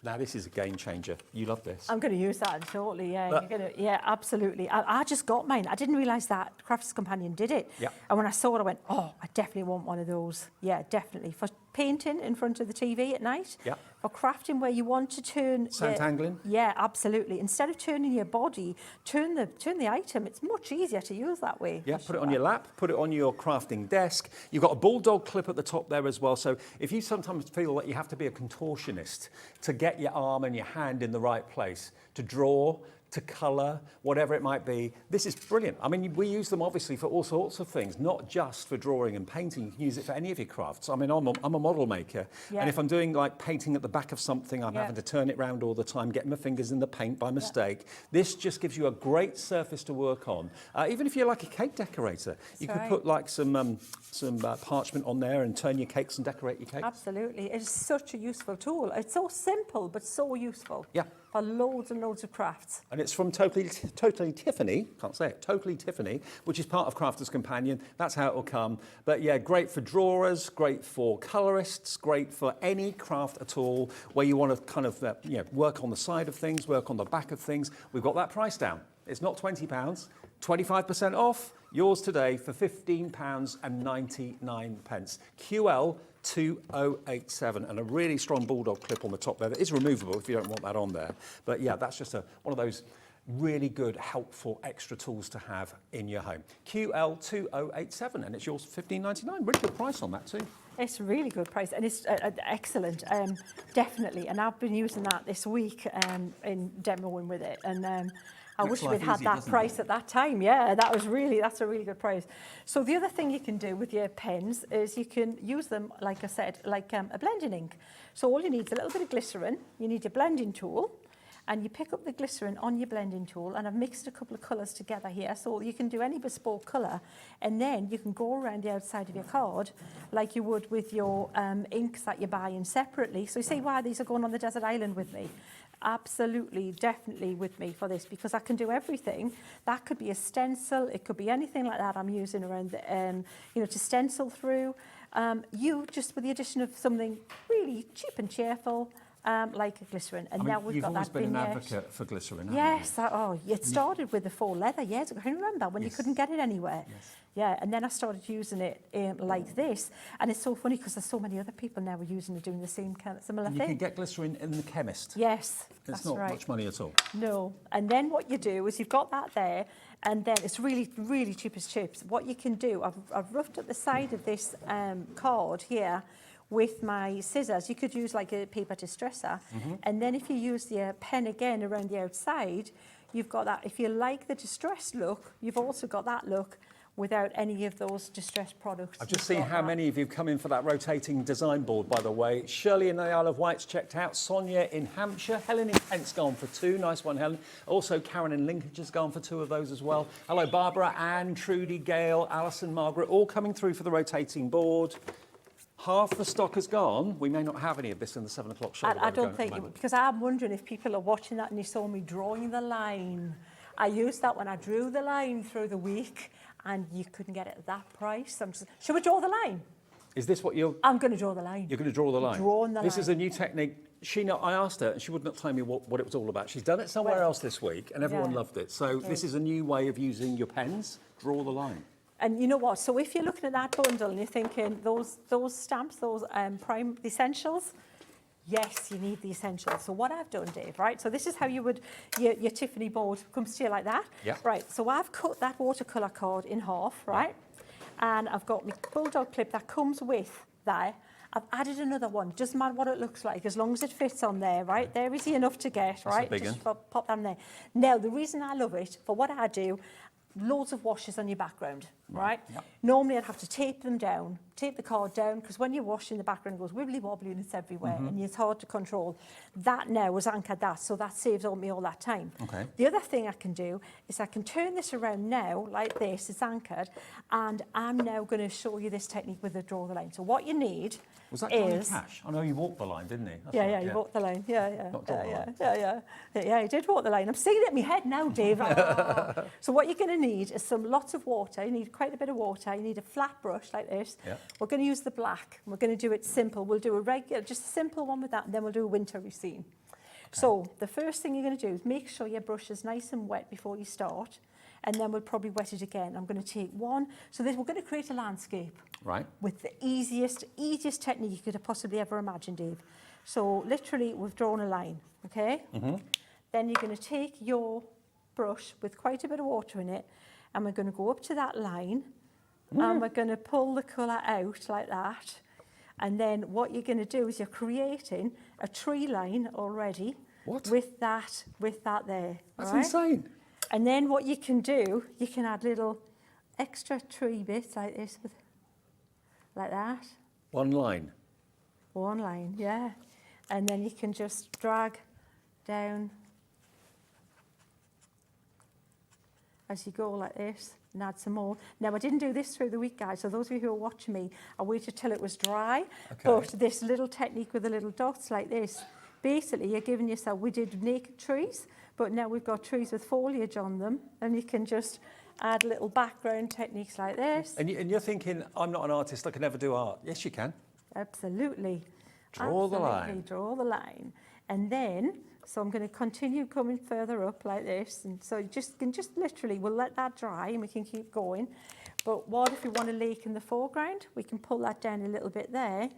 Now, this is a game changer. You love this. I'm going to use that shortly, yeah. Yeah, absolutely. I just got mine. I didn't realise that Crafter's Companion did it. Yeah. And when I saw it, I went, oh, I definitely want one of those. Yeah, definitely. For painting in front of the TV at night. Yeah. For crafting where you want to turn... Sound angling? Yeah, absolutely. Instead of turning your body, turn the item. It's much easier to use that way. Yeah, put it on your lap, put it on your crafting desk. You've got a bulldog clip at the top there as well. So if you sometimes feel that you have to be a contortionist to get your arm and your hand in the right place, to draw, to colour, whatever it might be, this is brilliant. I mean, we use them obviously for all sorts of things, not just for drawing and painting. You can use it for any of your crafts. I mean, I'm a model maker, and if I'm doing like painting at the back of something, I'm having to turn it around all the time, getting my fingers in the paint by mistake. This just gives you a great surface to work on. Even if you're like a cake decorator, you could put like some parchment on there and turn your cakes and decorate your cakes. Absolutely. It's such a useful tool. It's so simple, but so useful. Yeah. For loads and loads of crafts. And it's from Totally Tiffany, can't say it, Totally Tiffany, which is part of Crafter's Companion. That's how it will come. But yeah, great for drawers, great for colorists, great for any craft at all where you want to kind of work on the side of things, work on the back of things. We've got that price down. It's not £20, 25% off. Yours today for £15.99. QL 2087, and a really strong bulldog clip on the top there that is removable if you don't want that on there. But yeah, that's just one of those really good, helpful extra tools to have in your home. QL 2087, and it's yours for £15.99. Really good price on that too. It's a really good price, and it's excellent, definitely. And I've been using that this week in demoing with it, and I wish we'd had that price at that time. Yeah, that's a really good price. So the other thing you can do with your pens is you can use them, like I said, like a blending ink. So all you need is a little bit of glycerin. You need your blending tool, and you pick up the glycerin on your blending tool, and I've mixed a couple of colours together here, so you can do any bespoke colour, and then you can go around the outside of your card like you would with your inks that you're buying separately. So you say, wow, these are going on the desert island with me. Absolutely, definitely with me for this, because I can do everything. That could be a stencil, it could be anything like that I'm using around the, to stencil through. You just with the addition of something really cheap and cheerful, like a glycerin, and now we've got that vignette. You've always been an advocate for glycerin, haven't you? Yes. It started with the faux leather years ago. I remember when you couldn't get it anywhere. Yes. Yeah, and then I started using it like this, and it's so funny because there's so many other people now using it, doing the same kind of similar thing. You can get glycerin in the chemist. Yes, it's not much money at all. No, and then what you do is you've got that there, and then it's really, really cheap as chips. What you can do, I've roughed up the side of this card here with my scissors. You could use like a paper distresser, and then if you use the pen again around the outside, you've got that. If you like the distressed look, you've also got that look without any of those distressed products. I've just seen how many of you have come in for that rotating design board, by the way. Shirley in the Isle of Wight's checked out. Sonia in Hampshire. Helen in Kent's gone for 2. Nice one, Helen. Also, Karen in Lincolnshire's gone for 2 of those as well. Hello, Barbara, Anne, Trudy, Gail, Alison, Margaret, all coming through for the rotating board. Half the stock has gone. We may not have any of this in the 7 o'clock show. I don't think, because I'm wondering if people are watching that and you saw me drawing the line. I used that when I drew the line through the week, and you couldn't get it at that price. Should we draw the line? Is this what you're... I'm going to draw the line. You're going to draw the line? Drawing the line. This is a new technique. Sheena, I asked her, and she would not tell me what it was all about. She's done it somewhere else this week, and everyone loved it. So this is a new way of using your pens. Draw the line. And you know what? So if you're looking at that bundle and you're thinking, those stamps, those prime essentials, yes, you need the essentials. So what I've done, Dave, right? So this is how you would, your Tiffany board comes to you like that. Yeah. Right, so I've cut that watercolour card in half, right? And I've got my bulldog clip that comes with that. I've added another one, doesn't matter what it looks like, as long as it fits on there, right? There is enough to get, right? Just pop that in there. Now, the reason I love it, for what I do, loads of washes on your background. right? Yep. Normally I'd have to tape them down, tape the card down, because when you're washing, the background goes wibbly wobbly and it's everywhere, and it's hard to control. That now was anchored that, so that saves me all that time. Okay. The other thing I can do is I can turn this around now, like this, it's anchored, and I'm now going to show you this technique with the draw the line. So what you need Was that Johnny is... Cash? I know he walked the line, didn't he? That's Yeah, right, yeah, you walked the line. Yeah. Not draw the line. Yeah, he did walk the line. I'm seeing it in my head now, Dave. Ah. So what you're going to need is lots of water. You need quite a bit of water. You need a flat brush like this. Yeah. We're going to use the black. We're going to do it simple. We'll do a regular, just a simple one with that, and then we'll do a wintry scene. So the first thing you're going to do is make sure your brush is nice and wet before you start, and then we'll probably wet it again. I'm going to take one. So we're going to create a landscape. Right. With the easiest technique you could have possibly ever imagined, Dave. So literally, we've drawn a line, okay? Then you're going to take your brush with quite a bit of water in it, and we're going to go up to that line, and we're going to pull the colour out like that. And then what you're going to do is you're creating a tree line already. What? With that there. That's all right? insane. And then what you can do, you can add little extra tree bits like this, like that. One line. One line, yeah. And then you can just drag down as you go like this, and add some more. Now, I didn't do this through the week, guys, so those of you who are watching me, I waited till it was dry. Okay. But this little technique with the little dots like this, basically you're giving yourself, we did naked trees, but now we've got trees with foliage on them, and you can just add little background techniques like this. And you're thinking, I'm not an artist, I can never do art. Yes, you can. Absolutely. Draw the line. Draw the line. And then, so I'm going to continue coming further up like this. And so you can just literally, we'll let that dry and we can keep going. But what if we want a lake in the foreground? We can pull that down a little bit there.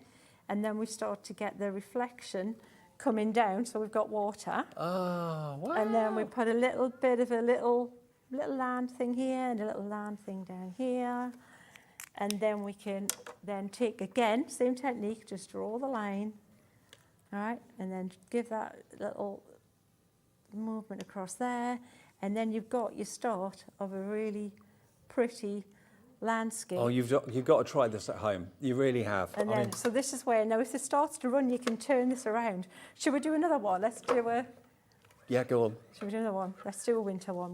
And then we start to get the reflection coming down. So we've got water. Oh, wow. And then we put a little bit of a little land thing here and a little land thing down here. And then we can then take, again, same technique, just draw the line, all right? And then give that little movement across there. And then you've got your start of a really pretty landscape. Oh, you've got to try this at home. You really have. And then, so this is where, now if it starts to run, you can turn this around. Should we do another one? Let's do a... Yeah, go on. Should we do another one? Let's do a winter one.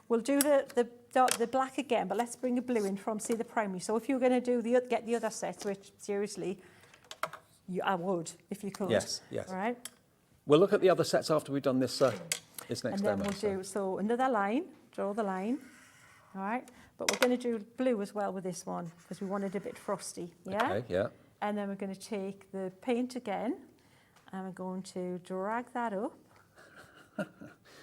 We'll do the black again, but let's bring a blue in from, see, the primary. So if you're going to do get the other sets, which seriously, I would if you could. Yes, yes. All right. We'll look at the other sets after we've done this next And then demo. we'll do so another line. Draw the line. All right. But we're going to do blue as well with this one because we want it a bit frosty. Yeah. Okay. Yeah. And then we're going to take the paint again, and we're going to drag that up.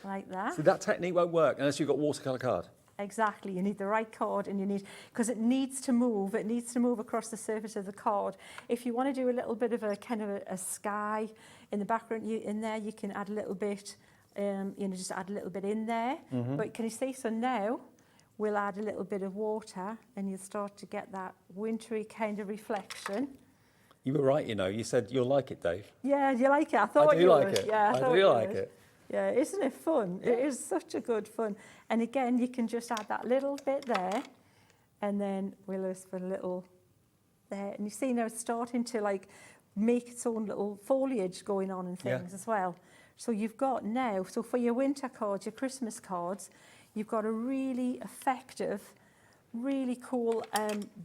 Like that. So that technique won't work unless you've got watercolour card. Exactly. You need the right card, and you need, because it needs to move. It needs to move across the surface of the card. If you want to do a little bit of a kind of a sky in the background, in there you can add a little bit. Just add a little bit in there. But can you see? So now we'll add a little bit of water, and you'll start to get that wintry kind of reflection. You were right. You said you'll like it, Dave. Yeah, do you like it? I thought I do you like would. it. Yeah, I do like would. it. Yeah, isn't it fun? Yeah. It is such a good fun. And again, you can just add that little bit there, and then we'll just put a little there. And you see now it's starting to like make its own little foliage going on and things as well. So you've got now, so for your winter cards, your Christmas cards, you've got a really effective, really cool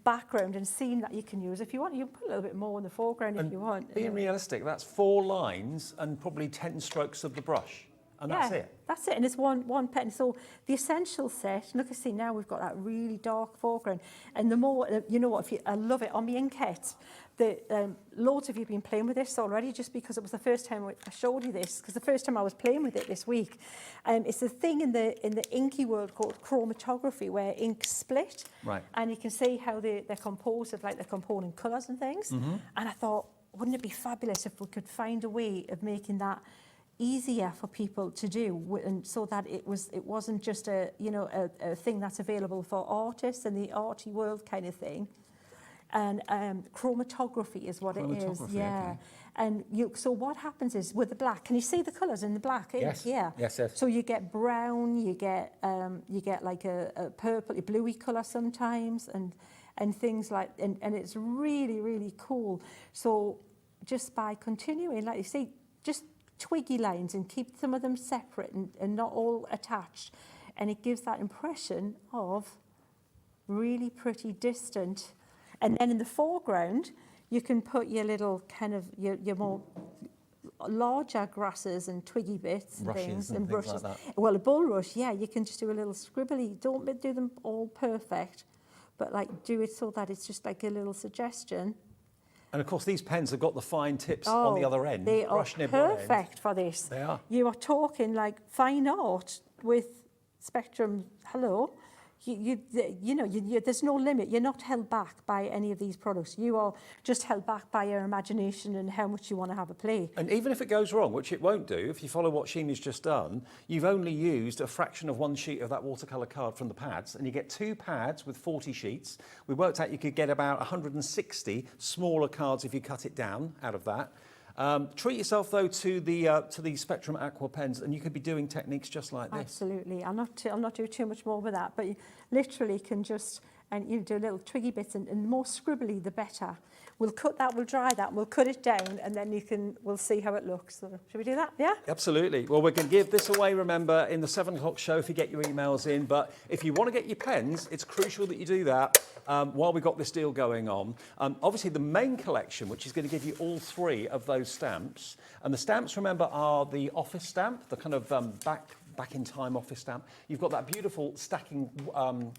background and scene that you can use. If you want, you can put a little bit more in the foreground if you want. Being realistic, that's 4 lines and probably 10 strokes of the brush. And that's it. That's it, and it's one pen. So the essential set, look, I see now we've got that really dark foreground. And the more, you know what, I love it. On the Inkette, loads of you have been playing with this already, just because it was the first time I showed you this, because the first time I was playing with it this week. It's a thing in the inky world called chromatography, where inks split. Right. And you can see how they're composed of, like, they're component colours and things. And I thought, wouldn't it be fabulous if we could find a way of making that easier for people to do, and so that it wasn't just a thing that's available for artists in the arty world kind of thing. and chromatography is what it is. Yeah. Okay. And so what happens is with the black, can you see the colours in the black? Yes. Yeah. Yes. So you get brown, you get like a purple, a bluey colour sometimes, and things like, and it's really, really cool. So just by continuing, like you see, just twiggy lines and keep some of them separate and not all attached, and it gives that impression of really pretty distant. And then in the foreground, you can put your little kind of, your more larger grasses and twiggy bits and Brushes and brushes. like that. Well, a bulrush, yeah, you can just do a little scribbly. Don't do them all perfect, but like do it so that it's just like a little suggestion. And of course, these pens have got the fine tips on the other end. They are brush nibble end. perfect for this. They are. You are talking like fine art with Spectrum. Hello. There's no limit. You're not held back by any of these products. You are just held back by your imagination and how much you want to have a play. And even if it goes wrong, which it won't do, if you follow what Sheena's just done, you've only used a fraction of one sheet of that watercolour card from the pads, and you get 2 pads with 40 sheets. We worked out you could get about 160 smaller cards if you cut it down out of that. Treat yourself though to the Spectrum Aqua pens, and you could be doing techniques just like this. Absolutely. I'll not do too much more with that, but you literally can just, and you do little twiggy bits, and the more scribbly the better. We'll cut that, we'll dry that, and we'll cut it down, and then we'll see how it looks. So should we do that? Yeah? Absolutely. Well, we're going to give this away, remember, in the 7 o'clock show if you get your emails in. But if you want to get your pens, it's crucial that you do that while we've got this deal going on. Obviously, the main collection, which is going to give you all 3 of those stamps. And the stamps, remember, are the office stamp, the kind of back in time office stamp. You've got that beautiful stacking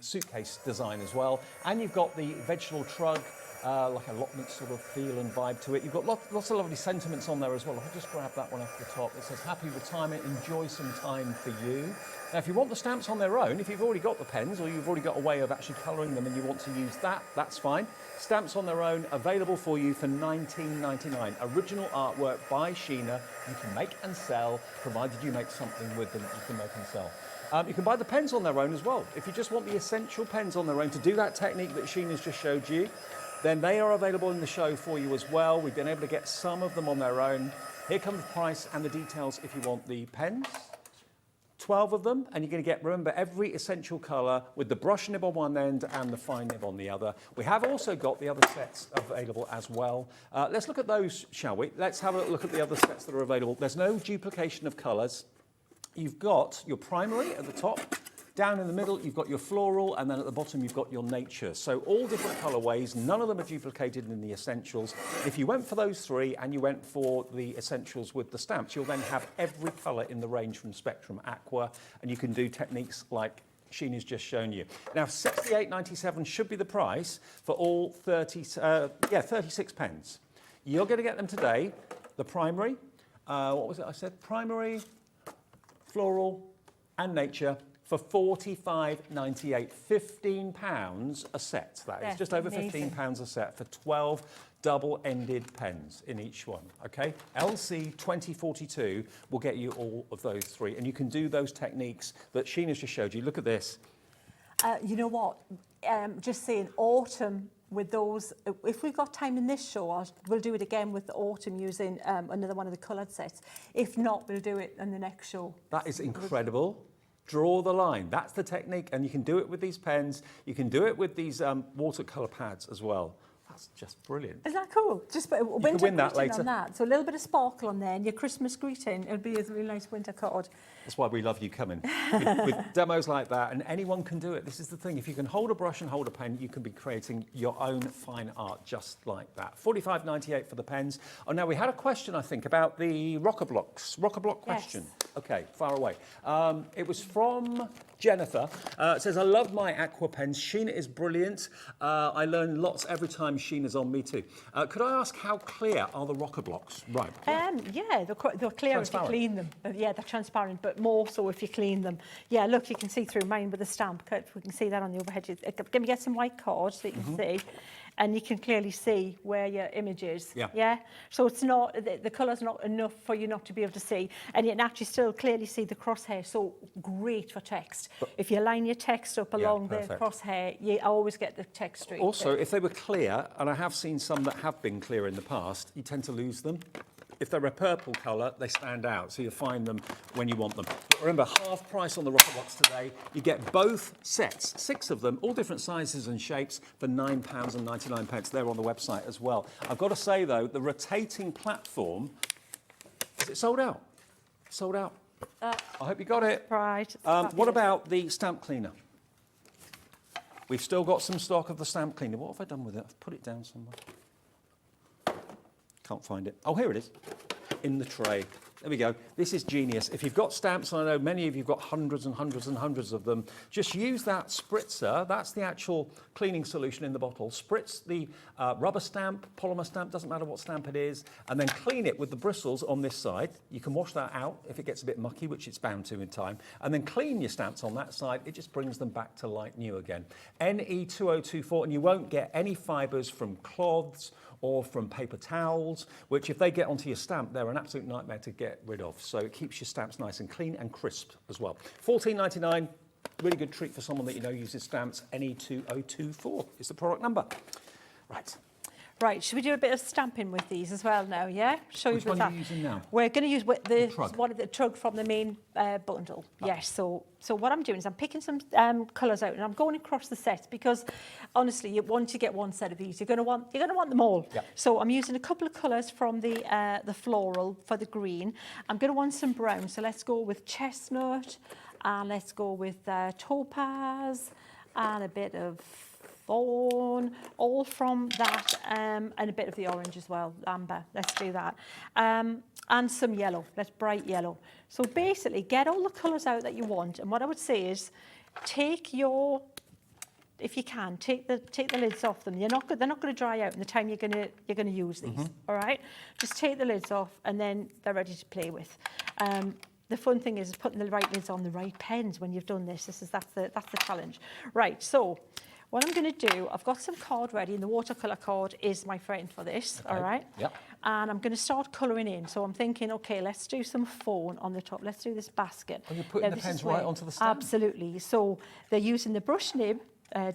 suitcase design as well. And you've got the vegetable trug, like allotment sort of feel and vibe to it. You've got lots of lovely sentiments on there as well. I'll just grab that one off the top. It says, happy retirement, enjoy some time for you. Now, if you want the stamps on their own, if you've already got the pens or you've already got a way of actually colouring them and you want to use that, that's fine. Stamps on their own, available for you for $19.99. Original artwork by Sheena. You can make and sell, provided you make something with them that you can make and sell. You can buy the pens on their own as well. If you just want the essential pens on their own to do that technique that Sheena's just showed you, then they are available in the show for you as well. We've been able to get some of them on their own. Here comes the price and the details if you want the pens. 12 of them, and you're going to get, remember, every essential colour with the brush nib on one end and the fine nib on the other. We have also got the other sets available as well. Let's look at those, shall we? Let's have a look at the other sets that are available. There's no duplication of colours. You've got your primary at the top. Down in the middle, you've got your floral, and then at the bottom, you've got your nature. So all different colourways, none of them are duplicated in the essentials. If you went for those 3 and you went for the essentials with the stamps, you'll then have every colour in the range from Spectrum Aqua, and you can do techniques like Sheena's just shown you. Now, $68.97 should be the price for all 36 pens. You're going to get them today. The primary, what was it I said? Primary, floral, and nature. For £45.98, £15 a set. That is just over £15 a set for 12 double-ended pens in each one. Okay, LC 2042 will get you all of those 3, and you can do those techniques that Sheena's just showed you. Look at this. You know what? Just saying, autumn with those. If we've got time in this show, we'll do it again with the autumn using another one of the coloured sets. If not, we'll do it in the next show. That is incredible. Draw the line. That's the technique, and you can do it with these pens. You can do it with these watercolour pads as well. That's just brilliant. Isn't that cool? Just put a you winter can win that greeting later. on that. So a little bit of sparkle on there, and your Christmas greeting. It'll be a really nice winter card. That's why we love you coming with demos like that, and anyone can do it. This is the thing. If you can hold a brush and hold a pen, you can be creating your own fine art just like that. $45.98 for the pens. Oh, now we had a question, I think, about the rocker block question. Yes. Okay, far away. It was from Jennifer. It says, I love my aqua pens. Sheena is brilliant. I learn lots every time Sheena's on. Me too. Could I ask how clear are the rocker blocks? Right. Yeah, they're clear if you clean them. Yeah, they're transparent, but more so if you clean them. Yeah, look, you can see through mine with the stamp cut. We can see that on the overhead. Can we get some white cards so you can see? and you can clearly see where your image is. Yeah. Yeah. So it's not, the colour's not enough for you not to be able to see, and you can actually still clearly see the crosshair. So great for text. If you line your text up along the perfect. crosshair, you always get the text straight. Also, if they were clear, and I have seen some that have been clear in the past, you tend to lose them. If they're a purple colour, they stand out, so you'll find them when you want them. But remember, half price on the Rocket Box today. You get both sets, 6 of them, all different sizes and shapes, for £9.99. They're on the website as well. I've got to say, though, the rotating platform, is it sold out? Sold out. I hope you got it. Right. What about the stamp cleaner? We've still got some stock of the stamp cleaner. What have I done with it? I've put it down somewhere. Can't find it. Oh, here it is, in the tray. There we go. This is genius. If you've got stamps, and I know many of you have got hundreds and hundreds and hundreds of them, just use that spritzer. That's the actual cleaning solution in the bottle. Spritz the rubber stamp, polymer stamp, doesn't matter what stamp it is, and then clean it with the bristles on this side. You can wash that out if it gets a bit mucky, which it's bound to in time, and then clean your stamps on that side. It just brings them back to like new again. NE2024, and you won't get any fibres from cloths or from paper towels, which if they get onto your stamp, they're an absolute nightmare to get rid of. So it keeps your stamps nice and clean and crisp as well. $14.99, really good treat for someone that you know uses stamps. NE2024 is the product number. Right. Right, should we do a bit of stamping with these as well now, yeah? Show Which you one that. are you using now? We're going to use trug. the trug from the main bundle. Yes, so what I'm doing is I'm picking some colours out and I'm going across the set because honestly, once you get one set of these, you're going to want them all. Yep. So I'm using a couple of colours from the floral for the green. I'm going to want some brown, so let's go with chestnut and let's go with topaz and a bit of fawn, all from that, and a bit of the orange as well, amber. Let's do that. And some yellow, let's bright yellow. So basically, get all the colours out that you want. And what I would say is, take your, if you can, take the lids off them. They're not going to dry out in the time you're going to use these. All right, just take the lids off, and then they're ready to play with. The fun thing is putting the right lids on the right pens when you've done this. That's the challenge. Right, so what I'm going to do, I've got some card ready, and the watercolour card is my friend for this, all right? Yep. And I'm going to start colouring in. So I'm thinking, okay, let's do some fawn on the top. Let's do this basket. Oh, you're putting the pens right onto the stamp? Absolutely. So they're using the brush nib,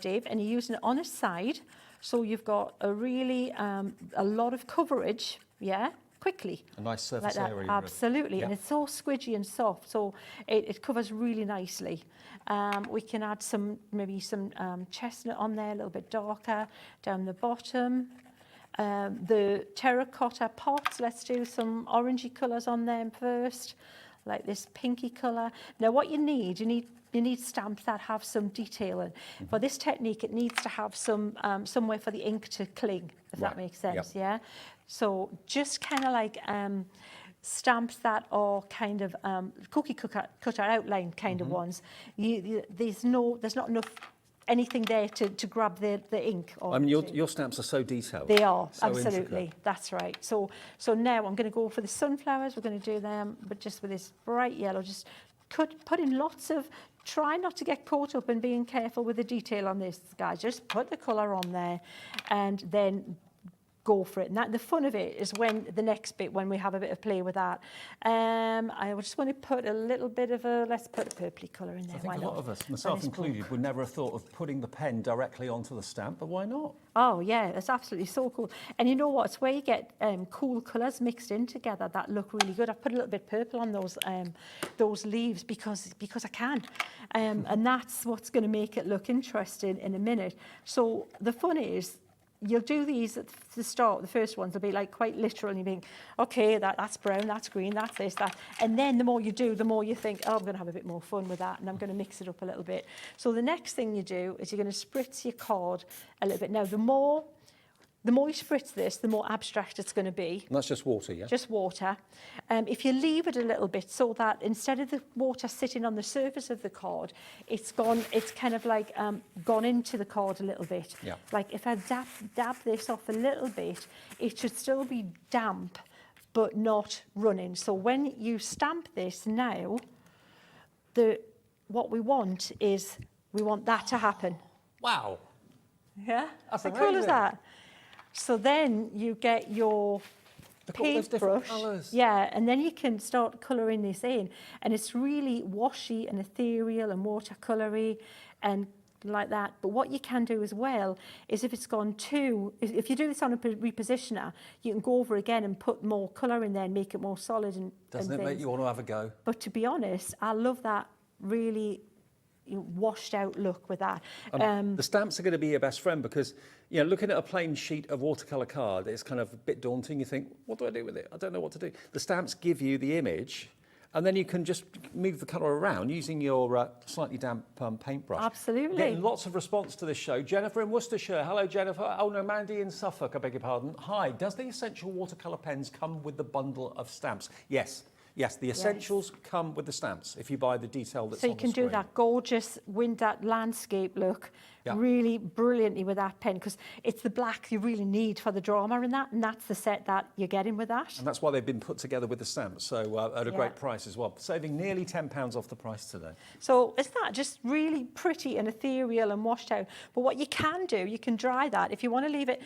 Dave, and you're using it on its side. So you've got a really, a lot of coverage, yeah? Quickly. A nice surface like area. Absolutely, Yeah. and it's so squidgy and soft, so it covers really nicely. We can add maybe some chestnut on there, a little bit darker down the bottom. The terracotta pots, let's do some orangey colours on them first, like this pinky colour. Now what you need stamps that have some detailing. For this technique, it needs to have somewhere for the ink to cling, if that makes sense, yeah? So just kind of like stamps that are kind of cookie cutter outline kind of ones. There's not enough anything there to grab the ink. I mean, your stamps are so detailed. They are, so absolutely. intricate. That's right. So now I'm going to go for the sunflowers. We're going to do them, but just with this bright yellow. Just put in lots of, try not to get caught up in being careful with the detail on this, guys. Just put the colour on there and then go for it. And the fun of it is when the next bit, when we have a bit of play with that. I just want to put a little bit of let's put a purpley colour in there. I think why a lot not? of us, myself included, would never have thought of putting the pen directly onto the stamp, but why not? Oh yeah, it's absolutely so cool. And you know what? It's where you get cool colours mixed in together that look really good. I've put a little bit purple on those leaves because I can, and that's what's going to make it look interesting in a minute. So the fun is, you'll do these at the start. The first ones will be like quite literal, and you think, okay, that's brown, that's green, that's this, that. And then the more you do, the more you think, oh, I'm going to have a bit more fun with that, and I'm going to mix it up a little bit. So the next thing you do is you're going to spritz your card a little bit. Now, the more you spritz this, the more abstract it's going to be. And that's just water, yeah? Just water. If you leave it a little bit so that instead of the water sitting on the surface of the card, it's kind of like gone into the card a little bit. Yeah. Like if I dab this off a little bit, it should still be damp, but not running. So when you stamp this now, what we want is, we want that to happen. Wow. Yeah? That's How cool is amazing. that? So then you get your Look at all those different paintbrush. colours. Yeah, and then you can start colouring this in. And it's really washy and ethereal and watercolory and like that. But what you can do as well is if it's gone too, if you do this on a repositioner, you can go over again and put more colour in there and make it more solid and Doesn't it make you want to have a go? But to be honest, I love that really washed out look with that. The stamps are going to be your best friend because, you know, looking at a plain sheet of watercolour card, it's kind of a bit daunting. You think, what do I do with it? I don't know what to do. The stamps give you the image, and then you can just move the colour around using your slightly damp paintbrush. Absolutely. Getting lots of response to this show. Jennifer in Worcestershire. Hello, Jennifer. Oh, no, Mandy in Suffolk, I beg your pardon. Hi, does the Essential watercolour pens come with the bundle of stamps? Yes. Yes, the essentials come with the stamps if you buy the detail that's on the screen. So you can do that gorgeous that landscape look really brilliantly with that pen, because it's the black you really need for the drama in that, and that's the set that you're getting with that. And that's why they've been put together with the stamps, so at a great price as well, saving nearly £10 off the price today. So it's that just really pretty and ethereal and washed out. But what you can do, you can dry that. If you want to leave it,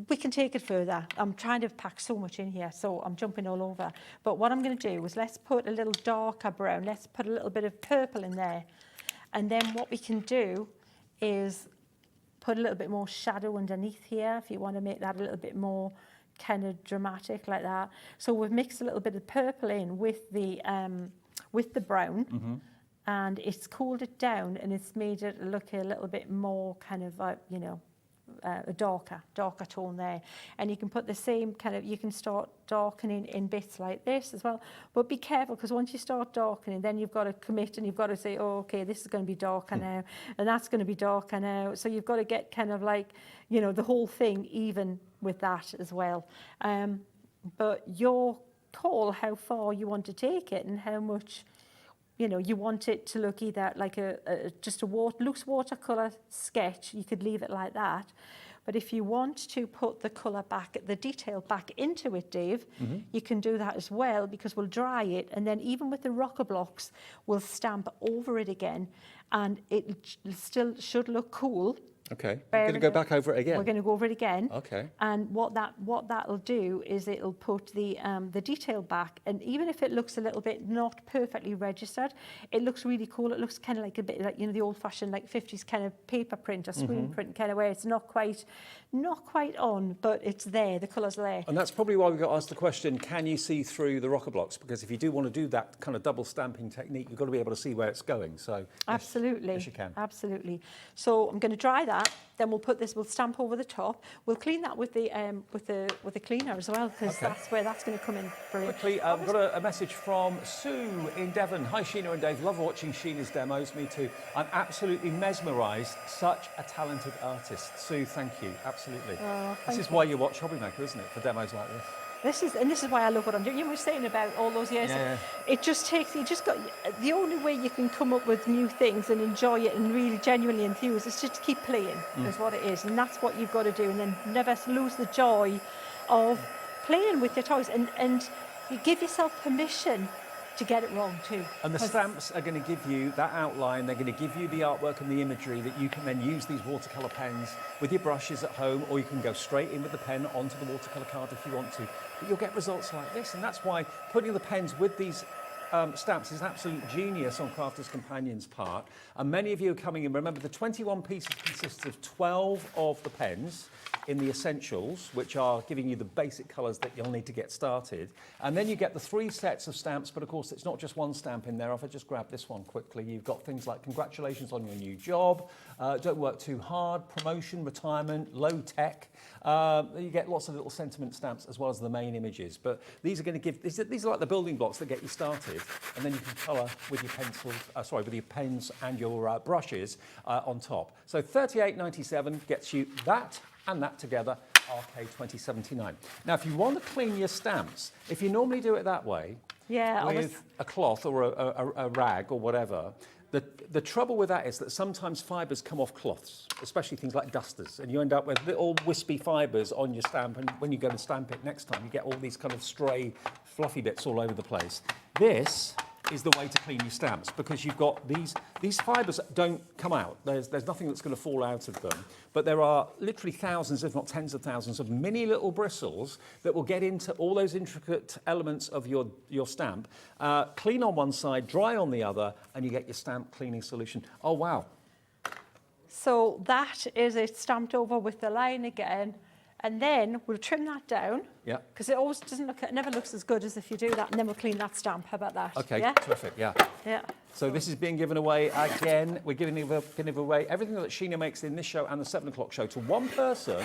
we can take it further. I'm trying to pack so much in here, so I'm jumping all over. But what I'm going to do is let's put a little darker brown. Let's put a little bit of purple in there. And then what we can do is put a little bit more shadow underneath here if you want to make that a little bit more kind of dramatic like that. So we've mixed a little bit of purple in with the brown. And it's cooled it down and it's made it look a little bit more kind of, you know, a darker tone there. And you can put the same kind of, you can start darkening in bits like this as well. But be careful, because once you start darkening, then you've got to commit and you've got to say, oh, okay, this is going to be darker now, and that's going to be darker now. So you've got to get kind of like, you know, the whole thing even with that as well. But your call how far you want to take it and how much, you know, you want it to look either like just a loose watercolour sketch. You could leave it like that. But if you want to put the colour back, the detail back into it, Dave, you can do that as well, because we'll dry it. And then even with the rocker blocks, we'll stamp over it again. And it still should look cool. Okay, we're going to go back over it again. We're going to go over it again. Okay. And what that'll do is it'll put the detail back, and even if it looks a little bit not perfectly registered, it looks really cool. It looks kind of like a bit like, you know, the old-fashioned like 50s kind of paper print or screen print kind of way. It's not quite on, but it's there. The colour's there. And that's probably why we got asked the question: can you see through the rocker blocks? Because if you do want to do that kind of double stamping technique, you've got to be able to see where it's going. So absolutely, yes, you can. Absolutely. So I'm going to dry that. Then we'll put this. We'll stamp over the top. We'll clean that with the cleaner as well, because that's where that's going to come in. Brilliant. Quickly, I've got a message from Sue in Devon. Hi, Sheena and Dave. Love watching Sheena's demos. Me too. I'm absolutely mesmerised. Such a talented artist. Sue, thank you. Absolutely. This is why you watch HobbyMaker, isn't it? For demos like this. This is why I love what I'm doing. You were saying about all those years. Yeah. It just takes. The only way you can come up with new things and enjoy it and really genuinely enthuse is just to keep playing. Is what it is, and that's what you've got to do. And then never lose the joy of playing with your toys, and you give yourself permission to get it wrong too. And the stamps are going to give you that outline. They're going to give you the artwork and the imagery that you can then use these watercolour pens with your brushes at home, or you can go straight in with the pen onto the watercolour card if you want to. But you'll get results like this, and that's why putting the pens with these stamps is an absolute genius on Crafters Companion's part. And many of you are coming in. Remember, the 21 pieces consists of 12 of the pens in the essentials, which are giving you the basic colours that you'll need to get started. And then you get the 3 sets of stamps, but of course it's not just one stamp in there. If I just grab this one quickly, you've got things like congratulations on your new job, don't work too hard, promotion, retirement, low tech. You get lots of little sentiment stamps as well as the main images. But these are going to give, these are like the building blocks that get you started, and then you can colour with your pencils, with your pens and your brushes on top. So $38.97 gets you that and that together, RK 2079. Now, if you want to clean your stamps, if you normally do it that way, with a cloth or a rag or whatever, the trouble with that is that sometimes fibres come off cloths, especially things like dusters, and you end up with little wispy fibres on your stamp, and when you go to stamp it next time, you get all these kind of stray, fluffy bits all over the place. This is the way to clean your stamps, because you've got these fibres don't come out. There's nothing that's going to fall out of them, but there are literally thousands, if not tens of thousands, of mini little bristles that will get into all those intricate elements of your stamp. Clean on one side, dry on the other, and you get your stamp cleaning solution. Oh wow! So that is it stamped over with the line again. And then we'll trim that down. Yeah. Because it always doesn't look, it never looks as good as if you do that. And then we'll clean that stamp. How about that? Okay, yeah? terrific, yeah. Yeah. So this is being given away again. We're giving away everything that Sheena makes in this show and the 7 o'clock show to one person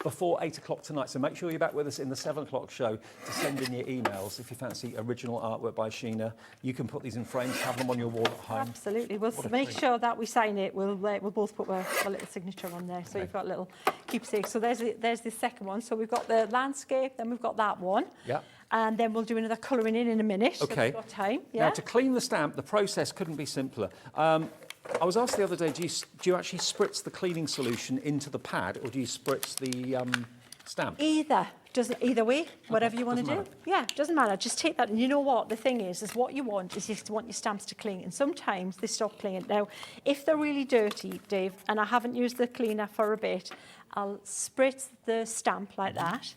before 8 o'clock tonight. So make sure you're back with us in the 7 o'clock show to send in your emails if you fancy original artwork by Sheena. You can put these in frames, have them on your wall at home. Absolutely. We'll make sure that we sign it. We'll both put a little signature on there. So you've got a little keepsake. So there's the second one. So we've got the landscape, then we've got that one. Yeah. And then we'll do another colouring in a minute. Okay. So we've got time. Yeah. Now, to clean the stamp, the process couldn't be simpler. I was asked the other day, do you actually spritz the cleaning solution into the pad, or do you spritz the stamp? Either way, whatever you want to do. matter. Yeah, doesn't matter. Just take that. And you know what? The thing is what you want is you want your stamps to clean. And sometimes they stop cleaning. Now, if they're really dirty, Dave, and I haven't used the cleaner for a bit, I'll spritz the stamp like that.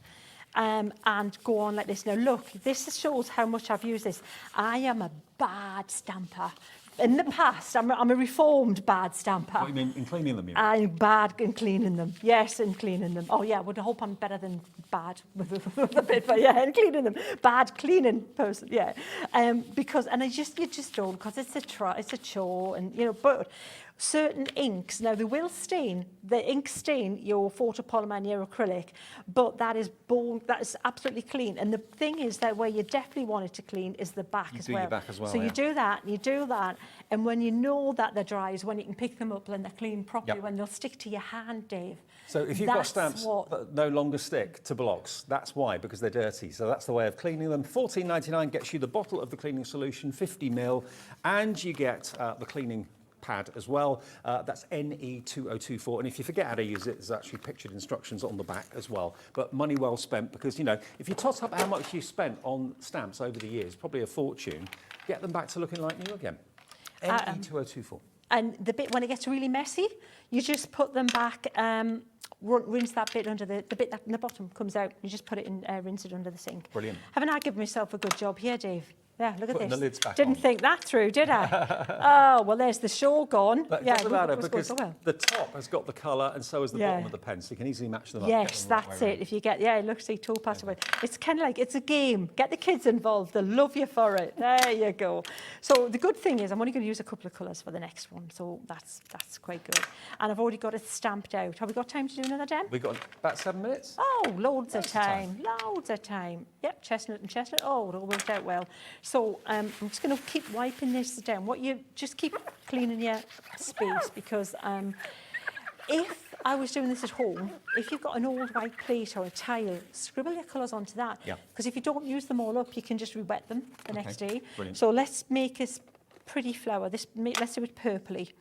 And go on like this. Now look, this shows how much I've used this. I am a bad stamper. In the past, I'm a reformed bad stamper. What, you mean in cleaning them? I'm bad in cleaning them. Yes, in cleaning them. Oh yeah, I would hope I'm better than bad with a bit, but yeah, in cleaning them. Bad cleaning person, yeah. Because you just don't, because it's a chore, and but certain inks, now they will stain, the ink stain your photopolymer and your acrylic, but that is absolutely clean. And the thing is that where you definitely want it to clean is the back as well. Your back as well. So you do that, and when you know that they're dry is when you can pick them up and they're clean properly, when they'll stick to your hand, Dave. So if you've got stamps that no longer stick to blocks, that's why, because they're dirty. So that's the way of cleaning them. $14.99 gets you the bottle of the cleaning solution, 50 ml, and you get the cleaning pad as well. That's NE2024, and if you forget how to use it, there's actually pictured instructions on the back as well. But money well spent, because if you tot up how much you spent on stamps over the years, probably a fortune, get them back to looking like new again. NE2024. And the bit when it gets really messy, you just put them back, rinse that bit under the bit that in the bottom comes out. You just put it in, rinse it under the sink. Brilliant. Haven't I given myself a good job here, Dave? Yeah, look at Putting this. the lids back Didn't on. think that through, did I? Oh, well, there's the shawl gone. But it yeah, doesn't matter, it was because good, so well. the top has got the colour and so has the bottom of the pen, so you can easily match them up. Yes, get them the right that's way it. around. If you get, look, see, toe pass away. It's kind of like, it's a game. Get the kids involved. They'll love you for it. There you go. So the good thing is I'm only going to use a couple of colours for the next one, so that's quite good. And I've already got it stamped out. Have we got time to do another, Den? We've got about 7 minutes. Oh, loads of time. Loads of time. Yep, chestnut and chestnut. Oh, it all worked out well. So I'm just going to keep wiping this down. Just keep cleaning your space, because if I was doing this at home, if you've got an old white plate or a tile, scribble your colours onto that. Yeah. Because if you don't use them all up, you can just re-wet them the next day. Brilliant. So let's make a pretty flower. Let's do it purpley.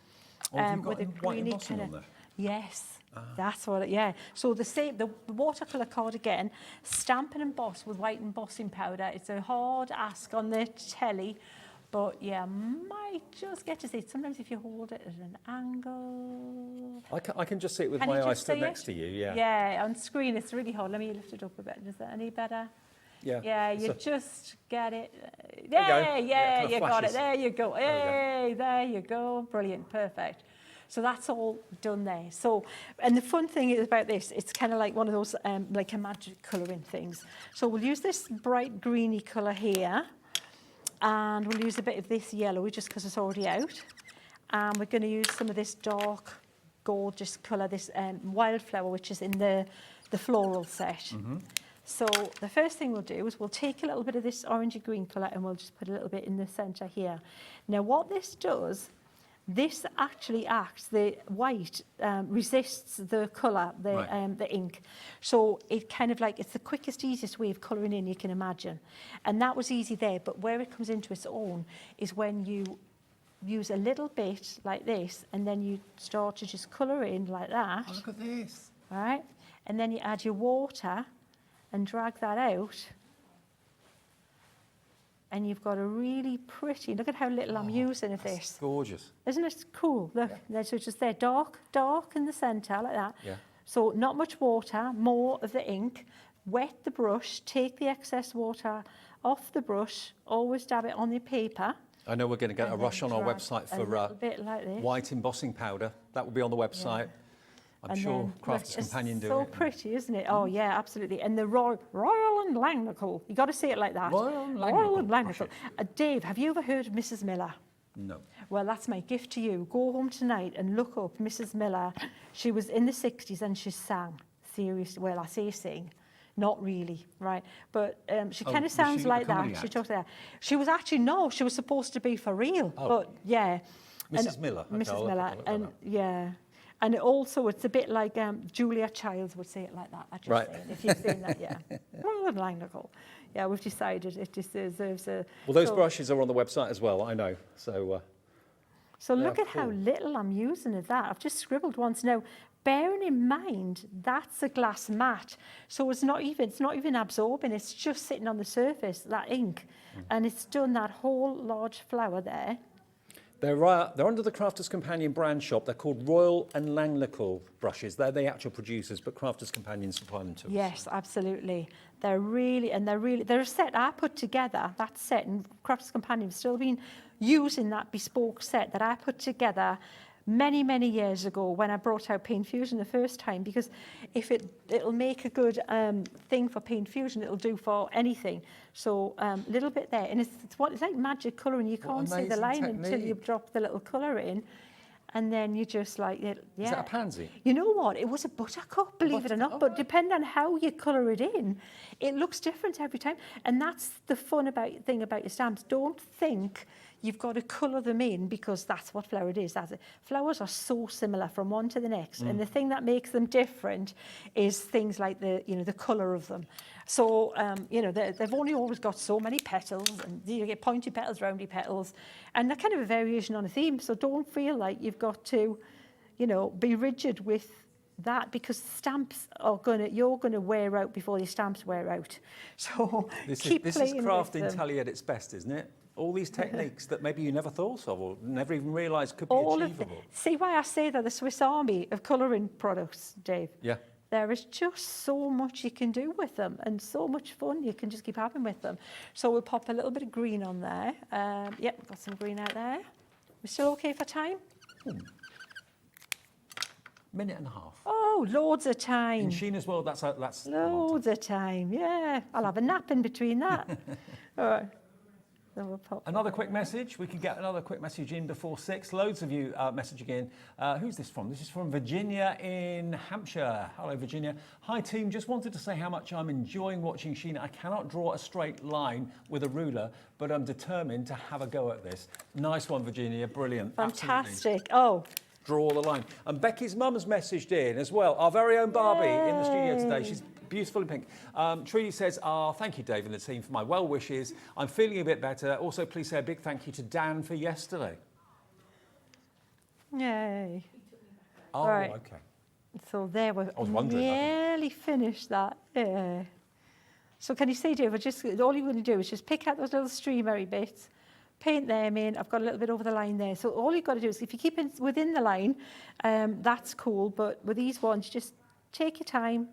Have you got with a white greeny embossing kind on of. there? Yes. That's what it, yeah. So the watercolour card again, stamp and emboss with white embossing powder. It's a hard ask on the telly, but you might just get to see it. Sometimes if you hold it at an angle. I can just see it with Can my you eyes just stood see next it? to you, yeah. Yeah, on screen it's really hard. Let me lift it up a bit. Is that any better? Yeah. Yeah, you just get it. you go. Yeah, Yeah, it you kinda got it. flashes. There you go. Hey, there you go. Brilliant, perfect. So that's all done there. So, and the fun thing is about this, it's kind of like one of those, like a magic colouring things. So we'll use this bright greeny colour here, and we'll use a bit of this yellow just because it's already out. And we're going to use some of this dark, gorgeous colour, this wildflower, which is in the floral set. Mm-hmm. So the first thing we'll do is we'll take a little bit of this orangey green colour and we'll just put a little bit in the centre here. Now what this does, this actually acts, the white resists the colour, the ink. So it kind of like, it's the quickest, easiest way of colouring in you can imagine. And that was easy there, but where it comes into its own is when you use a little bit like this, and then you start to just colour in like that. Oh, look at this. All right? And then you add your water and drag that out. and you've got a really pretty, look at how little I'm using of this. Gorgeous. Isn't it cool? Look, so it's just there, dark in the centre, like that. Yeah. So not much water, more of the ink. Wet the brush, take the excess water off the brush, always dab it on the paper. I know we're going to get a And rush then on our drag website a for little bit like this. white embossing powder. That will be on the website. I'm And sure then, Crafters look, it's Companion do so it. pretty, isn't it? Oh, yeah, absolutely. And the Royal and Langnickel. You got to say it like that. Royal and Royal and Langnickel. Langnickel. Dave, have you ever heard of Mrs. Miller? No. Well, that's my gift to you. Go home tonight and look up Mrs. Miller. She was in the 60s and she sang. Seriously, well, I say sing. Not really, right? But she kind was of sounds she a like comedy that. She act? talks like that. She was actually, no, she was supposed to be for real. Oh. But yeah. Mrs. And- Miller. Okay, I'll Mrs. look Miller. that And up. yeah. And it also, it's a bit like Julia Childs would say it like that. I just Right. saying, if you've seen that, yeah. Well, Langnickel. Yeah, we've decided it just deserves a... Well, those so- brushes are on the website as well, I know. So Yeah, look at how cool. little I'm using of that. I've just scribbled once. Now, bearing in mind, that's a glass mat. So it's not even absorbing. It's just sitting on the surface, that ink. And it's done that whole large flower there. They're under the Crafters Companion brand shop. They're called Royal and Langnickel brushes. They're the actual producers, but Crafters Companion supply them to us. Yes, absolutely. They're a set I put together, that set, and Crafters Companion have still been using that bespoke set that I put together many, many years ago when I brought out Paint Fusion the first time, because if it'll make a good thing for Paint Fusion, it'll do for anything. So a little bit there, and it's like magic colouring. You can't see the amazing line until you technique. drop the little colour in. And then you just like, yeah. Is that a pansy? You know what? It was a buttercup, believe it or not. But depending on how you colour it in, it looks different every time. And that's the fun thing about your stamps. Don't think you've got to colour them in because that's what flower it is. Flowers are so similar from one to the next. And the thing that makes them different is things like the colour of them. So, they've only always got so many petals, and you get pointy petals, roundy petals, and they're kind of a variation on a theme. So don't feel like you've got to, be rigid with that, because stamps you're gonna wear out before your stamps wear out. So This keep is playing craft with in them. Tally at its best, isn't it? All these techniques that maybe you never thought of or never even realised could be All of achievable. see why I say they're the Swiss Army of colouring products, Dave. Yeah. There is just so much you can do with them and so much fun you can just keep having with them. So we'll pop a little bit of green on there. Yep, got some green out there. We're still okay for time? Minute and a half. Oh, loads of time. In Sheena's world, that's a long time. Loads of time, yeah. I'll have a nap in between that. All right. So we'll pop Another quick message. We can get another quick message in before 6. Loads of you messaging in. Who's this from? This is from Virginia in Hampshire. Hello, Virginia. Hi, team. Just wanted to say how much I'm enjoying watching Sheena. I cannot draw a straight line with a ruler, but I'm determined to have a go at this. Nice one, Virginia. Brilliant. Absolutely. fantastic. Oh, Draw the line. And Becky's mum's messaged in as well. Our very own Barbie in the studio today. She's beautiful in pink. Tree says, thank you, Dave and the team, for my well wishes. I'm feeling a bit better. Also, please say a big thank you to Dan for yesterday. yay. Oh, Right. okay. So there we I was wondering, nearly finished that. Yeah. So can you see, Dave, all you're going to do is just pick out those little streamery bits, paint them in. I've got a little bit over the line there. So all you've got to do is, if you keep it within the line, that's cool. But with these ones, just take your time.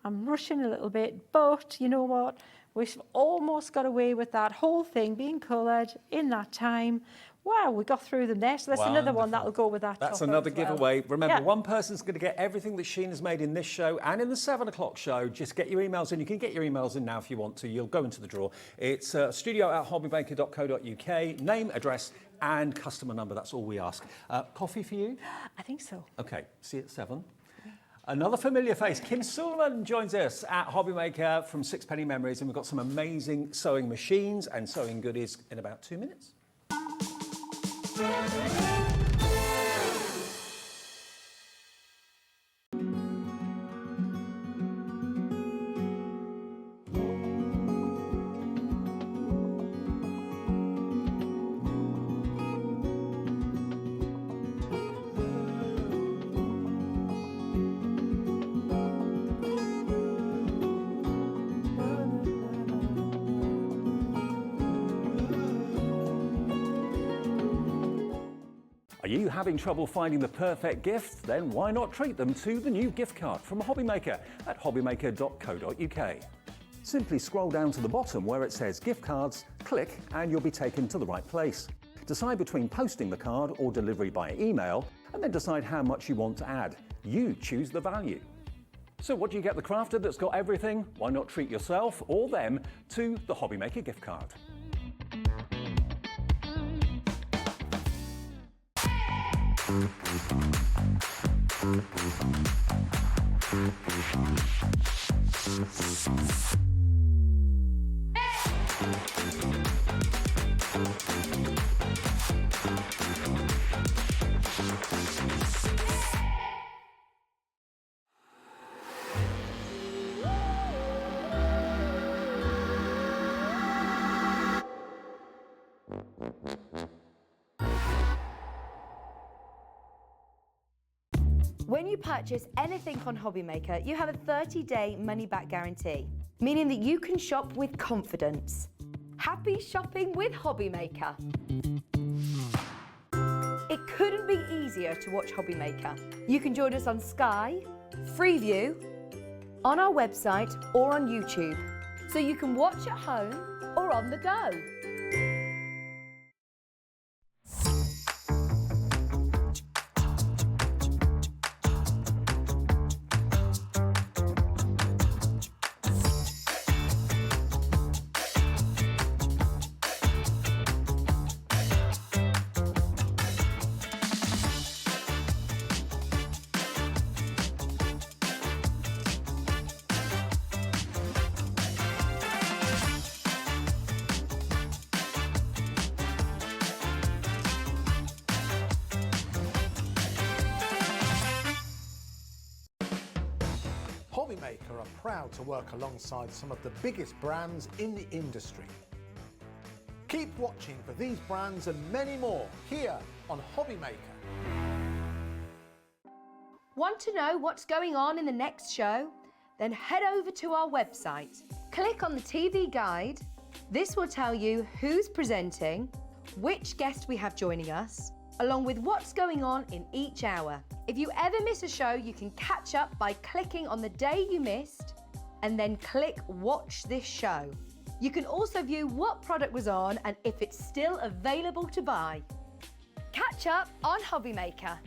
I'm rushing a little bit, but you know what? We've almost got away with that whole thing being coloured in that time. Wow, we got through them there. So that's another one that'll go with that. That's chocolate another as well. giveaway. Remember, Yeah. one person's going to get everything that Sheena's made in this show and in the 7 o'clock show. Just get your emails in. You can get your emails in now if you want to. You'll go into the draw. It's studio@hobbymaker.co.uk. Name, address, and customer number. That's all we ask. Coffee for you? I think so. Okay, see you at 7. Another familiar face, Kim Suleman, joins us at HobbyMaker from Sixpenny Memories, and we've got some amazing sewing machines and sewing goodies in about 2 minutes. Are you having trouble finding the perfect gift? Then why not treat them to the new gift card from HobbyMaker at hobbymaker.co.uk. Simply scroll down to the bottom where it says gift cards, click and you'll be taken to the right place. Decide between posting the card or delivery by email and then decide how much you want to add. You choose the value. So what do you get the crafter that's got everything? Why not treat yourself or them to the HobbyMaker gift card? When you purchase anything on HobbyMaker, you have a 30-day money-back guarantee, meaning that you can shop with confidence. Happy shopping with HobbyMaker. It couldn't be easier to watch HobbyMaker. You can join us on Sky, Freeview, on our website or on YouTube, so you can watch at home or on the go. HobbyMaker are proud to work alongside some of the biggest brands in the industry. Keep watching for these brands and many more here on HobbyMaker. Want to know what's going on in the next show? Then head over to our website. Click on the TV guide. This will tell you who's presenting, which guest we have joining us, along with what's going on in each hour. If you ever miss a show, you can catch up by clicking on the day you missed and then click Watch This Show. You can also view what product was on and if it's still available to buy. Catch up on HobbyMaker.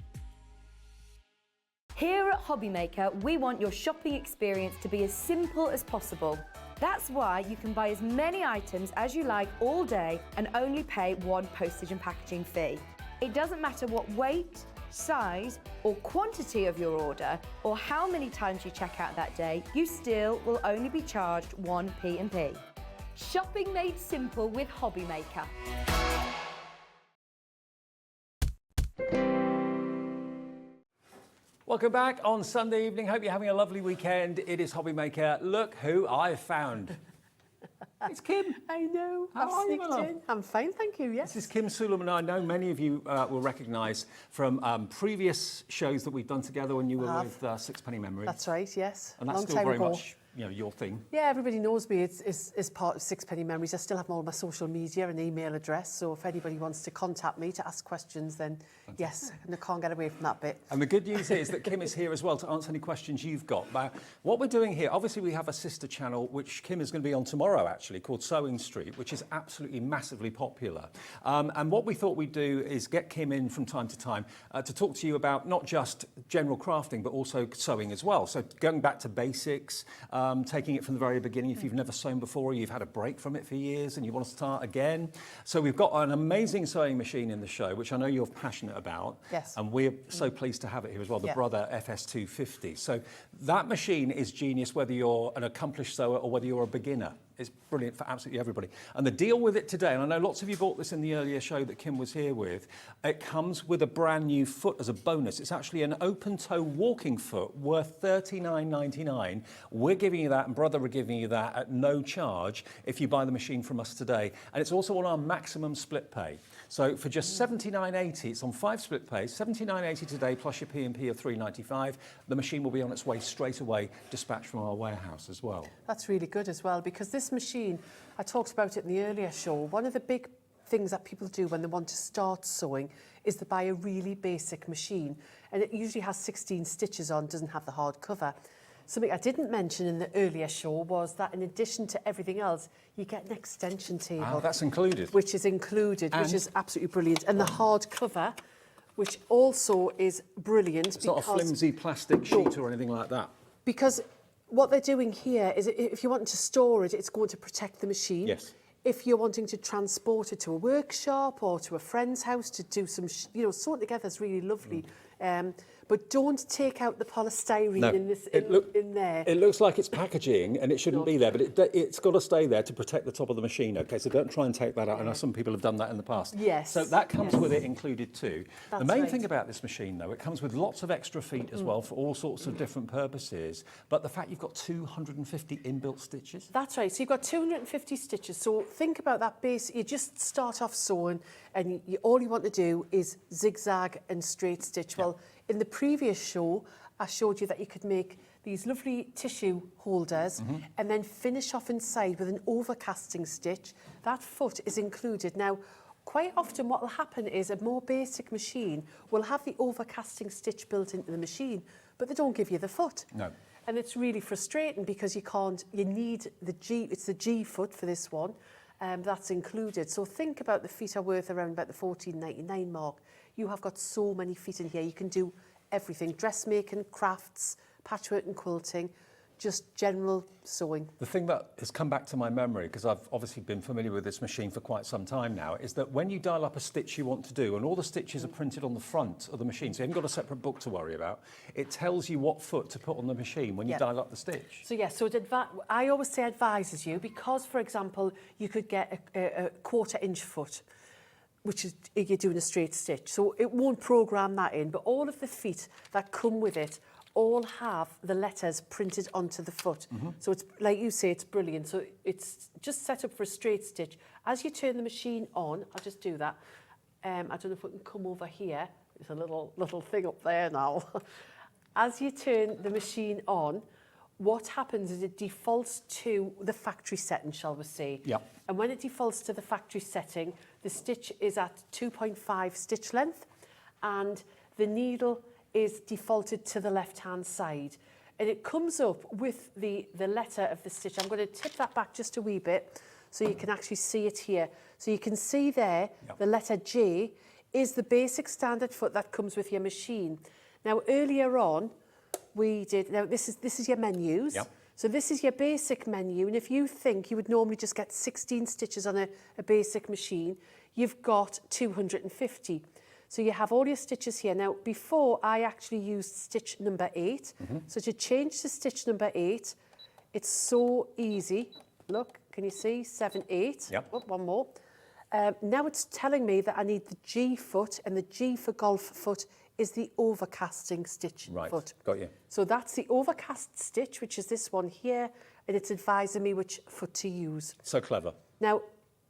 Here at HobbyMaker, we want your shopping experience to be as simple as possible. That's why you can buy as many items as you like all day and only pay one postage and packaging fee. It doesn't matter what weight, size or quantity of your order or how many times you check out that day, you still will only be charged one P&P. Shopping made simple with HobbyMaker. Welcome back on Sunday evening. Hope you're having a lovely weekend. It is HobbyMaker. Look who I've found. It's Kim. I know. How are you, my love? I'm fine, thank you, yes. This is Kim Suleman. I know many of you will recognise from previous shows that we've done together when you were with Sixpenny Memory. That's right, yes. And that's Long still time very ago. much your thing. Yeah, everybody knows me. It's part of Sixpenny Memories. I still have all my social media and email address, so if anybody wants to contact me to ask questions, then yes, and I can't get away from that bit. And the good news is that Kim is here as well to answer any questions you've got. But what we're doing here, obviously we have a sister channel, which Kim is going to be on tomorrow actually, called Sewing Street, which is absolutely massively popular. And what we thought we'd do is get Kim in from time to time to talk to you about not just general crafting, but also sewing as well. So going back to basics, taking it from the very beginning if you've never sewn before or you've had a break from it for years and you want to start again. So we've got an amazing sewing machine in the show, which I know you're passionate about. Yes. And we're so pleased to have it here as well, the Brother FS250. So that machine is genius whether you're an accomplished sewer or whether you're a beginner. It's brilliant for absolutely everybody. And the deal with it today, and I know lots of you bought this in the earlier show that Kim was here with, it comes with a brand new foot as a bonus. It's actually an open toe walking foot worth $39.99. We're giving you that, and Brother are giving you that at no charge if you buy the machine from us today. And it's also on our maximum split pay. So for just $79.80, it's on 5 split pays, $79.80 today plus your P&P of $3.95. The machine will be on its way straight away, dispatched from our warehouse as well. That's really good as well, because this machine, I talked about it in the earlier show, one of the big things that people do when they want to start sewing is they buy a really basic machine, and it usually has 16 stitches on, doesn't have the hard cover. Something I didn't mention in the earlier show was that in addition to everything else, you get an extension table. Oh, that's included. Which is included, And which is absolutely brilliant. And the hard cover, which also is brilliant. It's not a flimsy plastic sheet or anything like that. Because what they're doing here is if you're wanting to store it, it's going to protect the machine. Yes. If you're wanting to transport it to a workshop or to a friend's house to do some, sew it together is really lovely. But don't take out the polystyrene in there. It looks like it's packaging and it shouldn't be there, but it's got to stay there to protect the top of the machine, okay? So don't try and take that out. I know some people have done that in the past. Yes. So that comes with it included too. That's the main right. thing about this machine, though, it comes with lots of extra feet as well for all sorts of different purposes. But the fact you've got 250 inbuilt stitches. That's right. So you've got 250 stitches. So think about that base. You just start off sewing and all you want to do is zigzag and straight stitch. Well, in the previous show, I showed you that you could make these lovely tissue holders and then finish off inside with an overcasting stitch. That foot is included. Now, quite often what will happen is a more basic machine will have the overcasting stitch built into the machine, but they don't give you the foot. No. And it's really frustrating because you need the G, it's the G foot for this one, that's included. So think about the feet are worth around about the $14.99 mark. You have got so many feet in here. You can do everything, dressmaking, crafts, patchwork and quilting, just general sewing. The thing that has come back to my memory, because I've obviously been familiar with this machine for quite some time now, is that when you dial up a stitch you want to do, and all the stitches are printed on the front of the machine, so you haven't got a separate book to worry about, it tells you what foot to put on the machine when you dial up the stitch. So yes, so I always say advises you, because, for example, you could get a 1/4 inch foot, which is you're doing a straight stitch. So it won't program that in, but all of the feet that come with it all have the letters printed onto the foot. So it's, like you say, it's brilliant. So it's just set up for a straight stitch. As you turn the machine on, I'll just do that. I don't know if we can come over here. There's a little thing up there now. As you turn the machine on, what happens is it defaults to the factory setting, shall we say. Yep. And when it defaults to the factory setting, the stitch is at 2.5 stitch length and the needle is defaulted to the left-hand side. And it comes up with the letter of the stitch. I'm going to tip that back just a wee bit so you can actually see it here. So you can see there, the letter J is the basic standard foot that comes with your machine. Now, earlier on, this is your menus. Yep. So this is your basic menu, and if you think you would normally just get 16 stitches on a basic machine, you've got 250. So you have all your stitches here. Now, before I actually used stitch number 8. So to change to stitch number 8, it's so easy. Look, can you see? 7, 8. Yep. Oh, one more. Now it's telling me that I need the G foot, and the G for golf foot is the overcasting stitch foot. Got you. So that's the overcast stitch, which is this one here, and it's advising me which foot to use. So clever. Now,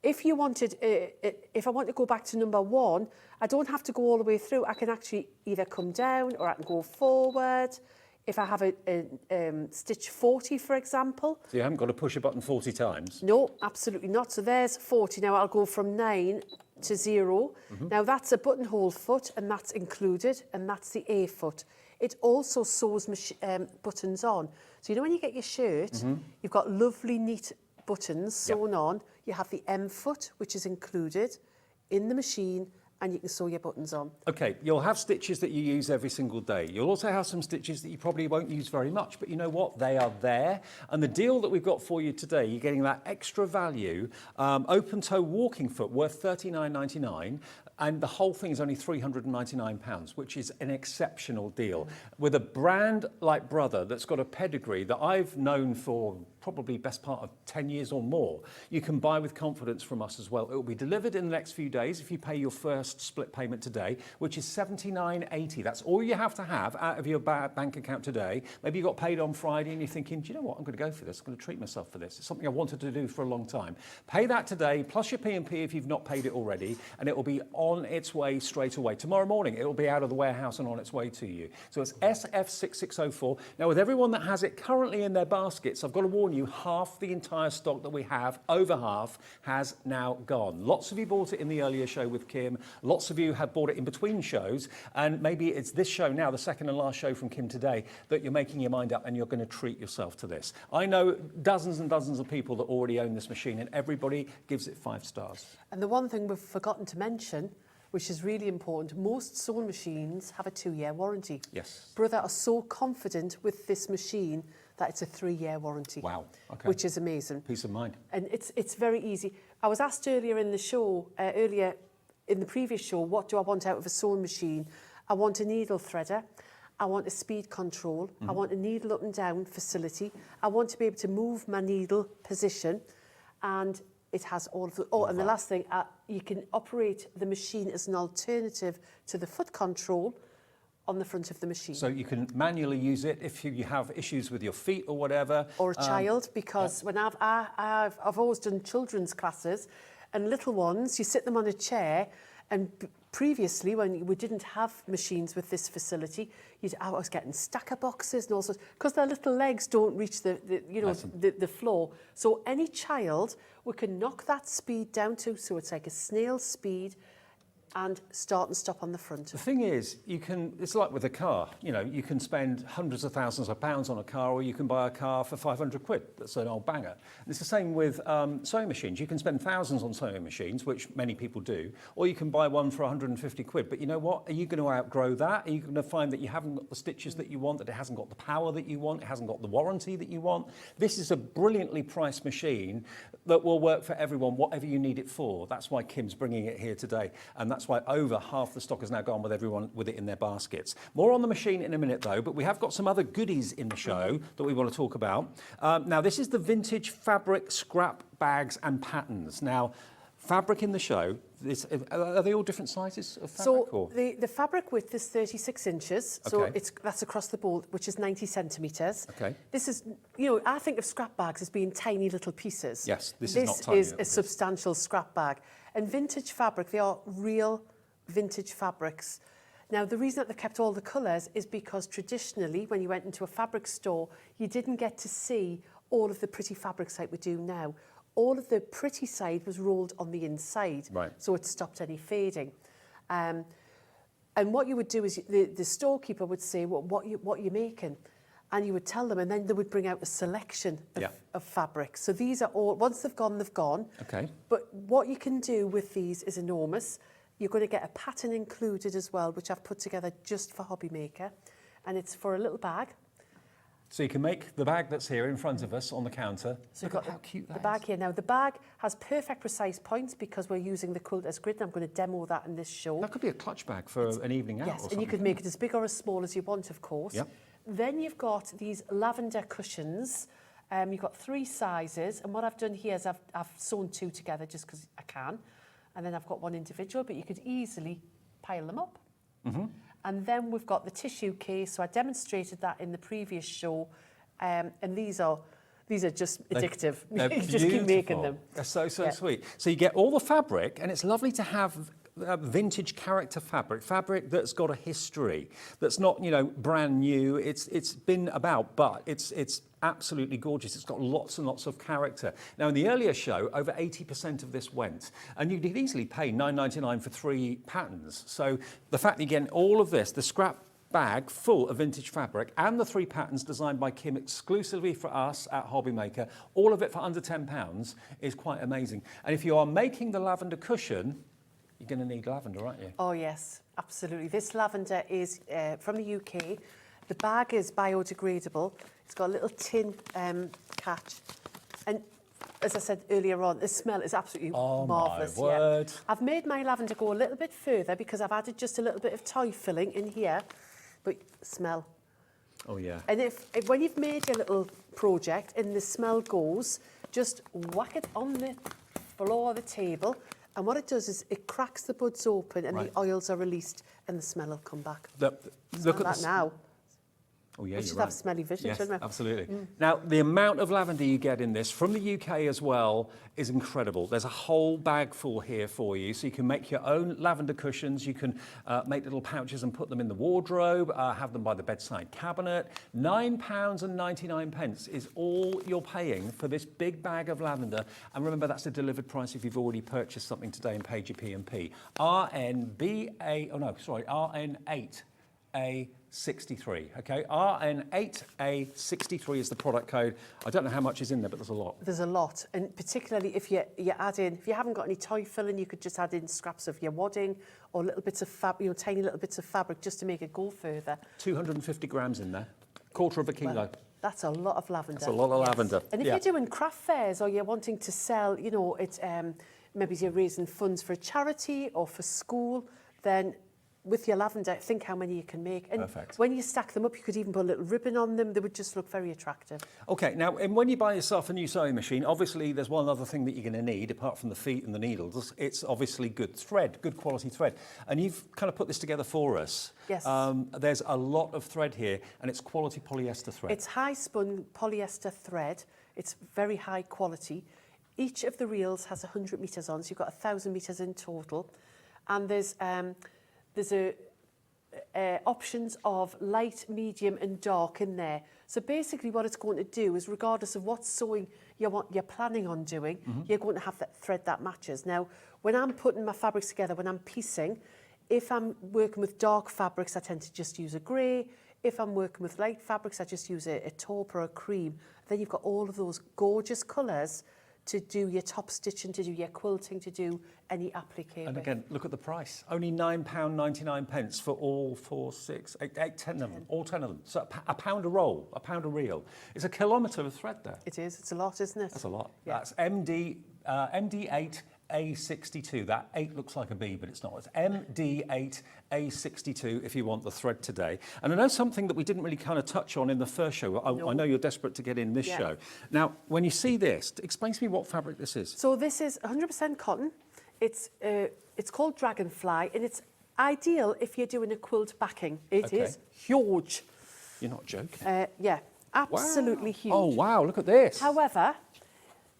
if you wanted, if I want to go back to number 1, I don't have to go all the way through. I can actually either come down or I can go forward. If I have a stitch 40, for example. So you haven't got to push a button 40 times? No, absolutely not. So there's 40. Now I'll go from 9 to 0. Now that's a buttonhole foot, and that's included, and that's the A foot. It also sews buttons on. So you know when you get your shirt, you've got lovely, neat buttons sewn on. You have the M foot, which is included in the machine, and you can sew your buttons on. Okay, you'll have stitches that you use every single day. You'll also have some stitches that you probably won't use very much, but you know what? They are there. And the deal that we've got for you today, you're getting that extra value, open-toe walking foot worth $39.99, and the whole thing is only £399, which is an exceptional deal. With a brand like Brother that's got a pedigree that I've known for probably best part of 10 years or more, you can buy with confidence from us as well. It will be delivered in the next few days if you pay your first split payment today, which is $79.80. That's all you have to have out of your bank account today. Maybe you got paid on Friday and you're thinking, do you know what, I'm going to go for this. I'm going to treat myself for this. It's something I wanted to do for a long time. Pay that today, plus your P&P if you've not paid it already, and it will be on its way straight away. Tomorrow morning, it will be out of the warehouse and on its way to you. So it's SF6604. Now, with everyone that has it currently in their baskets, I've got to warn warn you, half the entire stock that we have, over half, has now gone. Lots of you bought it in the earlier show with Kim. Lots of you have bought it in between shows. And maybe it's this show now, the second and last show from Kim today, that you're making your mind up and you're going to treat yourself to this. I know dozens and dozens of people that already own this machine, and everybody gives it 5 stars. And the one thing we've forgotten to mention, which is really important, most sewing machines have a 2-year warranty. Yes. Brother are so confident with this machine that it's a 3-year warranty. Wow. Okay. Which is amazing. Peace of mind. And it's very easy. I was asked earlier in the show, earlier in the previous show, what do I want out of a sewing machine? I want a needle threader. I want a speed control. I want a needle up and down facility. I want to be able to move my needle position, and it has all of the... Oh, and the last thing, you can operate the machine as an alternative to the foot control on the front of the machine. So you can manually use it if you have issues with your feet or whatever. Or a child, because when I've always done children's classes, and little ones, you sit them on a chair, and previously, when we didn't have machines with this facility, I was getting stacker boxes and all sorts, because their little legs don't reach the floor. So any child, we can knock that speed down to, so it's like a snail's speed, and start and stop on the front. The thing is, it's like with a car, you can spend hundreds of thousands of pounds on a car, or you can buy a car for 500 quid. That's an old banger. And it's the same with sewing machines. You can spend thousands on sewing machines, which many people do, or you can buy one for 150 quid. But you know what? Are you going to outgrow that? Are you going to find that you haven't got the stitches that you want, that it hasn't got the power that you want, it hasn't got the warranty that you want? This is a brilliantly priced machine that will work for everyone, whatever you need it for. That's why Kim's bringing it here today. And that's why over half the stock has now gone with everyone with it in their baskets. More on the machine in a minute, though, but we have got some other goodies in the show that we want to talk about. Now, this is the vintage fabric scrap bags and patterns. Now, fabric in the show, are they all different sizes of fabric? So the fabric width is 36 inches, so that's across the board, which is 90 centimetres. Okay. This is, I think of scrap bags as being tiny little pieces. Yes, this is not tiny. This is a substantial scrap bag. And vintage fabric, they are real vintage fabrics. Now, the reason that they kept all the colours is because traditionally, when you went into a fabric store, you didn't get to see all of the pretty fabrics like we do now. All of the pretty side was rolled on the inside, so it stopped any fading. And what you would do is the storekeeper would say, well, what are you making? And you would tell them, and then they would bring out a selection of fabrics. So these are all, once they've gone, they've gone. Okay. But what you can do with these is enormous. You're going to get a pattern included as well, which I've put together just for HobbyMaker. And it's for a little bag. So you can make the bag that's here in front of us on the counter. So look at how cute that is. The bag here. Now, the bag has perfect precise points because we're using the quilter's grid, and I'm going to demo that in this show. That could be a clutch bag for an evening out or something. Yes, and you could make it as big or as small as you want, of course. Yep. Then you've got these lavender cushions. You've got 3 sizes, and what I've done here is I've sewn 2 together just because I can, and then I've got 1 individual, but you could easily pile them up. And then we've got the tissue case, so I demonstrated that in the previous show, and these are just addictive. You just keep making them. They're so sweet. So you get all the fabric, and it's lovely to have vintage character fabric that's got a history, that's not brand new. It's been about, but it's absolutely gorgeous. It's got lots and lots of character. Now, in the earlier show, over 80% of this went, and you could easily pay $9.99 for 3 patterns. So the fact that you're getting all of this, the scrap bag full of vintage fabric, and the 3 patterns designed by Kim exclusively for us at HobbyMaker, all of it for under £10, is quite amazing. And if you are making the lavender cushion, you're going to need lavender, aren't you? Oh, yes, absolutely. This lavender is from the UK. The bag is biodegradable. It's got a little tin catch. And as I said earlier on, the smell is absolutely marvellous. My word. Yeah. I've made my lavender go a little bit further because I've added just a little bit of toy filling in here. But smell. Oh, yeah. And when you've made your little project and the smell goes, just whack it on the floor of the table. And what it does is it cracks the buds open and the oils are released and the smell will come back. Look at that now. Oh yeah, We you're should right. have smelly vision, Yes, shouldn't we? absolutely. Now, the amount of lavender you get in this from the UK as well is incredible. There's a whole bag full here for you, so you can make your own lavender cushions. You can make little pouches and put them in the wardrobe, have them by the bedside cabinet. £9.99 is all you're paying for this big bag of lavender. And remember, that's the delivered price if you've already purchased something today and paid your P&P. RN8A63, okay? RN8A63 is the product code. I don't know how much is in there, but there's a lot. There's a lot, and particularly if you add in, if you haven't got any toy filling, you could just add in scraps of your wadding or little bits of tiny little bits of fabric just to make it go further. 250 grams in there, quarter of a kilo. Well, that's a lot of lavender. That's a lot of lavender. And if you're doing craft fairs or you're wanting to sell, you know, it's maybe you're raising funds for a charity or for school, then with your lavender, think how many you can make. And Perfect. when you stack them up, you could even put a little ribbon on them. They would just look very attractive. Okay, now, and when you buy yourself a new sewing machine, obviously there's one other thing that you're going to need, apart from the feet and the needles. It's obviously good thread, good quality thread. And you've kind of put this together for us. Yes. There's a lot of thread here, and it's quality polyester thread. It's high-spun polyester thread. It's very high quality. Each of the reels has 100 metres on, so you've got 1,000 metres in total. And there's options of light, medium and dark in there. So basically what it's going to do is, regardless of what sewing you're planning on doing, you're going to have that thread that matches. Now, when I'm putting my fabrics together, when I'm piecing, if I'm working with dark fabrics, I tend to just use a grey. If I'm working with light fabrics, I just use a taupe or a cream. Then you've got all of those gorgeous colours to do your top stitching, to do your quilting, to do any applique. And again, look at the price. Only £9.99 for all 4, 6, 8, 10 of them, all 10 of them. So a pound a roll, a pound a reel. It's a kilometre of thread there. It is, it's a lot, isn't it? That's a lot. Yeah. That's MD8A62. That 8 looks like a B, but it's not. It's MD8A62 if you want the thread today. And I know something that we didn't really kind of touch on in the first show. I know you're desperate to get in this show. Now, when you see this, explain to me what fabric this is. So this is 100% cotton. It's called Dragonfly, and it's ideal if you're doing a quilt backing. It is huge. You're not joking. Yeah, absolutely huge. Oh, wow, look at this. However,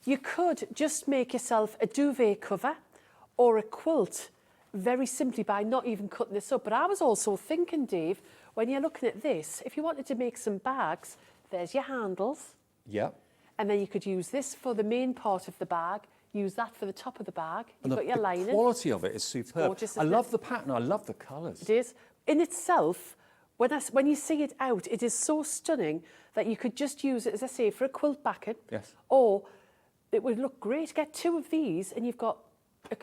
you could just make yourself a duvet cover or a quilt very simply by not even cutting this up. But I was also thinking, Dave, when you're looking at this, if you wanted to make some bags, there's your handles. Yeah. And then you could use this for the main part of the bag, use that for the top of the bag. You've got your lining. The quality of it is superb. Gorgeous, I isn't love it? the pattern. I love the colours. It is. In itself, when you see it out, it is so stunning that you could just use it, as I say, for a quilt backing. Yes. Or it would look great. Get 2 of these and you've got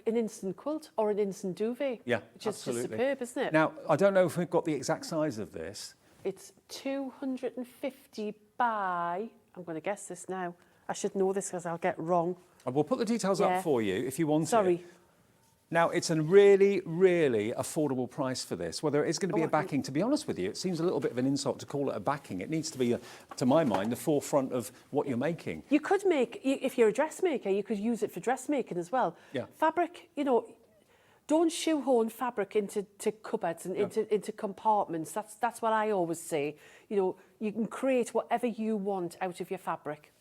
an instant quilt or an instant duvet. Yeah, which is absolutely. just superb, isn't it? Now, I don't know if we've got the exact size of this. It's 250 by, I'm going to guess this now. I should know this because I'll get wrong. We'll put the details up for you if you want it. Sorry. Now, it's a really, really affordable price for this. Whether it is going to be a backing, to be honest with you, it seems a little bit of an insult to call it a backing. It needs to be, to my mind, the forefront of what you're making. You could make, if you're a dressmaker, you could use it for dressmaking as well. Yeah. Fabric, you know, don't shoehorn fabric into cupboards and into compartments. That's what I always say. You know, you can create whatever you want out of your fabric.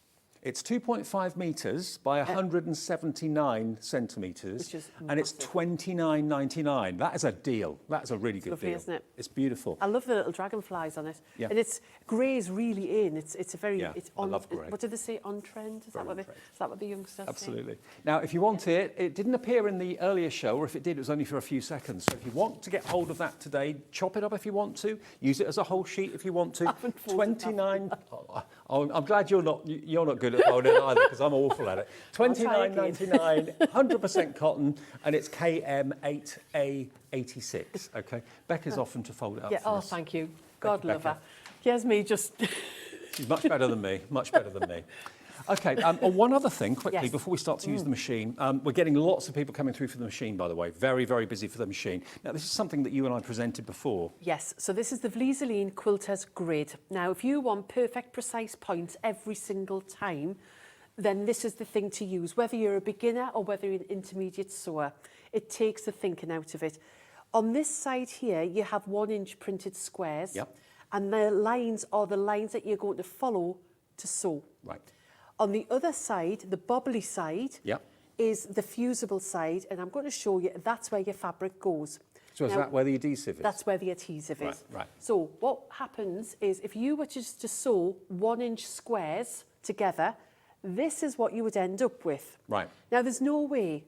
It's 2.5 metres by 179 centimetres, and it's $29.99. That is a deal. That is a really good lovely, deal. Isn't it? It's beautiful. I love the little dragonflies on it. Yeah. And it's grey's really in. It's a very, it's I on. love grey. What do they say? On trend? Is that what the youngsters say? Absolutely. Now, if you want it, it didn't appear in the earlier show, or if it did, it was only for a few seconds. So if you want to get hold of that today, chop it up if you want to, use it as a whole sheet if you want to. 29. Oh, I'm glad you're not good at folding it either, because I'm awful at it. $29.99, 100% cotton, and it's KM8A86. Okay, Becca's often to fold it up. Yeah. For Oh, us. thank you. God you, love Becca. her. Here's me just. She's much better than me. Much better than me. Okay, one other thing, quickly, Yes. before we start to use the machine. We're getting lots of people coming through for the machine, by the way. Very, very busy for the machine. Now, this is something that you and I presented before. Yes, so this is the Vliseline Quilter's Grid. Now, if you want perfect, precise points every single time, then this is the thing to use. Whether you're a beginner or whether you're an intermediate sewer, it takes the thinking out of it. On this side here, you have 1-inch printed squares. Yep. and the lines are the lines that you're going to follow to sew. Right. On the other side, the bubbly side, Yep. is the fusible side, and I'm going to show you that's where your fabric goes. So is Now, that where the adhesive is? That's where the adhesive is. Right. So what happens is if you were just to sew 1-inch squares together, this is what you would end up with. Right. Now there's no way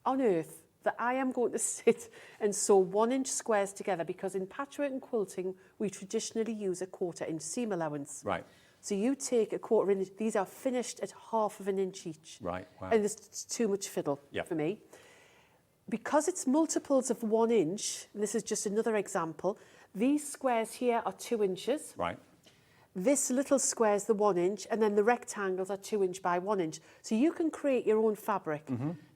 on earth that I am going to sit and sew 1-inch squares together, because in patchwork and quilting we traditionally use a 1/4-inch seam allowance. Right. So you take a 1/4 inch, these are finished at 1/2 inch each. Right, wow. And it's too much fiddle Yep. for me. Because it's multiples of 1 inch, and this is just another example, these squares here are 2 inches. Right. This little square is the 1 inch, and then the rectangles are 2 inch by 1 inch. So you can create your own fabric.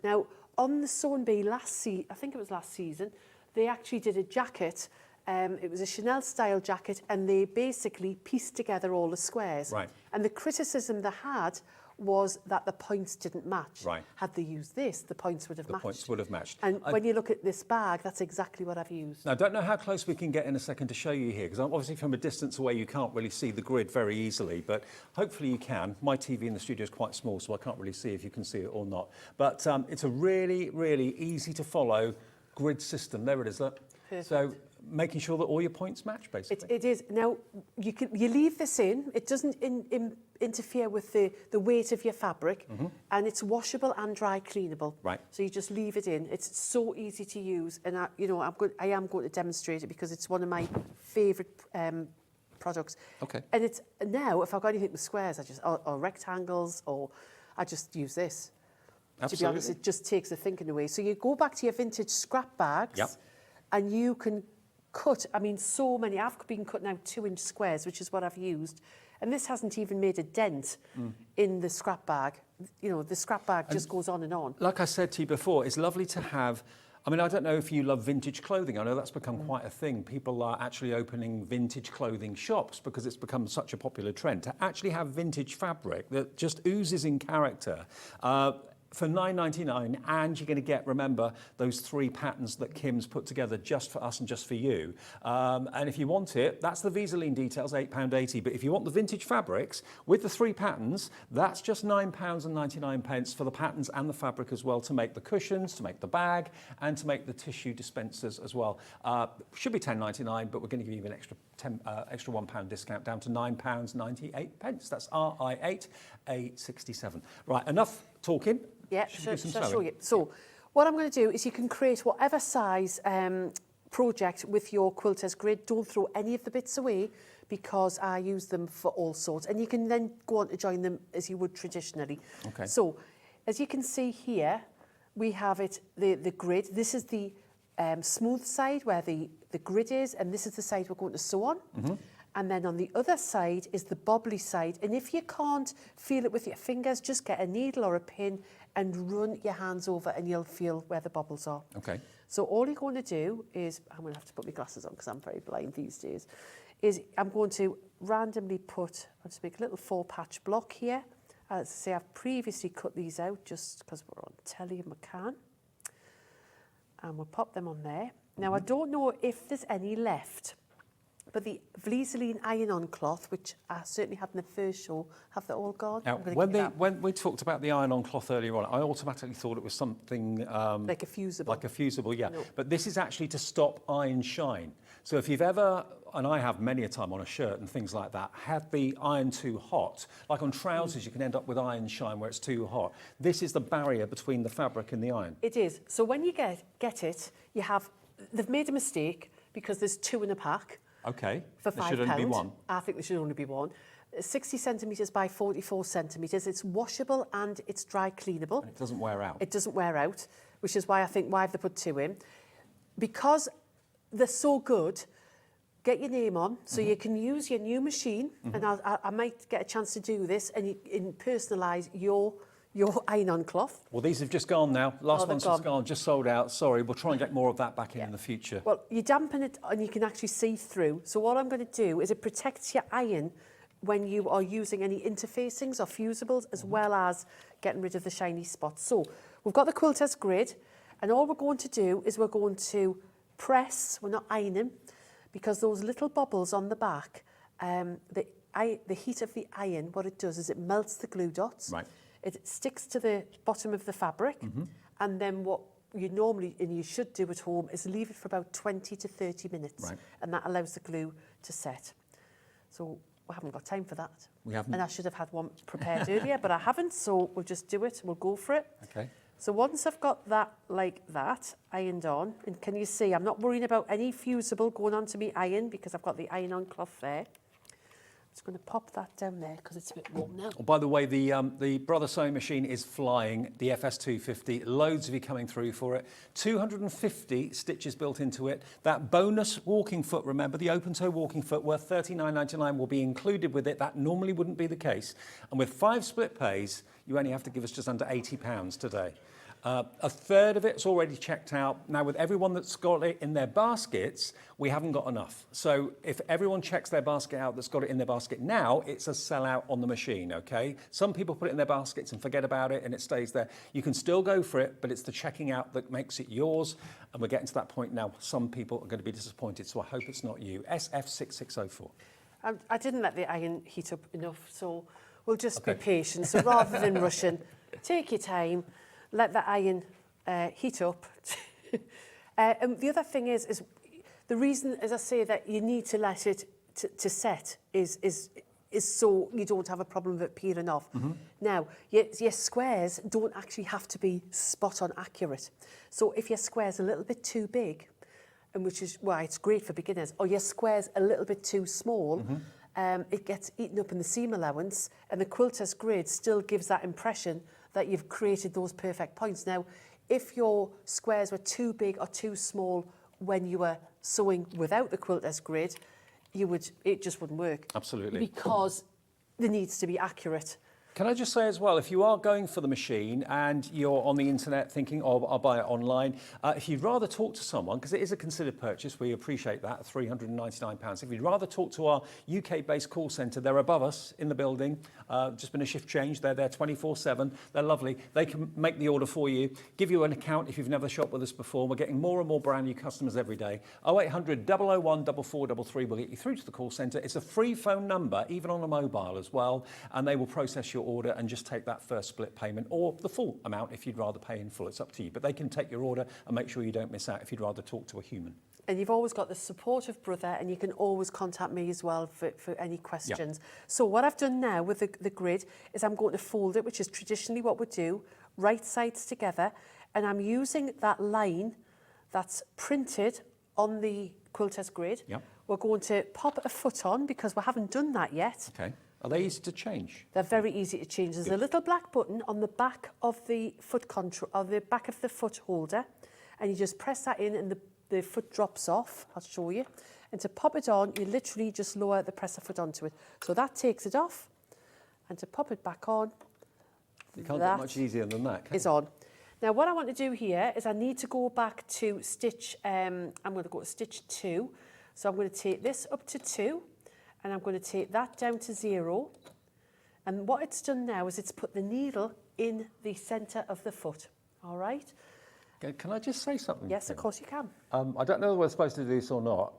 Now, on the Sewing Bee I think it was last season, they actually did a jacket. It was a Chanel style jacket, and they basically pieced together all the squares. Right. And the criticism they had was that the points didn't match. Right. Had they used this, the points would have matched. The points would have matched. And when you look at this bag, that's exactly what I've used. Now, I don't know how close we can get in a second to show you here, because obviously from a distance away you can't really see the grid very easily, but hopefully you can. My TV in the studio is quite small, so I can't really see if you can see it or not. But it's a really, really easy to follow grid system. There it is, look. Perfect. So making sure that all your points match, basically. It is. Now, you leave this in. It doesn't interfere with the weight of your fabric, and it's washable and dry cleanable. Right. So you just leave it in. It's so easy to use, and I am going to demonstrate it because it's one of my favourite products. Okay. And it's now, if I've got anything with squares, or rectangles, or I just use this. Absolutely. To be honest, it just takes the thinking away. So you go back to your vintage scrap bags, Yep. and you can cut, so many, I've been cutting out 2-inch squares, which is what I've used, and this hasn't even made a dent in the scrap bag. You know, the scrap bag just goes on and on. Like I said to you before, it's lovely to have, I don't know if you love vintage clothing. I know that's become quite a thing. People are actually opening vintage clothing shops because it's become such a popular trend. To actually have vintage fabric that just oozes in character, for $9.99, and you're going to get, remember, those 3 patterns that Kim's put together just for us and just for you. And if you want it, that's the Visaline details, £8.80. But if you want the vintage fabrics with the 3 patterns, that's just £9.99 for the patterns and the fabric as well, to make the cushions, to make the bag, and to make the tissue dispensers as well. Should be £10.99, but we're going to give you an extra £1 discount down to £9.98. That's RI8 A67. Right, enough talking. Yeah, Should we do some shall I show sewing? you? So what I'm going to do is you can create whatever size project with your quilter's grid. Don't throw any of the bits away, because I use them for all sorts. And you can then go on to join them as you would traditionally. Okay. So as you can see here, we have the grid. This is the smooth side where the grid is, and this is the side we're going to sew on. And then on the other side is the bobbly side. And if you can't feel it with your fingers, just get a needle or a pin and run your hands over, and you'll feel where the bubbles are. Okay. So all you're going to do is, I'm going to have to put my glasses on because I'm very blind these days, is I'm going to randomly I'll just make a little 4-patch block here. As I say, I've previously cut these out just because we're on telly and we can. And we'll pop them on there. Now, I don't know if there's any left, but the Visaline iron-on cloth, which I certainly had in the first show, have they all gone? Now, when we talked about the iron-on cloth earlier on, I automatically thought it was something like a fusible. Like a fusible, yeah. No. But this is actually to stop iron shine. So if you've ever, and I have many a time on a shirt and things like that, had the iron too hot, like on trousers, you can end up with iron shine where it's too hot. This is the barrier between the fabric and the iron. It is. So when you get it, they've made a mistake because there's 2 in a pack. Okay. For There £5. should only be 1. I think there should only be 1. 60 centimetres by 44 centimetres. It's washable and it's dry cleanable. And it doesn't wear out. It doesn't wear out, which is why I think why have they put 2 in. Because they're so good, get your name on, so you can use your new machine, and I might get a chance to do this, and you can personalise your iron-on cloth. Well, these have just gone now. Last they've one's just gone, just sold out. Sorry, we'll try and get more of that back in the future. Well, you dampen it and you can actually see through. So what I'm going to do is it protects your iron when you are using any interfacings or fusibles, as well as getting rid of the shiny spots. So we've got the quilter's grid, and all we're going to do is we're going to press, we're not ironing, because those little bubbles on the back the heat of the iron, what it does is it melts the glue dots. Right. It sticks to the bottom of the fabric, and then what you normally, and you should do at home, is leave it for about 20 to 30 minutes, Right. and that allows the glue to set. So we haven't got time for that. We haven't. And I should have had one prepared earlier, but I haven't, so we'll just do it, we'll go for it. Okay. So once I've got that like that ironed on, and can you see I'm not worrying about any fusible going onto me iron because I've got the iron-on cloth there. I'm just going to pop that down there because it's a bit warm now. Oh, by the way, the Brother Sewing Machine is flying, the FS250, loads of you coming through for it. 250 stitches built into it. That bonus walking foot, remember, the open toe walking foot worth $39.99 will be included with it. That normally wouldn't be the case. And with 5 split pays, you only have to give us just under £80 today. A third of it's already checked out. Now, with everyone that's got it in their baskets, we haven't got enough. So if everyone checks their basket out that's got it in their basket now, it's a sellout on the machine, okay? Some people put it in their baskets and forget about it and it stays there. You can still go for it, but it's the checking out that makes it yours. And we're getting to that point now. Some people are going to be disappointed, so I hope it's not you. SF6604. I didn't let the iron heat up enough, so we'll just be patient. So rather than rushing, take your time. Let the iron heat up. And the other thing is the reason, as I say, that you need to let it to set is so you don't have a problem with it peeling off. Now, your squares don't actually have to be spot on accurate. So if your square's a little bit too big, and which is why it's great for beginners, or your square's a little bit too small, it gets eaten up in the seam allowance, and the quilter's grid still gives that impression that you've created those perfect points. Now, if your squares were too big or too small when you were sewing without the quilter's grid, it just wouldn't work. Absolutely. Because it needs to be accurate. Can I just say as well, if you are going for the machine and you're on the internet thinking, oh, I'll buy it online, if you'd rather talk to someone, because it is a considered purchase, we appreciate that, £399. If you'd rather talk to our UK-based call centre, they're above us in the building, just been a shift change, they're there 24/7, they're lovely, they can make the order for you, give you an account if you've never shopped with us before. We're getting more and more brand new customers every day. 0800 001 4433 will get you through to the call centre. It's a free phone number, even on a mobile as well, and they will process your order and just take that first split payment or the full amount if you'd rather pay in full. It's up to you, but they can take your order and make sure you don't miss out if you'd rather talk to a human. And you've always got the supportive brother, and you can always contact me as well for any questions. So what I've done now with the grid is I'm going to fold it, which is traditionally what we do, right sides together, and I'm using that line that's printed on the quilter's grid. We're going to pop a foot on because we haven't done that yet. Okay. Are they easy to change? They're very easy to change. There's a little black button on the back of the foot control, or the back of the foot holder, and you just press that in and the foot drops off. I'll show you. And to pop it on, you literally just lower the presser foot onto it. So that takes it off. And to pop it back on, You can't get much easier than that, can is you? on. Now what I want to do here is I need to go back to stitch, I'm going to go to stitch 2. So I'm going to take this up to 2. And I'm going to take that down to 0. And what it's done now is it's put the needle in the centre of the foot. All right? Can I just say something? Yes, of course you can. I don't know whether we're supposed to do this or not,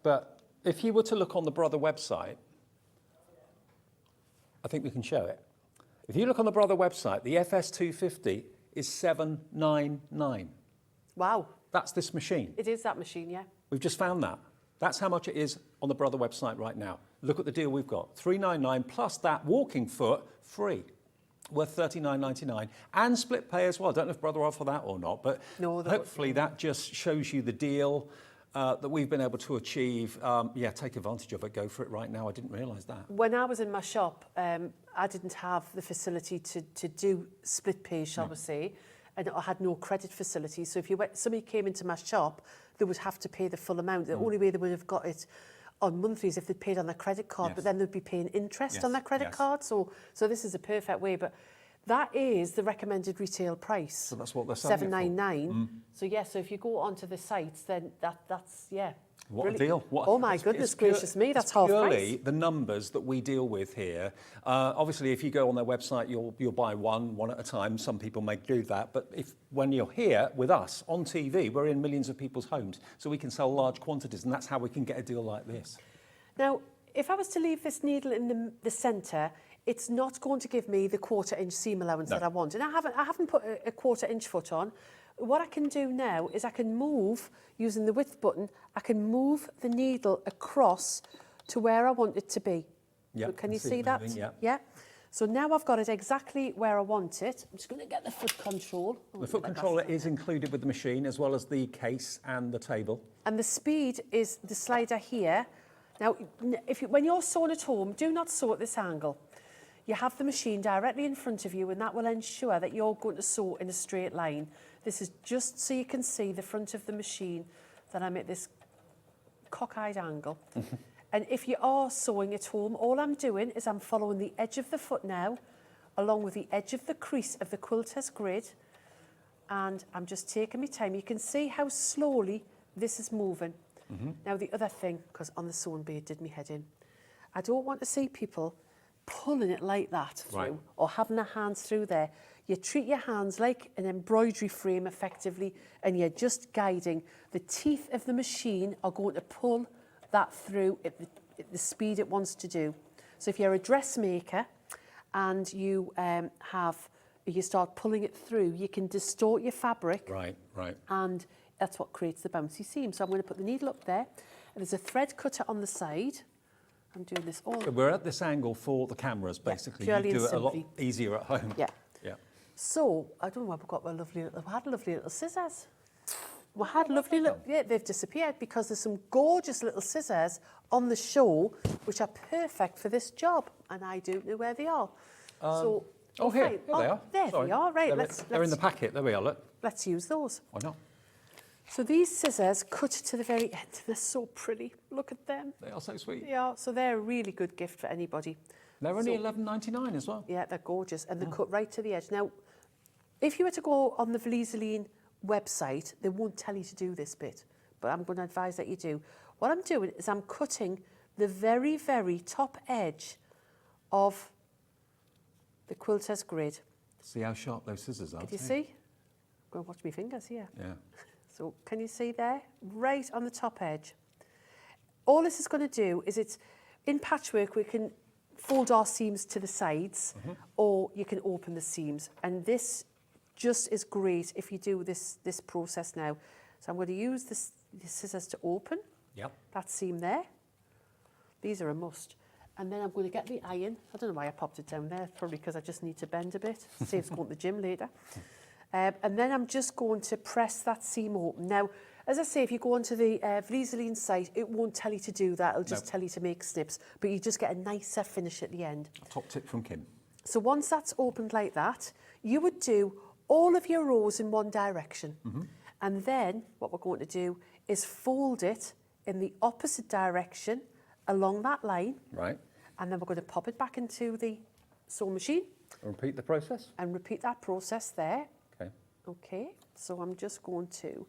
but if you were to look on the Brother website, I think we can show it. If you look on the Brother website, the FS250 is $799. Wow. That's this machine. It is that machine, yeah. We've just found that. That's how much it is on the Brother website right now. Look at the deal we've got. $399 plus that walking foot, free. Worth $39.99 and split pay as well. I don't know if Brother offer that or not, but no, hopefully that just shows you the deal that we've been able to achieve. Yeah, take advantage of it. Go for it right now. I didn't realise that. When I was in my shop, I didn't have the facility to do split pay, shall we say, and I had no credit facility. So if somebody came into my shop, they would have to pay the full amount. The only way they would have got it on monthlies if they paid on their credit card, but then they'd be paying interest on their credit card. So this is a perfect way. But that is the recommended retail price. So that's what they're selling $799. So yeah, so if you go onto the sites, then that's What brilliant. a deal. Oh my goodness gracious me, that's half price. Purely the numbers that we deal with here. Obviously, if you go on their website, you'll buy one at a time. Some people may do that. But when you're here with us on TV, we're in millions of people's homes. So we can sell large quantities, and that's how we can get a deal like this. Now, if I was to leave this needle in the centre, it's not going to give me the 1/4 inch seam allowance that I want. And I haven't put a 1/4 inch foot on. What I can do now is I can move, using the width button, I can move the needle across to where I want it to be. Yeah, So can you I see see it that? moving, yeah. Yeah. So now I've got it exactly where I want it. I'm just going to get the foot control. The foot controller is included with the machine, as well as the case and the table. And the speed is the slider here. Now, when you're sewing at home, do not sew at this angle. You have the machine directly in front of you, and that will ensure that you're going to sew in a straight line. This is just so you can see the front of the machine, that I'm at this cockeyed angle. And if you are sewing at home, all I'm doing is I'm following the edge of the foot now, along with the edge of the crease of the quilter's grid, and I'm just taking my time. You can see how slowly this is moving. Now the other thing, because on the sewing bee it did me head in, I don't want to see people pulling it like that through, Right. or having their hands through there. You treat your hands like an embroidery frame effectively, and you're just guiding. The teeth of the machine are going to pull that through at the speed it wants to do. So if you're a dressmaker and you you start pulling it through, you can distort your fabric. Right, right. And that's what creates the bouncy seam. So I'm going to put the needle up there. And there's a thread cutter on the side. I'm doing this all. So we're at this angle for the cameras, basically. You purely do and it a lot simply. easier at home. Yeah. Yeah. So I don't know where we got my lovely little. We had lovely little scissors. We had lovely little. Yeah, they've disappeared because there's some gorgeous little scissors on the show which are perfect for this job, and I don't know where they are. So. Oh, here, fine. here they are. There Sorry. they are. Right. They're in the packet. There we are, look. Let's use those. Why not? So these scissors cut to the very end. They're so pretty. Look at them. They are so sweet. Yeah, so they're a really good gift for anybody. They're only £11.99 as well. Yeah, they're gorgeous, and they're cut right to the edge. Now, if you were to go on the Vliseline website, they won't tell you to do this bit, but I'm going to advise that you do. What I'm doing is I'm cutting the very, very top edge of the quilter's grid. See how sharp those scissors are. Can you too. see? Go and watch my fingers here. Yeah. So can you see there? Right on the top edge. All this is going to do is it's, in patchwork, we can fold our seams to the sides, or you can open the seams. And this just is great if you do this process now. So I'm going to use the scissors to open that seam there. These are a must. And then I'm going to get the iron. I don't know why I popped it down there. Probably because I just need to bend a bit. Saves going to the gym later. And then I'm just going to press that seam open. Now, as I say, if you go onto the Vliseline site, it won't tell you to do that. It'll just tell you to make snips. But you just get a nicer finish at the end. A top tip from Kim. So once that's opened like that, you would do all of your rows in one direction. And then what we're going to do is fold it in the opposite direction along that line. Right. And then we're going to pop it back into the sewing machine. Repeat the process. And repeat that process there. Okay. Okay, so I'm just going to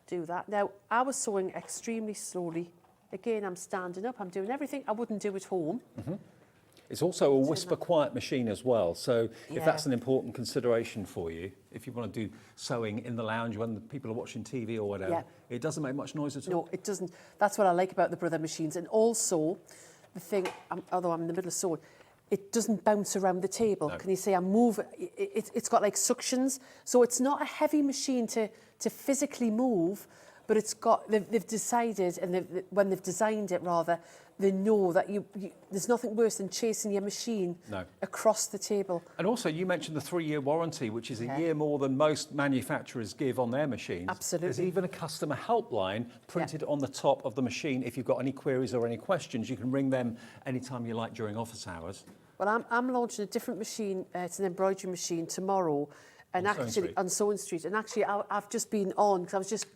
do that. Now, I was sewing extremely slowly. Again, I'm standing up, I'm doing everything I wouldn't do at home. It's also a whisper quiet machine as well. So if Yeah. that's an important consideration for you, if you want to do sewing in the lounge when the people are watching TV or whatever, Yeah. it doesn't make much noise at all. No, it doesn't. That's what I like about the Brother machines. And also, the thing, although I'm in the middle of sewing, it doesn't bounce around the table. No. Can you see I'm moving? It's got like suctions. So it's not a heavy machine to physically move, but it's got, they've decided, and when they've designed it rather, they know that there's nothing worse than chasing your machine across the table. And also, you mentioned the 3-year warranty, which is a year more than most manufacturers give on their machines. Absolutely. There's even a customer helpline printed on the top of the machine. If you've got any queries or any questions, you can ring them anytime you like during office hours. Well, I'm launching a different machine. It's an embroidery machine tomorrow, and on Sewing Street. And actually, I've just been on because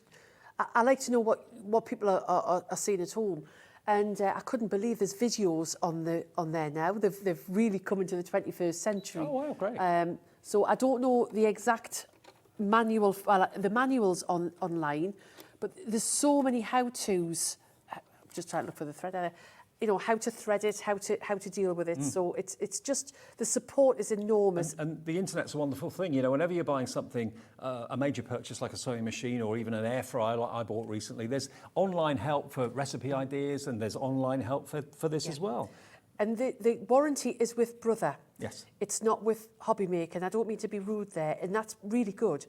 I like to know what people are seeing at home. And I couldn't believe there's videos on there now. They've really come into the 21st century. Oh, wow, great. So I don't know the exact manual, the manuals online, but there's so many how-tos. I'm just trying to look for the thread there. you know, how to thread it, how to deal with it. So it's just, the support is enormous. And the internet's a wonderful thing. You know, whenever you're buying something, a major purchase like a sewing machine or even an air fryer like I bought recently, there's online help for recipe ideas and there's online help for this as well. And the warranty is with Brother. Yes. It's not with HobbyMaker, and I don't mean to be rude there, and that's really good,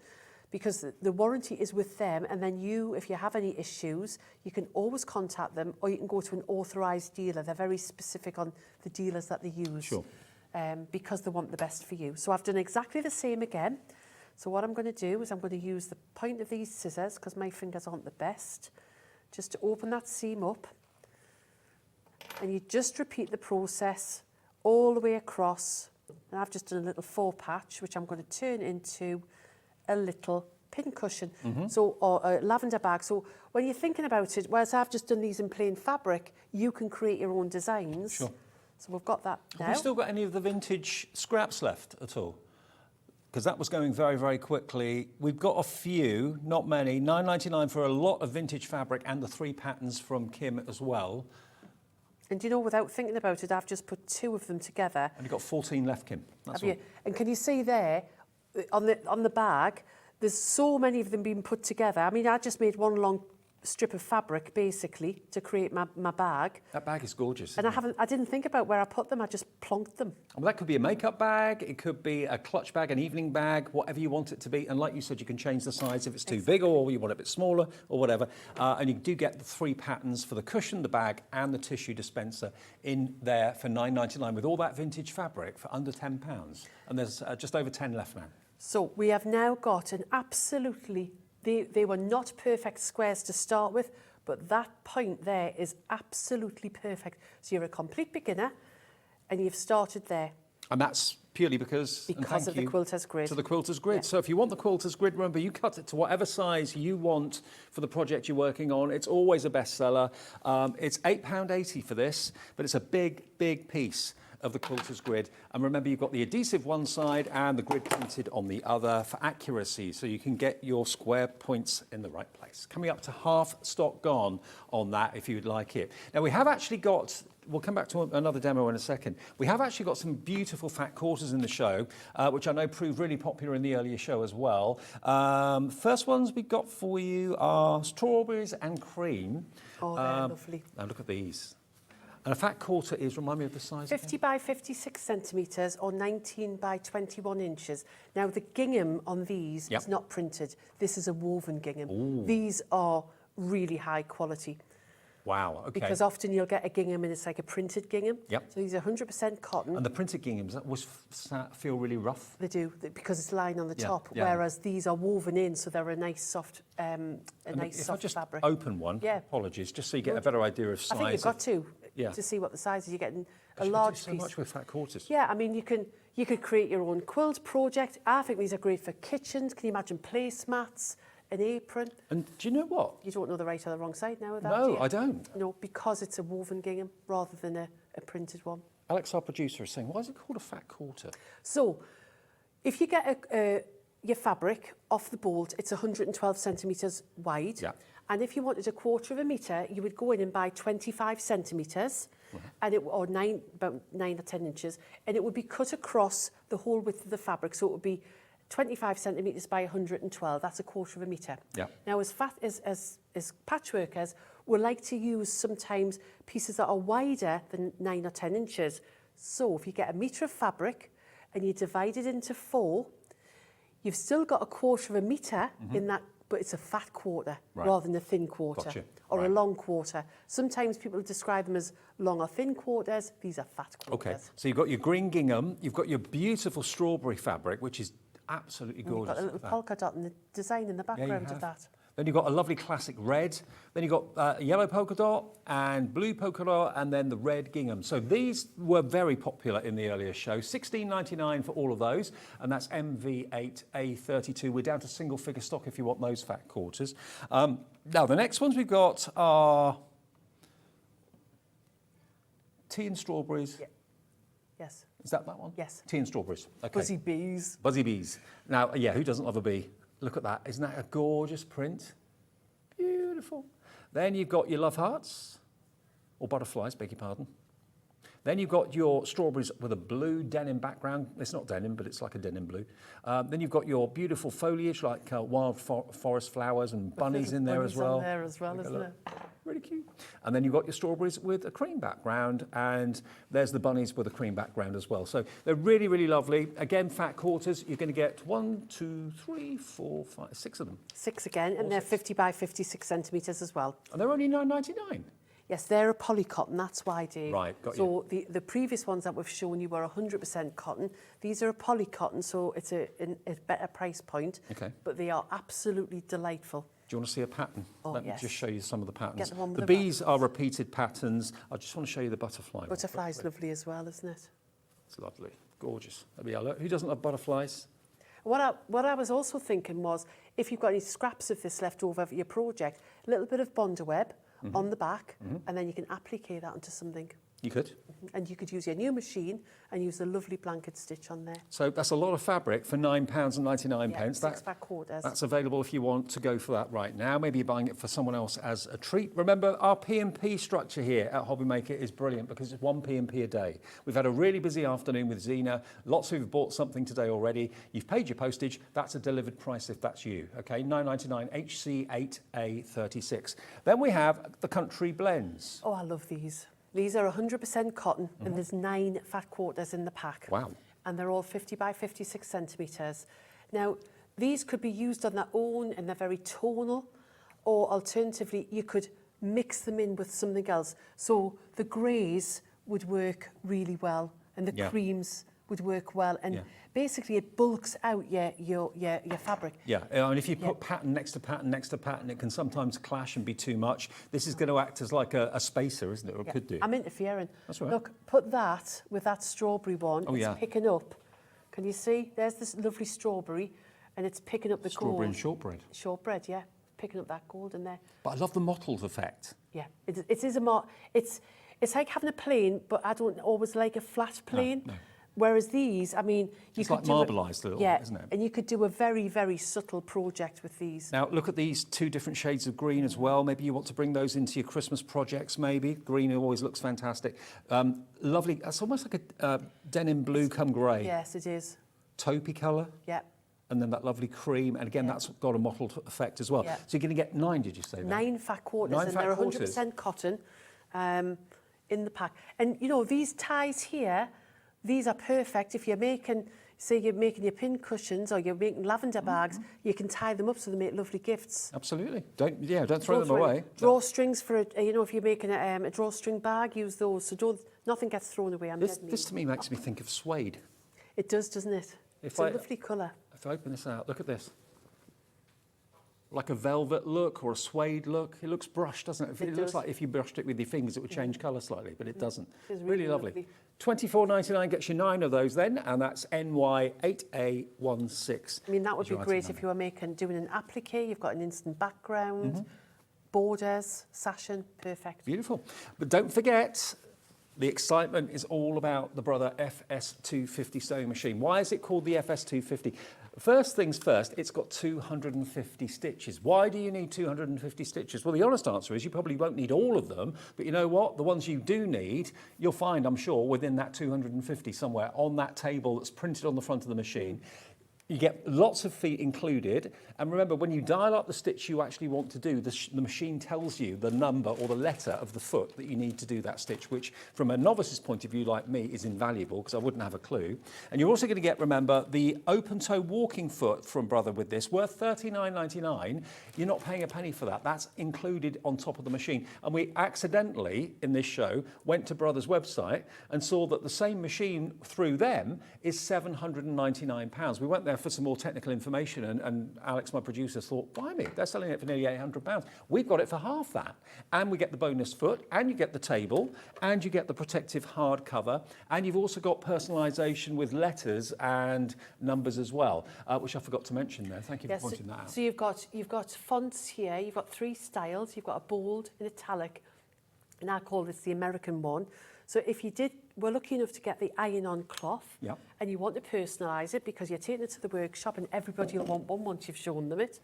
because the warranty is with them, and then you, if you have any issues, you can always contact them, or you can go to an authorised dealer. They're very specific on the dealers that they use. Sure. Because they want the best for you. So I've done exactly the same again. So what I'm going to do is I'm going to use the point of these scissors, because my fingers aren't the best, just to open that seam up. And you just repeat the process all the way across. And I've just done a little faux patch, which I'm going to turn into a little pin cushion, or a lavender bag. So when you're thinking about it, whereas I've just done these in plain fabric, you can create your own designs. Sure. So we've got that now. Have we still got any of the vintage scraps left at all? Because that was going very, very quickly. We've got a few, not many, £9.99 for a lot of vintage fabric and the 3 patterns from Kim as well. And you know, without thinking about it, I've just put 2 of them together. And you've got 14 left, Kim. That's Have you? And can you see there, on the bag, there's so many of them being put together. I mean, I just made one long strip of fabric, basically, to create my bag. That bag is gorgeous. And I didn't think about where I put them, I just plonked them. Well, that could be a makeup bag, it could be a clutch bag, an evening bag, whatever you want it to be. And like you said, you can change the size if it's too big or you want it a bit smaller or whatever. And you do get the 3 patterns for the cushion, the bag and the tissue dispenser in there for £9.99 with all that vintage fabric for under £10. And there's just over 10 left now. So we have now got an absolutely, they were not perfect squares to start with, but that point there is absolutely perfect. So you're a complete beginner and you've started there. And that's purely because of the quilter's grid. To the quilter's grid. Yeah. So if you want the quilter's grid, remember, you cut it to whatever size you want for the project you're working on. It's always a bestseller. It's £8.80 for this, but it's a big, big piece of the quilter's grid. And remember, you've got the adhesive one side and the grid printed on the other for accuracy, so you can get your square points in the right place. Coming up to half stock gone on that if you'd like it. Now we have actually got, we'll come back to another demo in a second. We have actually got some beautiful fat quarters in the show, which I know proved really popular in the earlier show as well. First ones we got for you are strawberries and cream. Oh, they're lovely. Now look at these. And a fat quarter is, remind me of the size 50 by 56 centimetres or 19 by 21 inches. Now the gingham on these is not printed. This is a woven gingham. Ooh. These are really high quality. Wow, okay. Because often you'll get a gingham and it's like a printed gingham. Yep. So these are 100% cotton. And the printed ginghams, that always feel really rough. They do, because it's lying on the top, yeah. whereas these are woven in, so they're a nice soft, fabric. If I just open one, apologies, just so you get a better idea of size. I think you've got to see what the size is. You're getting a large piece. So much with fat quarters. Yeah, I mean, you could create your own quilt project. I think these are great for kitchens. Can you imagine placemats, an apron? And do you know what? You don't know the right or the wrong side now of that, No, do you? I don't. No, because it's a woven gingham rather than a printed one. Alex, our producer, is saying, why is it called a fat quarter? So, if you get your fabric off the bolt, it's 112 centimetres wide. Yeah. And if you wanted a quarter of a metre, you would go in and buy 25 centimetres, and about 9 or 10 inches, and it would be cut across the whole width of the fabric. So it would be 25 centimetres by 112. That's a quarter of a metre. Yeah. Now, as patchworkers, we like to use sometimes pieces that are wider than 9 or 10 inches. So if you get a metre of fabric and you divide it into 4, you've still got a quarter of a metre in that, but it's a fat quarter rather than a thin quarter or a long quarter. Sometimes people describe them as long or thin quarters. These are fat quarters. Okay, so you've got your green gingham, you've got your beautiful strawberry fabric, which is absolutely gorgeous. You've got a little polka dot and the design in the background of that. Then you've got a lovely classic red. Then you've got a yellow polka dot and blue polka dot and then the red gingham. So these were very popular in the earlier show. $16.99 for all of those. And that's MV8A32. We're down to single figure stock if you want those fat quarters. Now, the next ones we've got are tea and strawberries. Yeah. Yes. Is that one? Yes. Tea and strawberries. Okay. Buzzy bees. Buzzy bees. Now, yeah, who doesn't love a bee? Look at that. Isn't that a gorgeous print? Beautiful. Then you've got your love hearts. or butterflies, beg your pardon. Then you've got your strawberries with a blue denim background. It's not denim, but it's like a denim blue. Then you've got your beautiful foliage, like wild forest flowers and bunnies in there as well. On there as well, isn't it? Really cute. And then you've got your strawberries with a cream background, and there's the bunnies with a cream background as well. So they're really, really lovely. Again, fat quarters. You're going to get 1, 2, 3, 4, 5, 6 of them. 6 again, and they're 50 by 56 centimetres as well. And they're only £9.99. Yes, they're a poly cotton, that's why, Dave. Right, got you. So the previous ones that we've shown you were 100% cotton. These are a poly cotton, so it's a better price point. Okay. But they are absolutely delightful. Do you want to see a pattern? Oh, Let me yes. just show you some of the patterns. Get the one with The the bees are repeated patterns. I just want to show you the butterfly. one Butterfly's quickly. lovely as well, isn't it? It's lovely, gorgeous. There we are. Look, who doesn't love butterflies? What I was also thinking was, if you've got any scraps of this left over for your project, a little bit of Bonder web on the back, and then you can applique that onto something. You could. And you could use your new machine and use the lovely blanket stitch on there. So that's a lot of fabric for £9.99. Yeah, 6 fat quarters. That's available if you want to go for that right now. Maybe you're buying it for someone else as a treat. Remember, our P&P structure here at HobbyMaker is brilliant because it's 1 P&P a day. We've had a really busy afternoon with Zena. Lots of you have bought something today already. You've paid your postage. That's a delivered price if that's you. Okay, $9.99 HC8A36. Then we have the country blends. Oh, I love these. These are 100% cotton, and there's 9 fat quarters in the pack. Wow. And they're all 50 by 56 centimetres. Now, these could be used on their own, and they're very tonal, or alternatively, you could mix them in with something else. So the greys would work really well, and the creams would work well, and basically it bulks out your fabric. Yeah, and if you put pattern next to pattern next to pattern, it can sometimes clash and be too much. This is going to act as like a spacer, isn't it? Or it could do. I'm interfering. That's right. Look, put that with that strawberry one. Oh, it's picking up. Can you see? There's this lovely strawberry, and it's picking up the gold. Strawberry and shortbread. Shortbread, yeah. Picking up that gold in there. But I love the mottled effect. Yeah, it is a it's like having a plane, but I don't always like a flat plane. No. Whereas these, I mean, you It's could like do marbleised a little bit, isn't it? and you could do a very, very subtle project with these. Now, look at these 2 different shades of green as well. Maybe you want to bring those into your Christmas projects, maybe. Green always looks fantastic. Lovely. It's almost like a denim blue come grey. Yes, it is. Taupey colour. Yeah. And then that lovely cream. And again, that's got a mottled effect as well. Yeah. So you're going to get 9, did you say? 9 fat quarters, 9 and fat they're quarters. 100% cotton in the pack. And, you know, these ties here, these are perfect if you're making, say you're making your pin cushions or you're making lavender bags, you can tie them up so they make lovely gifts. Absolutely. Don't throw them away. Drawstrings for, you know, if you're making a drawstring bag, use those. So nothing gets thrown away. This to me makes me think of suede. It does, doesn't it? It's a lovely colour. If I open this out, look at this. Like a velvet look or a suede look. It looks brushed, doesn't it? It looks like if you brushed it with your fingers, it would change colour slightly, but it doesn't. It's really lovely. $24.99 gets you 9 of those then, and that's NY8A16. I mean, that would be great if you were doing an applique, you've got an instant background, borders, sashing, perfect. Beautiful. But don't forget, the excitement is all about the Brother FS250 sewing machine. Why is it called the FS250? First things first, it's got 250 stitches. Why do you need 250 stitches? Well, the honest answer is you probably won't need all of them, but you know what? The ones you do need, you'll find, I'm sure, within that 250 somewhere on that table that's printed on the front of the machine. You get lots of feet included, and remember, when you dial up the stitch you actually want to do, the machine tells you the number or the letter of the foot that you need to do that stitch, which from a novice's point of view like me is invaluable because I wouldn't have a clue. And you're also going to get, remember, the open toe walking foot from Brother with this, worth $39.99. You're not paying a penny for that. That's included on top of the machine. And we accidentally, in this show, went to Brother's website and saw that the same machine through them is £799. We went there for some more technical information, and Alex, my producer, thought, blimey, they're selling it for nearly £800. We've got it for half that. And we get the bonus foot, and you get the table, and you get the protective hardcover, and you've also got personalisation with letters and numbers as well, which I forgot to mention there. Thank you for pointing that out. So you've got fonts here, you've got 3 styles, you've got a bold, an italic, and I call this the American one. So if you were lucky enough to get the iron-on cloth, and you want to personalise it because you're taking it to the workshop and everybody will want one once you've shown them it.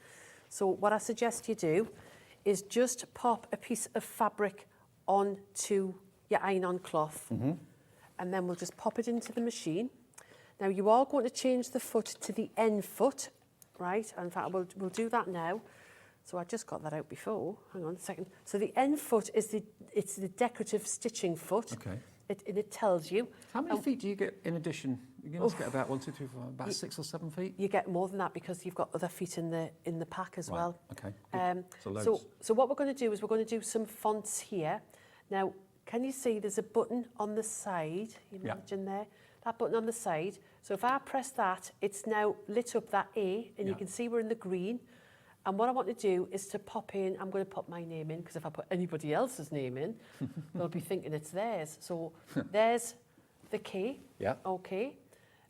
So what I suggest you do is just pop a piece of fabric onto your iron-on cloth. And then we'll just pop it into the machine. Now you are going to change the foot to the end foot, right? In fact, we'll do that now. So I just got that out before. Hang on a second. So the end foot is the decorative stitching foot. Okay. It tells you. How many feet do you get in addition? You must get about 1, 2, 3, 4, about 6 or 7 feet. You get more than that because you've got other feet in the pack as well. Okay. So what we're going to do is we're going to do some fonts here. Now, can you see there's a button on the side? You imagine there, that button on the side. So if I press that, it's now lit up that A, and you can see we're in the green. And what I want to do is to pop in, I'm going to put my name in, because if I put anybody else's name in, they'll be thinking it's theirs. So there's the K. Yeah. Okay.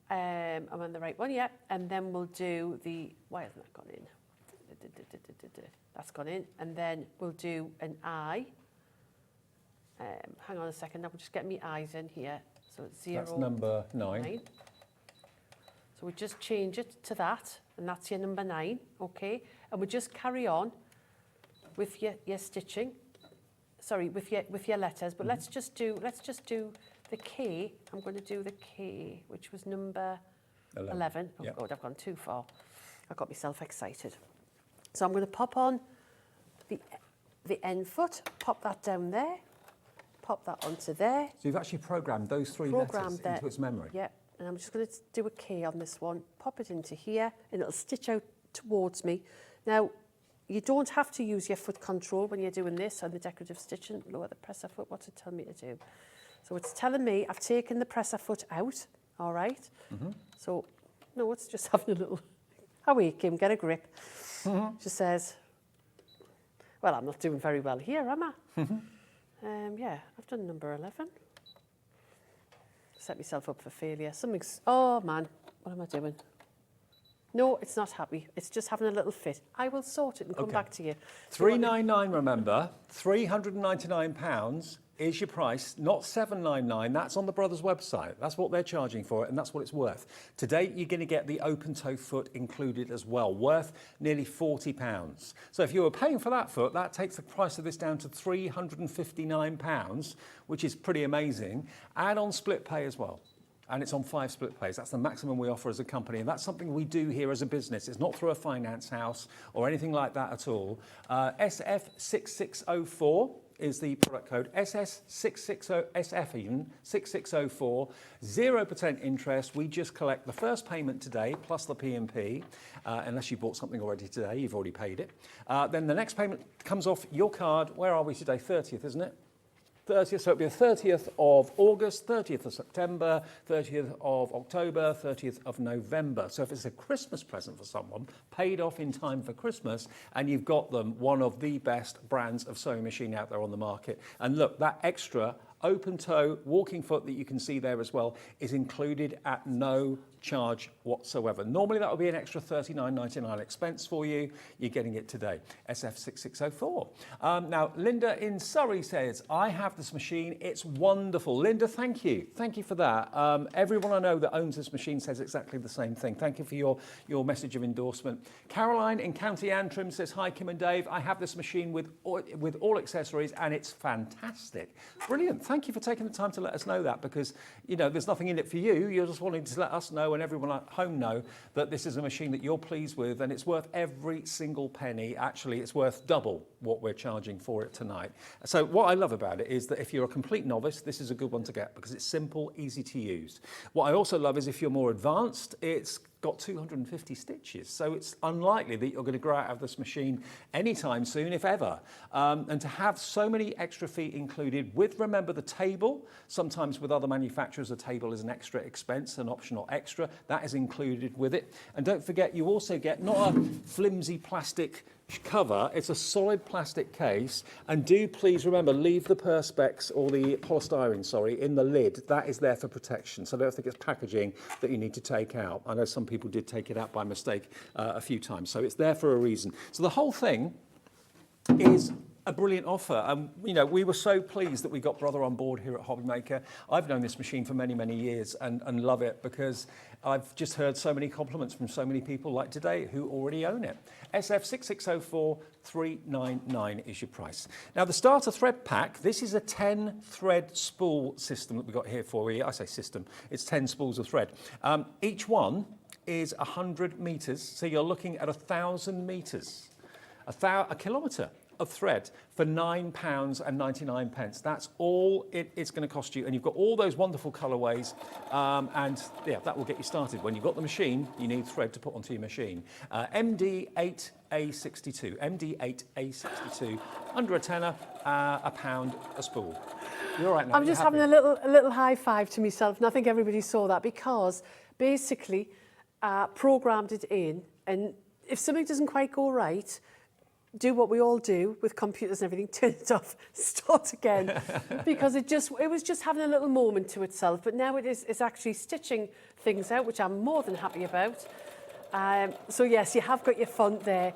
I'm on the right one, yeah. And then we'll do the, why hasn't that gone in? That's gone in. And then we'll do an I. Hang on a second, I will just get my eyes in here. So it's 0. That's number 9. So we just change it to that, and that's your number 9, okay? And we just carry on with your stitching. Sorry, with your letters. But let's just do the K. I'm going to do the K, which was number 11. Oh God, I've gone too far. I got myself excited. So I'm going to pop on the end foot, pop that down there, pop that onto there. So you've actually programmed those 3 letters into its memory? Yeah, and I'm just going to do a K on this one, pop it into here, and it'll stitch out towards me. Now, you don't have to use your foot control when you're doing this on the decorative stitching. Lower the presser foot, what's it telling me to do? So it's telling me I've taken the presser foot out, all right? So, no, it's just having a little, away, Kim, get a grip. Just says, well, I'm not doing very well here, am I? Yeah, I've done number 11. Set myself up for failure. Something's, oh man, what am I doing? No, it's not happy. It's just having a little fit. I will sort it and come back to you. £399, remember, £399 is your price, not $799. That's on the Brothers website. That's what they're charging for it, and that's what it's worth. Today, you're going to get the open toe foot included as well, worth nearly £40. So if you were paying for that foot, that takes the price of this down to £359, which is pretty amazing, and on split pay as well. And it's on 5 split pays. That's the maximum we offer as a company, and that's something we do here as a business. It's not through a finance house or anything like that at all. SF6604 is the product code, SS660, SF even, 6604, 0% interest. We just collect the first payment today, plus the P&P, unless you bought something already today, you've already paid it. Then the next payment comes off your card. Where are we today? 30th, isn't it? 30th, so it'll be the 30th of August, 30th of September, 30th of October, 30th of November. So if it's a Christmas present for someone, paid off in time for Christmas, and you've got them one of the best brands of sewing machine out there on the market. And look, that extra open toe walking foot that you can see there as well is included at no charge whatsoever. Normally that would be an extra $39.99 expense for you. You're getting it today. SF6604. Now, Linda in Surrey says, I have this machine. It's wonderful. Linda, thank you. Thank you for that. Everyone I know that owns this machine says exactly the same thing. Thank you for your message of endorsement. Caroline in County Antrim says, hi, Kim and Dave. I have this machine with all accessories, and it's fantastic. Brilliant. Thank you for taking the time to let us know that, because, you know, there's nothing in it for you. You're just wanting to let us know and everyone at home know that this is a machine that you're pleased with, and it's worth every single penny. Actually, it's worth double what we're charging for it tonight. So what I love about it is that if you're a complete novice, this is a good one to get because it's simple, easy to use. What I also love is if you're more advanced, it's got 250 stitches, so it's unlikely that you're going to grow out of this machine anytime soon, if ever. And to have so many extra feet included with, remember, the table. Sometimes with other manufacturers, a table is an extra expense, an optional extra. That is included with it. And don't forget, you also get not a flimsy plastic cover, it's a solid plastic case, and do please remember, leave the perspex or the polystyrene, sorry, in the lid. That is there for protection, so I don't think it's packaging that you need to take out. I know some people did take it out by mistake a few times, so it's there for a reason. So the whole thing is a brilliant offer. You know, we were so pleased that we got Brother on board here at HobbyMaker. I've known this machine for many, many years and love it because I've just heard so many compliments from so many people like today who already own it. SF6604 399 is your price. Now the starter thread pack, this is a 10 thread spool system that we've got here for you. I say system, it's 10 spools of thread. Each one is 100 metres, so you're looking at 1,000 metres, a kilometre of thread for £9.99. That's all it's going to cost you, and you've got all those wonderful colourways, and yeah, that will get you started. When you've got the machine, you need thread to put onto your machine. MD8A62, MD8A62, under a tenner, £1 a spool. You're all right now. I'm just having a little high five to myself, and I think everybody saw that because basically programmed it in, and if something doesn't quite go right, do what we all do with computers and everything, turn it off, start again, because it was just having a little moment to itself. But now it's actually stitching things out, which I'm more than happy about. So yes, you have got your font there.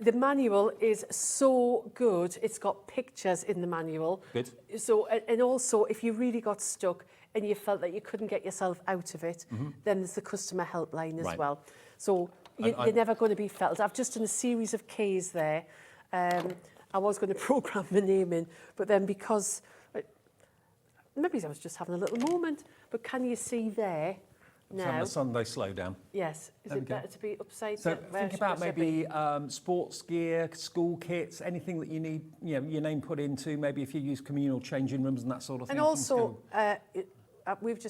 The manual is so good. It's got pictures in the manual. Good. So, and also, if you really got stuck and you felt that you couldn't get yourself out of it, then there's the customer helpline as well. So you're never going to be felted. I've just done a series of Ks there. I was going to program the name in, but then because maybe I was just having a little moment. But can you see there now? Having a Sunday slowdown. Yes. Is it better to be upside So down? think about maybe sports gear, school kits, anything that you need, you know, your name put into. Maybe if you use communal changing rooms and that sort of thing. And also, we've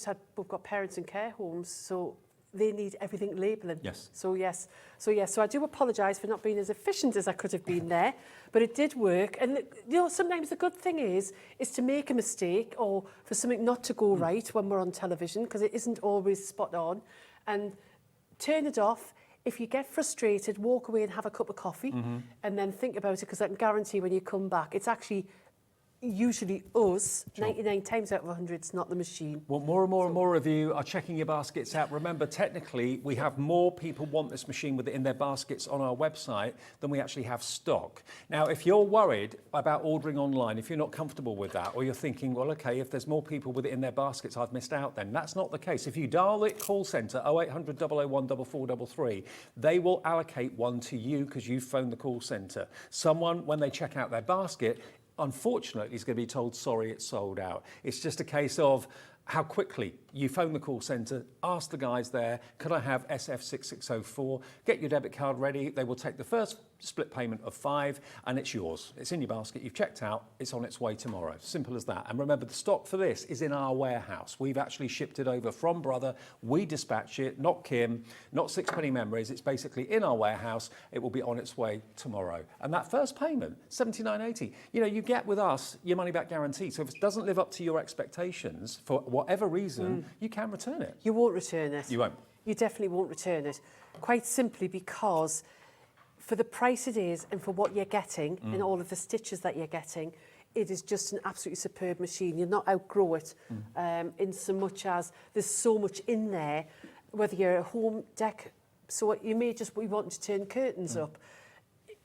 got parents in care homes, so they need everything labelling. Yes. So yes. So I do apologise for not being as efficient as I could have been there, but it did work. And you know, sometimes the good thing is to make a mistake or for something not to go right when we're on television, because it isn't always spot on. And turn it off. If you get frustrated, walk away and have a cup of coffee, and then think about it, because I can guarantee when you come back, it's actually usually us, 99 times out of 100, it's not the machine. Well, more and more of you are checking your baskets out. Remember, technically, we have more people want this machine with it in their baskets on our website than we actually have stock. Now, if you're worried about ordering online, if you're not comfortable with that, or you're thinking, well, okay, if there's more people with it in their baskets, I've missed out then. That's not the case. If you dial the call centre, 0800 001 4433, they will allocate one to you because you've phoned the call centre. Someone, when they check out their basket, unfortunately, is going to be told, sorry, it's sold out. It's just a case of how quickly you phone the call centre, ask the guys there, could I have SF6604, get your debit card ready. They will take the first split payment of £5 and it's yours. It's in your basket, you've checked out, it's on its way tomorrow. Simple as that. And remember, the stock for this is in our warehouse. We've actually shipped it over from Brother. We dispatch it, not Kim, not Sixpenny Memories. It's basically in our warehouse. It will be on its way tomorrow. And that first payment, £79.80. You know, you get with us your money back guarantee. So if it doesn't live up to your expectations for whatever reason, you can return it. You won't return it. You won't. You definitely won't return it. Quite simply because for the price it is and for what you're getting and all of the stitches that you're getting, it is just an absolutely superb machine. You'll not outgrow it in so much as there's so much in there, whether you're a home deck, so you may just be wanting to turn curtains up.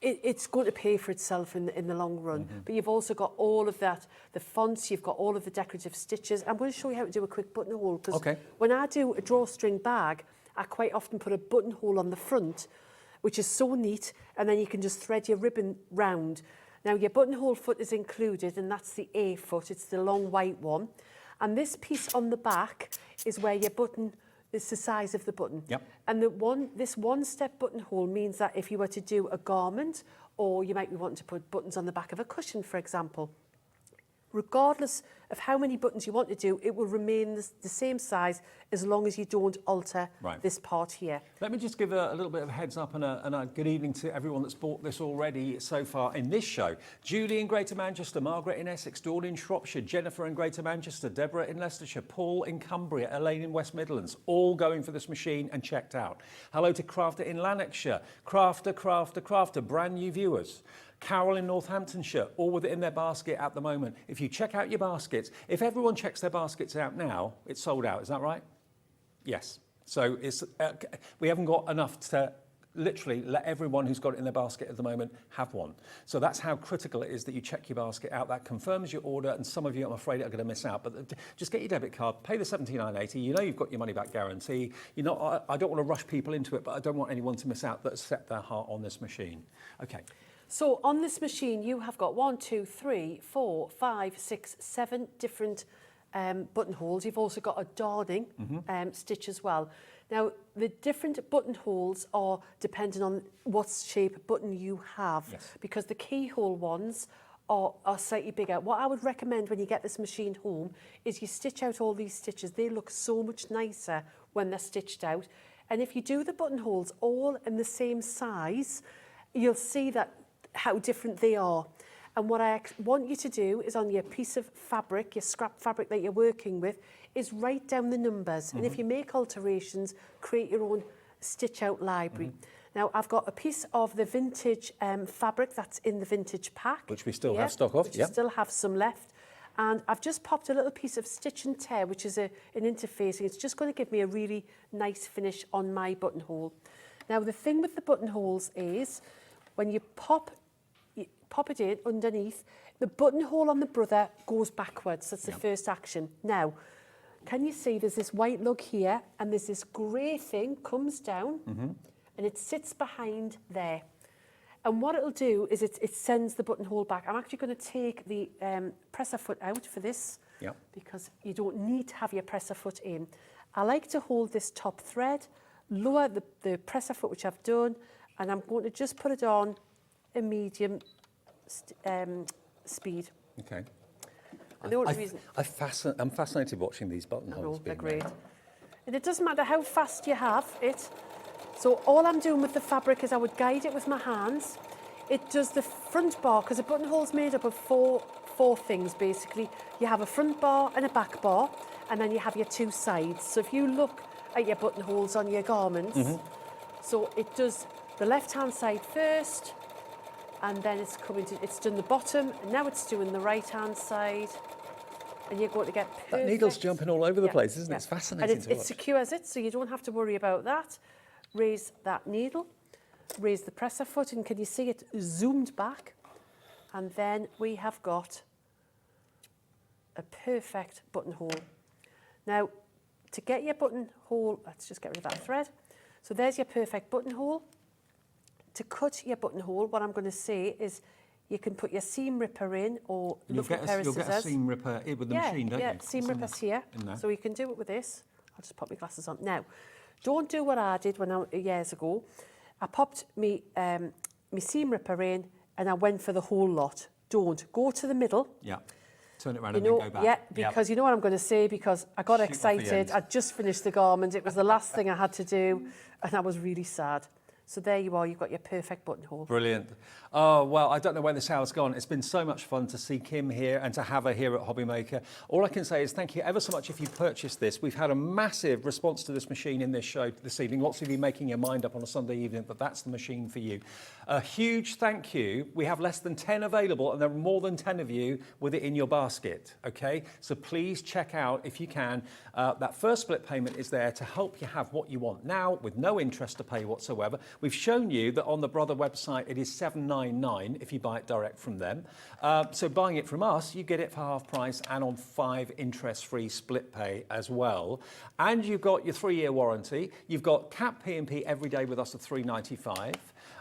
It's going to pay for itself in the long run. But you've also got all of that, the fonts, you've got all of the decorative stitches. I'm going to show you how to do a quick buttonhole, because when I do a drawstring bag, I quite often put a buttonhole on the front, which is so neat, and then you can just thread your ribbon round. Now, your buttonhole foot is included, and that's the A foot. It's the long white one. And this piece on the back is where your button, it's the size of the button. Yep. And this one-step buttonhole means that if you were to do a garment, or you might be wanting to put buttons on the back of a cushion, for example, regardless of how many buttons you want to do, it will remain the same size as long as you don't alter this part here. Let me just give a little bit of a heads up and a good evening to everyone that's bought this already so far in this show. Julie in Greater Manchester, Margaret in Essex, Dawn in Shropshire, Jennifer in Greater Manchester, Deborah in Leicestershire, Paul in Cumbria, Elaine in West Midlands, all going for this machine and checked out. Hello to Crafter in Lanarkshire, Crafter, brand new viewers. Carol in Northamptonshire, all with it in their basket at the moment. If you check out your baskets, if everyone checks their baskets out now, it's sold out. Is that right? Yes. So it's we haven't got enough literally let everyone who's got it in their basket at the moment have one. So that's how critical it is that you check your basket out. That confirms your order, and some of you, I'm afraid, are going to miss out. But just get your debit card, pay the $79.80. You know you've got your money back guarantee. I don't want to rush people into it, but I don't want anyone to miss out that's set their heart on this machine. Okay. So on this machine, you have got 1, 2, 3, 4, 5, 6, 7 different buttonholes. You've also got a darning stitch as well. Now, the different buttonholes are dependent on what shape button you have, because the keyhole ones are slightly bigger. What I would recommend when you get this machine home is you stitch out all these stitches. They look so much nicer when they're stitched out. And if you do the buttonholes all in the same size, you'll see that how different they are. And what I want you to do is on your piece of fabric, your scrap fabric that you're working with, is write down the numbers. And if you make alterations, create your own stitch out library. Now, I've got a piece of the vintage fabric that's in the vintage pack. Which we still have stock of, which we still have some left. And I've just popped a little piece of stitch and tear, which is an interfacing. It's just going to give me a really nice finish on my buttonhole. Now, the thing with the buttonholes is when you pop it in underneath, the buttonhole on the brother goes backwards. That's the first action. Now, can you see there's this white lug here and there's this grey thing comes down and it sits behind there. And what it'll do is it sends the buttonhole back. I'm actually going to take the presser foot out for this because you don't need to have your presser foot in. I like to hold this top thread, lower the presser foot, which I've done, and I'm going to just put it on a medium speed. Okay. I'm fascinated watching these buttonholes. They're great. And it doesn't matter how fast you have it. So all I'm doing with the fabric is I would guide it with my hands. It does the front bar, because a buttonhole's made up of four things basically. You have a front bar and a back bar, and then you have your two sides. So if you look at your buttonholes on your garments, so it does the left-hand side first, and then it's done the bottom, and now it's doing the right-hand side, and you're going to get perfect. That needle's jumping all over the place, isn't it? It's fascinating and to watch. It secures it, so you don't have to worry about that. Raise that needle, raise the presser foot, and can you see it zoomed back? And then we have got a perfect buttonhole. Now, to get your buttonhole, let's just get rid of that thread. So there's your perfect buttonhole. To cut your buttonhole, what I'm going to say is you can put your seam ripper in, or lovely pair of scissors. You'll get a seam ripper with the machine, don't you? Yeah, seam ripper's here. So you can do it with this. I'll just pop my glasses on. Now, don't do what I did years ago. I popped me seam ripper in and I went for the whole lot. Don't. Go to the middle. Yeah. Turn it around and then go back. Yeah, because you know what I'm going to say, because I got excited. I'd just finished the garment. It was the last thing I had to do and I was really sad. So there you are, you've got your perfect buttonhole. Brilliant. Oh, well, I don't know where this hour's gone. It's been so much fun to see Kim here and to have her here at HobbyMaker. All I can say is thank you ever so much if you purchased this. We've had a massive response to this machine in this show this evening. Lots of you making your mind up on a Sunday evening that that's the machine for you. A huge thank you. We have less than 10 available and there are more than 10 of you with it in your basket, okay? So please check out, if you can, that first split payment is there to help you have what you want now with no interest to pay whatsoever. We've shown you that on the Brother website it is $7.99 if you buy it direct from them. So buying it from us, you get it for half price and on 5 interest-free split pay as well. And you've got your 3-year warranty. You've got cap P&P every day with us at $3.95.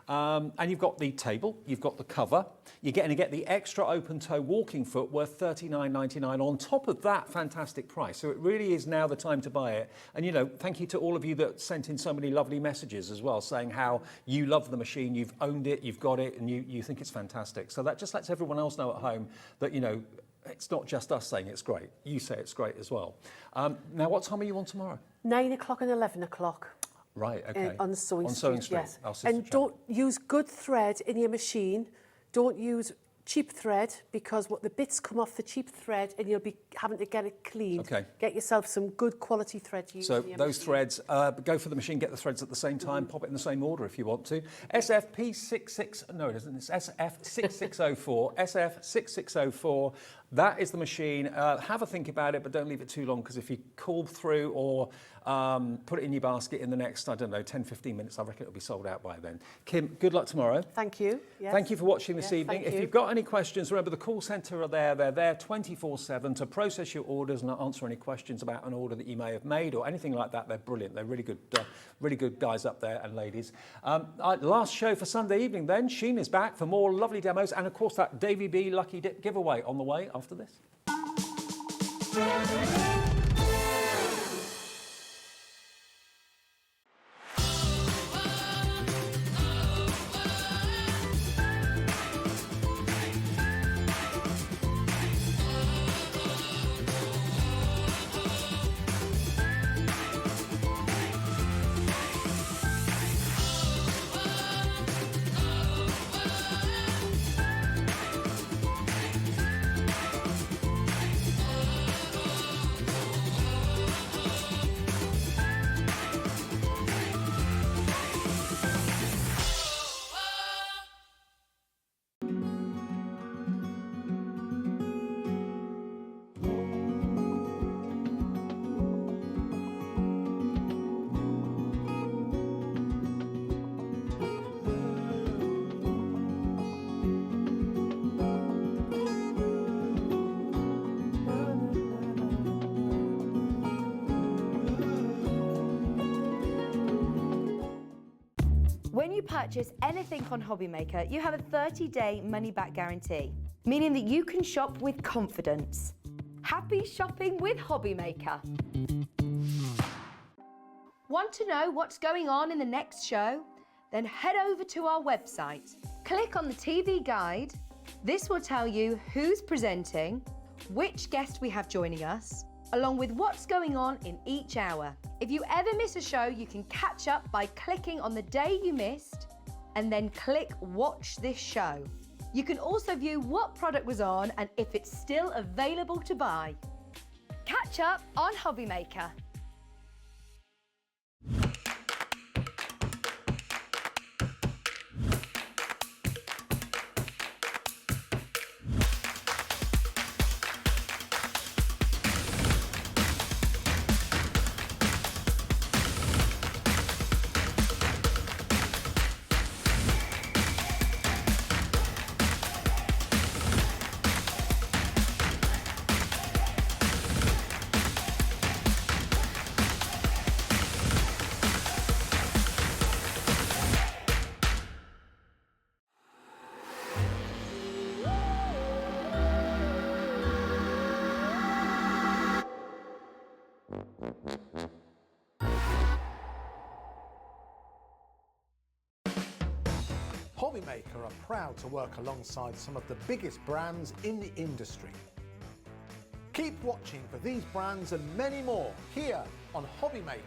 And you've got the table, you've got the cover, you're going to get the extra open toe walking foot worth $39.99 on top of that fantastic price. So it really is now the time to buy it. And you know, thank you to all of you that sent in so many lovely messages as well, saying how you love the machine, you've owned it, you've got it, and you think it's fantastic. So that just lets everyone else know at home that, you know, it's not just us saying it's great. You say it's great as well. Now, what time are you on tomorrow? 9 o'clock and 11 o'clock. Right, okay. On Sewing Street, yes. And don't use good thread in your machine. Don't use cheap thread, because what the bits come off the cheap thread and you'll be having to get it cleaned. Okay. Get yourself some good quality thread to use. So those threads, go for the machine, get the threads at the same time, pop it in the same order if you want to. SF6604, SF6604, That is the machine. Have a think about it, but don't leave it too long, because if you call through or put it in your basket in the next, I don't know, 10, 15 minutes, I reckon it'll be sold out by then. Kim, good luck tomorrow. Thank you. Yes. Thank you for watching this Yes, evening. thank If you. you've got any questions, remember the call centre are there. They're there 24/7 to process your orders and answer any questions about an order that you may have made or anything like that. They're brilliant. They're really good guys up there and ladies. Last show for Sunday evening then. Sheena's back for more lovely demos and, of course, that Davy B Lucky Dip giveaway on the way after this. When you purchase anything on HobbyMaker, you have a 30-day money-back guarantee, meaning that you can shop with confidence. Happy shopping with HobbyMaker. Want to know what's going on in the next show? Then head over to our website. Click on the TV guide. This will tell you who's presenting, which guest we have joining us, along with what's going on in each hour. If you ever miss a show, you can catch up by clicking on the day you missed and then click Watch This Show. You can also view what product was on and if it's still available to buy. Catch up on HobbyMaker. HobbyMaker are proud to work alongside some of the biggest brands in the industry. Keep watching for these brands and many more here on HobbyMaker.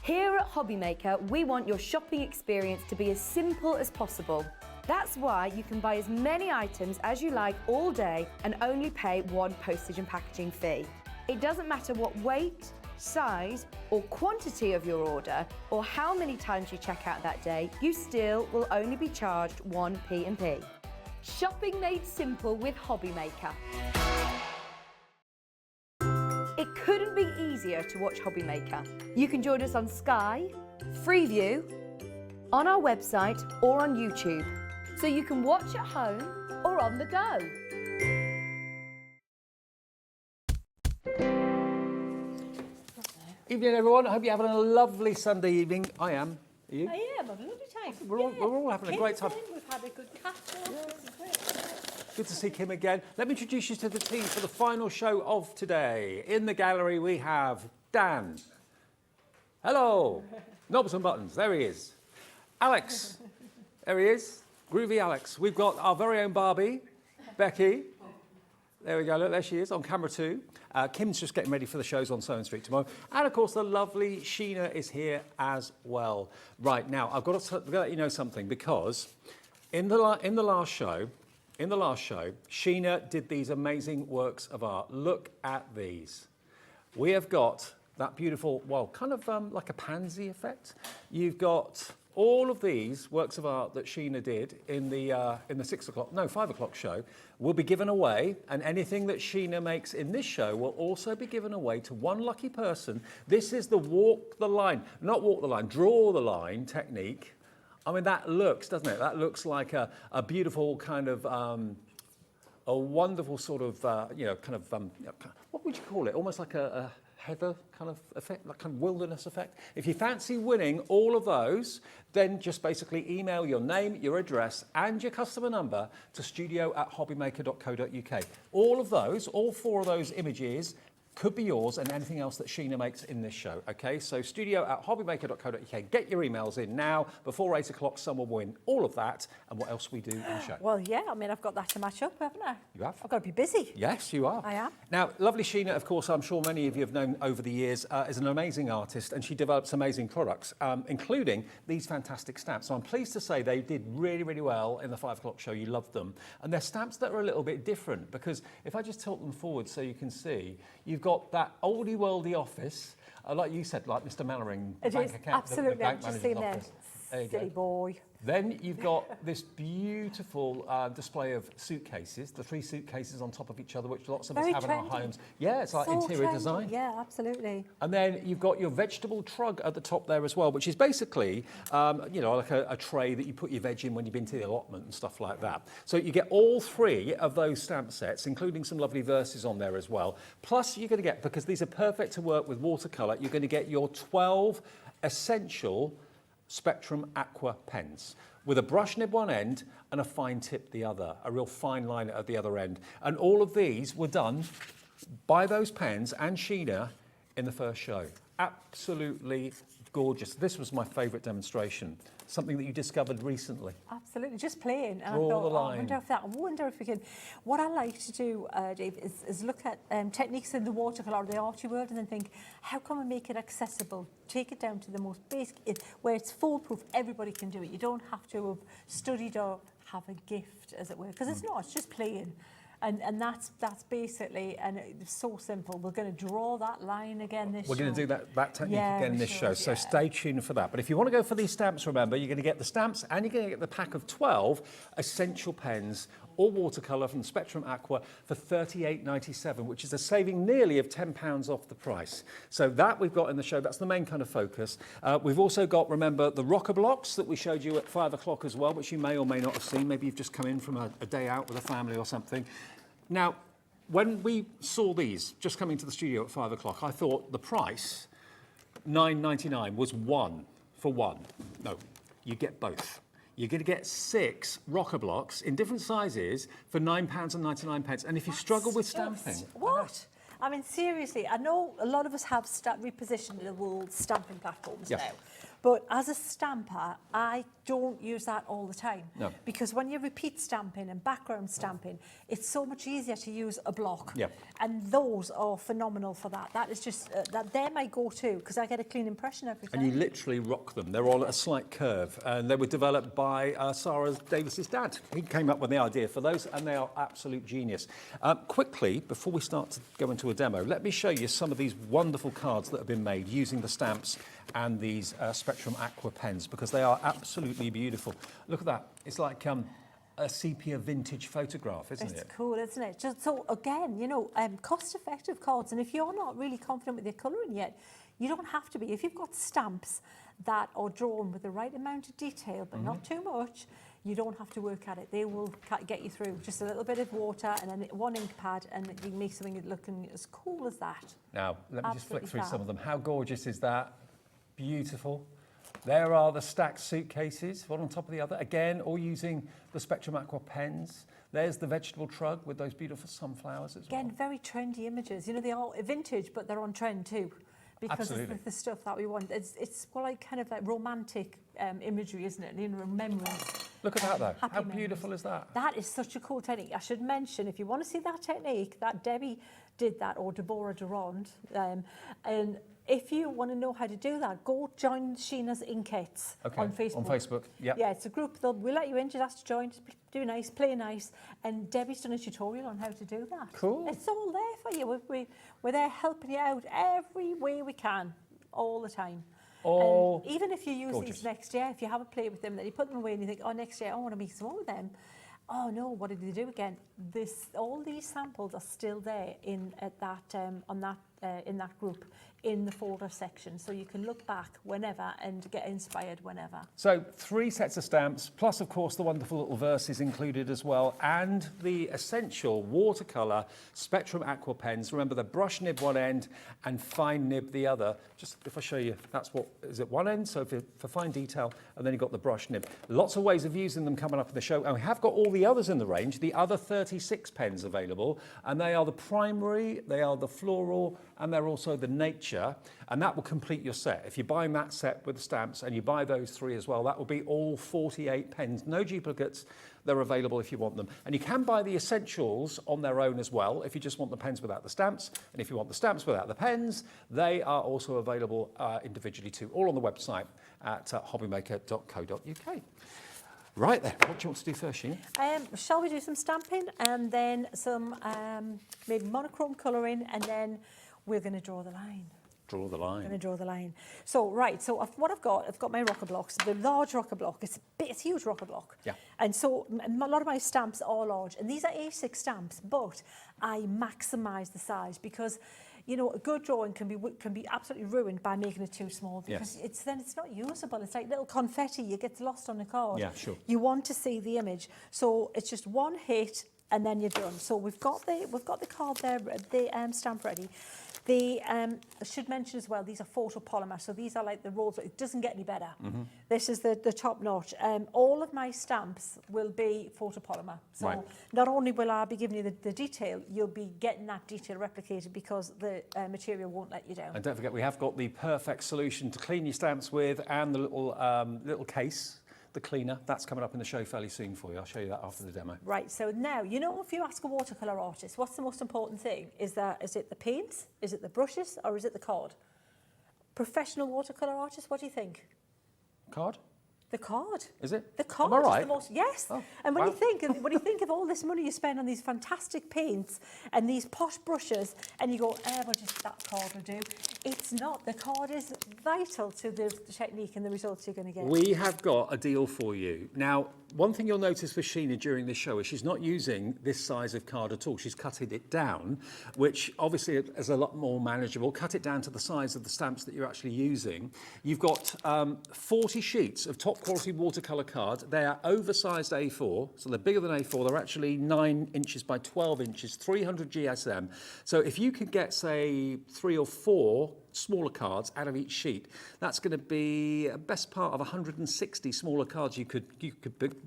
Here at HobbyMaker, we want your shopping experience to be as simple as possible. That's why you can buy as many items as you like all day and only pay one postage and packaging fee. It doesn't matter what weight, size or quantity of your order or how many times you check out that day, you still will only be charged one P&P. Shopping made simple with HobbyMaker. It couldn't be easier to watch HobbyMaker. You can join us on Sky, Freeview, on our website or on YouTube, so you can watch at home or on the go. Evening, everyone. I hope you're having a lovely Sunday evening. I am. Are you? I am having a lovely time. We're all having a great time. We've had a good catch up. This is great. Good to see Kim again. Let me introduce you to the team for the final show of today. In the gallery, we have Dan. Hello. Knobs and buttons. There he is. Alex. There he is. Groovy Alex. We've got our very own Barbie, Becky. There we go. Look, there she is on camera too. Kim's just getting ready for the shows on Soho Street tomorrow. And of course, the lovely Sheena is here as well. Right, now, I've got to let you know something, because in the last show, Sheena did these amazing works of art. Look at these. We have got that beautiful, well, kind of like a pansy effect. You've got all of these works of art that Sheena did in the 5 o'clock show will be given away, and anything that Sheena makes in this show will also be given away to one lucky person. This is the walk the line, not walk the line, draw the line technique. I mean, that looks, doesn't it? That looks like a beautiful kind of, a wonderful sort of, what would you call it? Almost like a heather kind of effect, like kind of wilderness effect. If you fancy winning all of those, then just basically email your name, your address, and your customer number to studio@hobbymaker.co.uk. All of those, all 4 of those images could be yours, and anything else that Sheena makes in this show, okay? So studio@hobbymaker.co.uk. Get your emails in now. Before 8 o'clock, someone will win all of that. And what else we do in the show? Well, yeah, I mean, I've got that to match up, haven't I? You have? I've got to be busy. Yes, you are. I am. Now, lovely Sheena, of course, I'm sure many of you have known over the years, is an amazing artist, and she develops amazing products, including these fantastic stamps. So I'm pleased to say they did really, really well in the 5 o'clock show. You loved them. And they're stamps that are a little bit different, because if I just tilt them forward so you can see, you've got that oldie worldy office, like you said, like Mr. Mannering, it bank is, account, absolutely. the bank I've just manager's seen office. There you silly go. boy. Then you've got this beautiful display of suitcases, the 3 suitcases on top of each other, which lots of Very us have in our trendy. homes. Yeah, it's like So interior trendy. design. Yeah, absolutely. And then you've got your vegetable trug at the top there as well, which is basically, like a tray that you put your veg in when you've been to the allotment and stuff like that. So you get all 3 of those stamp sets, including some lovely verses on there as well. Plus you're going to get, because these are perfect to work with watercolour, you're going to get your 12 essential Spectrum Aqua pens with a brush nib one end and a fine tip the other, a real fine liner at the other end. And all of these were done by those pens and Sheena in the first show. Absolutely gorgeous. This was my favourite demonstration, something that you discovered recently. Absolutely, just playing. And Draw I thought, the line. I wonder if we can. What I like to do, Dave, is look at techniques in the watercolour or the arty world, and then think, how can we make it accessible? Take it down to the most basic, where it's foolproof. Everybody can do it. You don't have to have studied or have a gift, as it were, because it's not. It's just playing. And that's basically, and it's so simple. We're going to draw that line again this show. We're going to do that technique again we this show, should, so yeah. stay tuned for that. But if you want to go for these stamps, remember, you're going to get the stamps and you're going to get the pack of 12 essential pens, all watercolour from Spectrum Aqua for $38.97, which is a saving nearly of £10 off the price. So that we've got in the show. That's the main kind of focus. We've also got, remember, the rocker blocks that we showed you at 5 o'clock as well, which you may or may not have seen. Maybe you've just come in from a day out with a family or something. Now, when we saw these just coming to the studio at 5 o'clock, I thought the price, $9.99, was 1 for 1. No, you get both. You're going to get 6 rocker blocks in different sizes for £9.99. And if you struggle with stamping... What? I mean, seriously, I know a lot of us have repositioned the world stamping platforms now. But as a stamper, I don't use that all the time. No. Because when you repeat stamping and background stamping, it's so much easier to use a block. Yeah. And those are phenomenal for that. That is just, they're my go-to, because I get a clean impression every time. And you literally rock them. They're all at a slight curve. And they were developed by Sarah Davis's dad. He came up with the idea for those, and they are absolute genius. Quickly, before we start to go into a demo, let me show you some of these wonderful cards that have been made using the stamps and these Spectrum Aqua pens, because they are absolutely beautiful. Look at that. It's like a sepia vintage photograph, isn't it? It's cool, isn't it? Just so, again, cost-effective cards. And if you're not really confident with your colouring yet, you don't have to be. If you've got stamps that are drawn with the right amount of detail, but not too much, you don't have to work at it. They will get you through. Just a little bit of water and then one ink pad, and you can make something looking as cool as that. Now, let me just flick Absolutely through fab. some of them. How gorgeous is that? Beautiful. There are the stacked suitcases, one on top of the other. Again, all using the Spectrum Aqua pens. There's the vegetable trug with those beautiful sunflowers as well. Again, very trendy images. You know, they are vintage, but they're on trend too. Because it's the stuff that we want. It's well, like kind of like romantic imagery, isn't it? You know, memories. Look at that though. How memories. beautiful is that? That is such a cool technique. I should mention, if you want to see that technique, that Debbie did that, or Deborah Durand. And if you want to know how to do that, go join Sheena's Inkets on Facebook. On Facebook, yeah. Yeah, it's a group. We'll let you in, just ask to join, do nice, play nice. And Debbie's done a tutorial on how to do that. Cool. It's all there for you. We're there helping you out every way we can, all the time. Oh, and even if you use these next year, if you haven't played with them, then you put them away and you think, oh, next year I want to make some more with them. Oh no, what did they do again? All these samples are still there in that group, in the folder section, so you can look back whenever and get inspired whenever. So 3 sets of stamps, plus of course the wonderful little verses included as well, and the essential watercolour Spectrum Aqua pens. Remember, the brush nib one end and fine nib the other. Just if I show you, that's what is at one end, so for fine detail, and then you've got the brush nib. Lots of ways of using them coming up in the show, and we have got all the others in the range, the other 36 pens available, and they are the primary, they are the floral, and they're also the nature, and that will complete your set. If you're buying that set with the stamps and you buy those 3 as well, that will be all 48 pens, no duplicates. They're available if you want them. And you can buy the essentials on their own as well if you just want the pens without the stamps, and if you want the stamps without the pens, they are also available individually too, all on the website at hobbymaker.co.uk. Right then, what do you want to do first, Sheena? Shall we do some stamping and then some maybe monochrome colouring, and then we're going to draw the line. Draw the line. Going to draw the line. So what I've got my rocker blocks, the large rocker block. It's a huge rocker block. Yeah. And so a lot of my stamps are large, and these are A6 stamps, but I maximise the size because, you know, a good drawing can be absolutely ruined by making it too small, because it's not usable. It's like little confetti. It gets lost on the card. Yeah, sure. You want to see the image, so it's just one hit and then you're done. So we've got the card there, the stamp ready. I should mention as well, these are photopolymer, so these are like the rolls. It doesn't get any better. Mm-hmm. This is the top notch. All of my stamps will be photopolymer. So not only will I be giving you the detail, you'll be getting that detail replicated because the material won't let you down. And don't forget, we have got the perfect solution to clean your stamps with, and the little case, the cleaner. That's coming up in the show fairly soon for you. I'll show you that after the demo. Right, so now, you know, if you ask a watercolour artist, what's the most important thing? Is it the paints, is it the brushes, or is it the card? Professional watercolour artist, what do you think? Card? The card. Is it? The card Am I right? is the most, yes. Oh, and when you think of all this money you spend on these fantastic paints and these posh brushes, and you go, well, just that card will do. It's not. The card is vital to the technique and the results you're going to get. We have got a deal for you. Now, one thing you'll notice with Sheena during this show is she's not using this size of card at all. She's cutting it down, which obviously is a lot more manageable. Cut it down to the size of the stamps that you're actually using. You've got 40 sheets of top quality watercolour card. They are oversized A4, so they're bigger than A4. They're actually 9 inches by 12 inches, 300 GSM. So if you could get, say, 3 or 4 smaller cards out of each sheet, that's going to be a best part of 160 smaller cards you could be,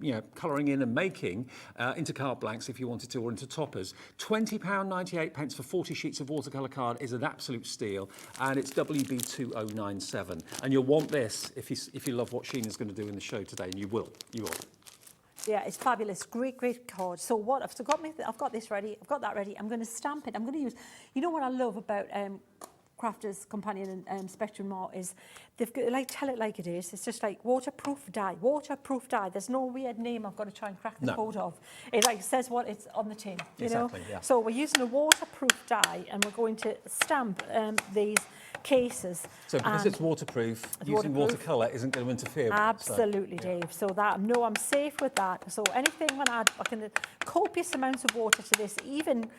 you know, colouring in and making into card blanks if you wanted to, or into toppers. £20.98 for 40 sheets of watercolour card is an absolute steal, and it's WB2097. And you'll want this if you love what Sheena's going to do in the show today, and you will. Yeah, it's fabulous. Great card. So what I've got this ready. I've got that ready. I'm going to stamp it. I'm going to use. You know what I love about Crafter's Companion and Spectrum Art is they've got, like, tell it like it is. It's just like waterproof dye. Waterproof dye. There's no weird name I've got to try and crack the code of. It like says what it's on the tin. You know. Yeah. So we're using a waterproof dye, and we're going to stamp these cases. So because it's waterproof, using watercolour isn't going to interfere with it. Absolutely, Dave. So that I'm safe with that. So anything when I can copious amounts of water to this, even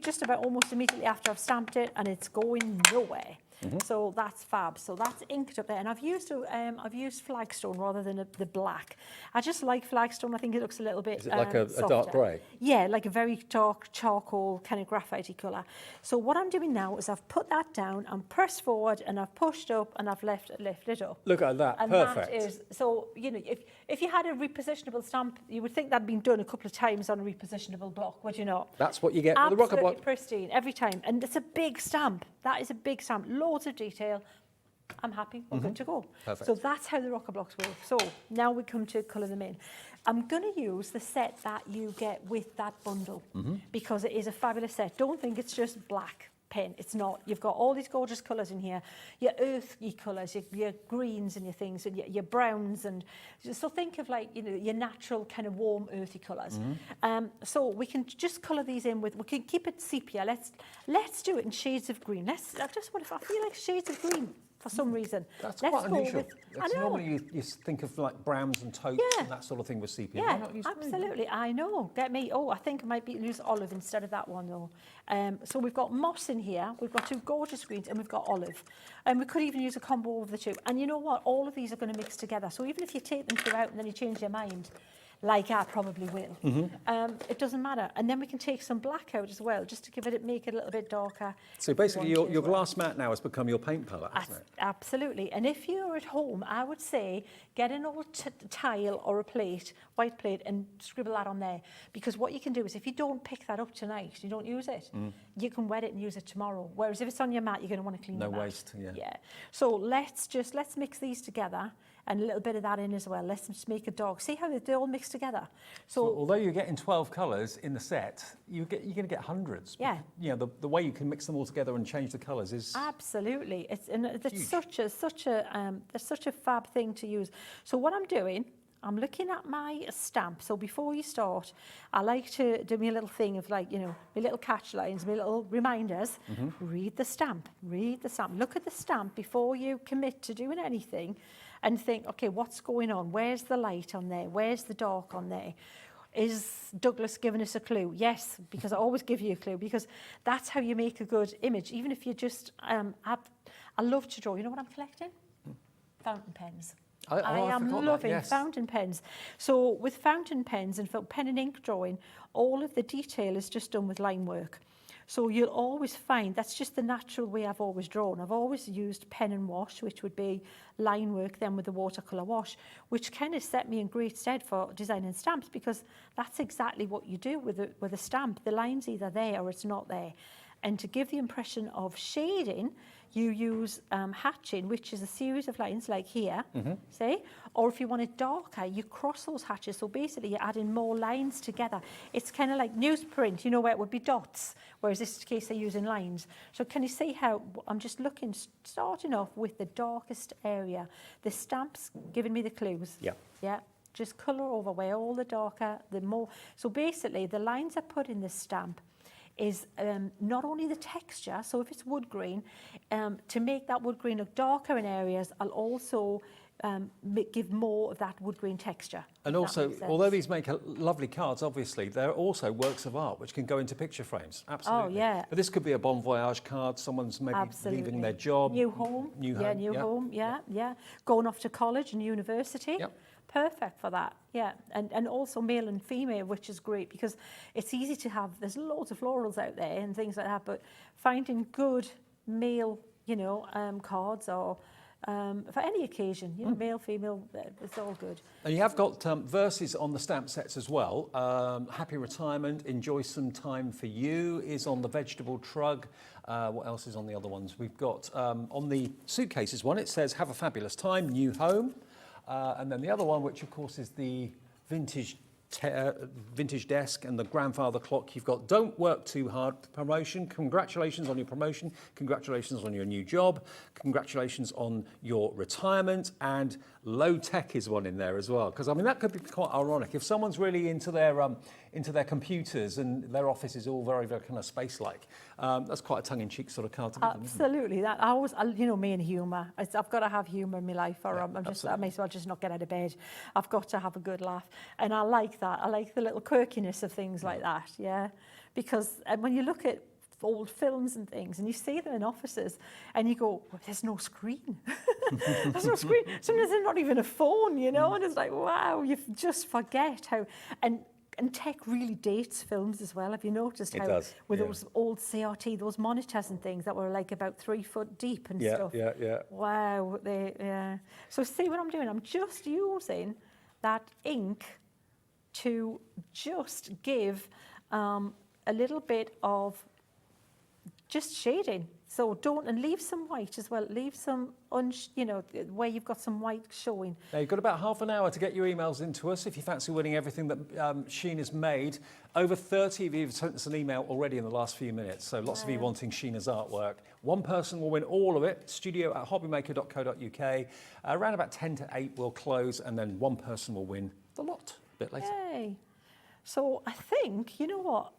just about almost immediately after I've stamped it, and it's going nowhere. So that's fab. So that's inked up there, and I've used flagstone rather than the black. I just like flagstone. I think it looks a little bit Is it like a softer. dark grey? Yeah, like a very dark charcoal kind of graphite colour. So what I'm doing now is I've put that down, I'm pressed forward, and I've pushed up, and I've lifted it up. Look at that, And perfect. that is, so, you know, if you had a repositionable stamp, you would think that'd been done a couple of times on a repositionable block, would you not? That's what you get with the rocker Absolutely block. pristine every time. And it's a big stamp. That is a big stamp. Loads of detail. I'm happy. We're good to go. Perfect. So that's how the rocker blocks work. So now we come to colour them in. I'm going to use the set that you get with that bundle because it is a fabulous set. Don't think it's just black pen. It's not. You've got all these gorgeous colours in here. Your earthy colours, your greens and your things, and your browns, and so think of like, you know, your natural kind of warm earthy colours. So we can just colour these in with. We can keep it sepia. Let's do it in shades of green. I feel like shades of green for some reason. That's Let's quite go unusual. with- I That's know. normally you think of like browns and taupes Yeah. and that sort of thing with sepia. Why Yeah, not use green? absolutely. I know. Get me. Oh, I think I might use olive instead of that one though. So we've got moss in here. We've got two gorgeous greens, and we've got olive. And we could even use a combo of the two. And you know what? All of these are going to mix together. So even if you take them throughout and then you change your mind, like I probably will, it doesn't matter. And then we can take some black out as well, just to make it a little bit darker. So basically if you want your to as well. glass mat now has become your paint palette, hasn't it? Absolutely. And if you're at home, I would say get an old tile or a plate, white plate, and scribble that on there. Because what you can do is if you don't pick that up tonight, you don't use it, you can wet it and use it tomorrow. Whereas if it's on your mat, you're going to want to clean No the mat. waste, yeah. Yeah. So let's mix these together and a little bit of that in as well. Let's just make a dog. See how they all mix together? So although you're getting 12 colours in the set, you're going to get hundreds. Yeah. You know, the way you can mix them all together and change the colours is... Absolutely. There's huge. such a fab thing to use. So what I'm doing, I'm looking at my stamp. So before you start, I like to do me a little thing of like, you know, my little catch lines, my little reminders. Read the stamp. Look at the stamp before you commit to doing anything and think, okay, what's going on? Where's the light on there? Where's the dark on there? Is Douglas giving us a clue? Yes, because I always give you a clue, because that's how you make a good image. Even if you just, I love to draw. You know what I'm collecting? Fountain pens. I am loving fountain pens. So with fountain pens and for pen and ink drawing, all of the detail is just done with line work. So you'll always find that's just the natural way I've always drawn. I've always used pen and wash, which would be line work then with the watercolour wash, which kind of set me in great stead for designing stamps, because that's exactly what you do with a stamp. The line's either there or it's not there. And to give the impression of shading, you use hatching, which is a series of lines like here, see? Or if you want it darker, you cross those hatches. So basically you're adding more lines together. It's kind of like newsprint, you know, where it would be dots, whereas this case they're using lines. So can you see how I'm just looking, starting off with the darkest area. The stamp's giving me the clues. Yeah. Yeah. Just colour over where all the darker, the more. So basically the lines I put in this stamp is not only the texture, so if it's wood green, to make that wood green look darker in areas, I'll also give more of that wood green texture. And also, although these make lovely cards, obviously, they're also works of art which can go into picture frames. Absolutely. Oh, yeah. But this could be a bon voyage card, someone's maybe leaving their job. New home. Home, yeah. Going off to college and university. Yep. Perfect for that, yeah. And also male and female, which is great because it's easy to have, there's loads of florals out there and things like that, but finding good male, you know, cards or for any occasion, you know, male, female, it's all good. And you have got verses on the stamp sets as well. Happy retirement, enjoy some time for you is on the vegetable trug. What else is on the other ones? We've got on the suitcases one, it says have a fabulous time, new home. And then the other one, which of course is the vintage desk and the grandfather clock. You've got don't work too hard promotion. Congratulations on your promotion. Congratulations on your new job. Congratulations on your retirement. And low tech is one in there as well. Because I mean, that could be quite ironic. If someone's really into their computers and their office is all very, very kind of space-like, that's quite a tongue-in-cheek sort of card to give them, isn't it? Absolutely. That I always, you know, me and humour. I've got to have humour in my life, or I may as well just not get out of bed. I've got to have a good laugh, and I like that. I like the little quirkiness of things like that. Yeah, because when you look at old films and things, and you see them in offices, and you go, well, there's no screen. There's no screen. Sometimes there's not even a phone, you know, and it's like, wow, you just forget how, and tech really dates films as well. Have you noticed how with those old CRT, those monitors and things that were like about 3 foot deep and stuff? Yeah. Wow. So see what I'm doing? I'm just using that ink to just give a little bit of just shading. So and leave some white as well. Leave some, where you've got some white showing. Now, you've got about half an hour to get your emails into us if you fancy winning everything that Sheena's made. Over 30 of you have sent us an email already in the last few minutes, so lots of you wanting Sheena's artwork. One person will win all of it, studio@hobbymaker.co.uk. Around about 10 to 8 we'll close, and then one person will win the lot a bit later. Yay. So I think, you know what,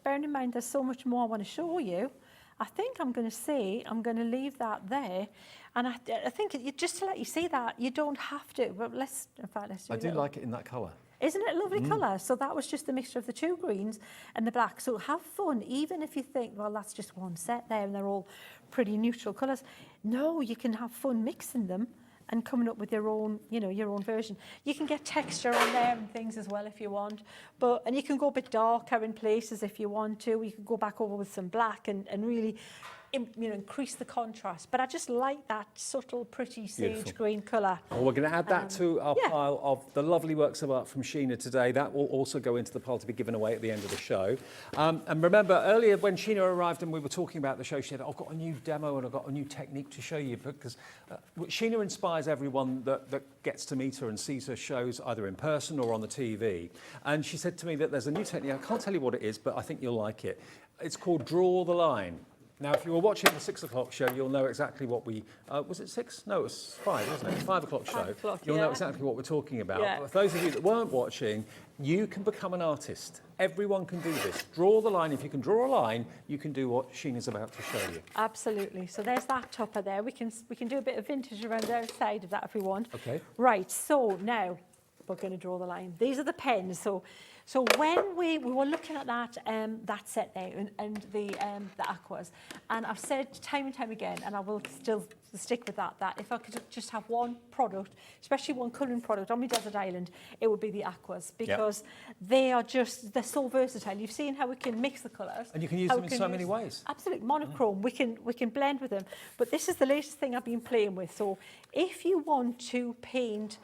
bearing in mind there's so much more I want to show you, I think I'm going to leave that there. And I think just to let you see that, you don't have to. But let's do I do like it in that colour. Isn't it a lovely colour? So that was just the mixture of the 2 greens and the black. So have fun, even if you think, well, that's just one set there and they're all pretty neutral colours. No, you can have fun mixing them and coming up with your own, your own version. You can get texture on there and things as well if you want. And you can go a bit darker in places if you want to. You can go back over with some black and really, increase the contrast. But I just like that subtle, pretty sage green colour. Well, we're going to add that to our pile of the lovely works of art from Sheena today. That will also go into the pile to be given away at the end of the show. And remember, earlier when Sheena arrived and we were talking about the show, she said, I've got a new demo and I've got a new technique to show you, because Sheena inspires everyone that gets to meet her and sees her shows either in person or on the TV. And she said to me that there's a new technique. I can't tell you what it is, but I think you'll like it. It's called Draw the Line. Now, if you were watching the 6 o'clock show, you'll know exactly what we... was it 6? No, it was 5, wasn't it? 5 o'clock show. 5 o'clock, you'll know exactly what we're talking about. Yeah. But for those of you that weren't watching, you can become an artist. Everyone can do this. Draw the line. If you can draw a line, you can do what Sheena's about to show you. Absolutely. So there's that topper there. We can do a bit of vintage around the outside of that if we want. Okay. Right, so now we're going to draw the line. These are the pens. So when we were looking at that set there and the aquas, and I've said time and time again, and I will still stick with that if I could just have one product, especially one colouring product on my desert island, it would be the aquas, because they're so versatile. You've seen how we can mix the colours. And you can use them in so many ways. Absolutely, monochrome, we can blend with them. But this is the latest thing I've been playing with. So if you want to paint,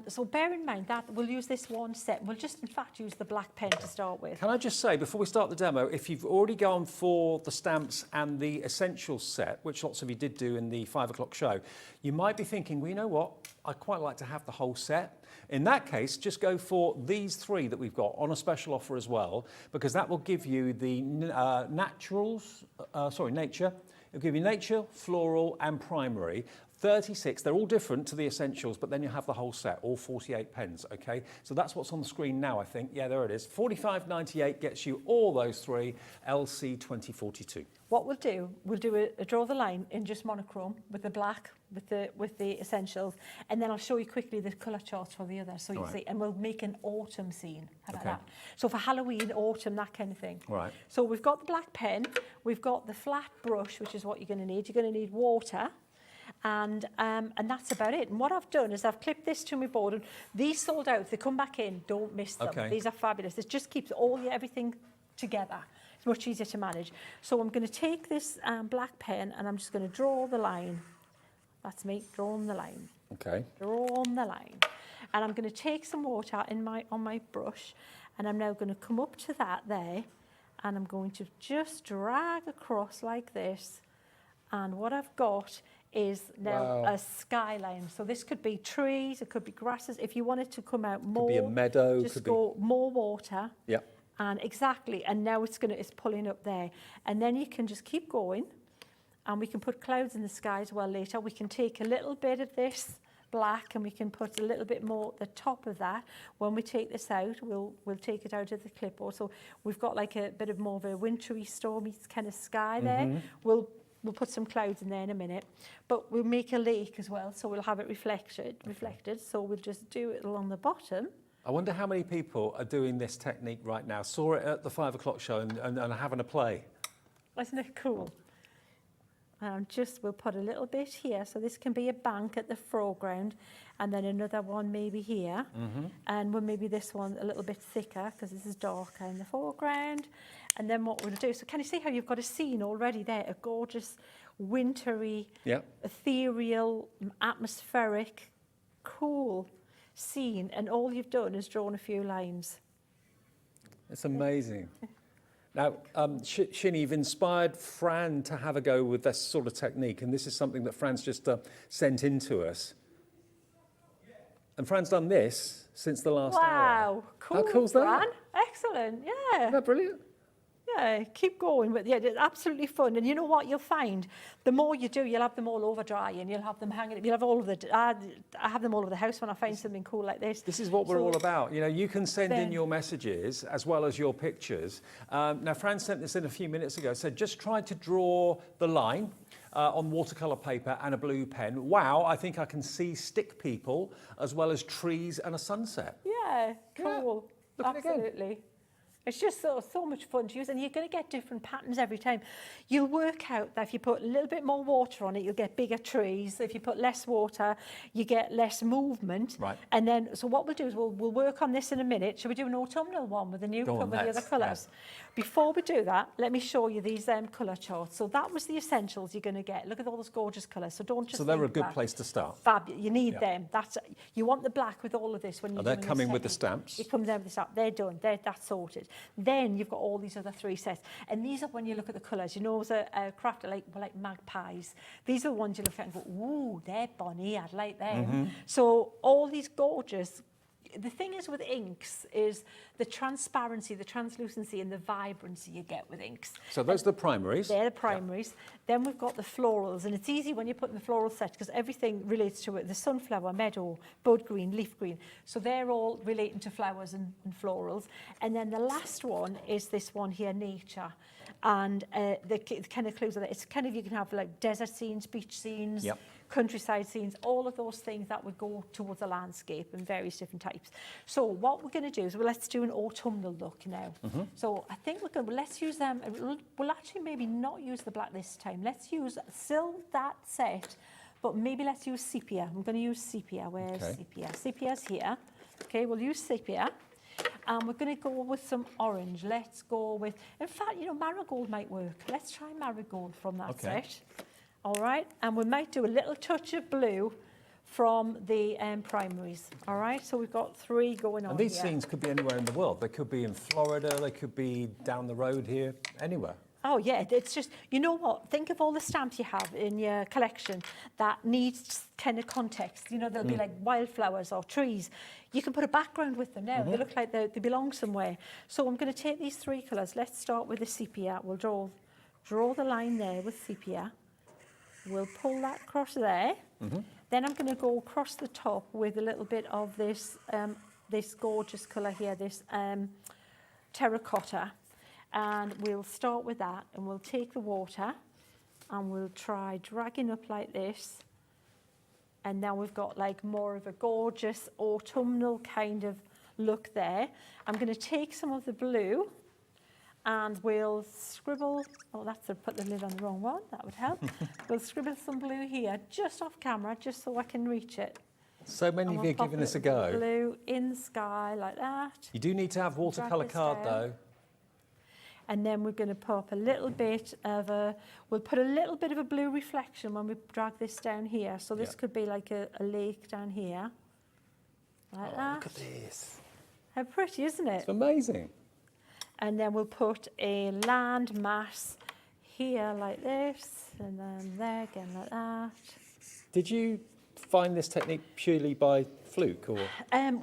so bear in mind that we'll use this one set. We'll just, in fact, use the black pen to start with. Can I just say, before we start the demo, if you've already gone for the stamps and the essentials set, which lots of you did do in the 5 o'clock show, you might be thinking, well, you know what? I'd quite like to have the whole set. In that case, just go for these 3 that we've got on a special offer as well, because that will give you the nature. It'll give you nature, floral and primary. 36, they're all different to the essentials, but then you have the whole set, all 48 pens, okay? So that's what's on the screen now, I think. Yeah, there it is. $45.98 gets you all those 3, LC 2042. What we'll do a draw the line in just monochrome with the black, with the essentials, and then I'll show you quickly the colour charts for the others, so you see, and we'll make an autumn scene. How about that? So for Halloween, autumn, that kind of thing. Right. So we've got the black pen, we've got the flat brush, which is what you're going to need. You're going to need water. And that's about it. And what I've done is I've clipped this to my board, and these sold out. If they come back in, don't miss them. Okay. These are fabulous. This just keeps everything together. It's much easier to manage. So I'm going to take this black pen and I'm just going to draw the line. That's me, drawing the line. Okay. Drawing the line. And I'm going to take some water on my brush, and I'm now going to come up to that there, and I'm going to just drag across like this. And what I've got is now a skyline. So this could be trees, it could be grasses. If you wanted to come out more, could be a meadow, just go more water. Yeah. And exactly, and now it's pulling up there. And then you can just keep going, and we can put clouds in the sky as well later. We can take a little bit of this black and we can put a little bit more at the top of that. When we take this out, we'll take it out of the clipboard. So we've got like a bit of more of a wintry, stormy kind of sky there. We'll put some clouds in there in a minute, but we'll make a lake as well, so we'll have it reflected. So we'll just do it along the bottom. I wonder how many people are doing this technique right now, saw it at the 5 o'clock show and having a play. Isn't it cool? And we'll put a little bit here. So this can be a bank at the foreground, and then another one maybe here. And maybe this one a little bit thicker because this is darker in the foreground. And then what we'll do, so can you see how you've got a scene already there? A gorgeous, wintry, ethereal, atmospheric, cool scene. And all you've done is drawn a few lines. It's amazing. Now, Sheena, you've inspired Fran to have a go with this sort of technique, and this is something that Fran's just sent in to us. And Fran's done this since the last hour. Wow, cool, How cool's that? Fran. Excellent, yeah. Isn't that brilliant? Yeah, keep going. But yeah, it's absolutely fun. And you know what you'll find? The more you do, you'll have them all over dry, and you'll have them hanging. You'll have all of the. I have them all over the house when I find something cool like this. This is what we're all about. You know, you can send in your messages as well as your pictures. Now, Fran sent this in a few minutes ago. Said just try to draw the line on watercolour paper and a blue pen. Wow, I think I can see stick people as well as trees and a sunset. Yeah, cool. Look at it again. Absolutely. It's just so much fun to use, and you're going to get different patterns every time. You'll work out that if you put a little bit more water on it, you'll get bigger trees. If you put less water, you get less movement. Right. And then, so what we'll do is we'll work on this in a minute. Shall we do an autumnal one with the new with the other colours? Before we do that, let me show you these colour charts. So that was the essentials you're going to get. Look at all those gorgeous colours. So don't just. So they're a good place to start. Fabulous. You need them. You want the black with all of this when you're they're doing coming this with the technique. stamps. It comes down with the stamp. They're done. That's sorted. Then you've got all these other three sets, and these are when you look at the colours. You know, as a crafter like magpies. These are the ones you look at and go, ooh, they're bonny. I'd like them. So all these gorgeous. The thing is with inks is the transparency, the translucency and the vibrancy you get with inks. So those are the primaries. They're the primaries. Yeah. Then we've got the florals, and it's easy when you put in the floral set because everything relates to it. The sunflower, meadow, bud green, leaf green. So they're all relating to flowers and florals. And then the last one is this one here, nature. And the kind of clues are that it's kind of, you can have like desert scenes, beach scenes, countryside scenes, all of those things that would go towards a landscape in various different types. So what we're going to do is, let's do an autumnal look now. So I think let's use them. We'll actually maybe not use the black this time. Let's use still that set, but maybe let's use sepia. I'm going to use sepia. Where's sepia? Sepia's here. Okay, we'll use sepia. And we're going to go with some orange. Let's go with, in fact, you know, marigold might work. Let's try marigold from that set. All right, and we might do a little touch of blue from the primaries. All right, so we've got three going on. And these scenes could be anywhere in the world. They could be in Florida, they could be down the road here, anywhere. Oh yeah, it's just, you know what, think of all the stamps you have in your collection that needs kind of context. You know, they'll be like wildflowers or trees. You can put a background with them now. They look like they belong somewhere. So I'm going to take these three colours. Let's start with the sepia. We'll draw the line there with sepia. We'll pull that across there. Then I'm going to go across the top with a little bit of this this gorgeous colour here, this terracotta. And we'll start with that, and we'll take the water and we'll try dragging up like this. And now we've got like more of a gorgeous autumnal kind of look there. I'm going to take some of the blue and we'll scribble, put the lid on the wrong one, that would help. We'll scribble some blue here, just off camera, just so I can reach it. So many of you are giving this a go. Blue in the sky like that. You do need to have watercolour card though. And then we're going to pop a little bit of we'll put a little bit of a blue reflection when we drag this down here. So this could be like a lake down here. Like that. Look at this. How pretty, isn't it? It's amazing. And then we'll put a land mass here like this, and then there again like that. Did you find this technique purely by fluke, or?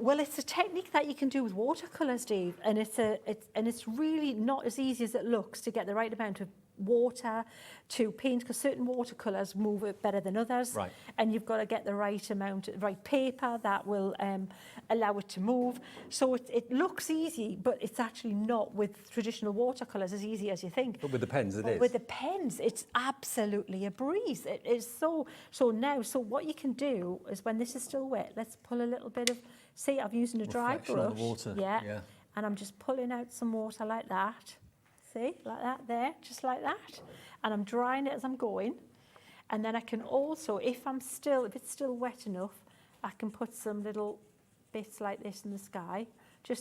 Well, it's a technique that you can do with watercolours, Dave, and it's really not as easy as it looks to get the right amount of water to paint, because certain watercolours move it better than others, right. And you've got to get the right amount, right paper that will allow it to move. So it looks easy, but it's actually not with traditional watercolours as easy as you think. But with the pens it is. With the pens, it's absolutely a breeze. It is so now. So what you can do is, when this is still wet, let's pull a little bit of. See, I'm using a dry Reflection brush. on the water. Yeah. And I'm just pulling out some water like that. See, like that there, just like that. And I'm drying it as I'm going. And then I can also, if it's still wet enough, I can put some little bits like this in the sky.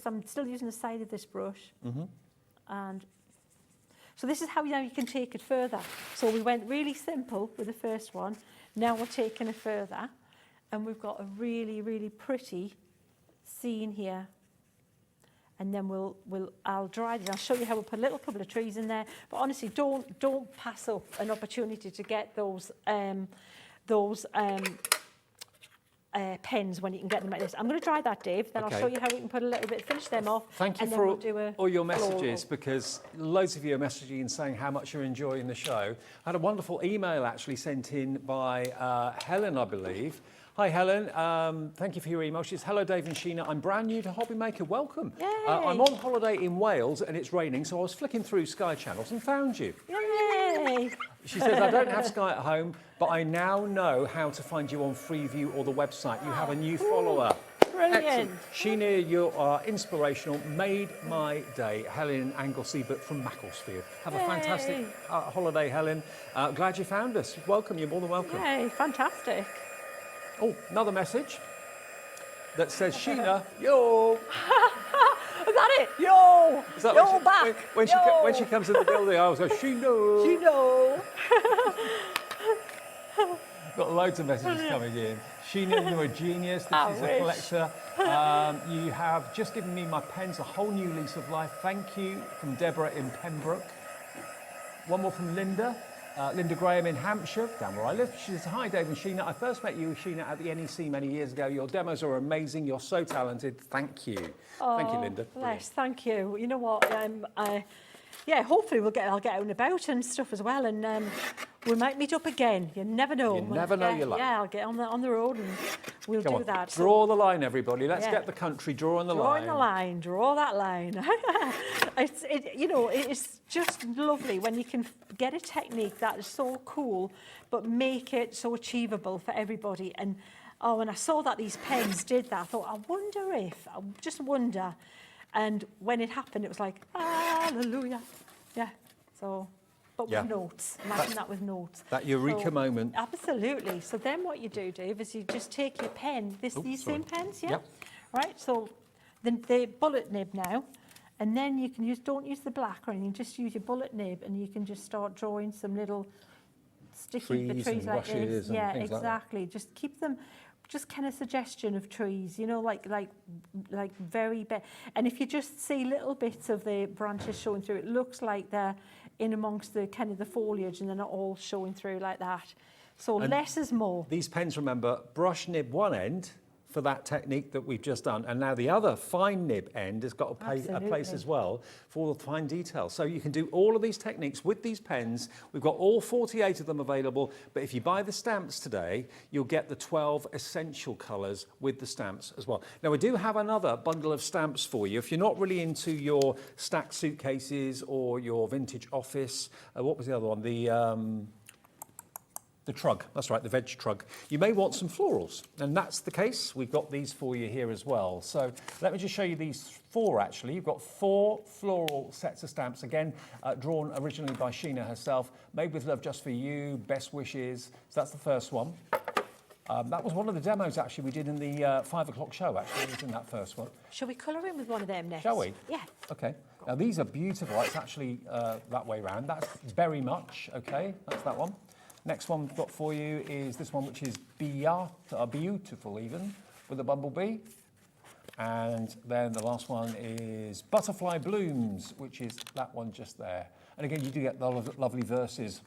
I'm still using the side of this brush. And so this is how you can take it further. So we went really simple with the first one. Now we're taking it further. And we've got a really, really pretty scene here. And then I'll dry it. I'll show you how we'll put a little couple of trees in there. But honestly, don't pass up an opportunity to get those pens when you can get them like this. I'm going to dry that, Dave. Then I'll show you how we can put a little bit, finish them off. Thank you for all your messages, because loads of you are messaging and saying how much you're enjoying the show. I had a wonderful email actually sent in by Helen, I believe. Hi Helen, thank you for your email. She says, hello Dave and Sheena, I'm brand new to HobbyMaker, welcome. I'm on holiday in Wales and it's raining, so I was flicking through Sky channels and found you. Yay! She says, I don't have Sky at home, but I now know how to find you on Freeview or the website. You have a new follower. Brilliant. Excellent. Sheena, you are inspirational, made my day. Helen Anglesey, but from Macclesfield. Have a fantastic holiday, Helen. Glad you found us. Welcome, you're more than welcome. Yay, fantastic. Oh, another message that says, Sheena, yo. Is that it? Yo. Is that yo, back. When she comes in the building, I always go, Sheena. Sheena. Got loads of messages coming in. Sheena, you're a genius. This is a collector. You have just given me my pens a whole new lease of life. Thank you, from Deborah in Pembroke. One more from Linda. Linda Graham in Hampshire, down where I live. She says, hi Dave and Sheena. I first met you, Sheena, at the NEC many years ago. Your demos are amazing. You're so talented. Thank you. Thank you, Linda. Bless, thank you. You know what? Yeah, hopefully I'll get out and about and stuff as well, and we might meet up again. You never know. You never know your luck. Yeah, I'll get on the road and we'll do that. Draw the line, everybody. Let's get the country drawing the line. Drawing the line. Draw that line. It's just lovely when you can get a technique that is so cool, but make it so achievable for everybody. And when I saw that these pens did that, I thought, I just wonder. And when it happened, it was like, hallelujah. Yeah. So, but with notes. Imagine that with notes. That eureka moment. Absolutely. So then what you do, Dave, is you just take your pen, these same pens, yeah? Yep. Right, so the bullet nib now, and then you can don't use the black or anything, just use your bullet nib and you can just start drawing some little sticky trees like this. Yeah, exactly. Like just keep them, just kind of suggestion of trees, like very big. And if you just see little bits of the branches showing through, it looks like they're in amongst the kind of the foliage and they're not all showing through like that. So and less is more. These pens, remember, brush nib one end for that technique that we've just done, and now the other fine nib end has got a place as well for all the fine details. So you can do all of these techniques with these pens. We've got all 48 of them available, but if you buy the stamps today, you'll get the 12 essential colours with the stamps as well. Now we do have another bundle of stamps for you. If you're not really into your stacked suitcases or your vintage office, what was the other one? The trug, that's right, the veg trug. You may want some florals, and that's the case. We've got these for you here as well. So let me just show you these four, actually. You've got 4 floral sets of stamps, again, drawn originally by Sheena herself, made with love just for you, best wishes. So that's the first one. That was one of the demos, actually, we did in the 5 o'clock show, actually. It was in that first one. Shall we colour in with one of them next? Shall we? Yeah. Okay. Now, these are beautiful. It's actually that way round. That's very much, okay? That's that one. Next one we've got for you is this one, which is beautiful even, with a bumblebee. And then the last one is Butterfly Blooms, which is that one just there. And again, you do get the lovely verses,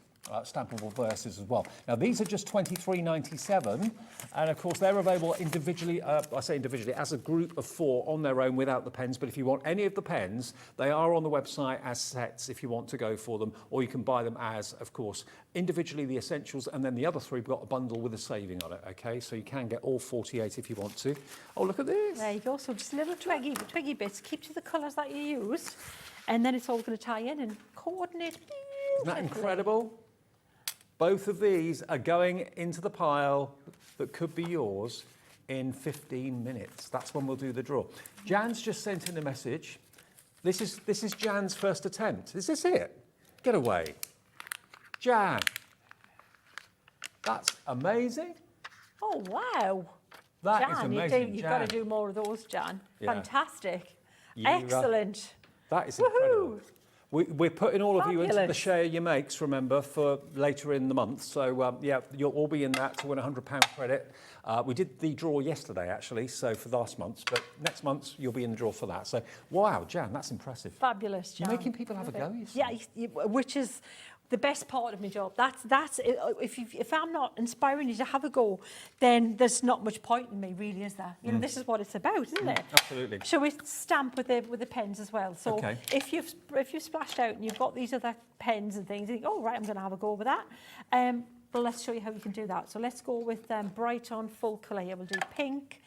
stampable verses as well. Now, these are just £23.97, and of course, they're available individually, I say individually, as a group of 4 on their own without the pens, but if you want any of the pens, they are on the website as sets if you want to go for them, or you can buy them as, of course, individually the essentials, and then the other 3 have got a bundle with a saving on it, okay? So you can get all 48 if you want to. Oh, look at this. There you go, so just little twiggy bits, keep to the colours that you used, and then it's all going to tie in and coordinate beautifully. Isn't that incredible? Both of these are going into the pile that could be yours in 15 minutes. That's when we'll do the draw. Jan's just sent in a message This is Jan's first attempt. Is this it? Get away. Jan. That's amazing. Oh, wow. That is Jan, amazing. you've got to do more of those, Jan. Yeah. Fantastic. You, Excellent. That is incredible. We're putting all of you into the Fabulous. Share Your Makes, remember, for later in the month. So, yeah, you'll all be in that to win a £100 credit. We did the draw yesterday, actually, so for last month's, but next month you'll be in the draw for that. So, wow, Jan, that's impressive. Fabulous, Jan. You're making people have a go, you see. Yeah, which is the best part of my job. That's if I'm not inspiring you to have a go, then there's not much point in me, really, is there? You know, this is what it's about, isn't it? Absolutely. Shall we stamp with the pens as well? So Okay. if you've splashed out and you've got these other pens and things, you think, oh right, I'm going to have a go with that. Well, let's show you how you can do that. So let's go with bright on full colour here. We'll do pink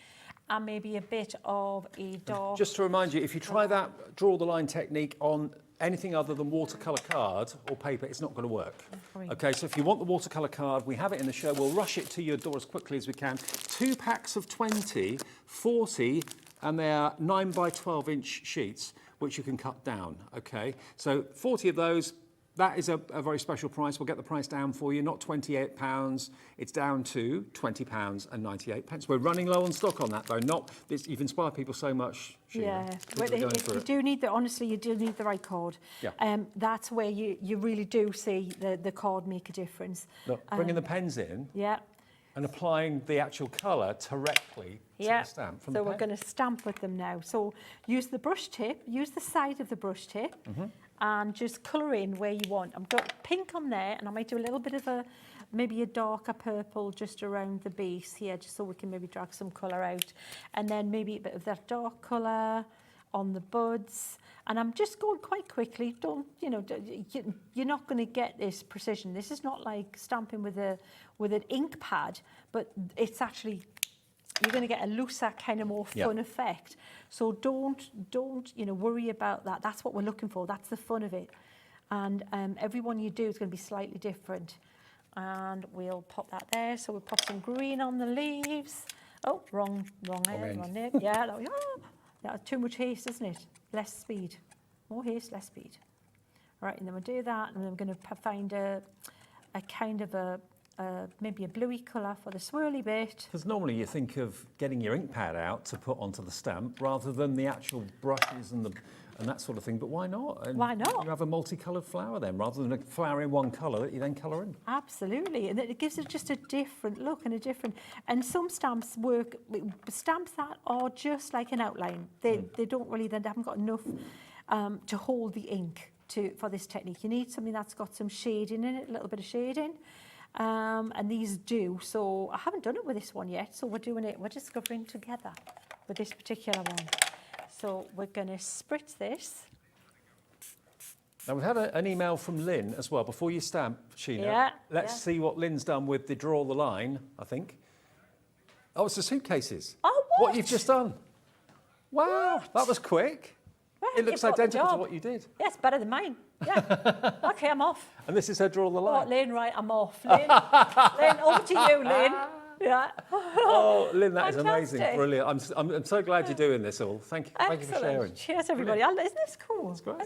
and maybe a bit of a dark. Just to remind you, if you try that draw the line technique on anything other than watercolour card or paper, it's not going to work. Okay, so if you want the watercolour card, we have it in the show. We'll rush it to your door as quickly as we can. 2 packs of 20, 40, and they are 9 by 12 inch sheets, which you can cut down. Okay, so 40 of those. That is a very special price. We'll get the price down for you, not £28. It's down to £20 and 98 pence. We're running low on stock on that, though. You've inspired people so much, Sheena. Yeah, People but are going if through you it. do need honestly, you do need the right card. Yeah. That's where you really do see the card make a difference. Look, bringing the pens in Yeah. and applying the actual colour directly to the stamp from So the we're pen. going to stamp with them now. So use the brush tip, use the side of the brush tip, and just colour in where you want. I've got pink on there, and I might do a little bit of maybe a darker purple just around the base here, just so we can maybe drag some colour out. And then maybe a bit of that dark colour on the buds. And I'm just going quite quickly. You're not going to get this precision. This is not like stamping with an ink pad, but it's actually, you're going to get a looser, kind of more fun effect. So don't worry about that. That's what we're looking for. That's the fun of it. And every one you do is going to be slightly different. And we'll pop that there. So we'll pop some green on the leaves. Oh, wrong end. Wrong nib. Yeah, that's too much haste, isn't it? Less speed. More haste, less speed. Right, and then we'll do that, and then I'm going to find a kind of maybe a bluey colour for the swirly bit. Because normally you think of getting your ink pad out to put onto the stamp rather than the actual brushes and that sort of thing, but why not? And why not? You have a multicoloured flower then, rather than a flower in one colour that you then colour in. Absolutely, and it gives it just a different look and some stamps work, stamps that are just like an outline. They don't really, they haven't got enough to hold the ink for this technique. You need something that's got some shading in it, a little bit of shading. And these do, so I haven't done it with this one yet, so we're discovering together with this particular one. So we're going to spritz this. Now we've had an email from Lynn as well, before you stamp, Sheena. Yeah. Let's see what Lynn's done with the draw the line, I think. Oh, it's the suitcases. Oh, what you've just done. Wow, that was quick. Well, It looks you've got the identical to job. what you did. Yes, better than mine. Yeah. Okay, I'm off. And this is her draw the Oh, line. Lynn, right, I'm off. Lynn, Lynn, over to you, Lynn. Yeah. Oh, Lynn, that is amazing. Fantastic. Brilliant. I'm so glad you're doing this all. Thank you for sharing. Excellent. Cheers, everybody. Isn't this cool? It's great.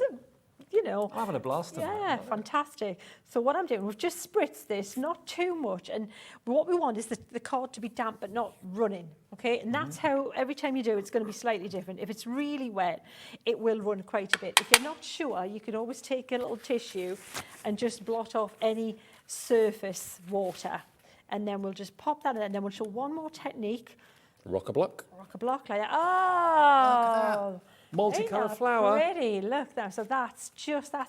I'm having a blast tonight. Yeah, fantastic. So what I'm doing, we've just spritzed this, not too much, and what we want is the card to be damp but not running, okay? And that's how, every time you do, it's going to be slightly different. If it's really wet, it will run quite a bit. If you're not sure, you can always take a little tissue and just blot off any surface water. And then we'll just pop that in, and then we'll show one more technique. Rock-a-block. Rock-a-block like that. Oh! Multicoloured flower. Pretty, look now. So that's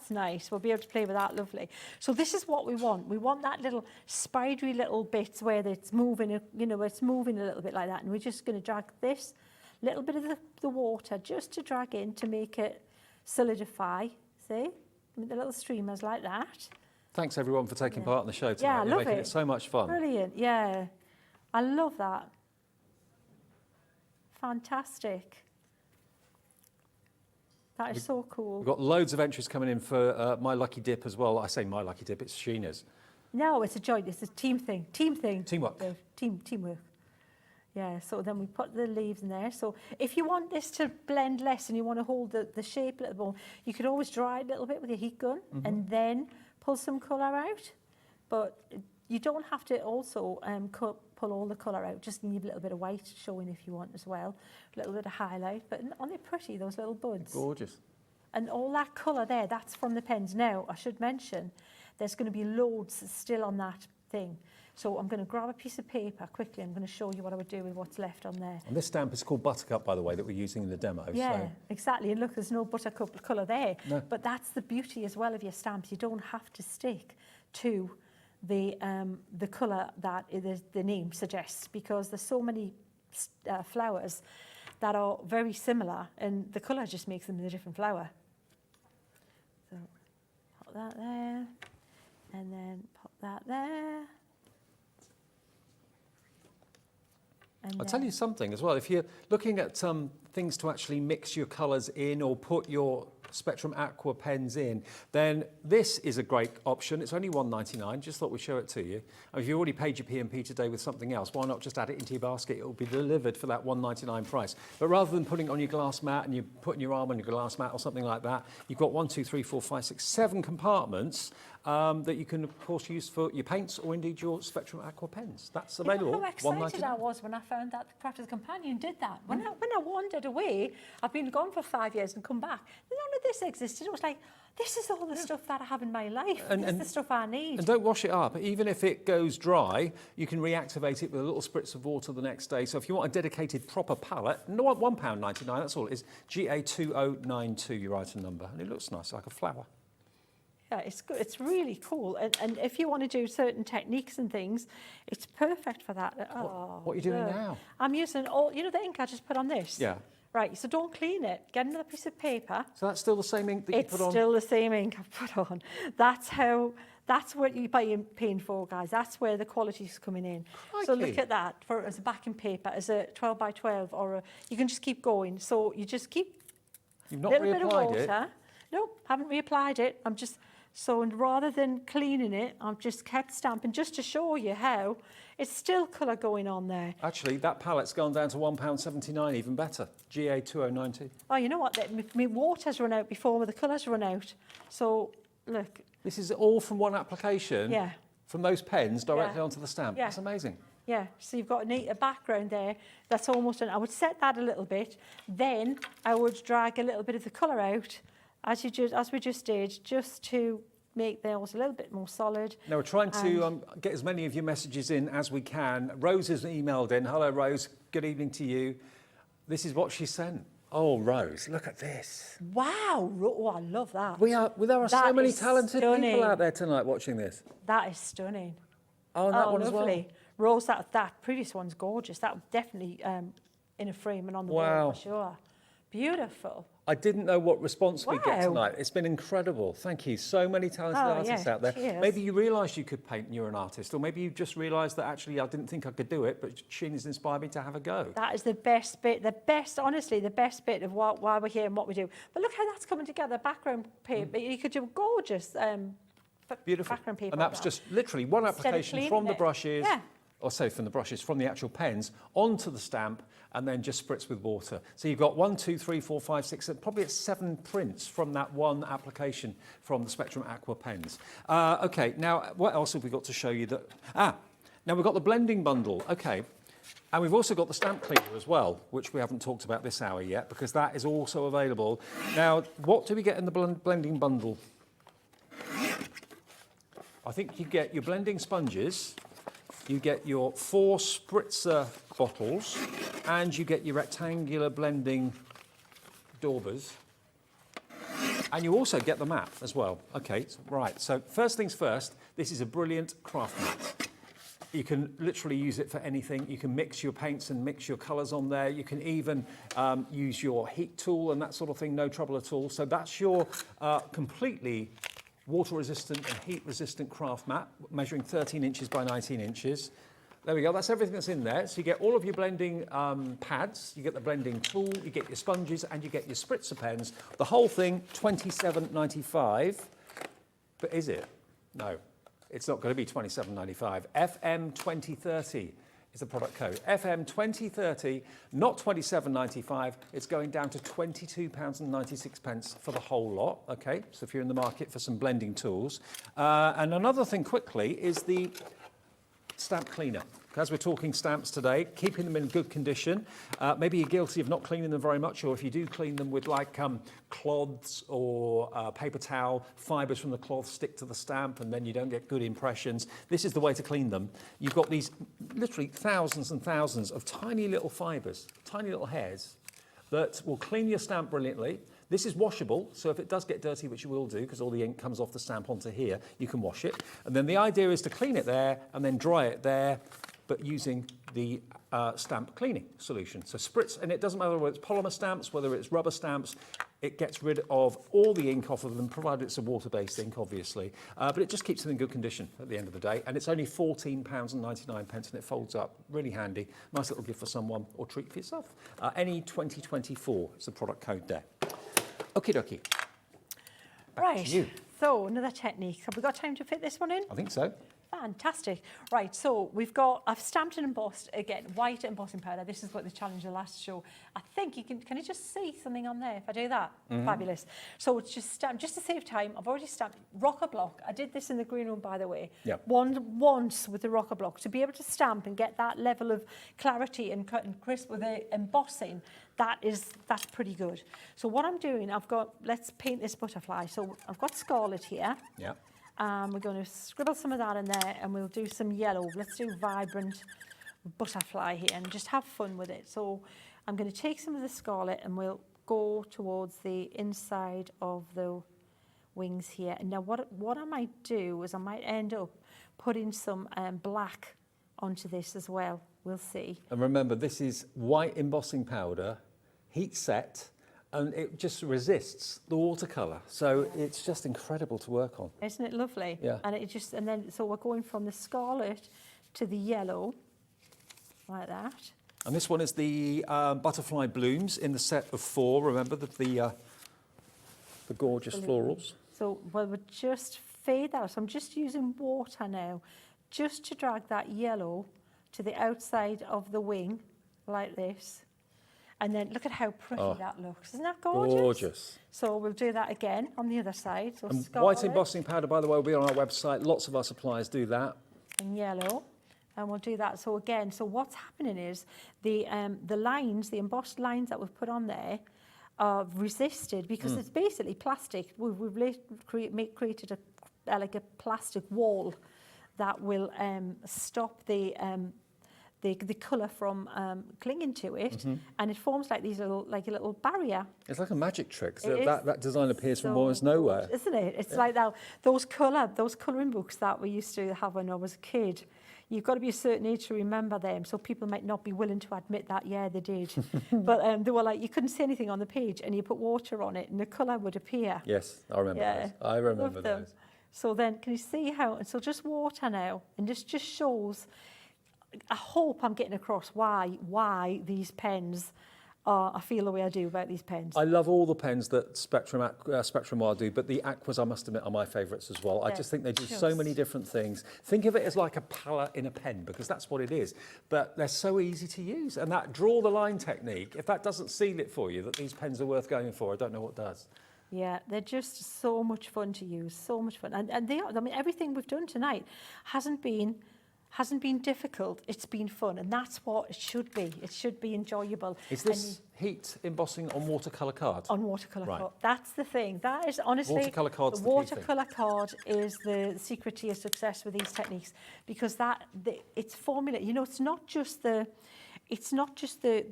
nice. We'll be able to play with that, lovely. So this is what we want. We want that little spidery little bits where it's moving, it's moving a little bit like that. And we're just going to drag this little bit of the water just to drag in to make it solidify. See? With the little streamers like that. Thanks everyone for taking part in the show tonight. Yeah, I You're love making it. it so much fun. Brilliant, yeah. I love that. Fantastic. That is so cool. We've got loads of entries coming in for My Lucky Dip as well. I say My Lucky Dip, it's Sheena's. No, it's a joint. It's a team thing. Teamwork. Teamwork. Teamwork. Yeah, so then we put the leaves in there. So if you want this to blend less and you want to hold the shape a little more, you could always dry it a little bit with your heat gun and then pull some colour out. But you don't have to also pull all the colour out, just leave a little bit of white showing if you want as well, a little bit of highlight. But aren't they pretty, those little buds? Gorgeous. And all that colour there, that's from the pens. Now, I should mention, there's going to be loads still on that thing. So I'm going to grab a piece of paper quickly. I'm going to show you what I would do with what's left on there. And this stamp is called Buttercup, by the way, that we're using in the demo. Yeah, so. exactly. And look, there's no buttercup colour there. No. But that's the beauty as well of your stamps. You don't have to stick to the colour that the name suggests, because there's so many flowers that are very similar, and the colour just makes them a different flower. So pop that there, and then pop that there. I'll tell you something as well. If you're looking at things to actually mix your colours in or put your Spectrum Aqua pens in, then this is a great option. It's only $1.99. Just thought we'd show it to you. And if you already paid your P&P today with something else, why not just add it into your basket? It will be delivered for that $1.99 price. But rather than putting it on your glass mat and you're putting your arm on your glass mat or something like that, you've got 7 compartments that you can, of course, use for your paints or indeed your Spectrum Aqua pens. That's available. You know how excited I was when I found that the Crafter's Companion did that. When I wandered away, I've been gone for 5 years and come back, none of this existed. It was like, this is all the stuff that I have in my life. This is the stuff I need. And don't wash it up. Even if it goes dry, you can reactivate it with a little spritz of water the next day. So if you want a dedicated proper palette, £1.99, that's all it is. GA2092, your item number. And it looks nice, like a flower. Yeah, it's good. It's really cool. And if you want to do certain techniques and things, it's perfect for that. Oh, what are you doing now? I'm using all, you know the ink I just put on this? Yeah. Right, so don't clean it. Get another piece of paper. So that's still the same ink that you put on? It's still the same ink I've put on. That's what you're paying for, guys. That's where the quality's coming in. Crikey. So look at that, as a backing paper, as a 12 by 12, or you can just keep going. So you just keep You've not a little bit of reapplied water. it? No, haven't reapplied it. So rather than cleaning it, I've just kept stamping just to show you how it's still colour going on there. Actually, that palette's gone down to £1.79, even better. GA2092. Oh, you know what? My water's run out before the colours run out. So, look. This is all from one application? Yeah. From those pens directly onto the stamp? Yeah. That's amazing. Yeah, so you've got a background there. That's almost done. I would set that a little bit. Then I would drag a little bit of the colour out, as we just did, just to make those a little bit more solid. Now, we're trying to get as many of your messages in as we can. Rose has emailed in. Hello, Rose. Good evening to you. This is what she sent. Oh, Rose, look at this. Wow. Oh, I love that. There are so many talented people out there tonight watching this. That is stunning. Oh, and that one lovely. as well. Rose, that previous one's gorgeous. That was definitely in a frame and on the wall for sure. Beautiful. I didn't know what response we'd get Wow. tonight. It's been incredible. Thank you. So many talented artists out there. Cheers. Maybe you realised you could paint and you're an artist, or maybe you just realised that actually I didn't think I could do it, but Sheena's inspired me to have a go. That is the best bit, honestly, the best bit of why we're here and what we do. But look how that's coming together, background paper. You could do a gorgeous Beautiful. background paper. And that's just literally one application from the brushes, from the brushes, from the actual pens, onto the stamp, and then just spritz with water. So you've got 1, 2, 3, 4, 5, 6, probably 7 prints from that one application from the Spectrum Aqua pens. Okay, now what else have we got to show you? Now we've got the blending bundle. Okay. And we've also got the stamp cleaner as well, which we haven't talked about this hour yet, because that is also available. Now, what do we get in the blending bundle? I think you get your blending sponges, you get your 4 spritzer bottles, and you get your rectangular blending daubers. And you also get the mat as well. Okay, right, so first things first, this is a brilliant craft mat. You can literally use it for anything. You can mix your paints and mix your colours on there. You can even use your heat tool and that sort of thing, no trouble at all. So that's your completely water-resistant and heat-resistant craft mat, measuring 13 inches by 19 inches. There we go, that's everything that's in there. So you get all of your blending pads, you get the blending tool, you get your sponges, and you get your spritzer pens. The whole thing, $27.95. But is it? No. It's not going to be $27.95. FM 2030 is the product code. FM 2030, not £27.95. It's going down to £22.96 for the whole lot. Okay, so if you're in the market for some blending tools. And another thing quickly is the stamp cleaner. As we're talking stamps today, keeping them in good condition. Maybe you're guilty of not cleaning them very much, or if you do clean them with like cloths or paper towel, fibres from the cloth stick to the stamp and then you don't get good impressions. This is the way to clean them. You've got these literally thousands and thousands of tiny little fibres, tiny little hairs that will clean your stamp brilliantly. This is washable, so if it does get dirty, which you will do because all the ink comes off the stamp onto here, you can wash it. And then the idea is to clean it there and then dry it there, but using the stamp cleaning solution. So spritz, and it doesn't matter whether it's polymer stamps, whether it's rubber stamps, it gets rid of all the ink off of them, provided it's a water-based ink, obviously. But it just keeps them in good condition at the end of the day. And it's only £14.99 and it folds up, really handy. Nice little gift for someone or treat for yourself. Any 2024 is the product code there. Okie dokie. Right, to you. so another technique. Have we got time to fit this one in? I think so. Fantastic. Right, so I've stamped and embossed, again, white embossing powder. This is what the challenge the last show. I think you can you just see something on there if I do that? Fabulous. So it's just stamped, just to save time, I've already stamped rocker block. I did this in the green room, by the way. Yep. Once with the rocker block, to be able to stamp and get that level of clarity and cut and crisp with the embossing, that's pretty good. So what I'm doing, let's paint this butterfly. So I've got scarlet here. Yeah. We're going to scribble some of that in there and we'll do some yellow. Let's do vibrant butterfly here and just have fun with it. So I'm going to take some of the scarlet and we'll go towards the inside of the wings here. And now what I might do is I might end up putting some black onto this as well. We'll see. And remember, this is white embossing powder, heat set, and it just resists the watercolour. So it's just incredible to work on. Isn't it lovely? Yeah. And then so we're going from the scarlet to the yellow, like that. And this one is the butterfly blooms in the set of 4. Remember the gorgeous florals. So we'll just fade that. So I'm just using water now, just to drag that yellow to the outside of the wing, like this. And then look at how pretty that looks. Isn't that gorgeous? Gorgeous. So we'll do that again on the other side. So And scarlet white embossing powder, by the way, will be on our website. Lots of our suppliers do that. and yellow. And we'll do that. So again, so what's happening is the lines, the embossed lines that we've put on there are resisted because it's basically plastic. We've created like a plastic wall that will stop the colour from clinging to it, and it forms like these little, like a little barrier. It's like a magic trick. So that design appears from almost nowhere, isn't it? It's like that. Those colouring books that we used to have when I was a kid. You've got to be a certain age to remember them, so people might not be willing to admit that, yeah, they did. But they were like, you couldn't see anything on the page, and you put water on it, and the colour would appear. Yes, I remember those. I remember them. those. So then, can you see how, and so just water now, and this just shows, I hope I'm getting across why these pens I feel the way I do about these pens. I love all the pens that Spectrum Wild do, but the Aquas, I must admit, are my favourites as well. I just think they do so many different things. Think of it as like a palette in a pen, because that's what it is. But they're so easy to use. And that draw the line technique, if that doesn't seal it for you, that these pens are worth going for, I don't know what does. Yeah, they're just so much fun to use, so much fun. And they are, I mean, everything we've done tonight hasn't been difficult, it's been fun, and that's what it should be. It should be enjoyable. Is this heat embossing on watercolour card? On watercolour card. That's the thing. That is honestly, watercolour card's the watercolour card is the secret to your success with these techniques, because it's formula. You know, it's not just the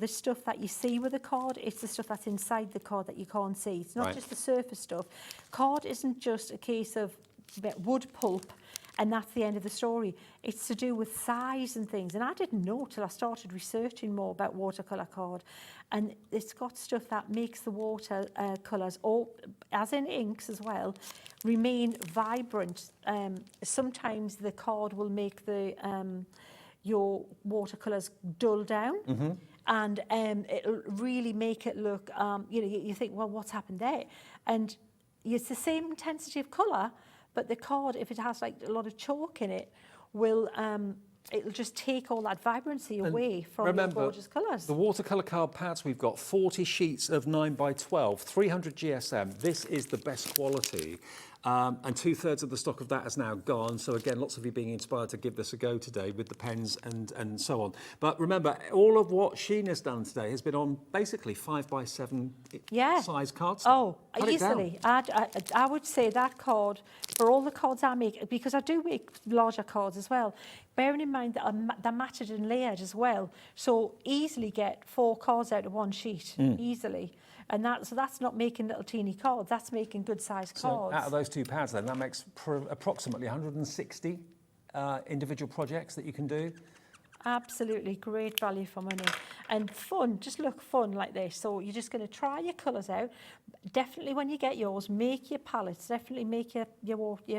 stuff that you see with the card, it's the stuff that's inside the card that you can't see. It's not just the surface stuff. Card isn't just a case of wood pulp and that's the end of the story. It's to do with size and things. And I didn't know till I started researching more about watercolour card. And it's got stuff that makes the water colours, or as in inks as well, remain vibrant. Sometimes the card will make your watercolours dull down, and it'll really make it look, you think, well, what's happened there? And it's the same intensity of colour, but the card, if it has like a lot of chalk in it, will it'll just take all that vibrancy away from the remember, gorgeous colours. the watercolour card pads, we've got 40 sheets of 9x12, 300 GSM. This is the best quality. And 2/3 of the stock of that is now gone. So again, lots of you being inspired to give this a go today with the pens and so on. But remember, all of what Sheena's done today has been on basically 5x7 size cards. Oh, easily. I would say that card, for all the cards I make, because I do make larger cards as well, bearing in mind that they're matted and layered as well, so easily get 4 cards out of one sheet, easily. And so that's not making little teeny cards, that's making good sized cards. So out of those 2 pads then, that makes approximately 160 individual projects that you can do. Absolutely, great value for money. And fun, just look fun like this. So you're just going to try your colours out. Definitely when you get yours, make your palettes, definitely make your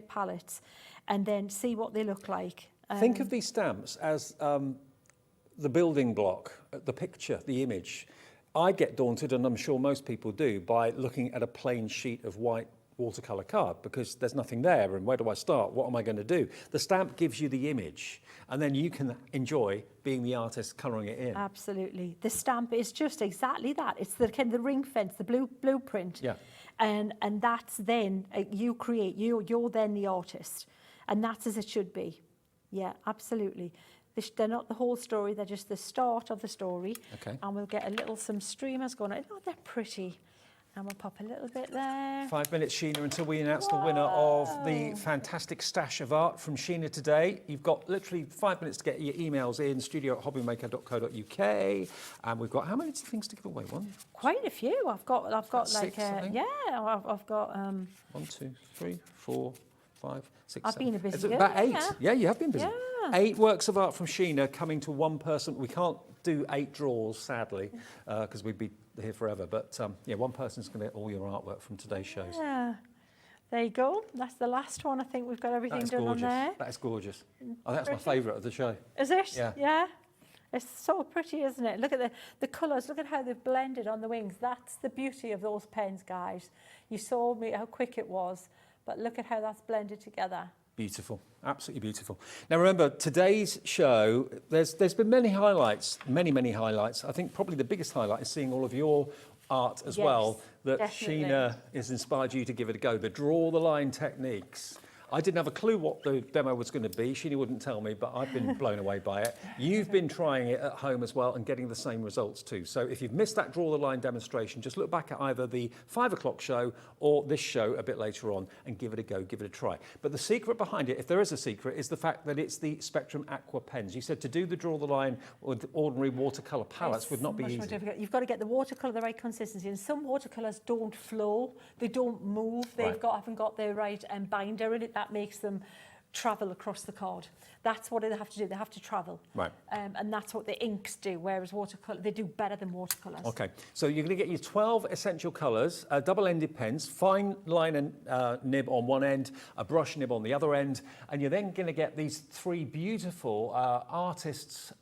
palettes, and then see what they look like. Think of these stamps as the building block, the picture, the image. I get daunted, and I'm sure most people do, by looking at a plain sheet of white watercolour card because there's nothing there, and where do I start? What am I going to do? The stamp gives you the image, and then you can enjoy being the artist colouring it in. Absolutely. The stamp is just exactly that. It's the kind of the ring fence, the blueprint. Yeah. And that's then, you create, you're then the artist. And that's as it should be. Yeah, absolutely. They're not the whole story, they're just the start of the story. Okay. And we'll get some streamers going. Oh, they're pretty. And we'll pop a little bit there. 5 minutes, Sheena, until we announce the winner of the fantastic stash of art from Sheena today. You've got literally 5 minutes to get your emails in, studio@hobbymaker.co.uk. And we've got how many things to give away? Quite a few. I've got like, six, I think. I've got 1, 2, 3, 4, 5, 6, I've 7. been a busy Is it girl, about 8? yeah. Yeah, you have been busy. Yeah. 8 works of art from Sheena coming to one person. We can't do 8 draws, sadly, because we'd be here forever. But yeah, one person's going to get all your artwork from today's shows. Yeah. There you go. That's the last one. I think we've got everything done Gorgeous. on there. That is gorgeous. Oh, that's my favourite of the show. Is it? Yeah. Yeah. It's so pretty, isn't it? Look at the colours. Look at how they've blended on the wings. That's the beauty of those pens, guys. You saw me how quick it was, but look at how that's blended together. Beautiful, absolutely beautiful. Now remember, today's show, there's been many highlights, many highlights. I think probably the biggest highlight is seeing all of your art as well, that definitely. Sheena has inspired you to give it a go. The draw the line techniques. I didn't have a clue what the demo was going to be. Sheena wouldn't tell me, but I've been blown away by it. You've been trying it at home as well and getting the same results too. So if you've missed that draw the line demonstration, just look back at either the 5 o'clock show or this show a bit later on and give it a go, give it a try. But the secret behind it, if there is a secret, is the fact that it's the Spectrum Aqua pens. You said to do the draw the line with ordinary watercolour palettes would not be much more easy. difficult. You've got to get the watercolour the right consistency, and some watercolours don't flow, they don't move, haven't got the right binder in it. That makes them travel across the card. That's what they have to do. They have to travel. Right. And that's what the inks do, whereas watercolour, they do better than watercolours. Okay, so you're going to get your 12 essential colours, double-ended pens, fine line and nib on one end, a brush nib on the other end, and you're then going to get these 3 beautiful artists'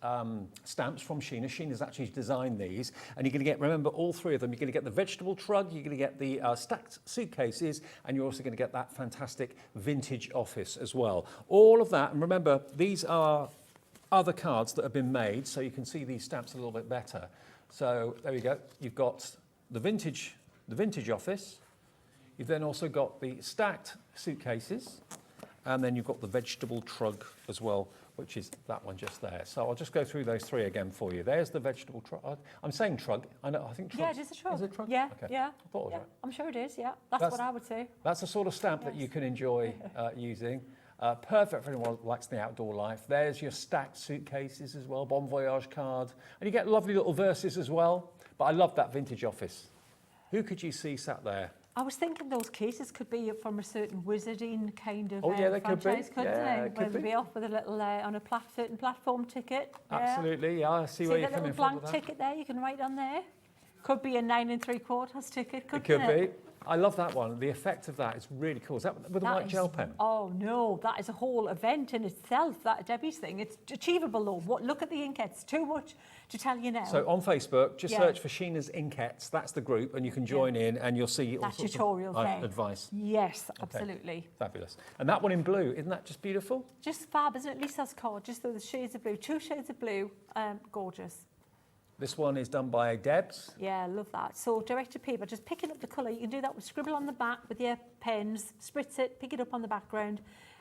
stamps from Sheena. Sheena's actually designed these, and you're going to get, remember, all 3 of them. You're going to get the vegetable trug, you're going to get the stacked suitcases, and you're also going to get that fantastic vintage office as well. All of that, and remember, these are other cards that have been made, so you can see these stamps a little bit better. So there you go. You've got the vintage office. You've then also got the stacked suitcases, and then you've got the vegetable trug as well, which is that one just there. So I'll just go through those 3 again for you. There's the vegetable trug. I'm saying trug. I think trug. Yeah, it is a trug. Is it trug? Yeah, okay. yeah. I thought it was right. I'm sure it is, yeah. That's what I would say. That's the sort of stamp that you can enjoy using. Perfect for anyone who likes the outdoor life. There's your stacked suitcases as well, Bon Voyage card. And you get lovely little verses as well. But I love that vintage office. Who could you see sat there? I was thinking those cases could be from a certain wizarding kind of they franchise, could be. Couldn't they? Whether be off with a little on a certain platform ticket. Absolutely, yeah. I see where you're coming from with that. Blank ticket there, you can write on there. Could be a 9 3/4 ticket, It could be. I love that one. The effect of that is really cool. Is that with a white gel pen? Oh no, that is a whole event in itself, that Debbie's thing. It's achievable though. Look at the inkettes, too much to tell you now. So on Facebook, just search for Sheena's Inkettes. That's the group, and you can join in and you'll see all that sorts tutorial of thing. advice. Yes, absolutely. Fabulous. And that one in blue, isn't that just beautiful? Just fab, isn't it? Lisa's card, just those shades of blue, 2 shades of blue, gorgeous. This one is done by Debs. Yeah, I love that. So directed paper, just picking up the colour. You can do that with scribble on the back with your pens, spritz it, pick it up on the background,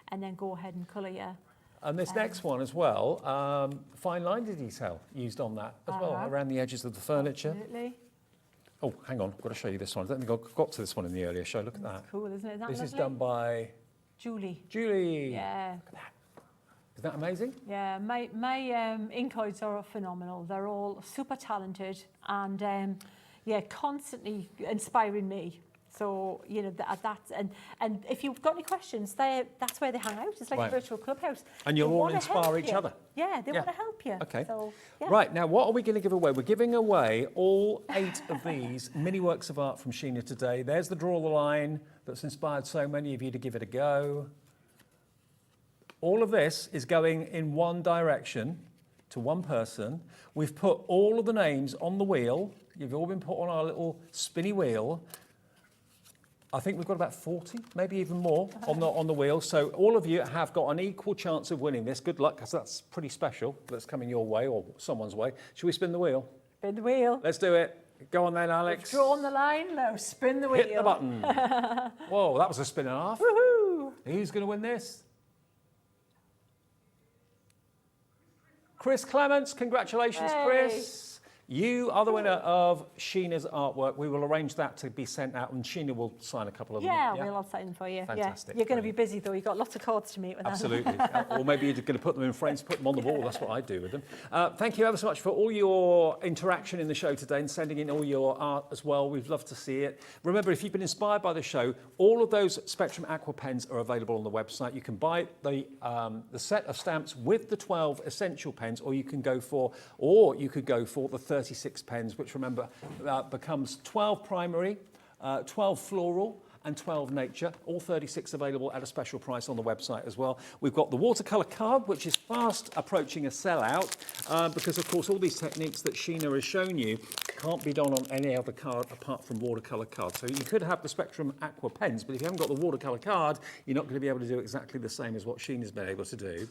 and then go ahead and colour your... And this next one as well, fine line detail used on that as well, around the edges of the furniture. Absolutely. Oh, hang on, I've got to show you this one. I don't think I got to this one in the earlier show. Look at that. Cool, isn't it? This is done by... Julie. Julie. Yeah. Look at that. Isn't that amazing? Yeah, my inkoids are phenomenal. They're all super talented and yeah, constantly inspiring me. So, you know, that's, and if you've got any questions, that's where they hang out. It's like a virtual clubhouse. And you'll all inspire each other. Yeah, they want to help you. Okay. So, yeah. Right, now what are we going to give away? We're giving away all 8 of these mini works of art from Sheena today. There's the Draw the Line that's inspired so many of you to give it a go. All of this is going in one direction to one person. We've put all of the names on the wheel. You've all been put on our little spinny wheel. I think we've got about 40, maybe even more on the wheel. So all of you have got an equal chance of winning this. Good luck, because that's pretty special. That's coming your way or someone's way. Should we spin the wheel? Spin the wheel. Let's do it. Go on then, Alex. We've drawn the line, now spin the wheel. Hit the button. Whoa, that was a spin and a half. Woohoo! Who's going to win this? Chris Clements, congratulations, Hey. Chris. You are the winner of Sheena's artwork. We will arrange that to be sent out, and Sheena will sign a couple of them. Yeah, we'll all sign them for you. Fantastic. Yeah. You're going to be busy though. You've got lots of cards to meet with Absolutely. Or maybe you're going to put them in frames, put them on the wall. That's what I do with them. Thank you ever so much for all your interaction in the show today and sending in all your art as well. We'd love to see it. Remember, if you've been inspired by the show, all of those Spectrum Aqua pens are available on the website. You can buy the set of stamps with the 12 essential pens, or you could go for the 36 pens, which remember becomes 12 primary, 12 floral, and 12 nature, all 36 available at a special price on the website as well. We've got the watercolour card, which is fast approaching a sellout, because of course all these techniques that Sheena has shown you can't be done on any other card apart from watercolour card. So you could have the Spectrum Aqua pens, but if you haven't got the watercolour card, you're not going to be able to do exactly the same as what Sheena's been able to do.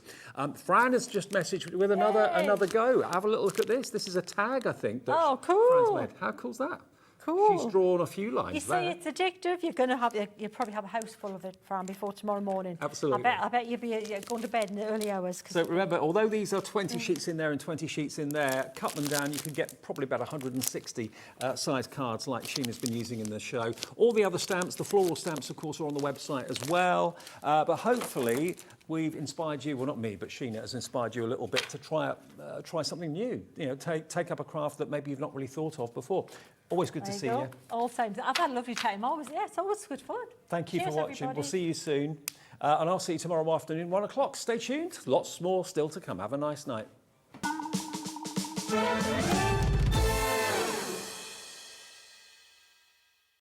Fran has just messaged with another go. Have a little look at this. This is a tag, I think, that cool. Fran's made. How cool's that? Cool. She's drawn a few lines. You say it's addictive. You'll probably have a house full of it, Fran, before tomorrow morning. Absolutely. I bet you'll be going to bed in the early hours. So remember, although these are 20 sheets in there and 20 sheets in there, cut them down, you can get probably about 160 size cards like Sheena's been using in the show. All the other stamps, the floral stamps, of course, are on the website as well. But hopefully, we've inspired you, well, not me, but Sheena has inspired you a little bit to try something new. You know, take up a craft that maybe you've not really thought of before. Always good to see you. All times. I've had a lovely time. It's always good fun. Thank you for watching. Everybody. We'll see you soon. And I'll see you tomorrow afternoon, 1 o'clock. Stay tuned. Lots more still to come. Have a nice night.